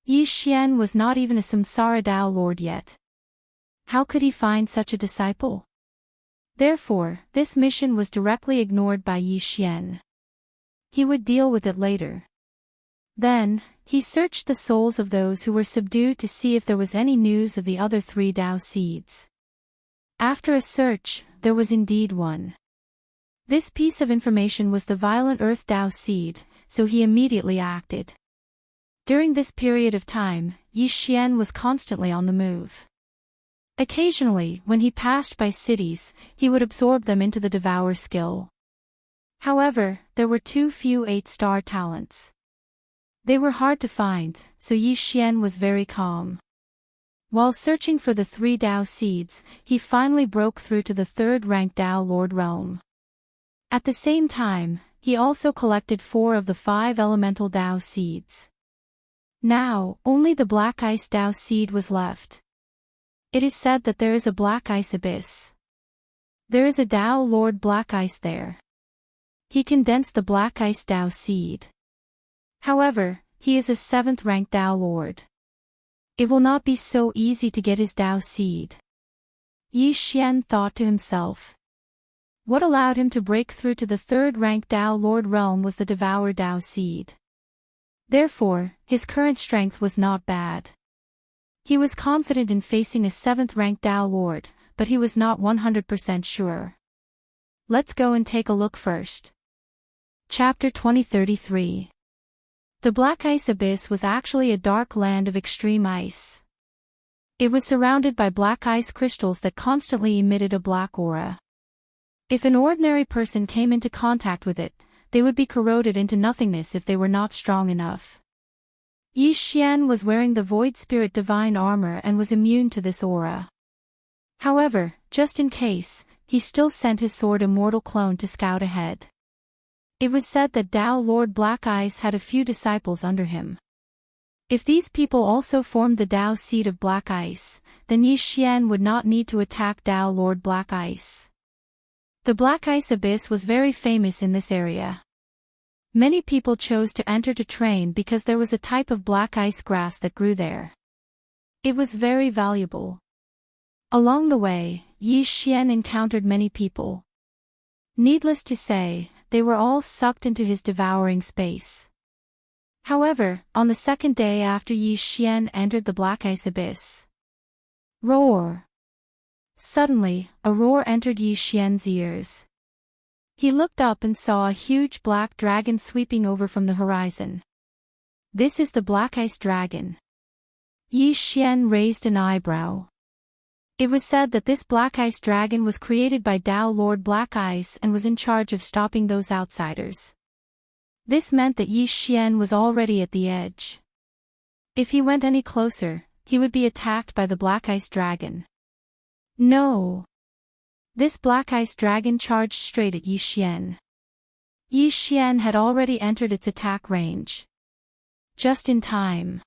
Yi Xian was not even a Samsara Tao Lord yet. How could he find such a disciple? Therefore, this mission was directly ignored by Yi Xian. He would deal with it later. Then, he searched the souls of those who were subdued to see if there was any news of the other 3 Tao seeds. After a search, there was indeed one. This piece of information was the violent earth Tao seed, so he immediately acted. During this period of time, Yi Xian was constantly on the move. Occasionally, when he passed by cities, he would absorb them into the devour skill. However, there were too few 8-star talents. They were hard to find, so Yi Xian was very calm. While searching for the 3 Tao seeds, he finally broke through to the 3rd-ranked Tao Lord realm. At the same time, he also collected 4 of the 5 elemental Tao seeds. Now, only the black ice Tao seed was left. It is said that there is a black ice abyss. There is a Tao Lord black ice there. He condensed the black ice Tao seed. However, he is a 7th-ranked Tao Lord. It will not be so easy to get his Tao seed. Yi Xian thought to himself. What allowed him to break through to the third-rank Dao Lord realm was the Devour Dao seed. Therefore, his current strength was not bad. He was confident in facing a 7th-rank Dao Lord, but he was not 100% sure. Let's go and take a look first. Chapter 2033. The Black Ice Abyss was actually a dark land of extreme ice. It was surrounded by black ice crystals that constantly emitted a black aura. If an ordinary person came into contact with it, they would be corroded into nothingness if they were not strong enough. Yi Xian was wearing the Void Spirit Divine Armor and was immune to this aura. However, just in case, he still sent his sword Immortal Clone to scout ahead. It was said that Dao Lord Black Ice had a few disciples under him. If these people also formed the Dao Seed of Black Ice, then Yi Xian would not need to attack Dao Lord Black Ice. The Black Ice Abyss was very famous in this area. Many people chose to enter to train because there was a type of black ice grass that grew there. It was very valuable. Along the way, Yi Xian encountered many people. Needless to say, they were all sucked into his devouring space. However, on the second day after Yi Xian entered the Black Ice Abyss. Roar! Suddenly, a roar entered Yi Xian's ears. He looked up and saw a huge black dragon sweeping over from the horizon. This is the Black Ice Dragon. Yi Xian raised an eyebrow. It was said that this Black Ice Dragon was created by Dao Lord Black Ice and was in charge of stopping those outsiders. This meant that Yi Xian was already at the edge. If he went any closer, he would be attacked by the Black Ice Dragon. No! This Black Ice Dragon charged straight at Yi Xian. Yi Xian had already entered its attack range. Just in time.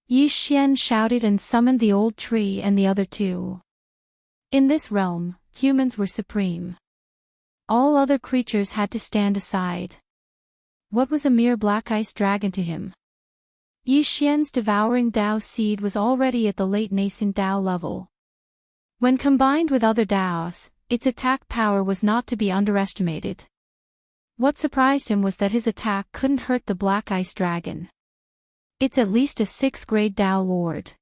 Yi Xian shouted and summoned the old tree and the other two. In this realm, humans were supreme. All other creatures had to stand aside. What was a mere Black Ice Dragon to him? Yi Xian's devouring Dao seed was already at the late nascent Dao level. When combined with other Daos, its attack power was not to be underestimated. What surprised him was that his attack couldn't hurt the Black Ice Dragon. It's at least a 6th-grade Dao Lord.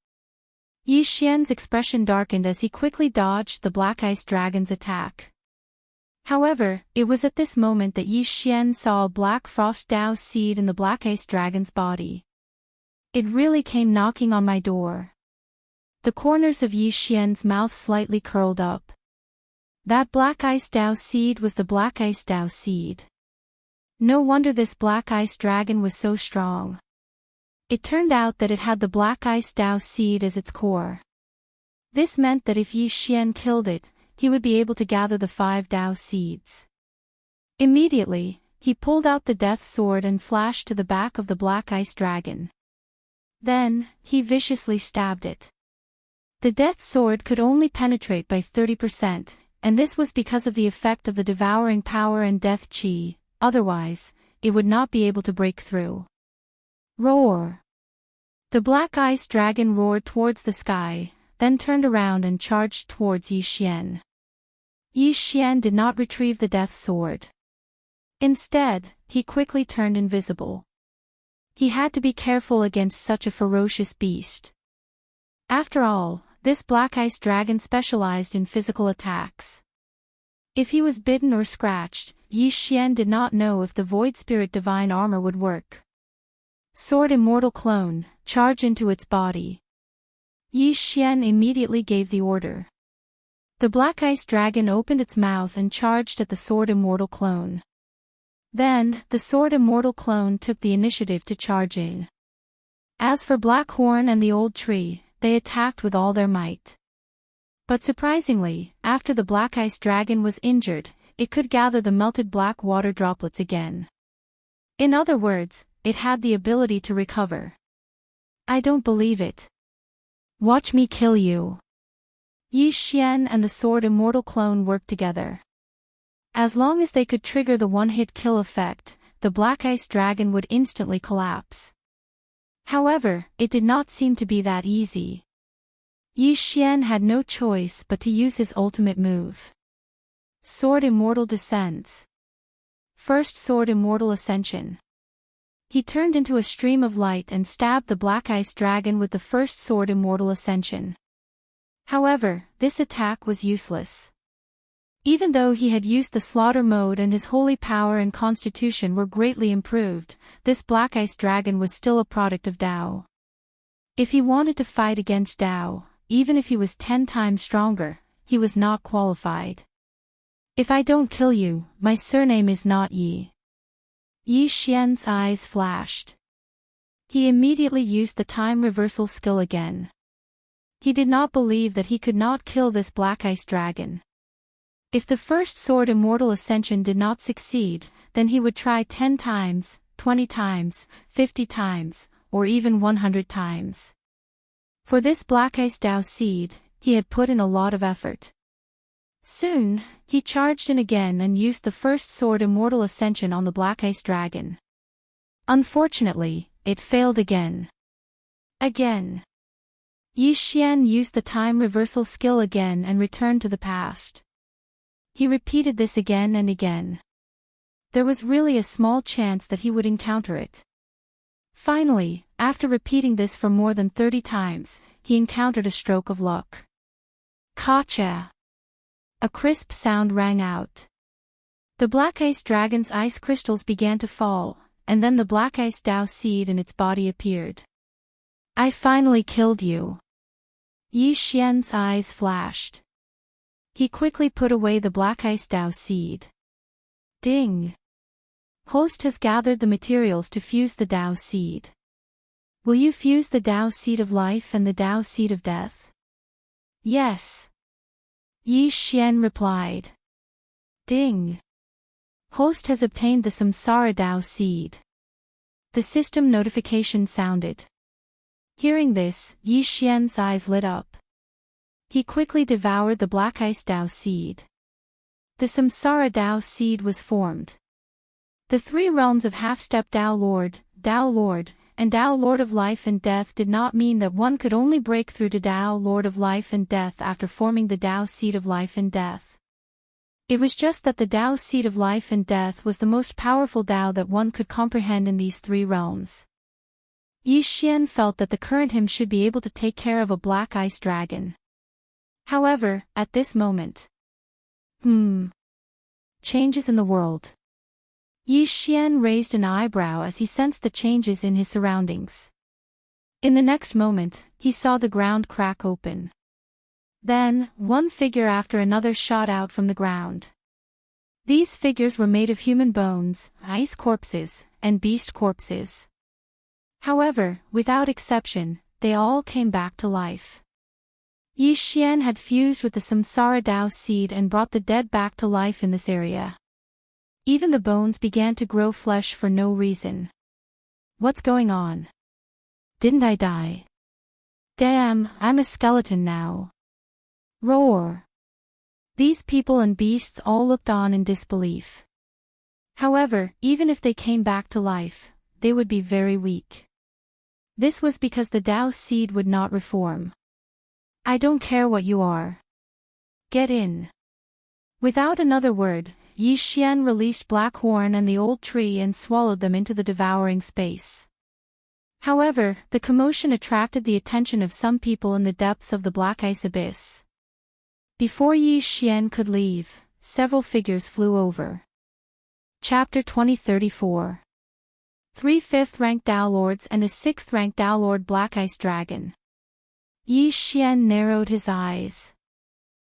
Yi Xian's expression darkened as he quickly dodged the Black Ice Dragon's attack. However, it was at this moment that Yi Xian saw a Black Frost Dao seed in the Black Ice Dragon's body. It really came knocking on my door. The corners of Yi Xian's mouth slightly curled up. That Black Ice Dao seed was the Black Ice Dao seed. No wonder this Black Ice Dragon was so strong. It turned out that it had the Black Ice Dao seed as its core. This meant that if Yi Xian killed it, he would be able to gather the 5 Dao seeds. Immediately, he pulled out the death sword and flashed to the back of the Black Ice Dragon. Then, he viciously stabbed it. The death sword could only penetrate by 30%, and this was because of the effect of the devouring power and death chi, otherwise, it would not be able to break through. Roar! The Black Ice Dragon roared towards the sky, then turned around and charged towards Yi Xian. Yi Xian did not retrieve the death sword. Instead, he quickly turned invisible. He had to be careful against such a ferocious beast. After all, this Black Ice Dragon specialized in physical attacks. If he was bitten or scratched, Yi Xian did not know if the Void Spirit Divine Armor would work. Sword Immortal Clone, charge into its body. Yi Xian immediately gave the order. The Black Ice Dragon opened its mouth and charged at the Sword Immortal Clone. Then, the Sword Immortal Clone took the initiative to charge in. As for Blackhorn and the old tree, they attacked with all their might. But surprisingly, after the Black Ice Dragon was injured, it could gather the melted black water droplets again. In other words, it had the ability to recover. I don't believe it. Watch me kill you. Yi Xian and the Sword Immortal Clone worked together. As long as they could trigger the one-hit kill effect, the Black Ice Dragon would instantly collapse. However, it did not seem to be that easy. Yi Xian had no choice but to use his ultimate move. Sword Immortal descends. First Sword Immortal Ascension. He turned into a stream of light and stabbed the Black Ice Dragon with the first Sword Immortal Ascension. However, this attack was useless. Even though he had used the slaughter mode and his holy power and constitution were greatly improved, this Black Ice Dragon was still a product of Tao. If he wanted to fight against Tao, even if he was 10 times stronger, he was not qualified. If I don't kill you, my surname is not Yi. Yi Xian's eyes flashed. He immediately used the time reversal skill again. He did not believe that he could not kill this Black Ice Dragon. If the first Sword Immortal Ascension did not succeed, then he would try 10 times, 20 times, 50 times, or even 100 times. For this Black Ice Dao Seed, he had put in a lot of effort. Soon, he charged in again and used the first Sword Immortal Ascension on the Black Ice Dragon. Unfortunately, it failed again. Again. Yi Xian used the time reversal skill again and returned to the past. He repeated this again and again. There was really a small chance that he would encounter it. Finally, after repeating this for more than 30 times, he encountered a stroke of luck. Kacha! A crisp sound rang out. The Black Ice Dragon's ice crystals began to fall, and then the Black Ice Dao Seed in its body appeared. I finally killed you. Yi Xian's eyes flashed. He quickly put away the Black Ice Dao Seed. Ding! Host has gathered the materials to fuse the Dao Seed. Will you fuse the Dao Seed of Life and the Dao Seed of Death? Yes. Yi Xian replied. Ding! Host has obtained the Samsara Dao Seed. The system notification sounded. Hearing this, Yi Xian's eyes lit up. He quickly devoured the Black Ice Dao Seed. The Samsara Dao Seed was formed. The 3 realms of half-step Dao Lord, and Tao Lord of Life and Death did not mean that one could only break through to Tao Lord of Life and Death after forming the Tao Seed of Life and Death. It was just that the Tao Seed of Life and Death was the most powerful Tao that one could comprehend in these 3 realms. Yi Xian felt that the current him should be able to take care of a Black Ice Dragon. However, at this moment... Changes in the world. Yi Xian raised an eyebrow as he sensed the changes in his surroundings. In the next moment, he saw the ground crack open. Then, one figure after another shot out from the ground. These figures were made of human bones, ice corpses, and beast corpses. However, without exception, they all came back to life. Yi Xian had fused with the Samsara Dao Seed and brought the dead back to life in this area. Even the bones began to grow flesh for no reason. What's going on? Didn't I die? Damn, I'm a skeleton now. Roar! These people and beasts all looked on in disbelief. However, even if they came back to life, they would be very weak. This was because the Dao Seed would not reform. I don't care what you are. Get in. Without another word, Yi Xian released Black Horn and the old tree and swallowed them into the devouring space. However, the commotion attracted the attention of some people in the depths of the Black Ice Abyss. Before Yi Xian could leave, several figures flew over. Chapter 2034. 3 5th-ranked Dao Lords and a 6th-ranked Dao Lord Black Ice Dragon. Yi Xian narrowed his eyes.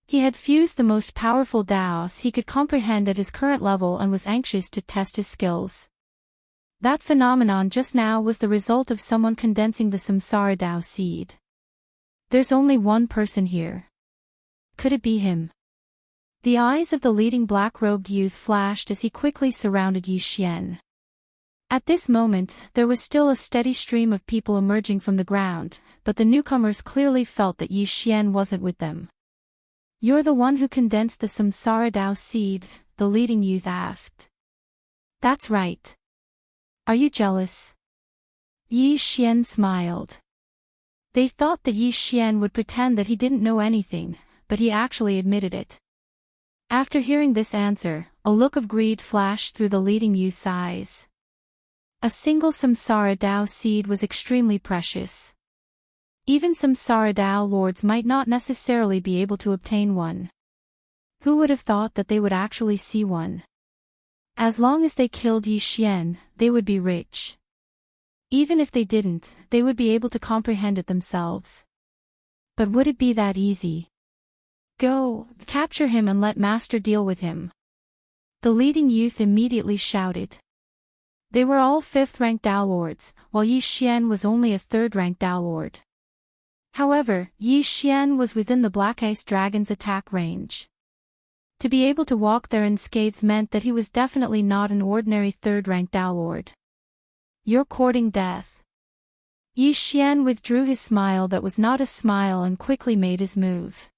He had fused the most powerful Daos he could comprehend at his current level and was anxious to test his skills. That phenomenon just now was the result of someone condensing the Samsara Dao Seed. There's only one person here. Could it be him? The eyes of the leading black-robed youth flashed as he quickly surrounded Yi Xian. At this moment, there was still a steady stream of people emerging from the ground, but the newcomers clearly felt that Yi Xian wasn't with them. You're the one who condensed the Samsara Dao Seed, the leading youth asked. That's right. Are you jealous? Yi Xian smiled. They thought that Yi Xian would pretend that he didn't know anything, but he actually admitted it. After hearing this answer, a look of greed flashed through the leading youth's eyes. A single Samsara Dao seed was extremely precious. Even Samsara Dao lords might not necessarily be able to obtain one. Who would have thought that they would actually see one? As long as they killed Yi Xian, they would be rich. Even if they didn't, they would be able to comprehend it themselves. But would it be that easy? Go, capture him and let master deal with him. The leading youth immediately shouted. They were all 5th-ranked Dao lords, while Yi Xian was only a 3rd-ranked Dao lord. However, Yi Xian was within the Black Ice Dragon's attack range. To be able to walk there unscathed meant that he was definitely not an ordinary 3rd-ranked Dao lord. You're courting death. Yi Xian withdrew his smile that was not a smile and quickly made his move.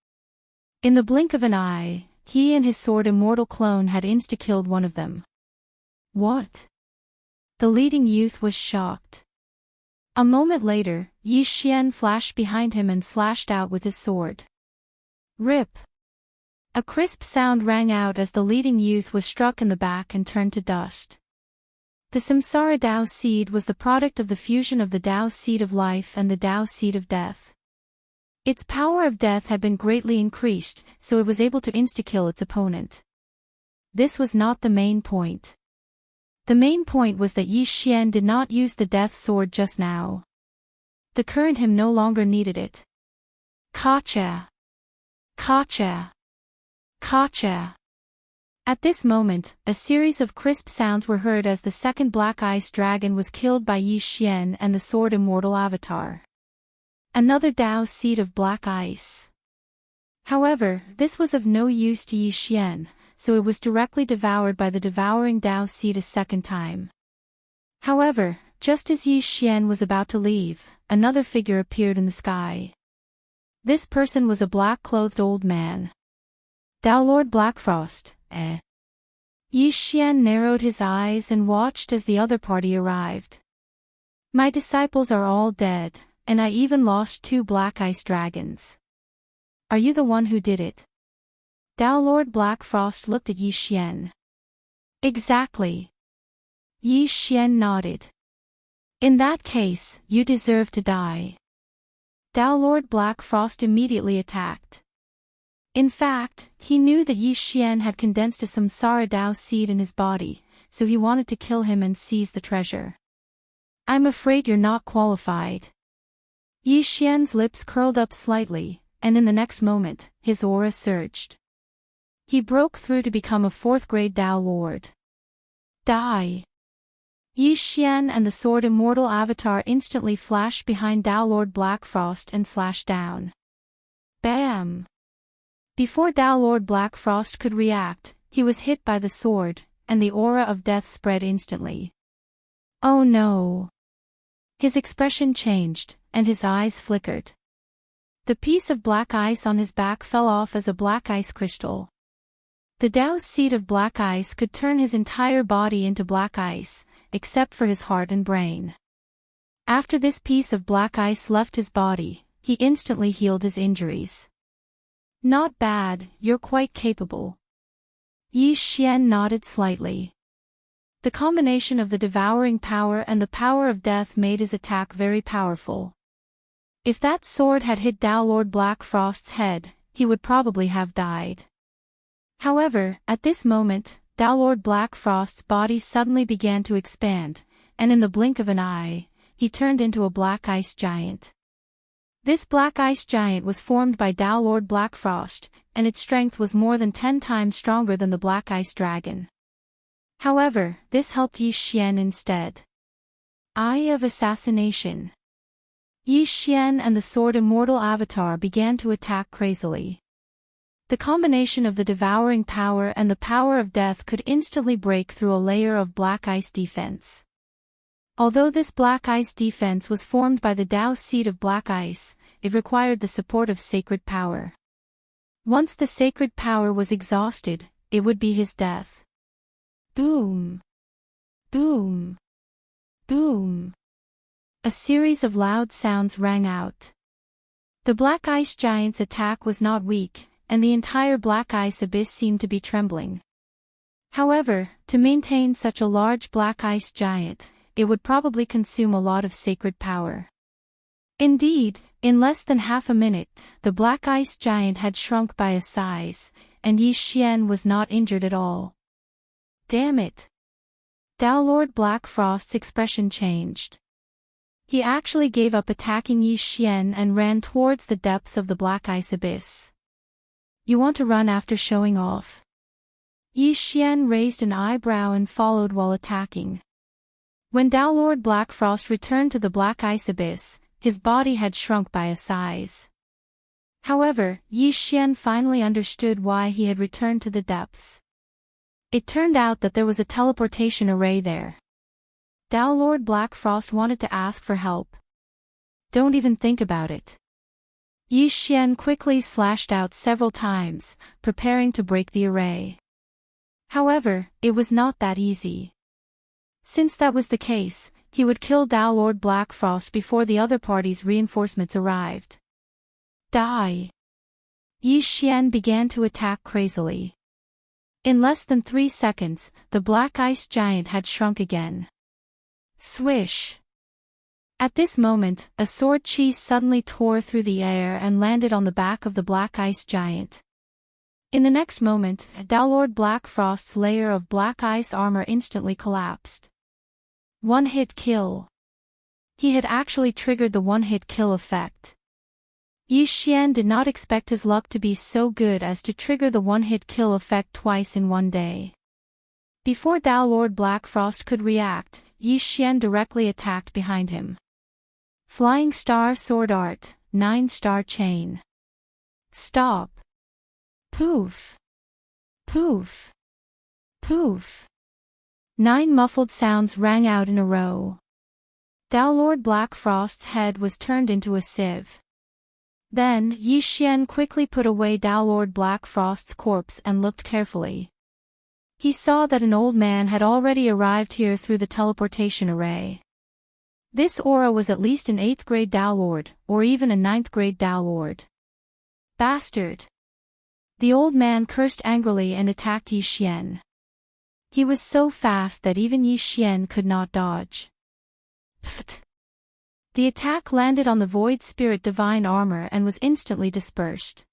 In the blink of an eye, he and his sword immortal clone had insta-killed one of them. What? The leading youth was shocked. A moment later, Yi Xian flashed behind him and slashed out with his sword. Rip! A crisp sound rang out as the leading youth was struck in the back and turned to dust. The Samsara Dao seed was the product of the fusion of the Dao seed of life and the Dao seed of death. Its power of death had been greatly increased, so it was able to insta-kill its opponent. This was not the main point. The main point was that Yi Xian did not use the death sword just now. The current him no longer needed it. Kacha! Kacha! Kacha! At this moment, a series of crisp sounds were heard as the second Black Ice Dragon was killed by Yi Xian and the Sword Immortal Avatar. Another Dao seed of Black Ice. However, this was of no use to Yi Xian, so it was directly devoured by the devouring Dao seed a second time. However, just as Yi Xian was about to leave, another figure appeared in the sky. This person was a black-clothed old man. Dao Lord Blackfrost, eh? Yi Xian narrowed his eyes and watched as the other party arrived. My disciples are all dead, and I even lost 2 Black Ice Dragons. Are you the one who did it? Dao Lord Blackfrost looked at Yi Xian. Exactly. Yi Xian nodded. In that case, you deserve to die. Dao Lord Blackfrost immediately attacked. In fact, he knew that Yi Xian had condensed a Samsara Dao seed in his body, so he wanted to kill him and seize the treasure. I'm afraid you're not qualified. Yi Xian's lips curled up slightly, and in the next moment, his aura surged. He broke through to become a 4th-grade Dao Lord. Die! Yi Xian and the Sword Immortal Avatar instantly flashed behind Dao Lord Blackfrost and slashed down. Bam! Before Dao Lord Blackfrost could react, he was hit by the sword, and the aura of death spread instantly. Oh no! His expression changed, and his eyes flickered. The piece of black ice on his back fell off as a black ice crystal. The Dao seed of black ice could turn his entire body into black ice, except for his heart and brain. After this piece of black ice left his body, he instantly healed his injuries. Not bad, you're quite capable. Yi Xian nodded slightly. The combination of the devouring power and the power of death made his attack very powerful. If that sword had hit Dao Lord Blackfrost's head, he would probably have died. However, at this moment, Dao Lord Blackfrost's body suddenly began to expand, and in the blink of an eye, he turned into a black ice giant. This black ice giant was formed by Dao Lord Blackfrost, and its strength was more than 10 times stronger than the Black Ice Dragon. However, this helped Yi Xian instead. Eye of Assassination. Yi Xian and the Sword Immortal Avatar began to attack crazily. The combination of the devouring power and the power of death could instantly break through a layer of black ice defense. Although this black ice defense was formed by the Dao seed of black ice, it required the support of sacred power. Once the sacred power was exhausted, it would be his death. Boom! Boom! Boom! A series of loud sounds rang out. The black ice giant's attack was not weak, and the entire black ice abyss seemed to be trembling. However, to maintain such a large black ice giant, it would probably consume a lot of sacred power. Indeed, in less than half a minute, the black ice giant had shrunk by a size, and Yi Xian was not injured at all. Damn it! Tao Lord Black Frost's expression changed. He actually gave up attacking Yi Xian and ran towards the depths of the black ice abyss. You want to run after showing off? Yi Xian raised an eyebrow and followed while attacking. When Tao Lord Black Frost returned to the black ice abyss, his body had shrunk by a size. However, Yi Xian finally understood why he had returned to the depths. It turned out that there was a teleportation array there. Tao Lord Black Frost wanted to ask for help. Don't even think about it. Yi Xian quickly slashed out several times, preparing to break the array. However, it was not that easy. Since that was the case, he would kill Tao Lord Black Frost before the other party's reinforcements arrived. Die! Yi Xian began to attack crazily. In less than 3 seconds, the black ice giant had shrunk again. Swish! At this moment, a sword chi suddenly tore through the air and landed on the back of the black ice giant. In the next moment, Tao Lord Black Frost's layer of black ice armor instantly collapsed. One-hit kill. He had actually triggered the one-hit kill effect. Yi Xian did not expect his luck to be so good as to trigger the one-hit kill effect twice in one day. Before Tao Lord Black Frost could react, Yi Xian directly attacked behind him. Flying Star Sword Art, 9-star chain. Stop. Poof. Poof. Poof. 9 muffled sounds rang out in a row. Tao Lord Black Frost's head was turned into a sieve. Then, Yi Xian quickly put away Tao Lord Black Frost's corpse and looked carefully. He saw that an old man had already arrived here through the teleportation array. This aura was at least an 8th grade Tao Lord, or even a 9th grade Tao Lord. Bastard! The old man cursed angrily and attacked Yi Xian. He was so fast that even Yi Xian could not dodge. Pfft! The attack landed on the Void Spirit Divine Armor and was instantly dispersed.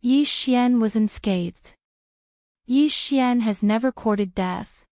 Yi Xian was unscathed. Yi Xian has never courted death.